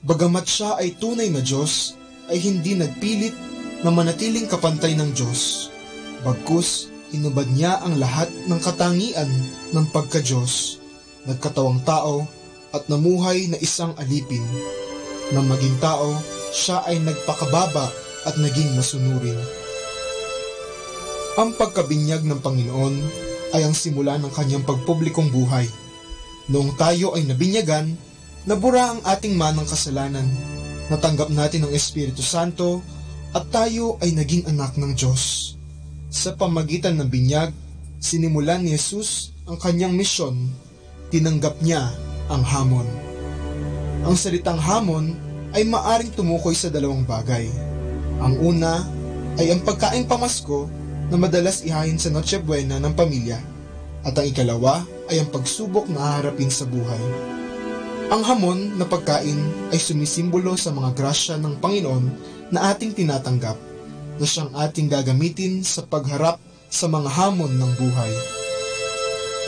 bagamat siya ay tunay na Diyos, ay hindi nagpilit na manatiling kapantay ng Diyos. Bagkus, hinubad niya ang lahat ng katangian ng pagka-Diyos, nagkatawang tao at namuhay na isang alipin. Nang maging tao, siya ay nagpakababa at naging masunurin. Ang pagkabinyag ng Panginoon ay ang simula ng kanyang pagpublikong buhay. Noong tayo ay nabinyagan, nabura ang ating manang kasalanan, natanggap natin ang Espiritu Santo, at tayo ay naging anak ng Diyos. Sa pamagitan ng binyag, sinimulan ni Jesus ang kanyang misyon, tinanggap niya ang hamon. Ang salitang hamon ay maaring tumukoy sa dalawang bagay. Ang una ay ang pagkaing pamasko na madalas ihain sa Noche Buena ng pamilya, at ang ikalawa ay ang pagsubok na haharapin sa buhay. Ang hamon na pagkain ay sumisimbolo sa mga grasya ng Panginoon na ating tinatanggap, na siyang ating gagamitin sa pagharap sa mga hamon ng buhay.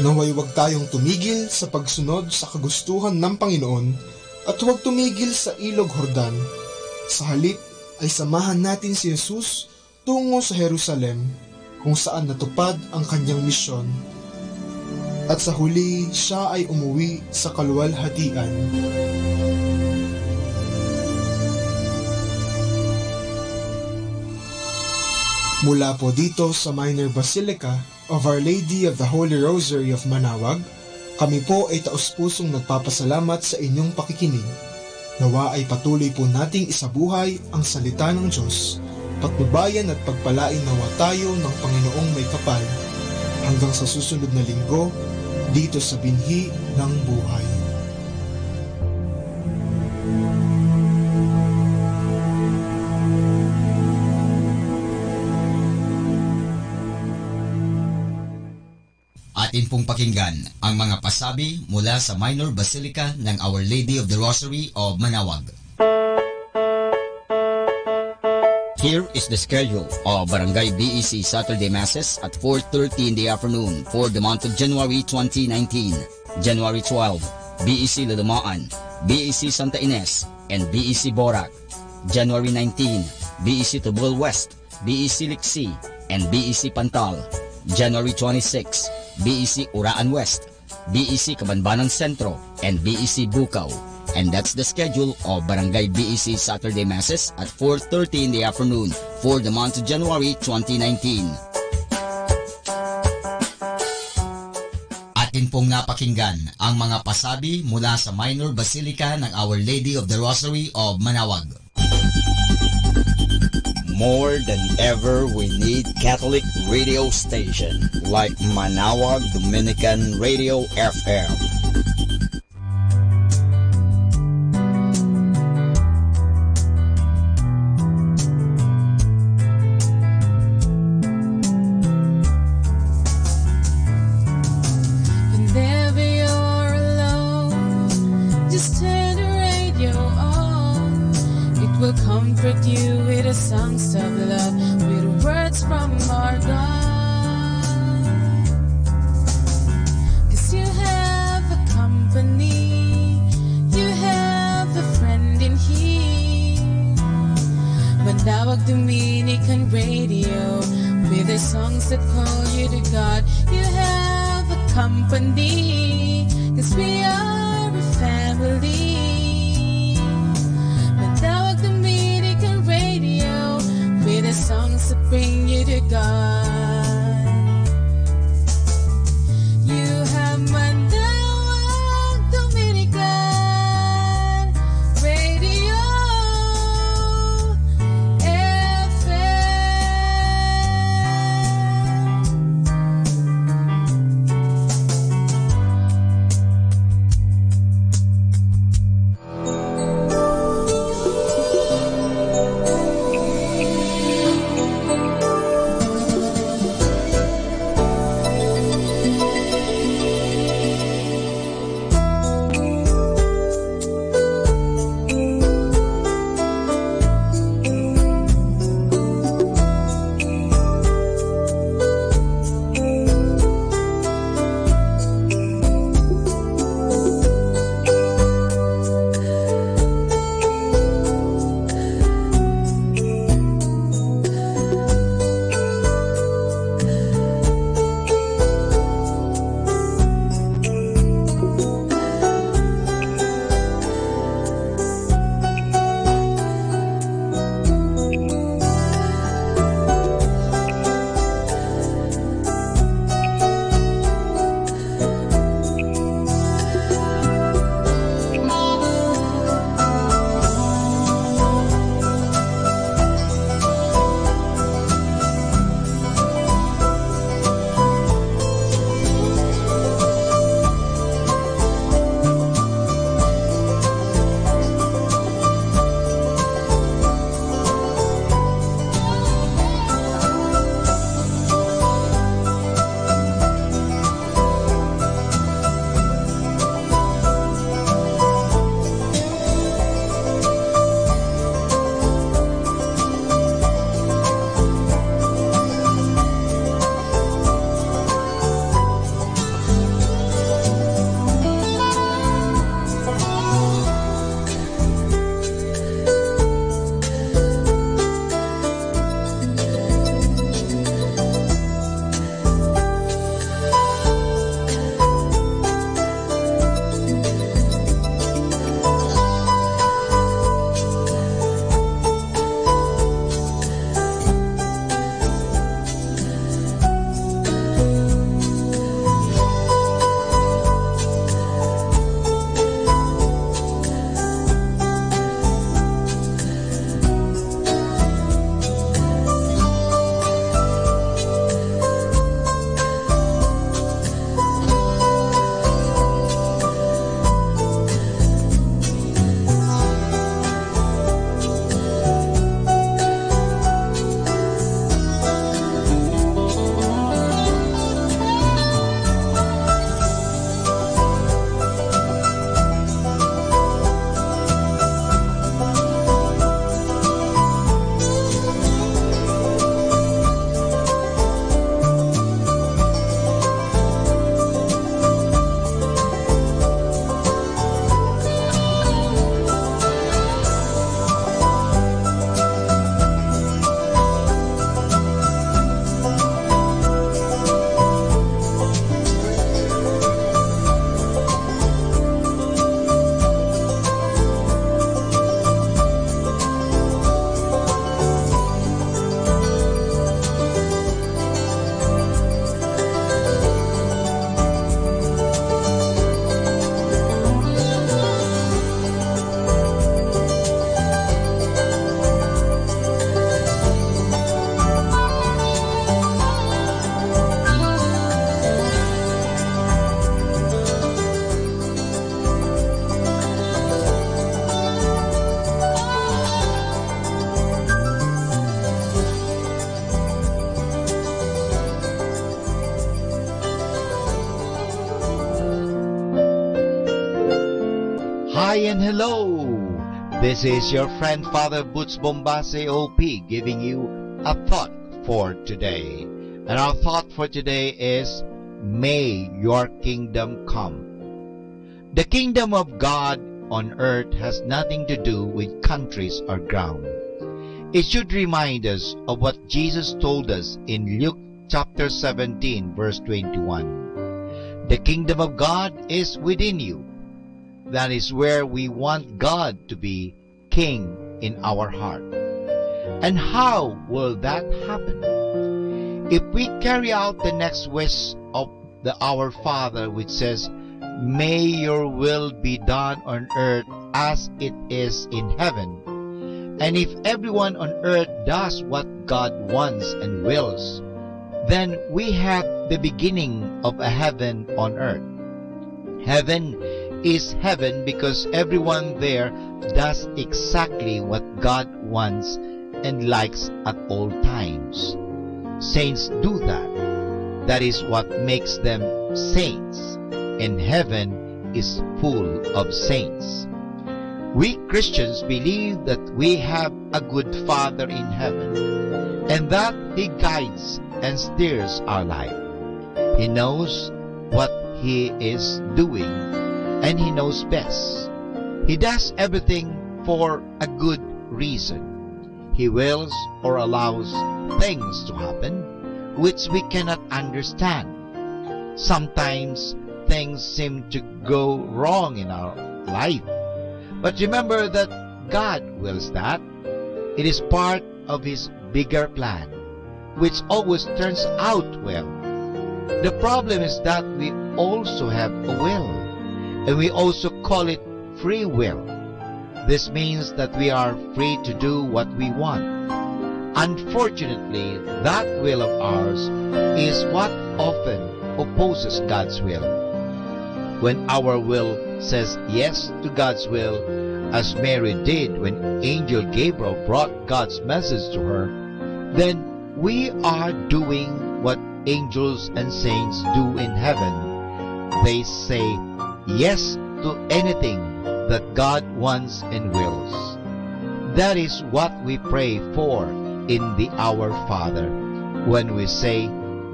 Naway huwag tayong tumigil sa pagsunod sa kagustuhan ng Panginoon at huwag tumigil sa ilog Jordan. Sa halip ay samahan natin si Jesus tungo sa Jerusalem, kung saan natupad ang kanyang misyon. At sa huli, siya ay umuwi sa kaluwalhatian. Mula po dito sa Minor Basilica of Our Lady of the Holy Rosary of Manawag, kami po ay taus-pusong nagpapasalamat sa inyong pakikinig. Nawa ay patuloy po nating isabuhay ang salita ng Diyos, patnubayan at pagpalain nawa tayo ng Panginoong may kapal. Hanggang sa susunod na linggo, dito sa Binhi ng Buhay. Atin pong pakinggan ang mga pasabi mula sa Minor Basilica ng Our Lady of the Rosary of Manawag. Here is the schedule of Barangay BEC Saturday Masses at 4:30 in the afternoon for the month of January 2019. January 12, BEC Lulumaan, BEC Santa Ines, and BEC Borac. January 19, BEC Tubol West, BEC Liksi, and BEC Pantal. January 26, BEC Uraan West, BEC Kabanbanan Sentro, and BEC Bukaw. And that's the schedule of Barangay BEC Saturday Masses at 4:30 in the afternoon for the month of January 2019. Atin pong napakinggan ang mga pasabi mula sa Minor Basilica ng Our Lady of the Rosary of Manawag. More than ever, we need Catholic radio station like Manawag Dominican Radio FM. Whenever you're alone, just turn the radio on. It will comfort you with the songs of love, with words from our God. 'Cause you have a company, you have a friend in here. Manawag Dominican Radio, with the songs that call you to God. You have a company, 'cause we are a family. Manawag Dominican Radio, with the songs that bring you to God. You have Manawag Dominican Radio FM. Hi and hello! This is your friend Father Boots Bombase OP giving you a thought for today. And our thought for today is, may your kingdom come. The kingdom of God on earth has nothing to do with countries or ground. It should remind us of what Jesus told us in Luke chapter 17 verse 21. The kingdom of God is within you. That is where we want God to be king in our heart. And how will that happen? If we carry out the next wish of the Our Father, which says, may your will be done on earth as it is in heaven. And if everyone on earth does what God wants and wills, then we have the beginning of a heaven on earth. Heaven is heaven because everyone there does exactly what God wants and likes at all times. Saints do that. That is what makes them saints. And heaven is full of saints. We Christians believe that we have a good Father in heaven and that He guides and steers our life. He knows what He is doing and He knows best. He does everything for a good reason. He wills or allows things to happen which we cannot understand. Sometimes things seem to go wrong in our life. But remember that God wills that. It is part of His bigger plan, which always turns out well. The problem is that we also have a will, and we also call it free will. This means that we are free to do what we want. Unfortunately, that will of ours is what often opposes God's will. When our will says yes to God's will, as Mary did when Angel Gabriel brought God's message to her, then we are doing what angels and saints do in heaven. They say yes to anything that God wants and wills. That is what we pray for in the Our Father when we say,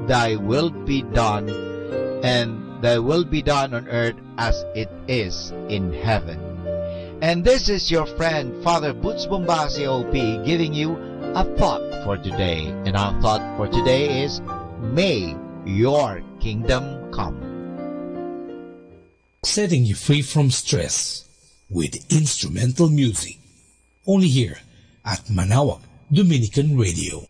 Thy will be done, and Thy will be done on earth as it is in heaven. And this is your friend Father Boots Bombase OP giving you a thought for today. And our thought for today is, may your kingdom come. Setting you free from stress with instrumental music. Only here at Manaoag Dominican Radio.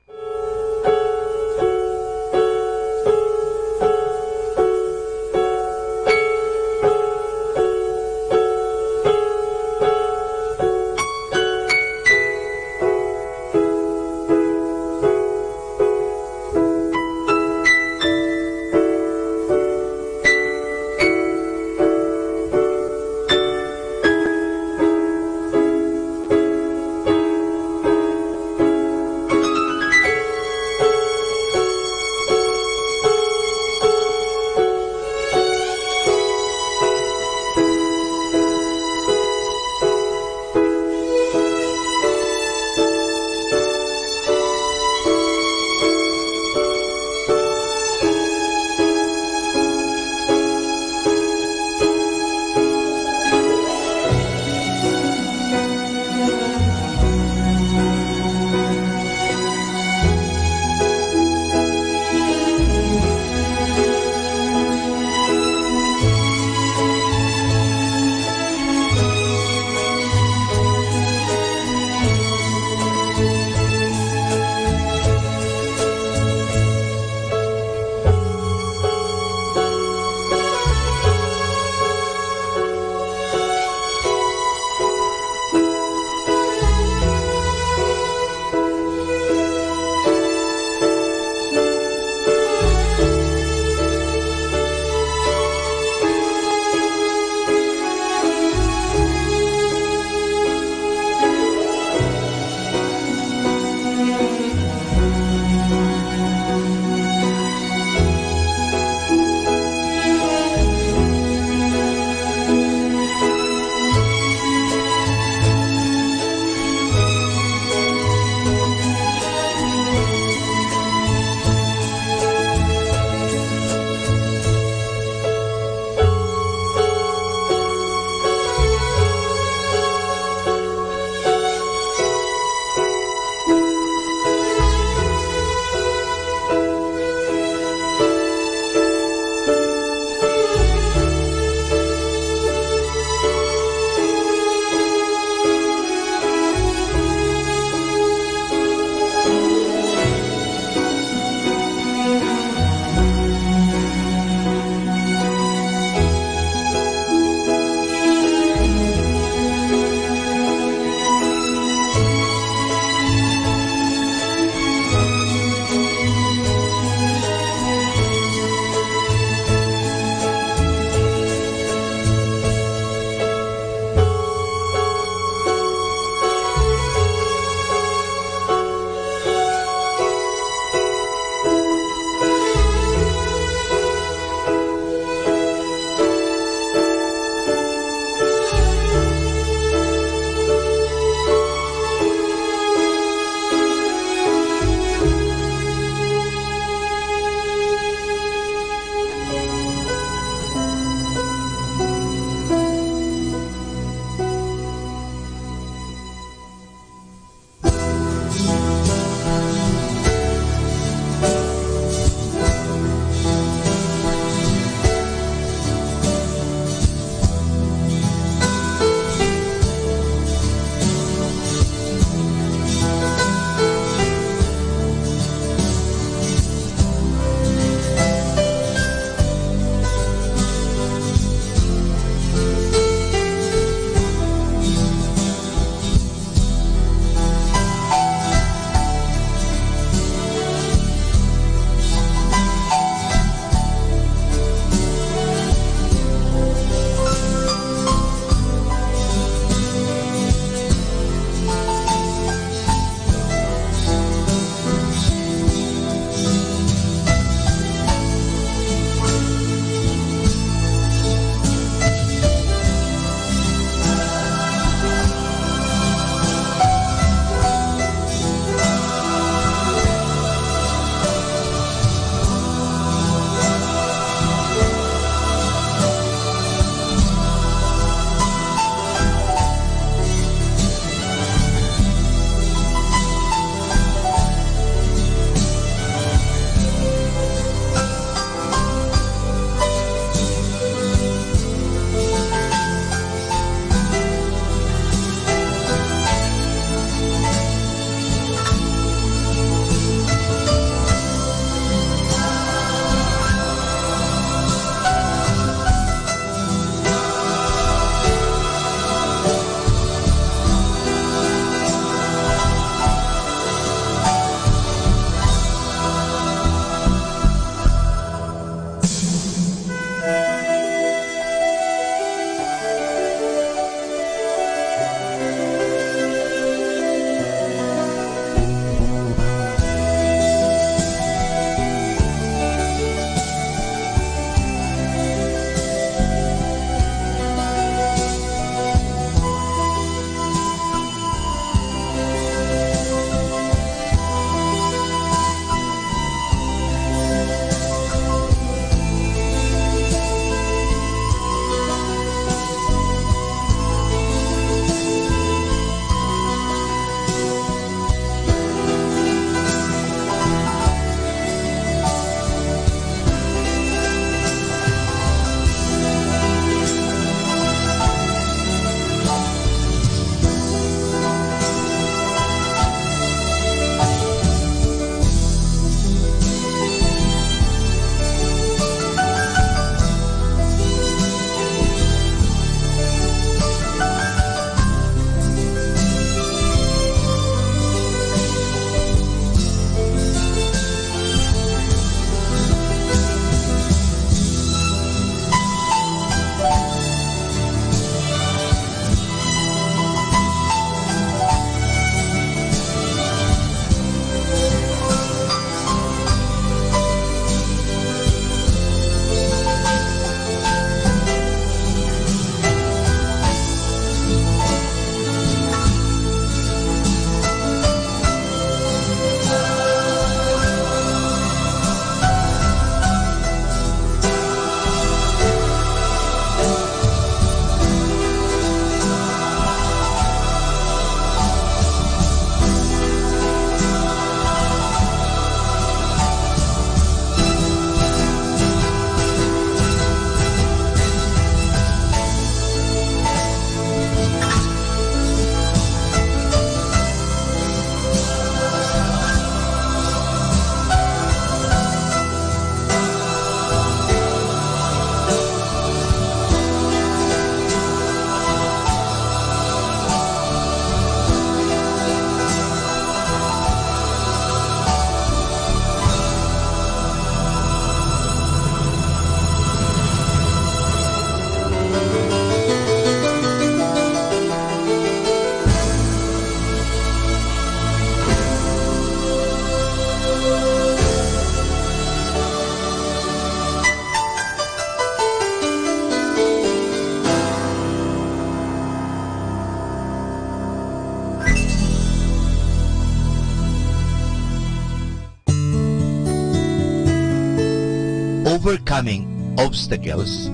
Overcoming obstacles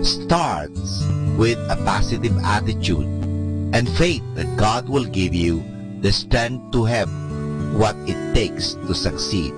starts with a positive attitude and faith that God will give you the strength to have what it takes to succeed.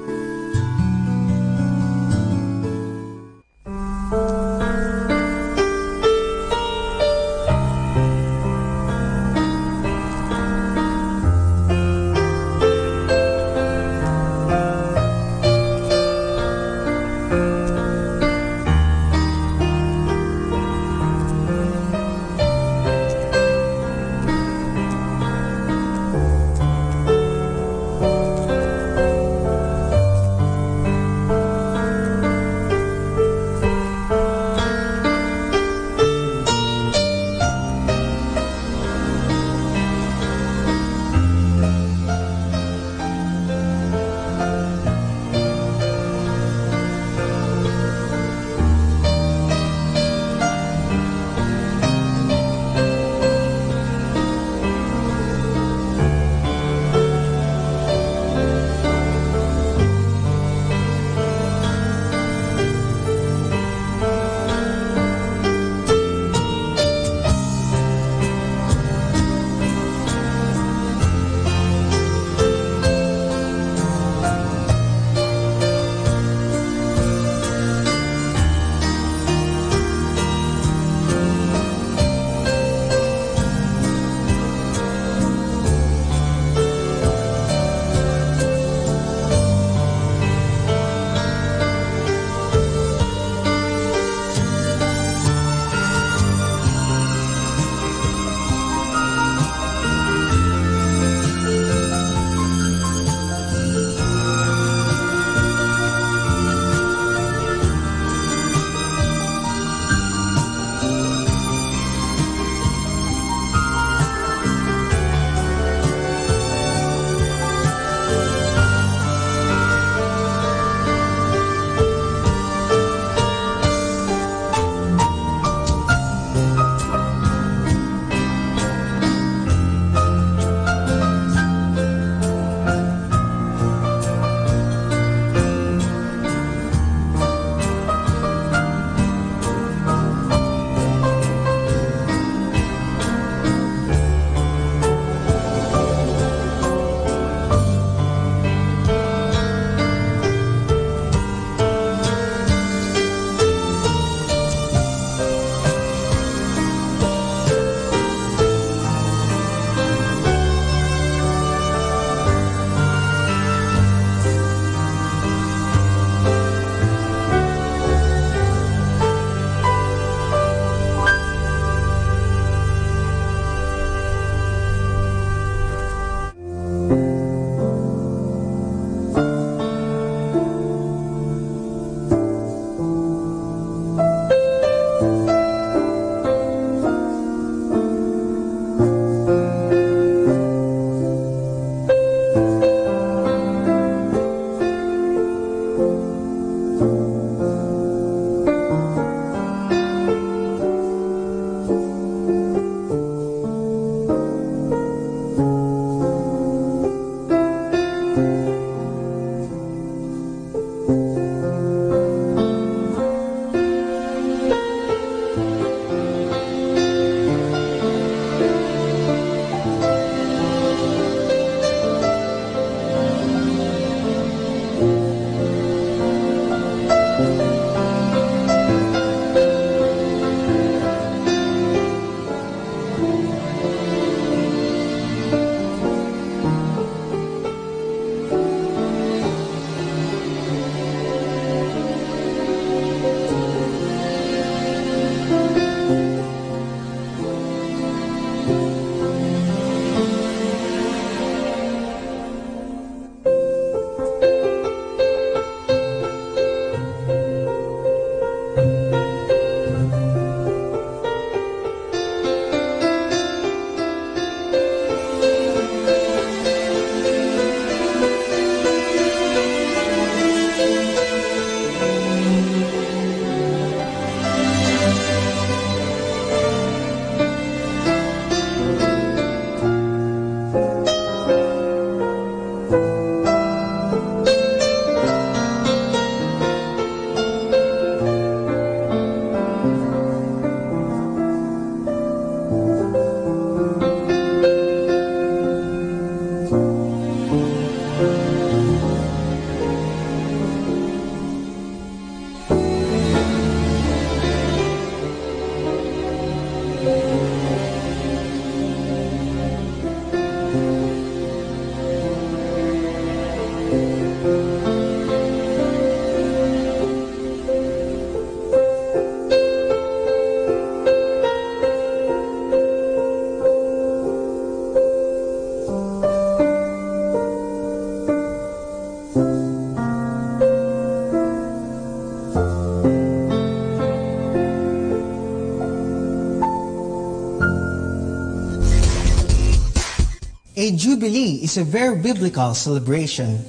A jubilee is a very biblical celebration.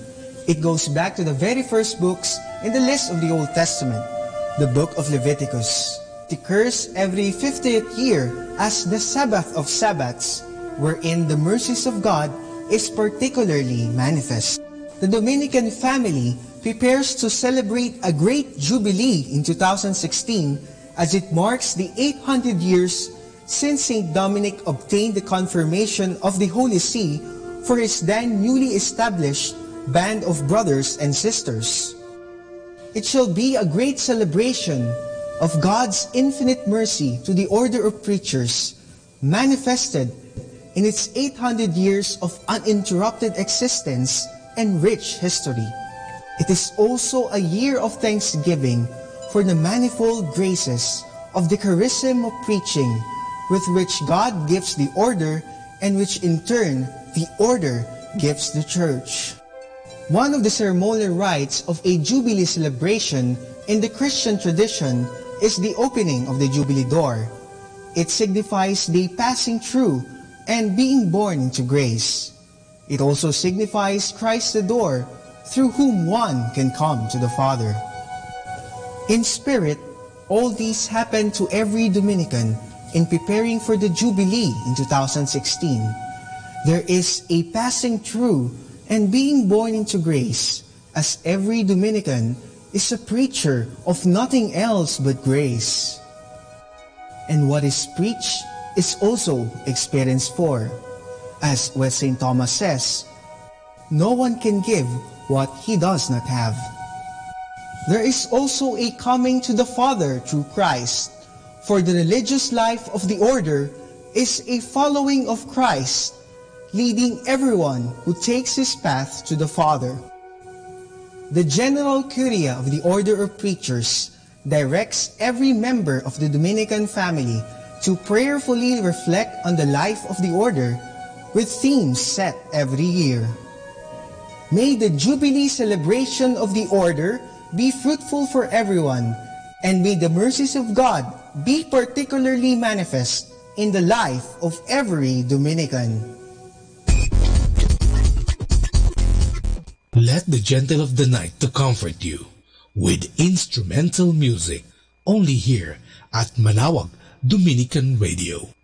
It goes back to the very first books in the list of the Old Testament, the book of Leviticus. It occurs every 50th year as the Sabbath of Sabbaths, wherein the mercies of God is particularly manifest. The Dominican family prepares to celebrate a great jubilee in 2016 as it marks the 800 years since St. Dominic obtained the confirmation of the Holy See for his then newly established band of brothers and sisters. It shall be a great celebration of God's infinite mercy to the order of preachers, manifested in its 800 years of uninterrupted existence and rich history. It is also a year of thanksgiving for the manifold graces of the charism of preaching with which God gives the order and which in turn the order gives the church. One of the ceremonial rites of a Jubilee celebration in the Christian tradition is the opening of the Jubilee door. It signifies the passing through and being born into grace. It also signifies Christ the door through whom one can come to the Father. In spirit, all these happen to every Dominican in preparing for the Jubilee in 2016. There is a passing through and being born into grace, as every Dominican is a preacher of nothing else but grace. And what is preached is also experienced for. As what St. Thomas says, no one can give what he does not have. There is also a coming to the Father through Christ, for the religious life of the order is a following of Christ, leading everyone who takes his path to the Father. The General Curia of the Order of Preachers directs every member of the Dominican family to prayerfully reflect on the life of the order with themes set every year. May the Jubilee celebration of the order be fruitful for everyone, and may the mercies of God be particularly manifest in the life of every Dominican. Let the gentle of the night to comfort you with instrumental music, only here at Manawag Dominican Radio.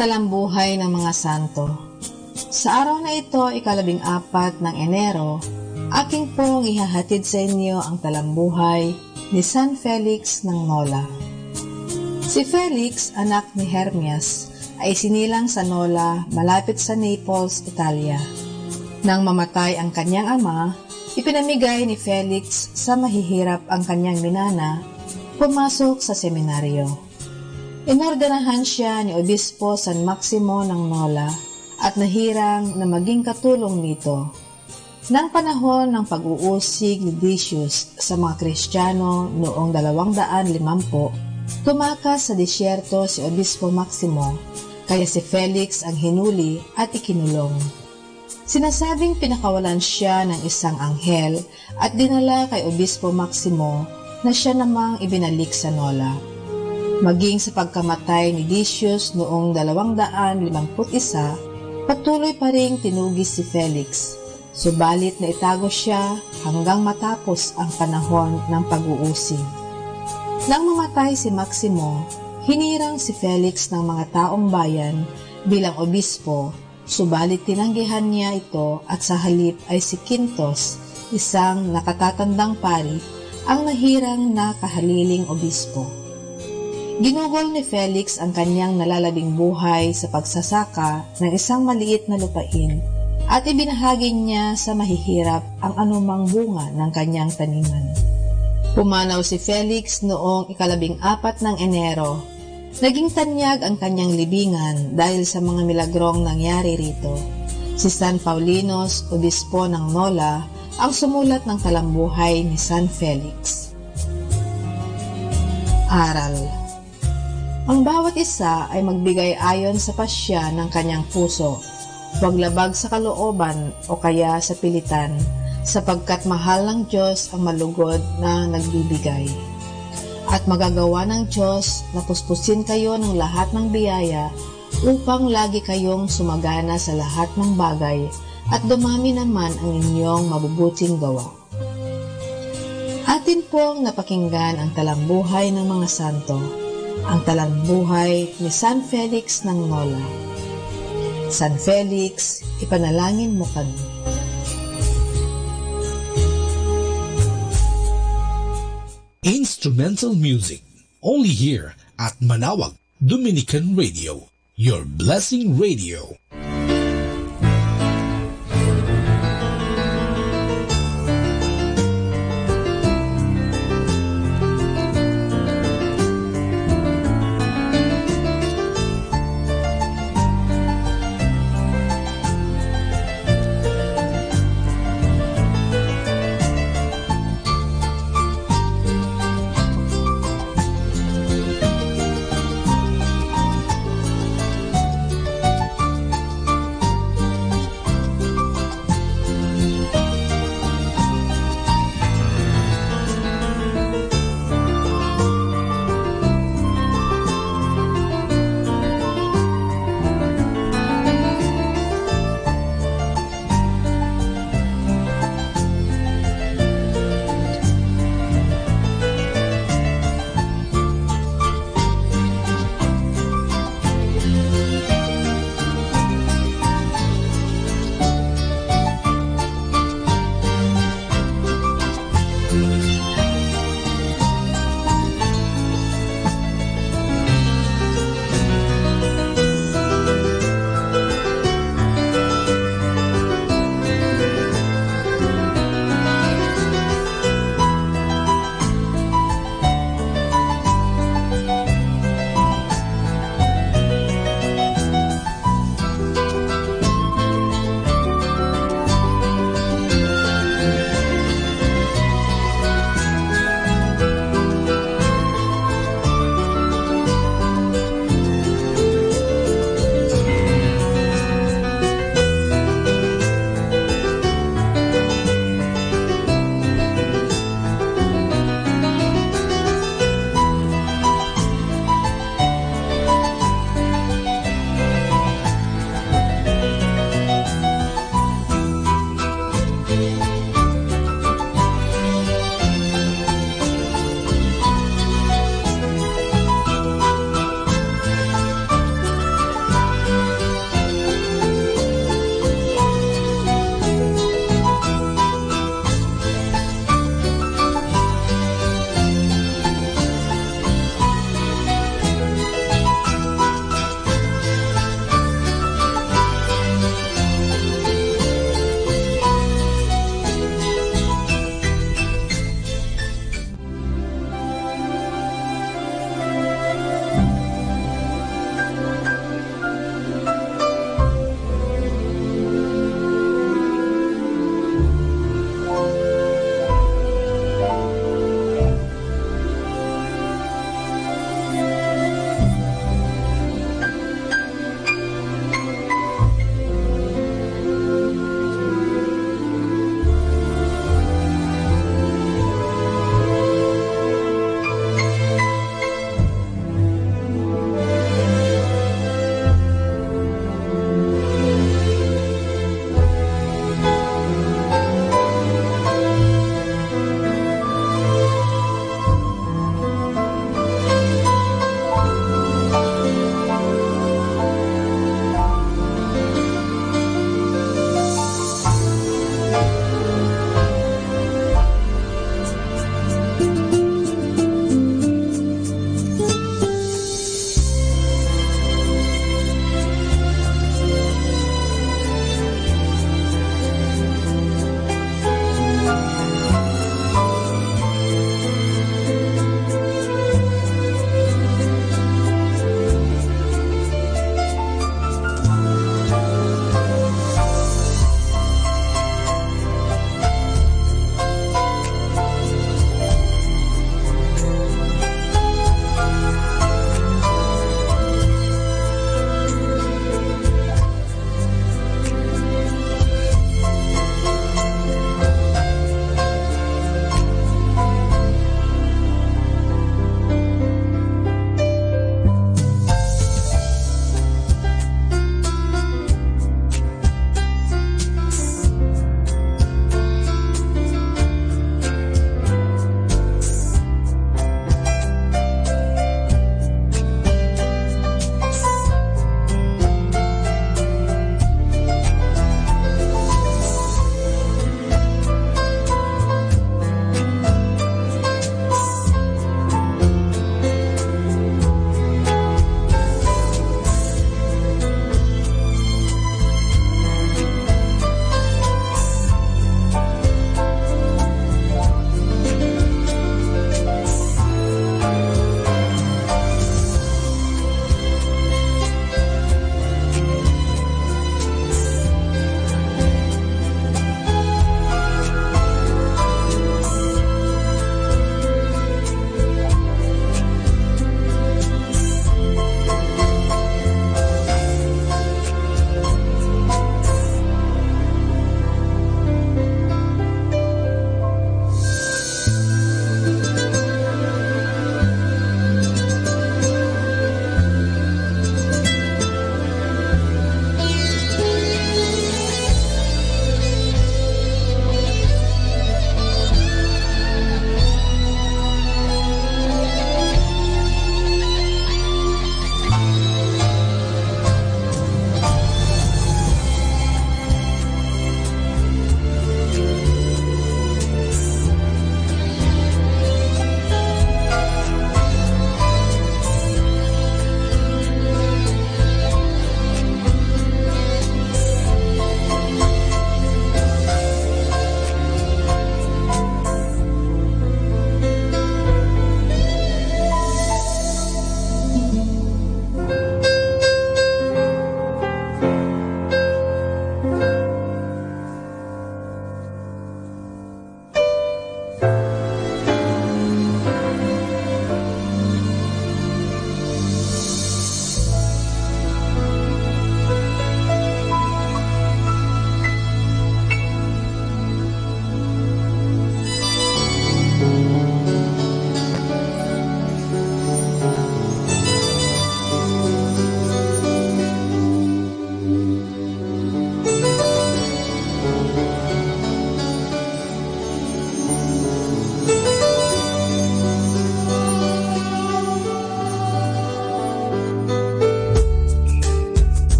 talambuhay ng mga santo. Sa araw na ito, 14 ng Enero, aking pong ihahatid sa inyo ang talambuhay ni San Felix ng Nola. Si Felix, anak ni Hermias, ay sinilang sa Nola malapit sa Naples, Italia. Nang mamatay ang kanyang ama, ipinamigay ni Felix sa mahihirap ang kanyang minana, pumasok sa seminaryo. Inordinahan siya ni Obispo San Maximo ng Nola at nahirang na maging katulong nito. Nang panahon ng pag-uusig ni Decius sa mga Kristiyano noong 250, tumakas sa disyerto si Obispo Maximo, kaya si Felix ang hinuli at ikinulong. Sinasabing pinakawalan siya ng isang anghel at dinala kay Obispo Maximo na siya namang ibinalik sa Nola. Maging sa pagkamatay ni Decius noong 251, patuloy pa ring tinugis si Felix, subalit na itago siya hanggang matapos ang panahon ng pag-uusig. Nang mamatay si Maximo, hinirang si Felix ng mga taong bayan bilang obispo, subalit tinanggihan niya ito at sa halip ay si Quintos, isang nakatatandang pari, ang nahirang na kahaliling obispo. Ginugol ni Felix ang kanyang nalalabing buhay sa pagsasaka ng isang maliit na lupain at ibinahagi niya sa mahihirap ang anumang bunga ng kanyang taniman. Pumanaw si Felix noong 14 ng Enero. Naging tanyag ang kanyang libingan dahil sa mga milagrong nangyari rito. Si San Paulinus, obispo ng Nola, ang sumulat ng talambuhay ni San Felix. Aral. Ang bawat isa ay magbigay ayon sa pasya ng kanyang puso, huwag labag sa kalooban o kaya sa pilitan, sapagkat mahal ng Diyos ang malugod na nagbibigay. At magagawa ng Diyos na puspusin kayo ng lahat ng biyaya upang lagi kayong sumagana sa lahat ng bagay at dumami naman ang inyong mabubuting gawa. Atin pong napakinggan ang talambuhay ng mga santo, ang talambuhay ni San Felix ng Nola. San Felix, ipanalangin mo kami. Instrumental music, only here at Manawag Dominican Radio, your blessing radio.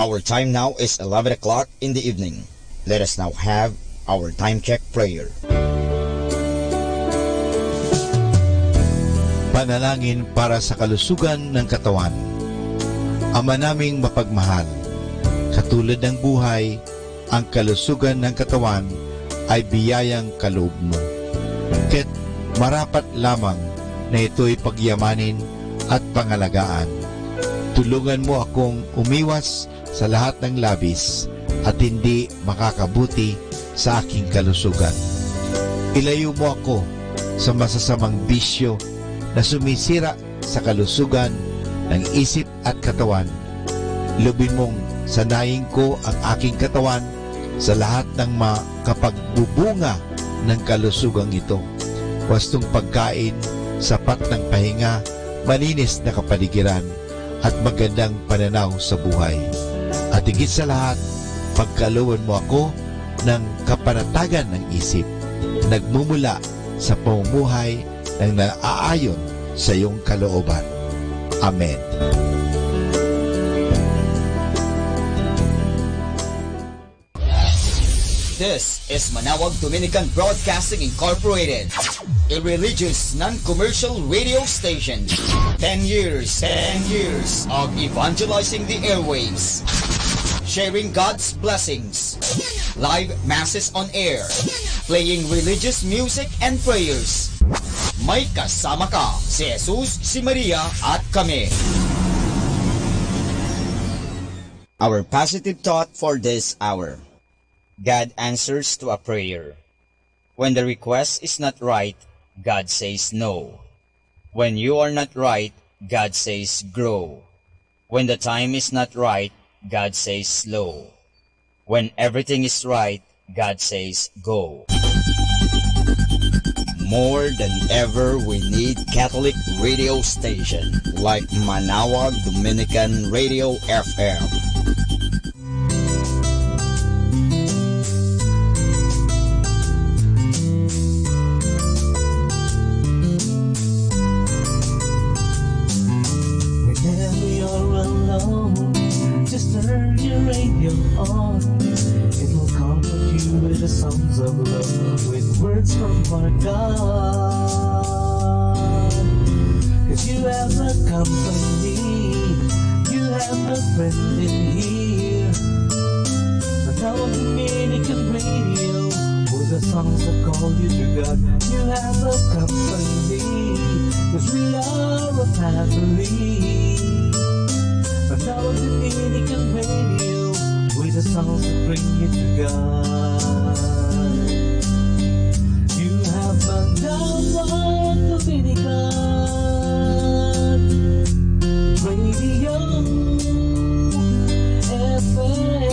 Our time now is 11 o'clock in the evening. Let us now have our time check prayer. Panalangin para sa kalusugan ng katawan. Ama naming mapagmahal, katulad ng buhay, ang kalusugan ng katawan ay biyayang kaloob mo. Ket marapat lamang na ito'y pagyamanin at pangalagaan. Tulungan mo akong umiwas sa lahat ng labis at hindi makakabuti sa aking kalusugan. Ilayo mo ako sa masasamang bisyo na sumisira sa kalusugan ng isip at katawan. Lubin mong sanayin ko ang aking katawan sa lahat ng makapagbubunga ng kalusugang ito. Wastong pagkain, sapat ng pahinga, malinis na kapaligiran, at magandang pananaw sa buhay. At higit sa lahat, pagkalooban mo ako ng kapanatagan ng isip, nagmumula sa pamumuhay ng naaayon sa iyong kalooban. Amen. This is Manawag Dominican Broadcasting Incorporated, a religious, non-commercial radio station. 10 years of evangelizing the airwaves, sharing God's blessings, live masses on air, playing religious music and prayers. May kasama ka, si Jesus, si Maria, at kami. Our positive thought for this hour. God answers to a prayer. When the request is not right, God says no. When you are not right, God says grow. When the time is not right, God says slow. When everything is right, God says go. More than ever, we need Catholic radio station like Manawag Dominican Radio FM. Just turn your radio on. It will comfort you with the songs of love, with words from our God. 'Cause you have a company, you have a friend in here. Manawag Dominican Radio, with the songs that call you to God. You have a company, 'cause we are a family. Manawag Dominican Radio, with the songs that bring you to God. You have Manawag Dominican Radio FM.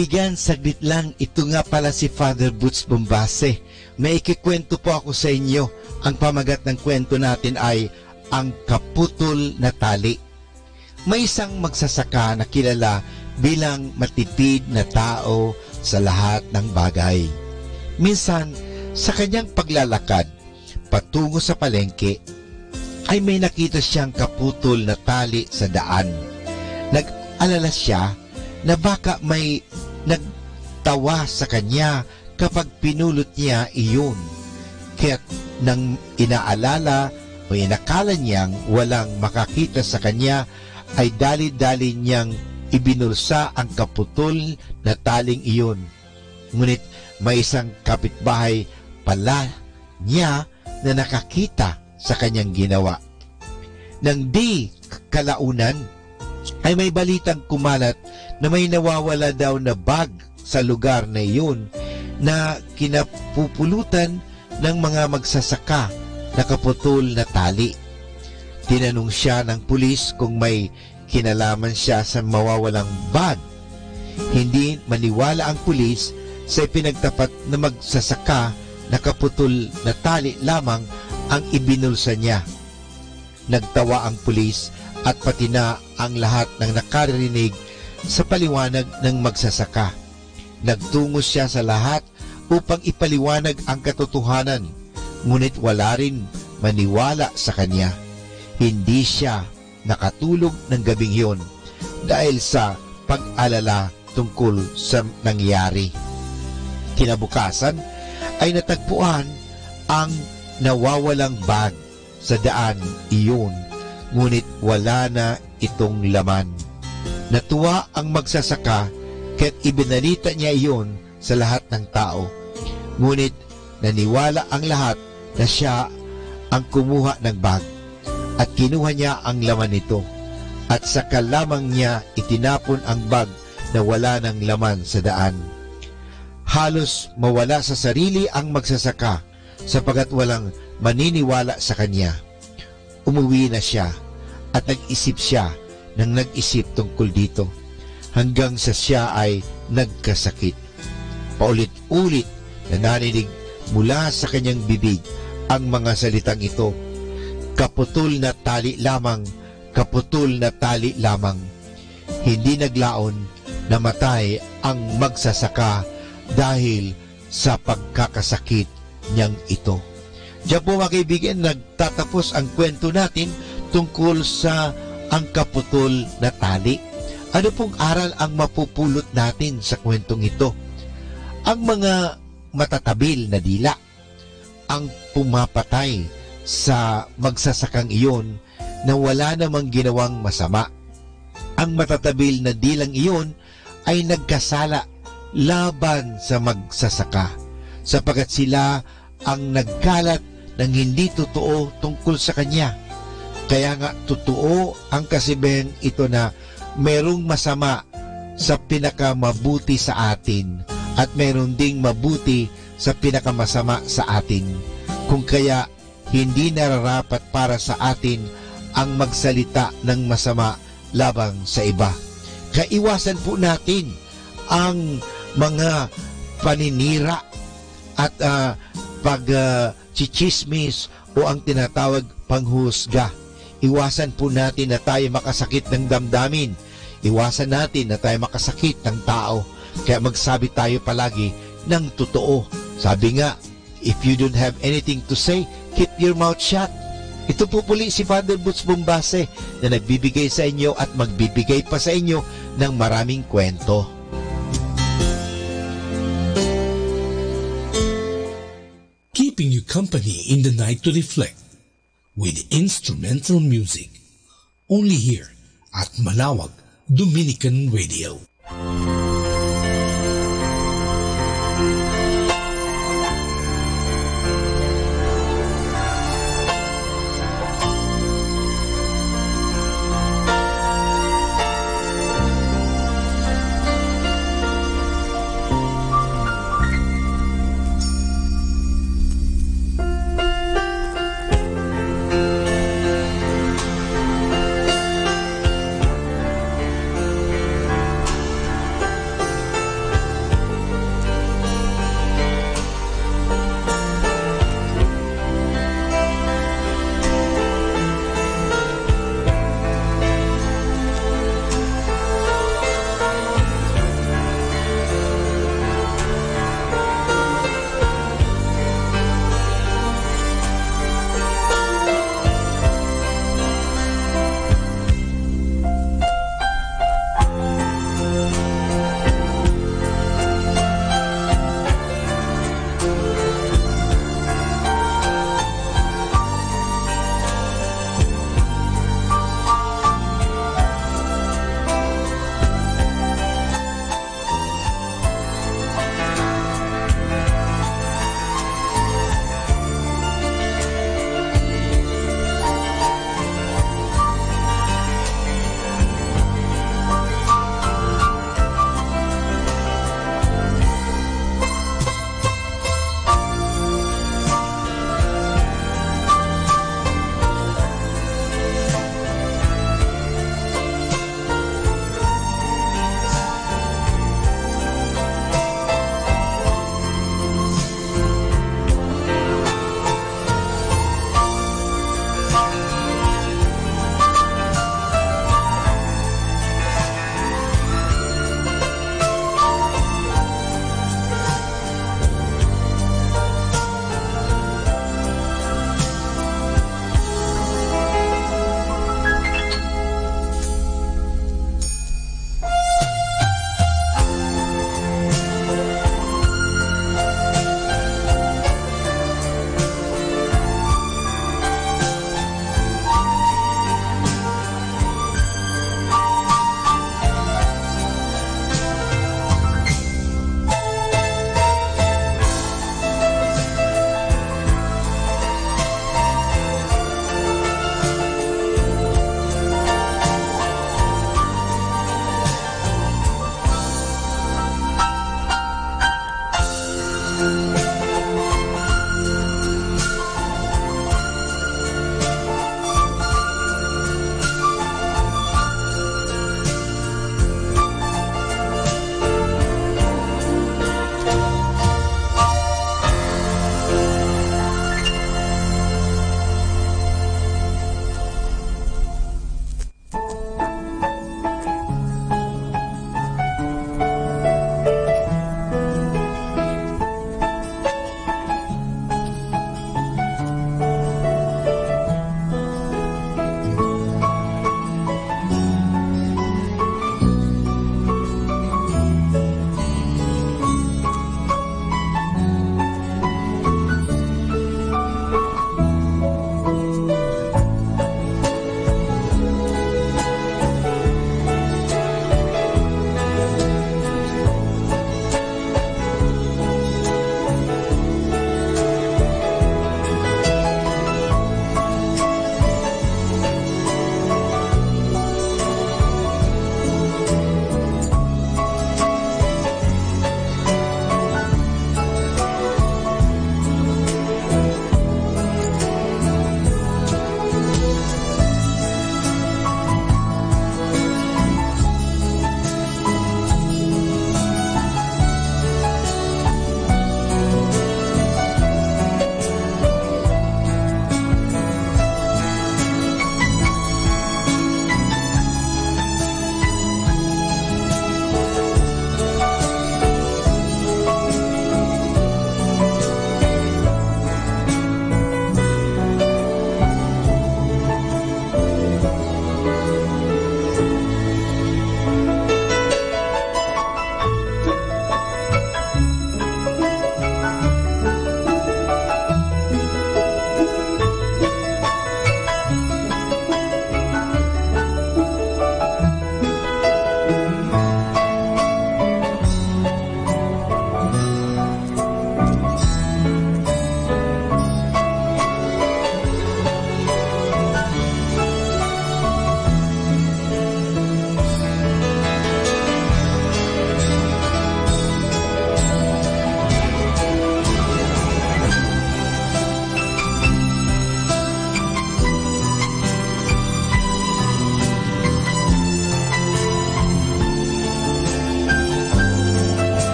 kaibigan, saglit lang. Ito nga pala si Father Butch Bombase. May ikikwento po ako sa inyo. Ang pamagat ng kwento natin ay ang kaputol na tali. May isang magsasaka na kilala bilang matipid na tao sa lahat ng bagay. Minsan, sa kanyang paglalakad patungo sa palengke, ay may nakita siyang kaputol na tali sa daan. Nag-alala siya na baka may nagtawa sa kanya kapag pinulot niya iyon. Kaya't nang inaalala o inakala niyang walang makakita sa kanya, ay dali-dali niyang ibinulsa ang kaputol na taling iyon. Ngunit may isang kapitbahay pala niya na nakakita sa kanyang ginawa. Nang di kalaunan, ay may balitang kumalat na may nawawala daw na bag sa lugar na iyon na kinapupulutan ng mga magsasaka na kaputol na tali. Tinanong siya ng pulis kung may kinalaman siya sa mawawalang bag. Hindi maniwala ang pulis sa pinagtapat na magsasaka na kaputol na tali lamang ang ibinulsa niya. Nagtawa ang pulis at pati na ang lahat ng nakarinig sa paliwanag ng magsasaka. Nagtungo siya sa lahat upang ipaliwanag ang katotohanan, ngunit wala rin maniwala sa kanya. Hindi siya nakatulog ng gabing yun dahil sa pag-alala tungkol sa nangyari. Kinabukasan ay natagpuan ang nawawalang bag sa daan iyon, ngunit wala na itong laman. Natuwa ang magsasaka kaya't ibinalita niya iyon sa lahat ng tao. Ngunit naniwala ang lahat na siya ang kumuha ng bag at kinuha niya ang laman nito, at saka lamang niya itinapon ang bag na wala ng laman sa daan. Halos mawala sa sarili ang magsasaka sapagat walang maniniwala sa kanya. Umuwi na siya at nag-isip siya ng nag-isip tungkol dito hanggang sa siya ay nagkasakit. Paulit-ulit na narinig mula sa kanyang bibig ang mga salitang ito, kaputol na tali lamang, kaputol na tali lamang. Hindi naglaon na matay ang magsasaka dahil sa pagkakasakit niyang ito. Diyan po mga kaibigan, nagtatapos ang kwento natin tungkol sa ang kaputol na tali. Ano pong aral ang mapupulot natin sa kwentong ito? Ang mga matatabil na dila ang pumapatay sa magsasakang iyon na wala namang ginawang masama. Ang matatabil na dilang iyon ay nagkasala laban sa magsasaka sapagkat sila ang nagkalat ng hindi totoo tungkol sa kanya. Kaya nga totoo ang kasibahan ito na merong masama sa pinakamabuti sa atin at meron ding mabuti sa pinakamasama sa atin. Kung kaya hindi nararapat para sa atin ang magsalita ng masama labang sa iba. Kaiwasan po natin ang mga paninira at pag-chichismis o ang tinatawag panghusga. Iwasan po natin na tayo makasakit ng damdamin. Iwasan natin na tayo makasakit ng tao. Kaya magsabi tayo palagi ng totoo. Sabi nga, if you don't have anything to say, keep your mouth shut. Ito po puli si Father Butch Bombase na nagbibigay sa inyo at magbibigay pa sa inyo ng maraming kwento. Keeping you company in the night to reflect with instrumental music. Only here at Manawag Dominican Radio.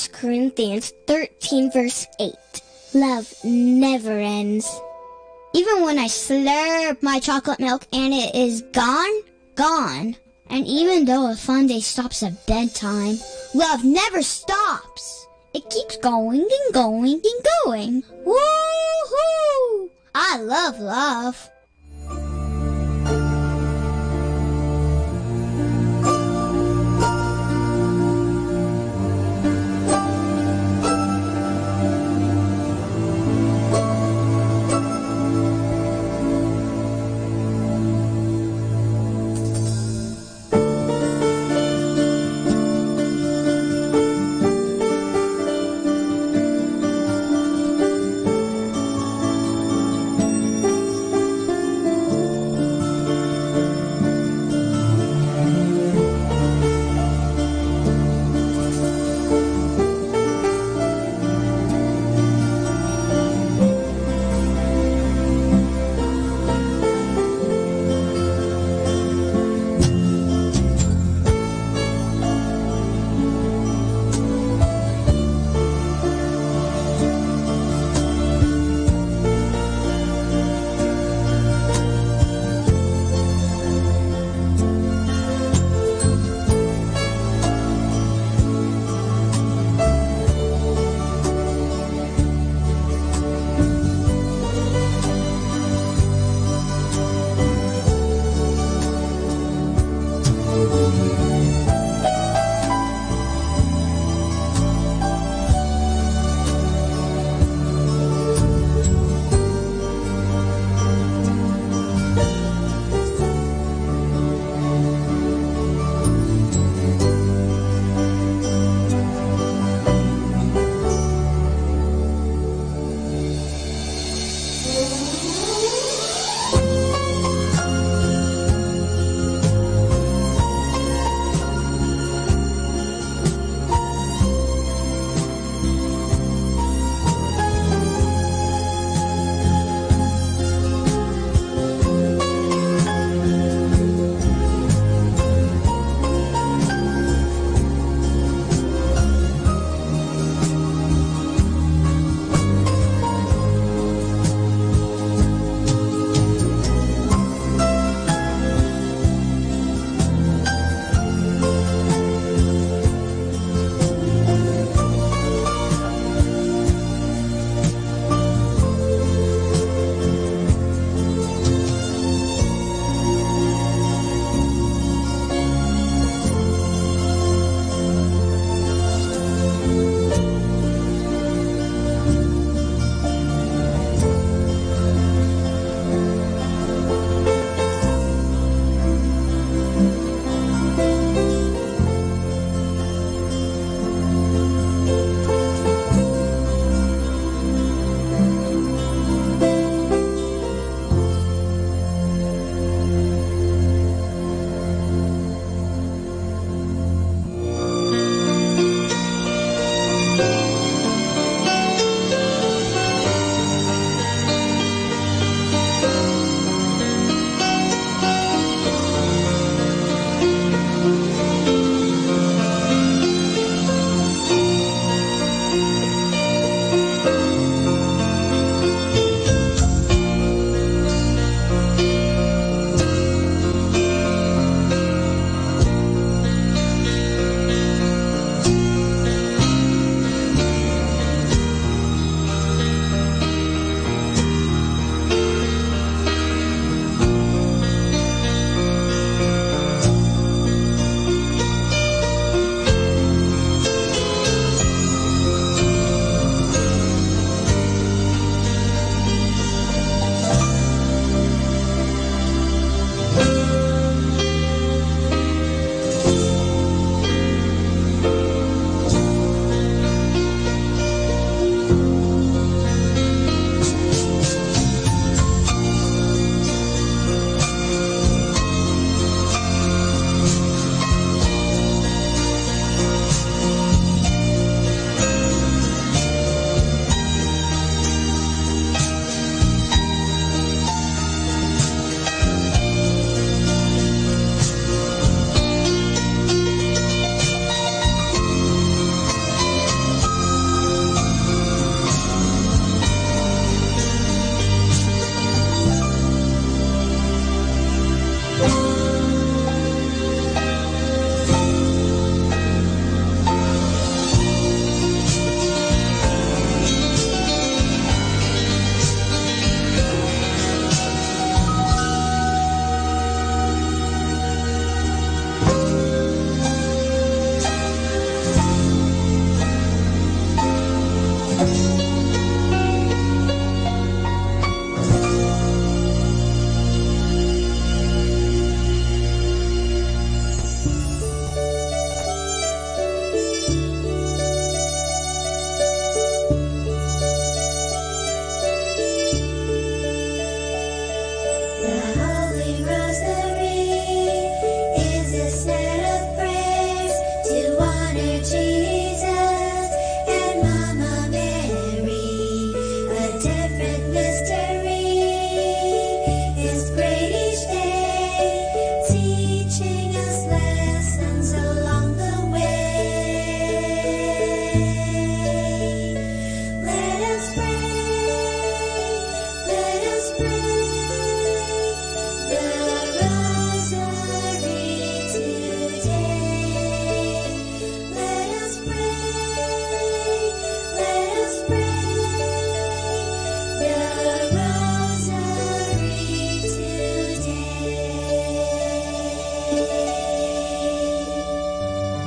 1 Corinthians 13 verse 8. Love never ends. Even when I slurp my chocolate milk and it is gone. And even though a fun day stops at bedtime, love never stops. It keeps going and going and going. Woohoo! I love love.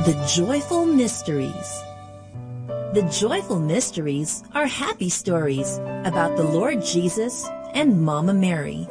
The Joyful Mysteries. The Joyful Mysteries are happy stories about the Lord Jesus and Mama Mary.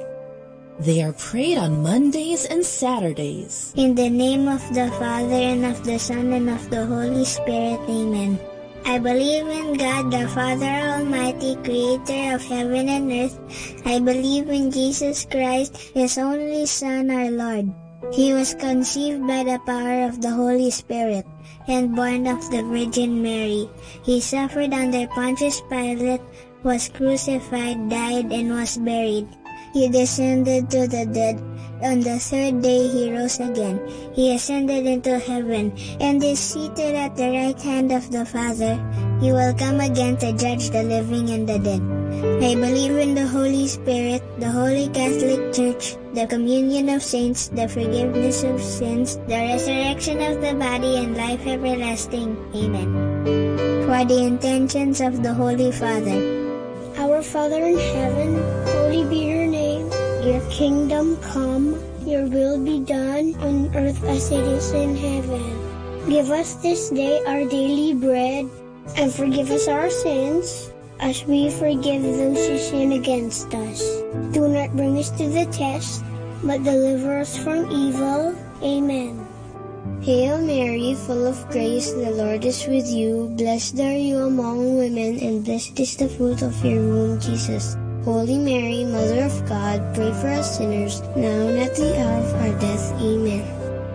They are prayed on Mondays and Saturdays. In the name of the Father, and of the Son, and of the Holy Spirit. Amen. I believe in God, the Father Almighty, creator of heaven and earth. I believe in Jesus Christ, His only Son, our Lord. He was conceived by the power of the Holy Spirit and born of the Virgin Mary. He suffered under Pontius Pilate, was crucified, died, and was buried. He descended to the dead. On the third day he rose again. He ascended into heaven and is seated at the right hand of the Father. He will come again to judge the living and the dead. I believe in the Holy Spirit, the Holy Catholic Church, the communion of saints, the forgiveness of sins, the resurrection of the body, and life everlasting. Amen. For the intentions of the Holy Father. Our Father in heaven, holy be your name. Your kingdom come, your will be done on earth as it is in heaven. Give us this day our daily bread, and forgive us our sins, as we forgive those who sin against us. Do not bring us to the test, but deliver us from evil. Amen. Hail Mary, full of grace, the Lord is with you. Blessed are you among women, and blessed is the fruit of your womb, Jesus. Holy Mary, Mother of God, pray for us sinners, now and at the hour of our death. Amen.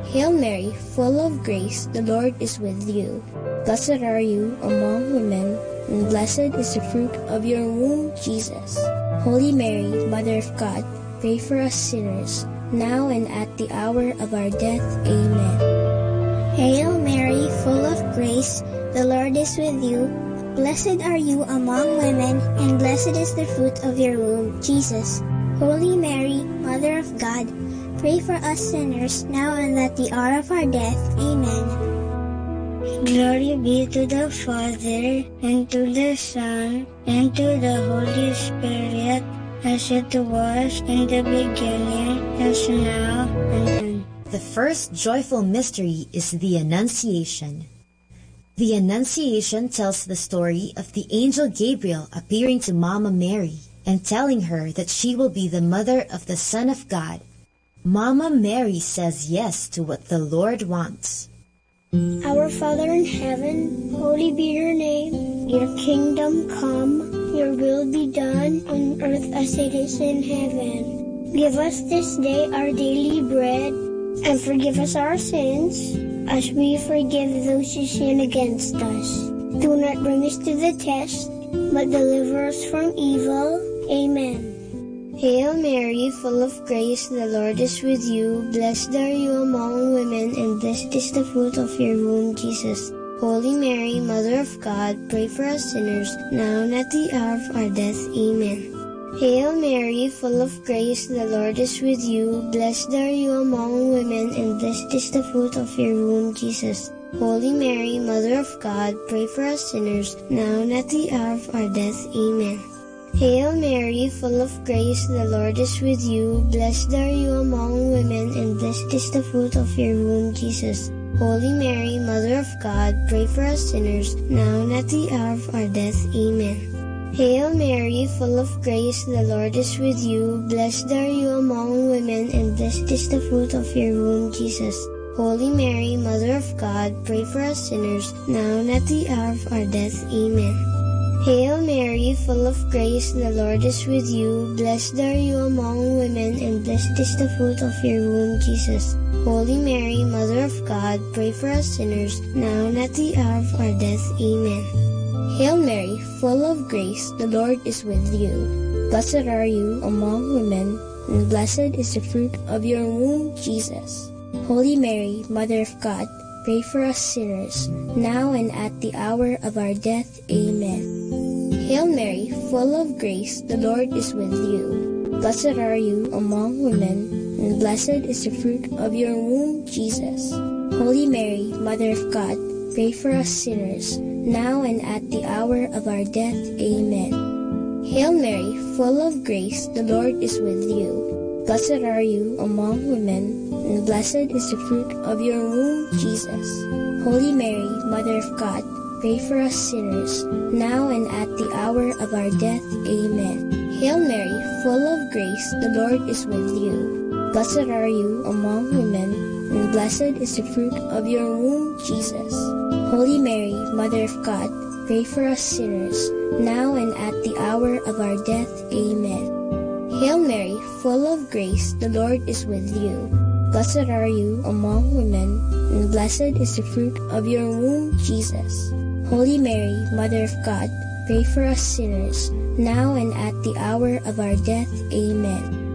Hail Mary, full of grace, the Lord is with you. Blessed are you among women, and blessed is the fruit of your womb, Jesus. Holy Mary, Mother of God, pray for us sinners, now and at the hour of our death. Amen. Hail Mary, full of grace, the Lord is with you. Blessed are you among women, and blessed is the fruit of your womb, Jesus. Holy Mary, Mother of God, pray for us sinners, now and at the hour of our death. Amen. Glory be to the Father, and to the Son, and to the Holy Spirit, as it was in the beginning, as now, and then. The first joyful mystery is the Annunciation. The Annunciation tells the story of the angel Gabriel appearing to Mama Mary and telling her that she will be the mother of the Son of God. Mama Mary says yes to what the Lord wants. Our Father in heaven, holy be your name. Your kingdom come, your will be done on earth as it is in heaven. Give us this day our daily bread, and forgive us our sins, as we forgive those who sin against us. Do not bring us to the test, but deliver us from evil. Amen. Hail Mary, full of grace, the Lord is with you. Blessed are you among women, and blessed is the fruit of your womb, Jesus. Holy Mary, Mother of God, pray for us sinners, now and at the hour of our death. Amen. Hail Mary, full of grace, the Lord is with you. Blessed are you among women, and blessed is the fruit of your womb, Jesus. Holy Mary, Mother of God, pray for us sinners, now and at the hour of our death. Amen. Hail Mary, full of grace, the Lord is with you. Blessed are you among women, and blessed is the fruit of your womb, Jesus. Holy Mary, Mother of God, pray for us sinners, now and at the hour of our death. Amen. Hail Mary, full of grace, the Lord is with you. Blessed are you among women, and blessed is the fruit of your womb, Jesus. Holy Mary, Mother of God, pray for us sinners, now and at the hour of our death. Amen. Hail Mary, full of grace, the Lord is with you. Blessed are you among women, and blessed is the fruit of your womb, Jesus. Holy Mary, Mother of God, pray for us sinners, now and at the hour of our death. Amen. Hail Mary, full of grace, the Lord is with you. Blessed are you among women, and blessed is the fruit of your womb, Jesus. Holy Mary, Mother of God, pray for us sinners, now and at the hour of our death. Amen. Hail Mary, full of grace, the Lord is with you. Blessed are you among women, and blessed is the fruit of your womb, Jesus. Holy Mary, Mother of God, pray for us sinners, now and at the hour of our death. Amen. Hail Mary, full of grace, the Lord is with you. Blessed are you among women, and blessed is the fruit of your womb, Jesus. Holy Mary, Mother of God, pray for us sinners, now and at the hour of our death. Amen. Hail Mary, full of grace, the Lord is with you. Blessed are you among women, and blessed is the fruit of your womb, Jesus. Holy Mary, Mother of God, pray for us sinners, now and at the hour of our death. Amen. Hail Mary, full of grace, the Lord is with you. Blessed are you among women, and blessed is the fruit of your womb, Jesus. Holy Mary, Mother of God, pray for us sinners, now and at the hour of our death. Amen.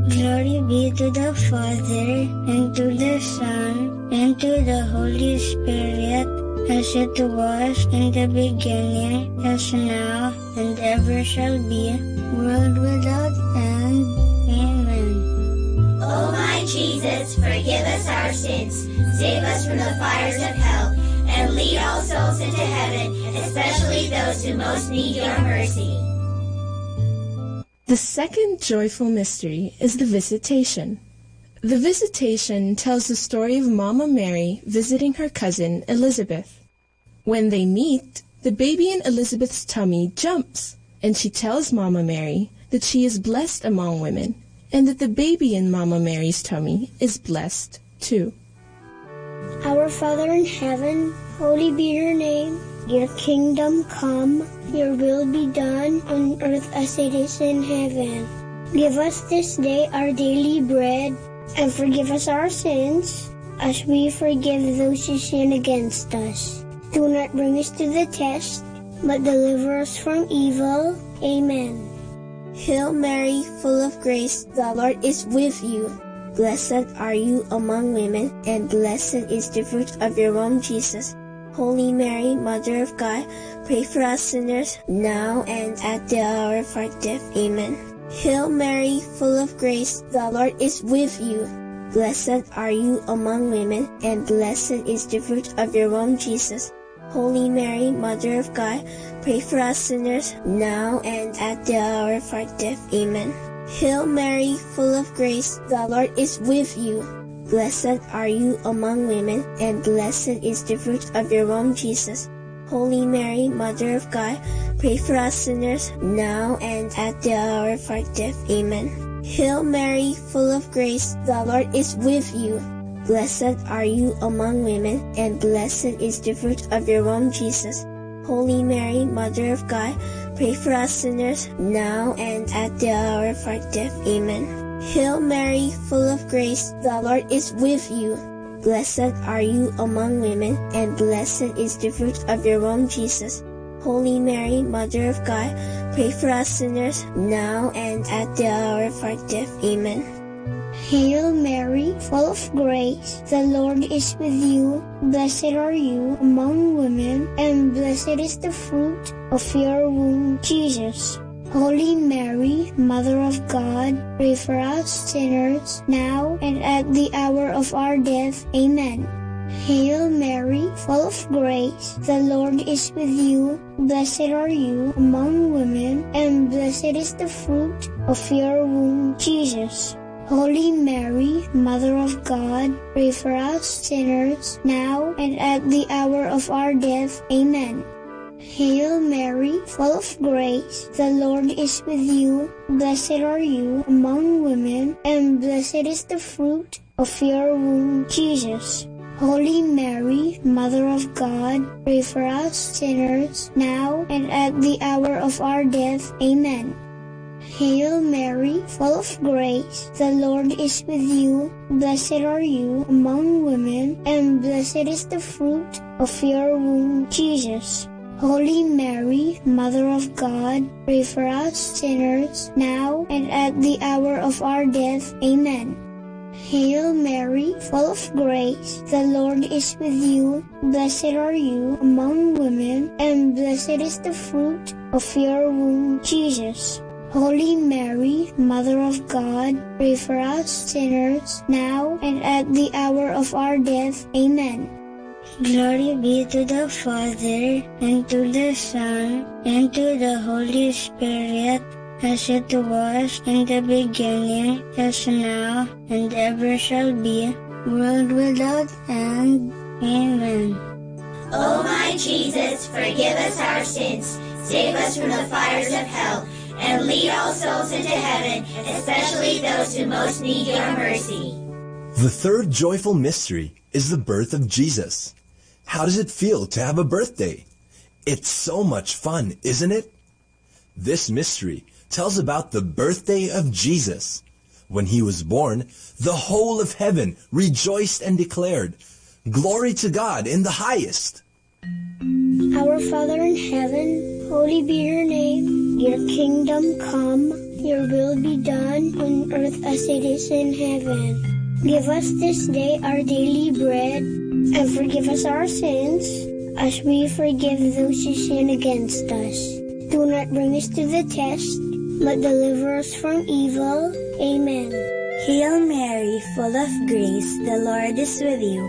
Glory be to the Father, and to the Son, and to the Holy Spirit, as it was in the beginning, as now, and ever shall be, world without end. Amen. O my Jesus, forgive us our sins, save us from the fires of hell, and lead all souls into heaven, especially those who most need your mercy. The second joyful mystery is the Visitation. The Visitation tells the story of Mama Mary visiting her cousin Elizabeth. When they meet, the baby in Elizabeth's tummy jumps, and she tells Mama Mary that she is blessed among women, and that the baby in Mama Mary's tummy is blessed too. Our Father in heaven, holy be your name. Your kingdom come, your will be done on earth as it is in heaven. Give us this day our daily bread, and forgive us our sins, as we forgive those who sin against us. Do not bring us to the test, but deliver us from evil. Amen. Hail Mary, full of grace, the Lord is with you. Blessed are you among women, and blessed is the fruit of your womb, Jesus. Holy Mary, Mother of God, pray for us sinners, now and at the hour of our death. Amen. Hail Mary, full of grace, the Lord is with you. Blessed are you among women, and blessed is the fruit of your womb, Jesus. Holy Mary, Mother of God, pray for us sinners, now and at the hour of our death. Amen. Hail Mary, full of grace, the Lord is with you. Blessed are you among women, and blessed is the fruit of your womb, Jesus. Holy Mary, Mother of God, pray for us sinners, now and at the hour of our death. Amen. Hail Mary, full of grace, the Lord is with you. Blessed are you among women, and blessed is the fruit of your womb, Jesus. Holy Mary, Mother of God, pray for us sinners, now and at the hour of our death. Amen. Hail Mary, full of grace, the Lord is with you. Blessed are you among women, and blessed is the fruit of your womb, Jesus. Holy Mary, Mother of God, pray for us sinners, now and at the hour of our death. Amen. Hail Mary, full of grace, the Lord is with you. Blessed are you among women, and blessed is the fruit of your womb, Jesus. Holy Mary, Mother of God, pray for us sinners, now and at the hour of our death. Amen. Hail Mary, full of grace, the Lord is with you. Blessed are you among women, and blessed is the fruit of your womb, Jesus. Holy Mary, Mother of God, pray for us sinners, now and at the hour of our death. Amen. Hail Mary, full of grace, the Lord is with you. Blessed are you among women, and blessed is the fruit of your womb, Jesus. Holy Mary, Mother of God, pray for us sinners, now and at the hour of our death. Amen. Hail Mary, full of grace, the Lord is with you. Blessed are you among women, and blessed is the fruit of your womb, Jesus. Holy Mary, Mother of God, pray for us sinners, now and at the hour of our death. Amen. Hail Mary, full of grace, the Lord is with you. Blessed are you among women, and blessed is the fruit of your womb, Jesus. Holy Mary, Mother of God, pray for us sinners, now and at the hour of our death. Amen. Glory be to the Father, and to the Son, and to the Holy Spirit, as it was in the beginning, is now, and ever shall be, world without end. Amen. O my Jesus, forgive us our sins, save us from the fires of hell, and lead all souls into heaven, especially those who most need your mercy. The third joyful mystery is the birth of Jesus. How does it feel to have a birthday? It's so much fun, isn't it? This mystery tells about the birthday of Jesus. When he was born, the whole of heaven rejoiced and declared, "Glory to God in the highest." Our Father in heaven, holy be your name. Your kingdom come, your will be done on earth as it is in heaven. Give us this day our daily bread, and forgive us our sins, as we forgive those who sin against us. Do not bring us to the test, but deliver us from evil. Amen. Hail Mary, full of grace, the Lord is with you.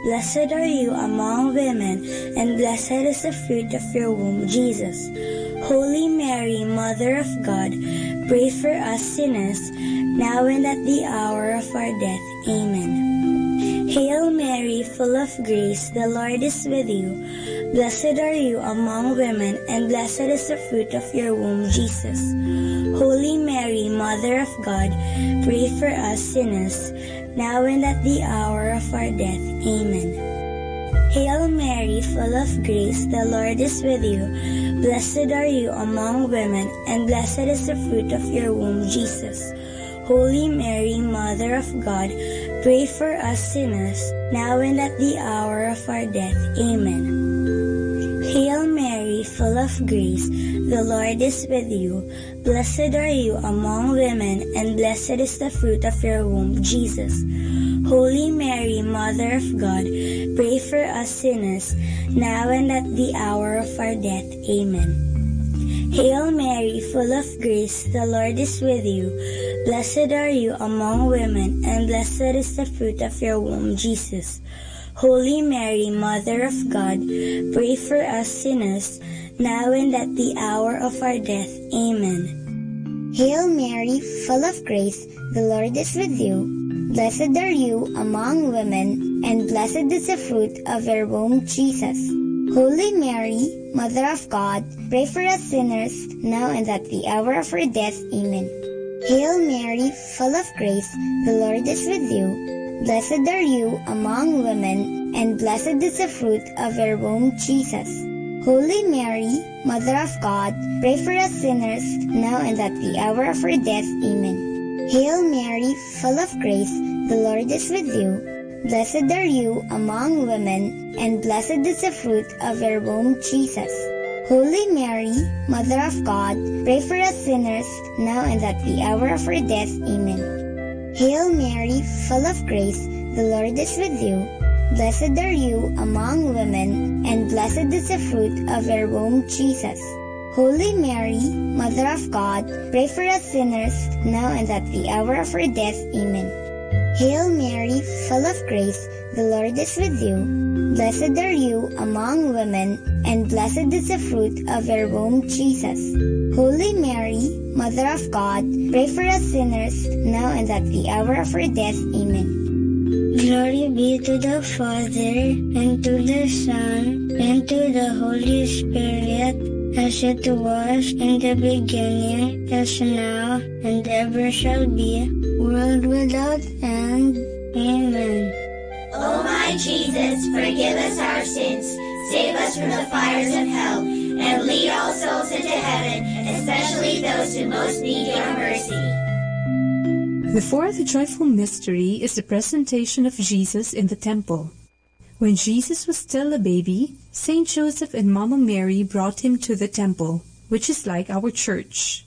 Blessed are you among women, and blessed is the fruit of your womb, Jesus. Holy Mary, Mother of God, pray for us sinners, now and at the hour of our death. Amen. Hail Mary, full of grace, the Lord is with you. Blessed are you among women, and blessed is the fruit of your womb, Jesus. Holy Mary, Mother of God, pray for us sinners, now and at the hour of our death. Amen. Hail Mary, full of grace, the Lord is with you. Blessed are you among women, and blessed is the fruit of your womb, Jesus. Holy Mary, Mother of God, pray for us sinners, now and at the hour of our death. Amen. Hail Mary, full of grace, the Lord is with you. Blessed are you among women, and blessed is the fruit of your womb, Jesus. Holy Mary, Mother of God, pray for us sinners, now and at the hour of our death. Amen. Hail Mary, full of grace, the Lord is with you. Blessed are you among women, and blessed is the fruit of your womb, Jesus. Holy Mary, Mother of God, pray for us sinners, now and at the hour of our death. Amen. Hail Mary, full of grace, the Lord is with you. Blessed are you among women, and blessed is the fruit of your womb, Jesus. Holy Mary, Mother of God, pray for us sinners, now and at the hour of our death. Amen. Hail Mary, full of grace, the Lord is with you. Blessed are you among women, and blessed is the fruit of your womb, Jesus. Holy Mary, Mother of God, pray for us sinners, now and at the hour of our death. Amen. Hail Mary, full of grace, the Lord is with you. Blessed are you among women, and blessed is the fruit of your womb, Jesus. Holy Mary, Mother of God, pray for us sinners, now and at the hour of our death. Amen. Hail Mary, full of grace, the Lord is with you. Blessed are you among women, and blessed is the fruit of your womb, Jesus. Holy Mary, Mother of God, pray for us sinners, now and at the hour of our death. Amen. Hail Mary, full of grace, the Lord is with you. Blessed are you among women, and blessed is the fruit of your womb, Jesus. Holy Mary, Mother of God, pray for us sinners, now and at the hour of our death. Amen. Glory be to the Father, and to the Son, and to the Holy Spirit, as it was in the beginning, is now, and ever shall be, world without end. Amen. O my Jesus, forgive us our sins, save us from the fires of hell, and lead all souls into heaven, especially those who most need your mercy. The fourth joyful mystery is the presentation of Jesus in the temple. When Jesus was still a baby, Saint Joseph and Mama Mary brought him to the temple, which is like our church.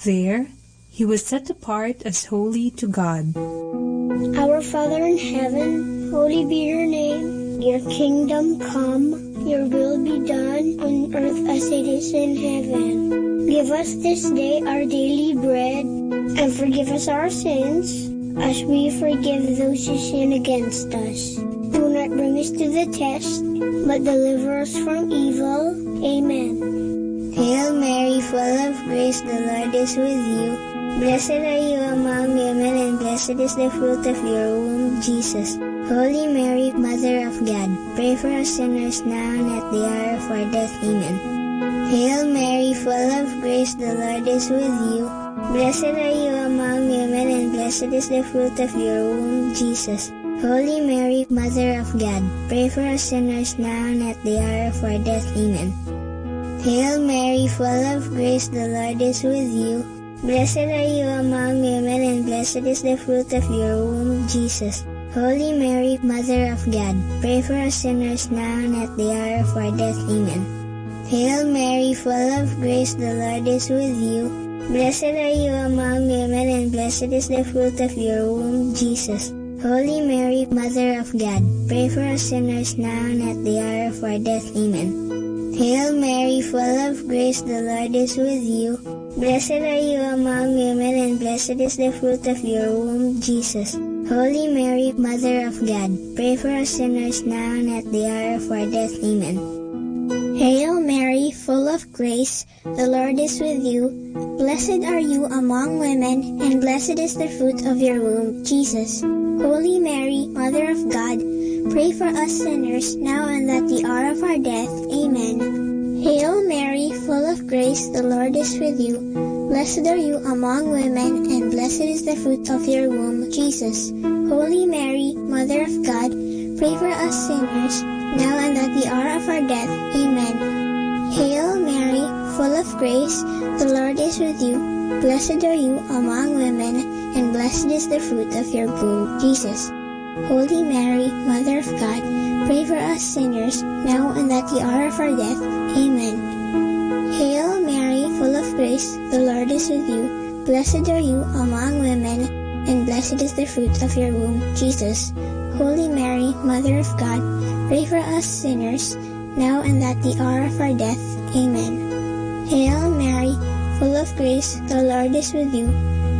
There, he was set apart as holy to God. Our Father in heaven, holy be your name. Your kingdom come, your will be done on earth as it is in heaven. Give us this day our daily bread, and forgive us our sins, as we forgive those who sin against us. Do not bring us to the test, but deliver us from evil. Amen. Hail Mary, full of grace, the Lord is with you. Blessed are you among women, and blessed is the fruit of your womb, Jesus. Holy Mary, Mother of God, pray for us sinners now and at the hour of our death. Amen. Hail Mary, full of grace, the Lord is with you. Blessed are you among women, and blessed is the fruit of your womb, Jesus. Holy Mary, Mother of God, pray for us sinners now and at the hour of our death. Amen. Hail Mary, full of grace, the Lord is with you. Blessed are you among women, and blessed is the fruit of your womb, Jesus. Holy Mary, Mother of God, pray for us sinners now and at the hour of our death. Amen. Hail Mary, full of grace, the Lord is with you. Blessed are you among women, and blessed is the fruit of your womb, Jesus. Holy Mary, Mother of God, pray for us sinners now and at the hour of our death. Amen. Hail Mary, full of grace, the Lord is with you. Blessed are you among women, and blessed is the fruit of your womb, Jesus. Holy Mary, Mother of God, pray for us sinners now and at the hour of our death. Amen. Hail Mary, full of grace, the Lord is with you. Blessed are you among women, and blessed is the fruit of your womb, Jesus. Holy Mary, Mother of God, pray for us sinners, now and at the hour of our death. Amen. Hail Mary, full of grace, the Lord is with you. Blessed are you among women, and blessed is the fruit of your womb, Jesus. Holy Mary, Mother of God, pray for us sinners, now and at the hour of our death. Amen. Hail Mary, full of grace, the Lord is with you. Blessed are you among women, and blessed is the fruit of your womb, Jesus. Holy Mary, Mother of God, pray for us sinners, now and at the hour of our death. Amen. Hail Mary, full of grace, the Lord is with you. Blessed are you among women, and blessed is the fruit of your womb, Jesus. Holy Mary, Mother of God, pray for us sinners, now and at the hour of our death. Amen. Hail Mary, full of grace, the Lord is with you.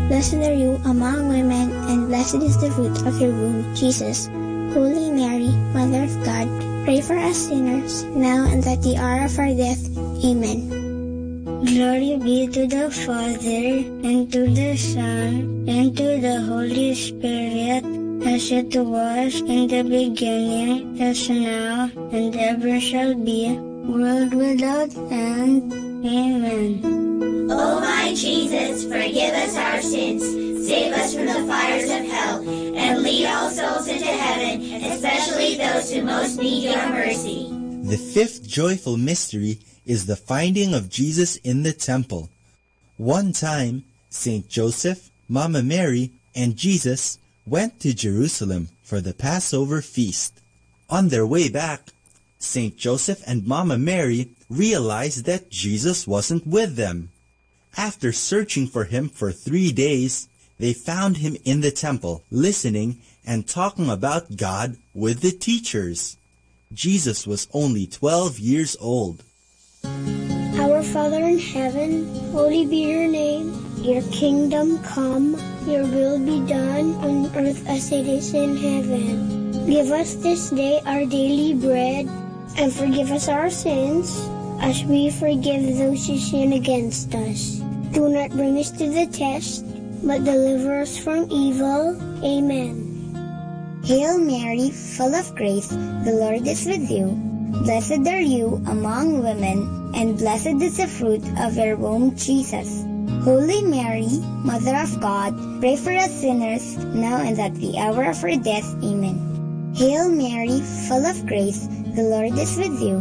Blessed are you among women, and blessed is the fruit of your womb, Jesus. Holy Mary, Mother of God, pray for us sinners, now and at the hour of our death. Amen. Glory be to the Father, and to the Son, and to the Holy Spirit, as it was in the beginning, is now, and ever shall be, world without end. Amen. O my Jesus, forgive us our sins, save us from the fires of hell, and lead all souls into heaven, especially those who most need your mercy. The fifth joyful mystery is the finding of Jesus in the temple. One time, Saint Joseph, Mama Mary, and Jesus went to Jerusalem for the Passover feast. On their way back, Saint Joseph and Mama Mary realized that Jesus wasn't with them. After searching for him for 3 days, they found him in the temple, listening and talking about God with the teachers. Jesus was only 12 years old. Our Father in heaven, holy be your name. Your kingdom come, your will be done on earth as it is in heaven. Give us this day our daily bread, and forgive us our sins, as we forgive those who sin against us. Do not bring us to the test, but deliver us from evil. Amen. Hail Mary, full of grace, the Lord is with you. Blessed are you among women, and blessed is the fruit of your womb, Jesus. Holy Mary, Mother of God, pray for us sinners, now and at the hour of our death. Amen. Hail Mary, full of grace, the Lord is with you.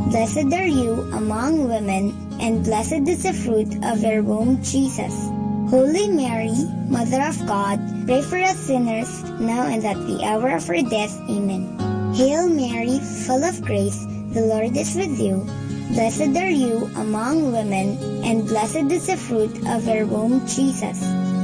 Blessed are you among women, and blessed is the fruit of your womb, Jesus. Holy Mary, Mother of God, pray for us sinners, now and at the hour of our death. Amen. Hail Mary, full of grace, the Lord is with you. Blessed are you among women, and blessed is the fruit of your womb, Jesus.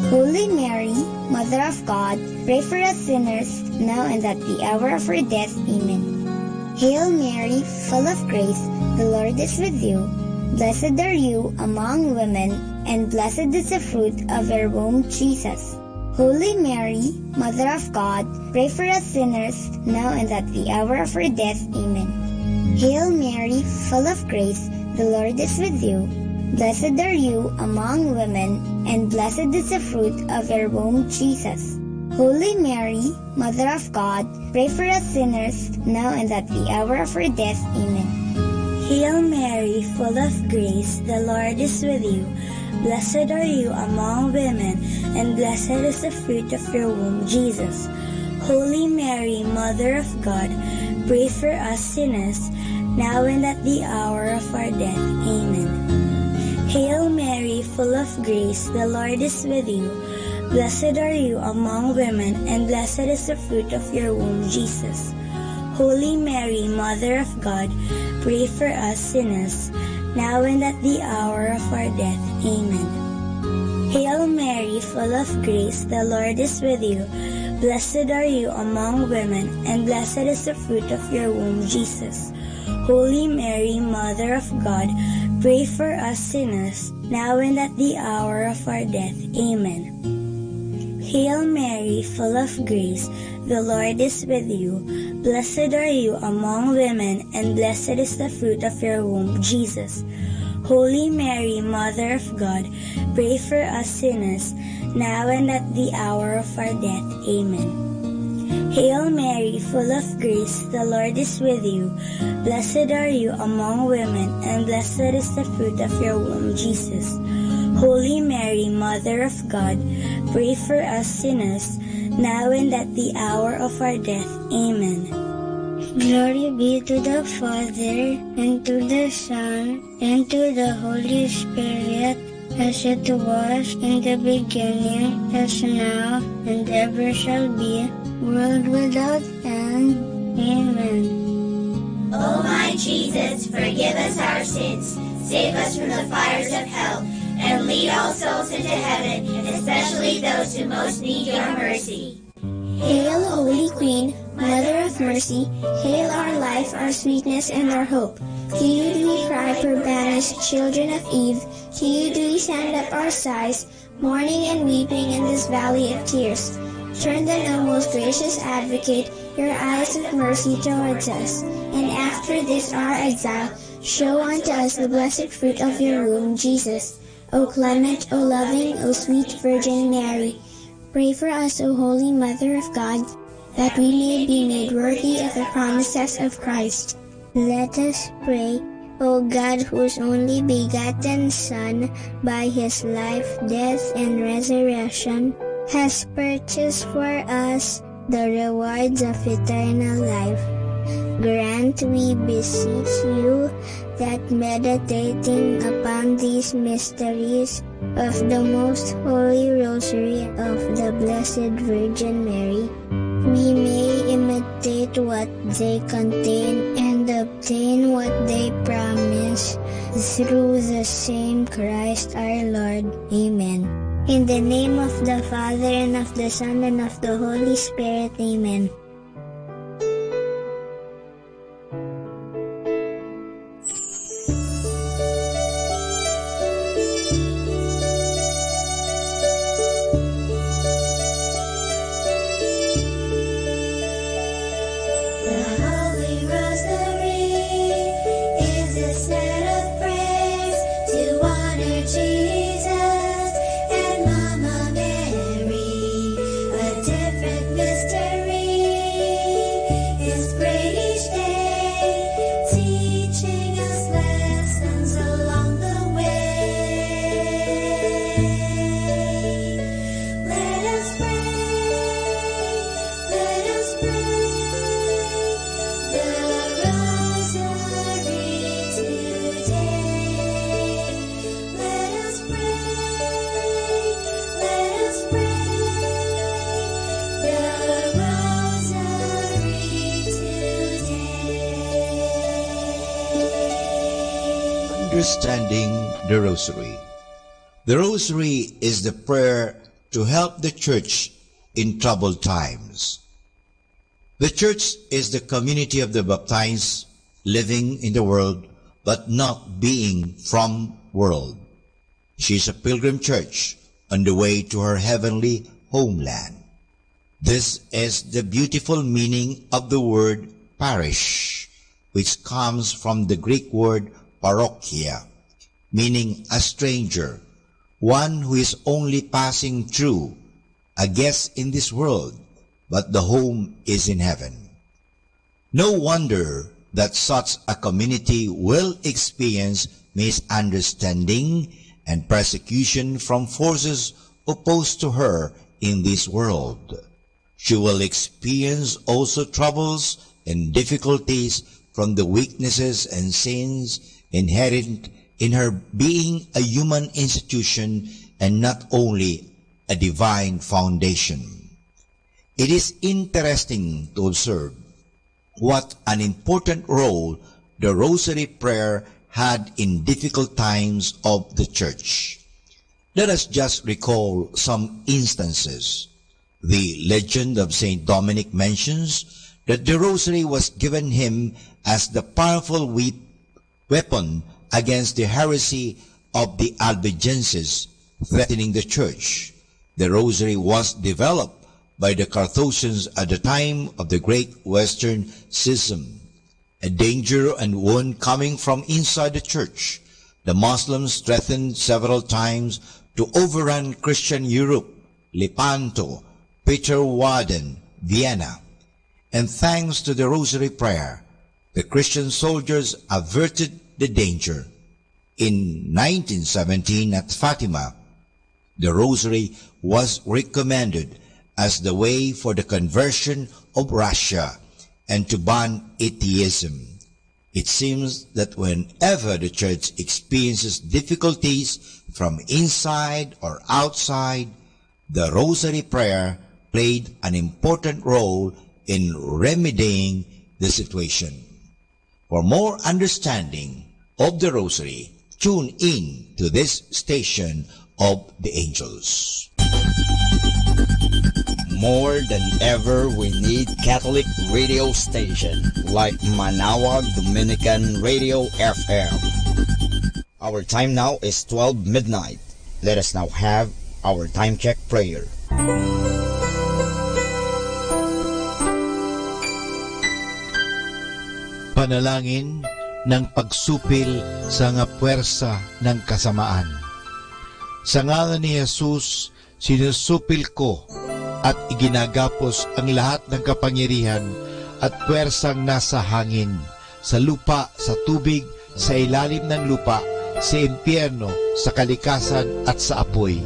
Holy Mary, Mother of God, pray for us sinners, now and at the hour of our death. Amen. Hail Mary, full of grace, the Lord is with you. Blessed are you among women, and blessed is the fruit of your womb, Jesus. Holy Mary, Mother of God, pray for us sinners, now and at the hour of our death. Amen. Hail Mary, full of grace, the Lord is with you. Blessed are you among women, and blessed is the fruit of your womb, Jesus. Holy Mary, Mother of God, pray for us sinners, now and at the hour of our death. Amen. Hail Mary, full of grace, the Lord is with you. Blessed are you among women, and blessed is the fruit of your womb, Jesus. Holy Mary, Mother of God, pray for us sinners, now and at the hour of our death. Amen. Hail Mary, full of grace, the Lord is with you. Blessed are you among women, and blessed is the fruit of your womb, Jesus. Holy Mary, Mother of God, pray for us sinners, now and at the hour of our death. Amen. Hail Mary, full of grace, the Lord is with you. Blessed are you among women, and blessed is the fruit of your womb, Jesus. Holy Mary, Mother of God, pray for us sinners, now and at the hour of our death. Amen. Hail Mary, full of grace, the Lord is with you. Blessed are you among women, and blessed is the fruit of your womb, Jesus. Holy Mary, Mother of God, pray for us sinners, now and at the hour of our death. Amen. Hail Mary, full of grace, the Lord is with you. Blessed are you among women, and blessed is the fruit of your womb, Jesus. Holy Mary, Mother of God, pray for us sinners, now and at the hour of our death. Amen. Glory be to the Father, and to the Son, and to the Holy Spirit, as it was in the beginning, as now, and ever shall be, world without end. Amen. O my Jesus, forgive us our sins, save us from the fires of hell, and lead all souls into heaven, especially those who most need your mercy. Hail, Holy Queen, Mother of Mercy, hail our life, our sweetness, and our hope. To you do we cry, poor banished children of Eve. To you do we send up our sighs, mourning and weeping in this valley of tears. Turn then, O most gracious Advocate, your eyes of mercy towards us, and after this our exile, show unto us the blessed fruit of your womb, Jesus. O clement, O loving, O sweet Virgin Mary, pray for us, O Holy Mother of God, that we may be made worthy of the promises of Christ. Let us pray. O God, whose only begotten Son, by his life, death, and resurrection, has purchased for us the rewards of eternal life, grant, we beseech you, that meditating upon these mysteries of the most holy rosary of the Blessed Virgin Mary, we may imitate what they contain and obtain what they promise, through the same Christ our Lord. Amen. In the name of the Father, and of the Son, and of the Holy Spirit. Amen. Understanding the Rosary. The Rosary is the prayer to help the Church in troubled times. The Church is the community of the baptized living in the world but not being from world. She is a pilgrim church on the way to her heavenly homeland. This is the beautiful meaning of the word parish, which comes from the Greek word parochia, meaning a stranger, one who is only passing through, a guest in this world, but the home is in heaven. No wonder that such a community will experience misunderstanding and persecution from forces opposed to her in this world. She will experience also troubles and difficulties from the weaknesses and sins inherent in her being a human institution and not only a divine foundation. It is interesting to observe what an important role the Rosary prayer had in difficult times of the Church. Let us just recall some instances. The legend of Saint Dominic mentions that the Rosary was given him as the powerful weapon against the heresy of the Albigenses threatening the Church. The Rosary was developed by the Carthusians at the time of the Great Western Schism. A danger and wound coming from inside the Church, the Muslims threatened several times to overrun Christian Europe, Lepanto, Peterwarden, Vienna. And thanks to the Rosary prayer, the Christian soldiers averted the danger. In 1917 at Fatima, the Rosary was recommended as the way for the conversion of Russia and to ban atheism. It seems that whenever the Church experiences difficulties from inside or outside, the Rosary prayer played an important role in remedying the situation. For more understanding of the Rosary, tune in to this station of the angels. More than ever, we need Catholic radio station like Manawag Dominican Radio FM. Our time now is 12 midnight. Let us now have our time check prayer. Panalangin ng pagsupil sa nga puwersa ng kasamaan. Sa ngalan ni Jesus, sinusupil ko at iginagapos ang lahat ng kapangyarihan at puwersang nasa hangin, sa lupa, sa tubig, sa ilalim ng lupa, sa impyerno, sa kalikasan at sa apoy.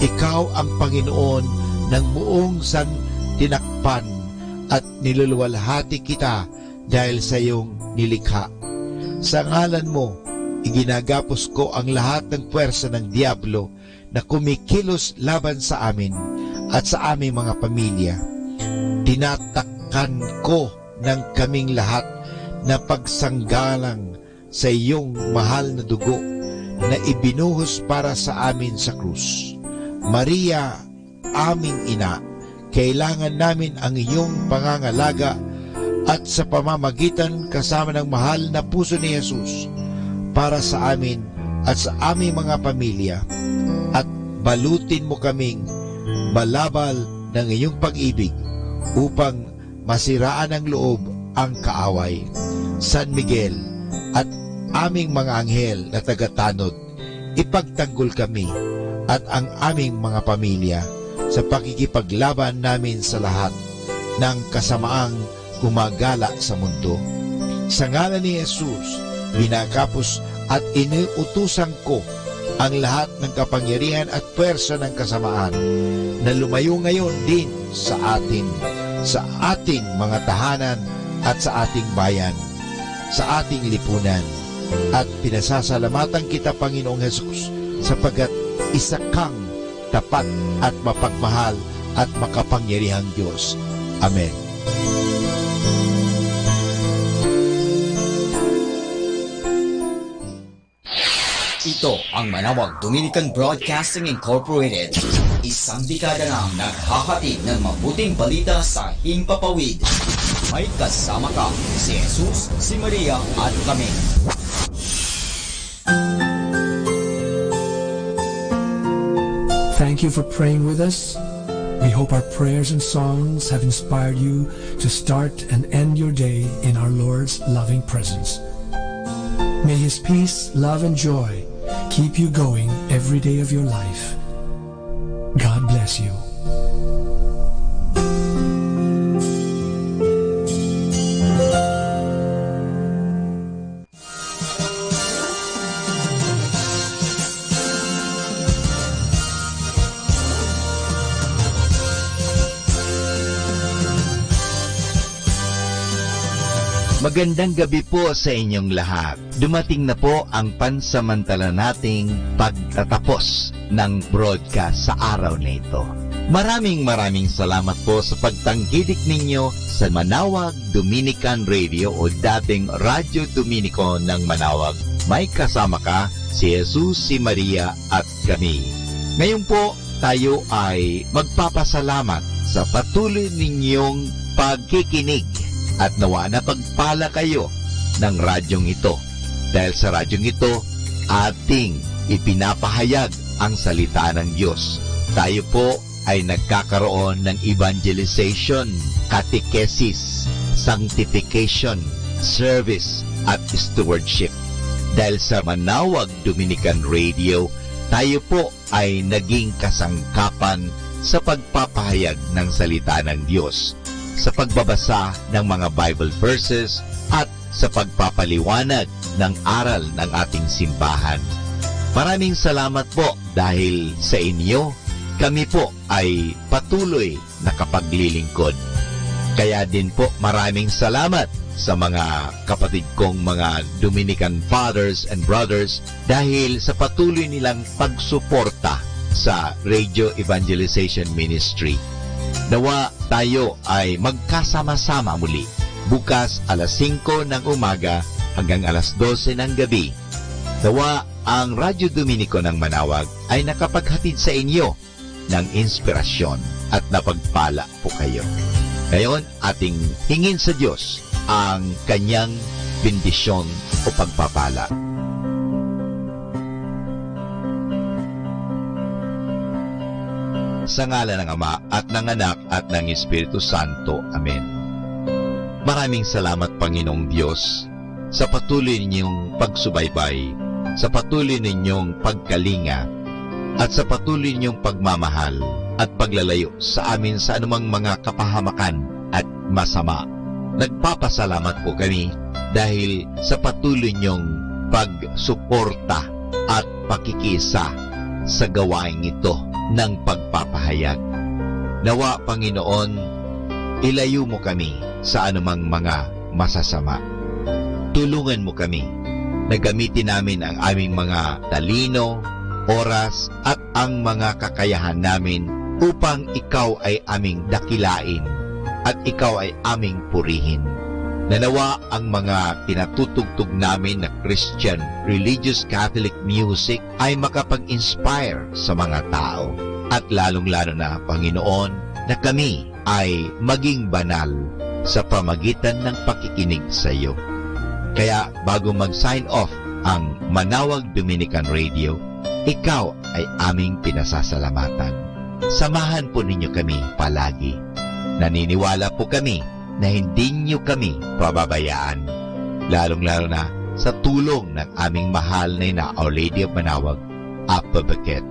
Ikaw ang Panginoon ng buong santinakpan at niluluwalhati kita dahil sa iyong nilikha. Sa ngalan mo, iginagapos ko ang lahat ng puwersa ng Diablo na kumikilos laban sa amin at sa aming mga pamilya. Tinatakpan ko ng kaming lahat na pagsanggalang sa iyong mahal na dugo na ibinuhos para sa amin sa krus. Maria, aming ina, kailangan namin ang iyong pangangalaga at sa pamamagitan kasama ng mahal na puso ni Jesus para sa amin at sa aming mga pamilya, at balutin mo kaming balabal ng iyong pag-ibig upang masiraan ng loob ang kaaway. San Miguel at aming mga anghel na tagatanod, ipagtanggol kami at ang aming mga pamilya sa pakikipaglaban namin sa lahat ng kasamaang gumagala sa mundo. Sa ngalan ni Jesus, binakapos at iniutusan ko ang lahat ng kapangyarihan at puwersa ng kasamaan na lumayo ngayon din sa atin, sa ating mga tahanan at sa ating bayan, sa ating lipunan. At pinasasalamatan kita, Panginoong Jesus, sapagkat isa kang tapat at mapagmahal at makapangyarihang Diyos. Amen. Ito ang Manawag Dominican Broadcasting Incorporated. Isang dekada na ang naghahatid ng mabuting balita sa himpapawid. May kasama ka, si Jesus, si Maria at kami. Thank you for praying with us. We hope our prayers and songs have inspired you to start and end your day in our Lord's loving presence. May His peace, love, and joy keep you going every day of your life. God bless you. Magandang gabi po sa inyong lahat. Dumating na po ang pansamantala nating pagtatapos ng broadcast sa araw na ito. Maraming salamat po sa pagtangkilik ninyo sa Manawag Dominican Radio o dating Radyo Dominico ng Manawag. May kasama ka, si Jesus, si Maria at kami. Ngayon po, tayo ay magpapasalamat sa patuloy ninyong pagkikinig. At nawa na pagpala kayo ng radyong ito. Dahil sa radyong ito, ating ipinapahayag ang salita ng Diyos. Tayo po ay nagkakaroon ng evangelization, catechesis, sanctification, service, at stewardship. Dahil sa Manawag Dominican Radio, tayo po ay naging kasangkapan sa pagpapahayag ng salita ng Diyos, sa pagbabasa ng mga Bible verses at sa pagpapaliwanag ng aral ng ating simbahan. Maraming salamat po dahil sa inyo, kami po ay patuloy na kapaglilingkod. Kaya din po maraming salamat sa mga kapatid kong mga Dominican fathers and brothers dahil sa patuloy nilang pagsuporta sa Radio Evangelization Ministry. Nawa tayo ay magkasama-sama muli bukas alas 5 ng umaga hanggang alas 12 ng gabi. Nawa ang Radyo Dominico ng Manawag ay nakapaghatid sa inyo ng inspirasyon at napagpala po kayo. Ngayon, ating hingin sa Diyos ang kanyang bendisyon o pagpapala. Sa ngalan ng Ama at ng Anak at ng Espiritu Santo. Amen. Maraming salamat, Panginoong Diyos, sa patuloy ninyong pagsubaybay, sa patuloy ninyong pagkalinga, at sa patuloy ninyong pagmamahal at paglalayo sa amin sa anumang mga kapahamakan at masama. Nagpapasalamat po kami dahil sa patuloy ninyong pagsuporta at pakikisa sa gawain ito ng pagpapahayag. Nawa, Panginoon, ilayo mo kami sa anumang mga masasama. Tulungan mo kami na gamitin namin ang aming mga talino, oras at ang mga kakayahan namin upang ikaw ay aming dakilain at ikaw ay aming purihin. Nanawa ang mga pinatutugtog namin na Christian religious Catholic music ay makapag-inspire sa mga tao. At lalong-lalo na, Panginoon, na kami ay maging banal sa pamagitan ng pakikinig sa iyo. Kaya bago mag-sign off ang Manawag Dominican Radio, ikaw ay aming pinasasalamatan. Samahan po ninyo kami palagi. Naniniwala po kami na hindi niyo kami pababayaan, lalong-lalo na sa tulong ng aming mahal na Our Lady of Manawag, Apa Baquet.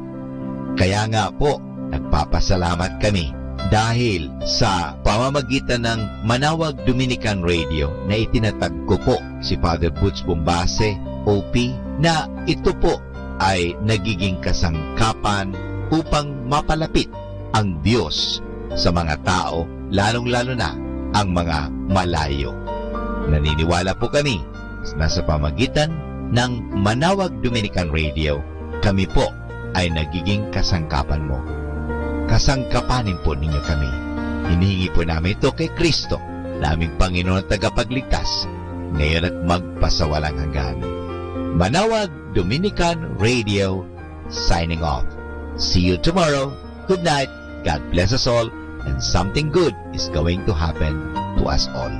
Kaya nga po, nagpapasalamat kami dahil sa pamamagitan ng Manawag Dominican Radio na itinatag ko po si Father Butch Bombase, OP, na ito po ay nagiging kasangkapan upang mapalapit ang Diyos sa mga tao, lalong-lalo na ang mga malayo. Naniniwala po kami na sa pamagitan ng Manawag Dominican Radio, kami po ay nagiging kasangkapan mo. Kasangkapanin po ninyo kami. Hinihingi po namin ito kay Kristo, naming Panginoon at tagapagligtas, ngayon at magpasawalang hanggan. Manawag Dominican Radio, signing off. See you tomorrow. Good night. God bless us all, and something good is going to happen to us all.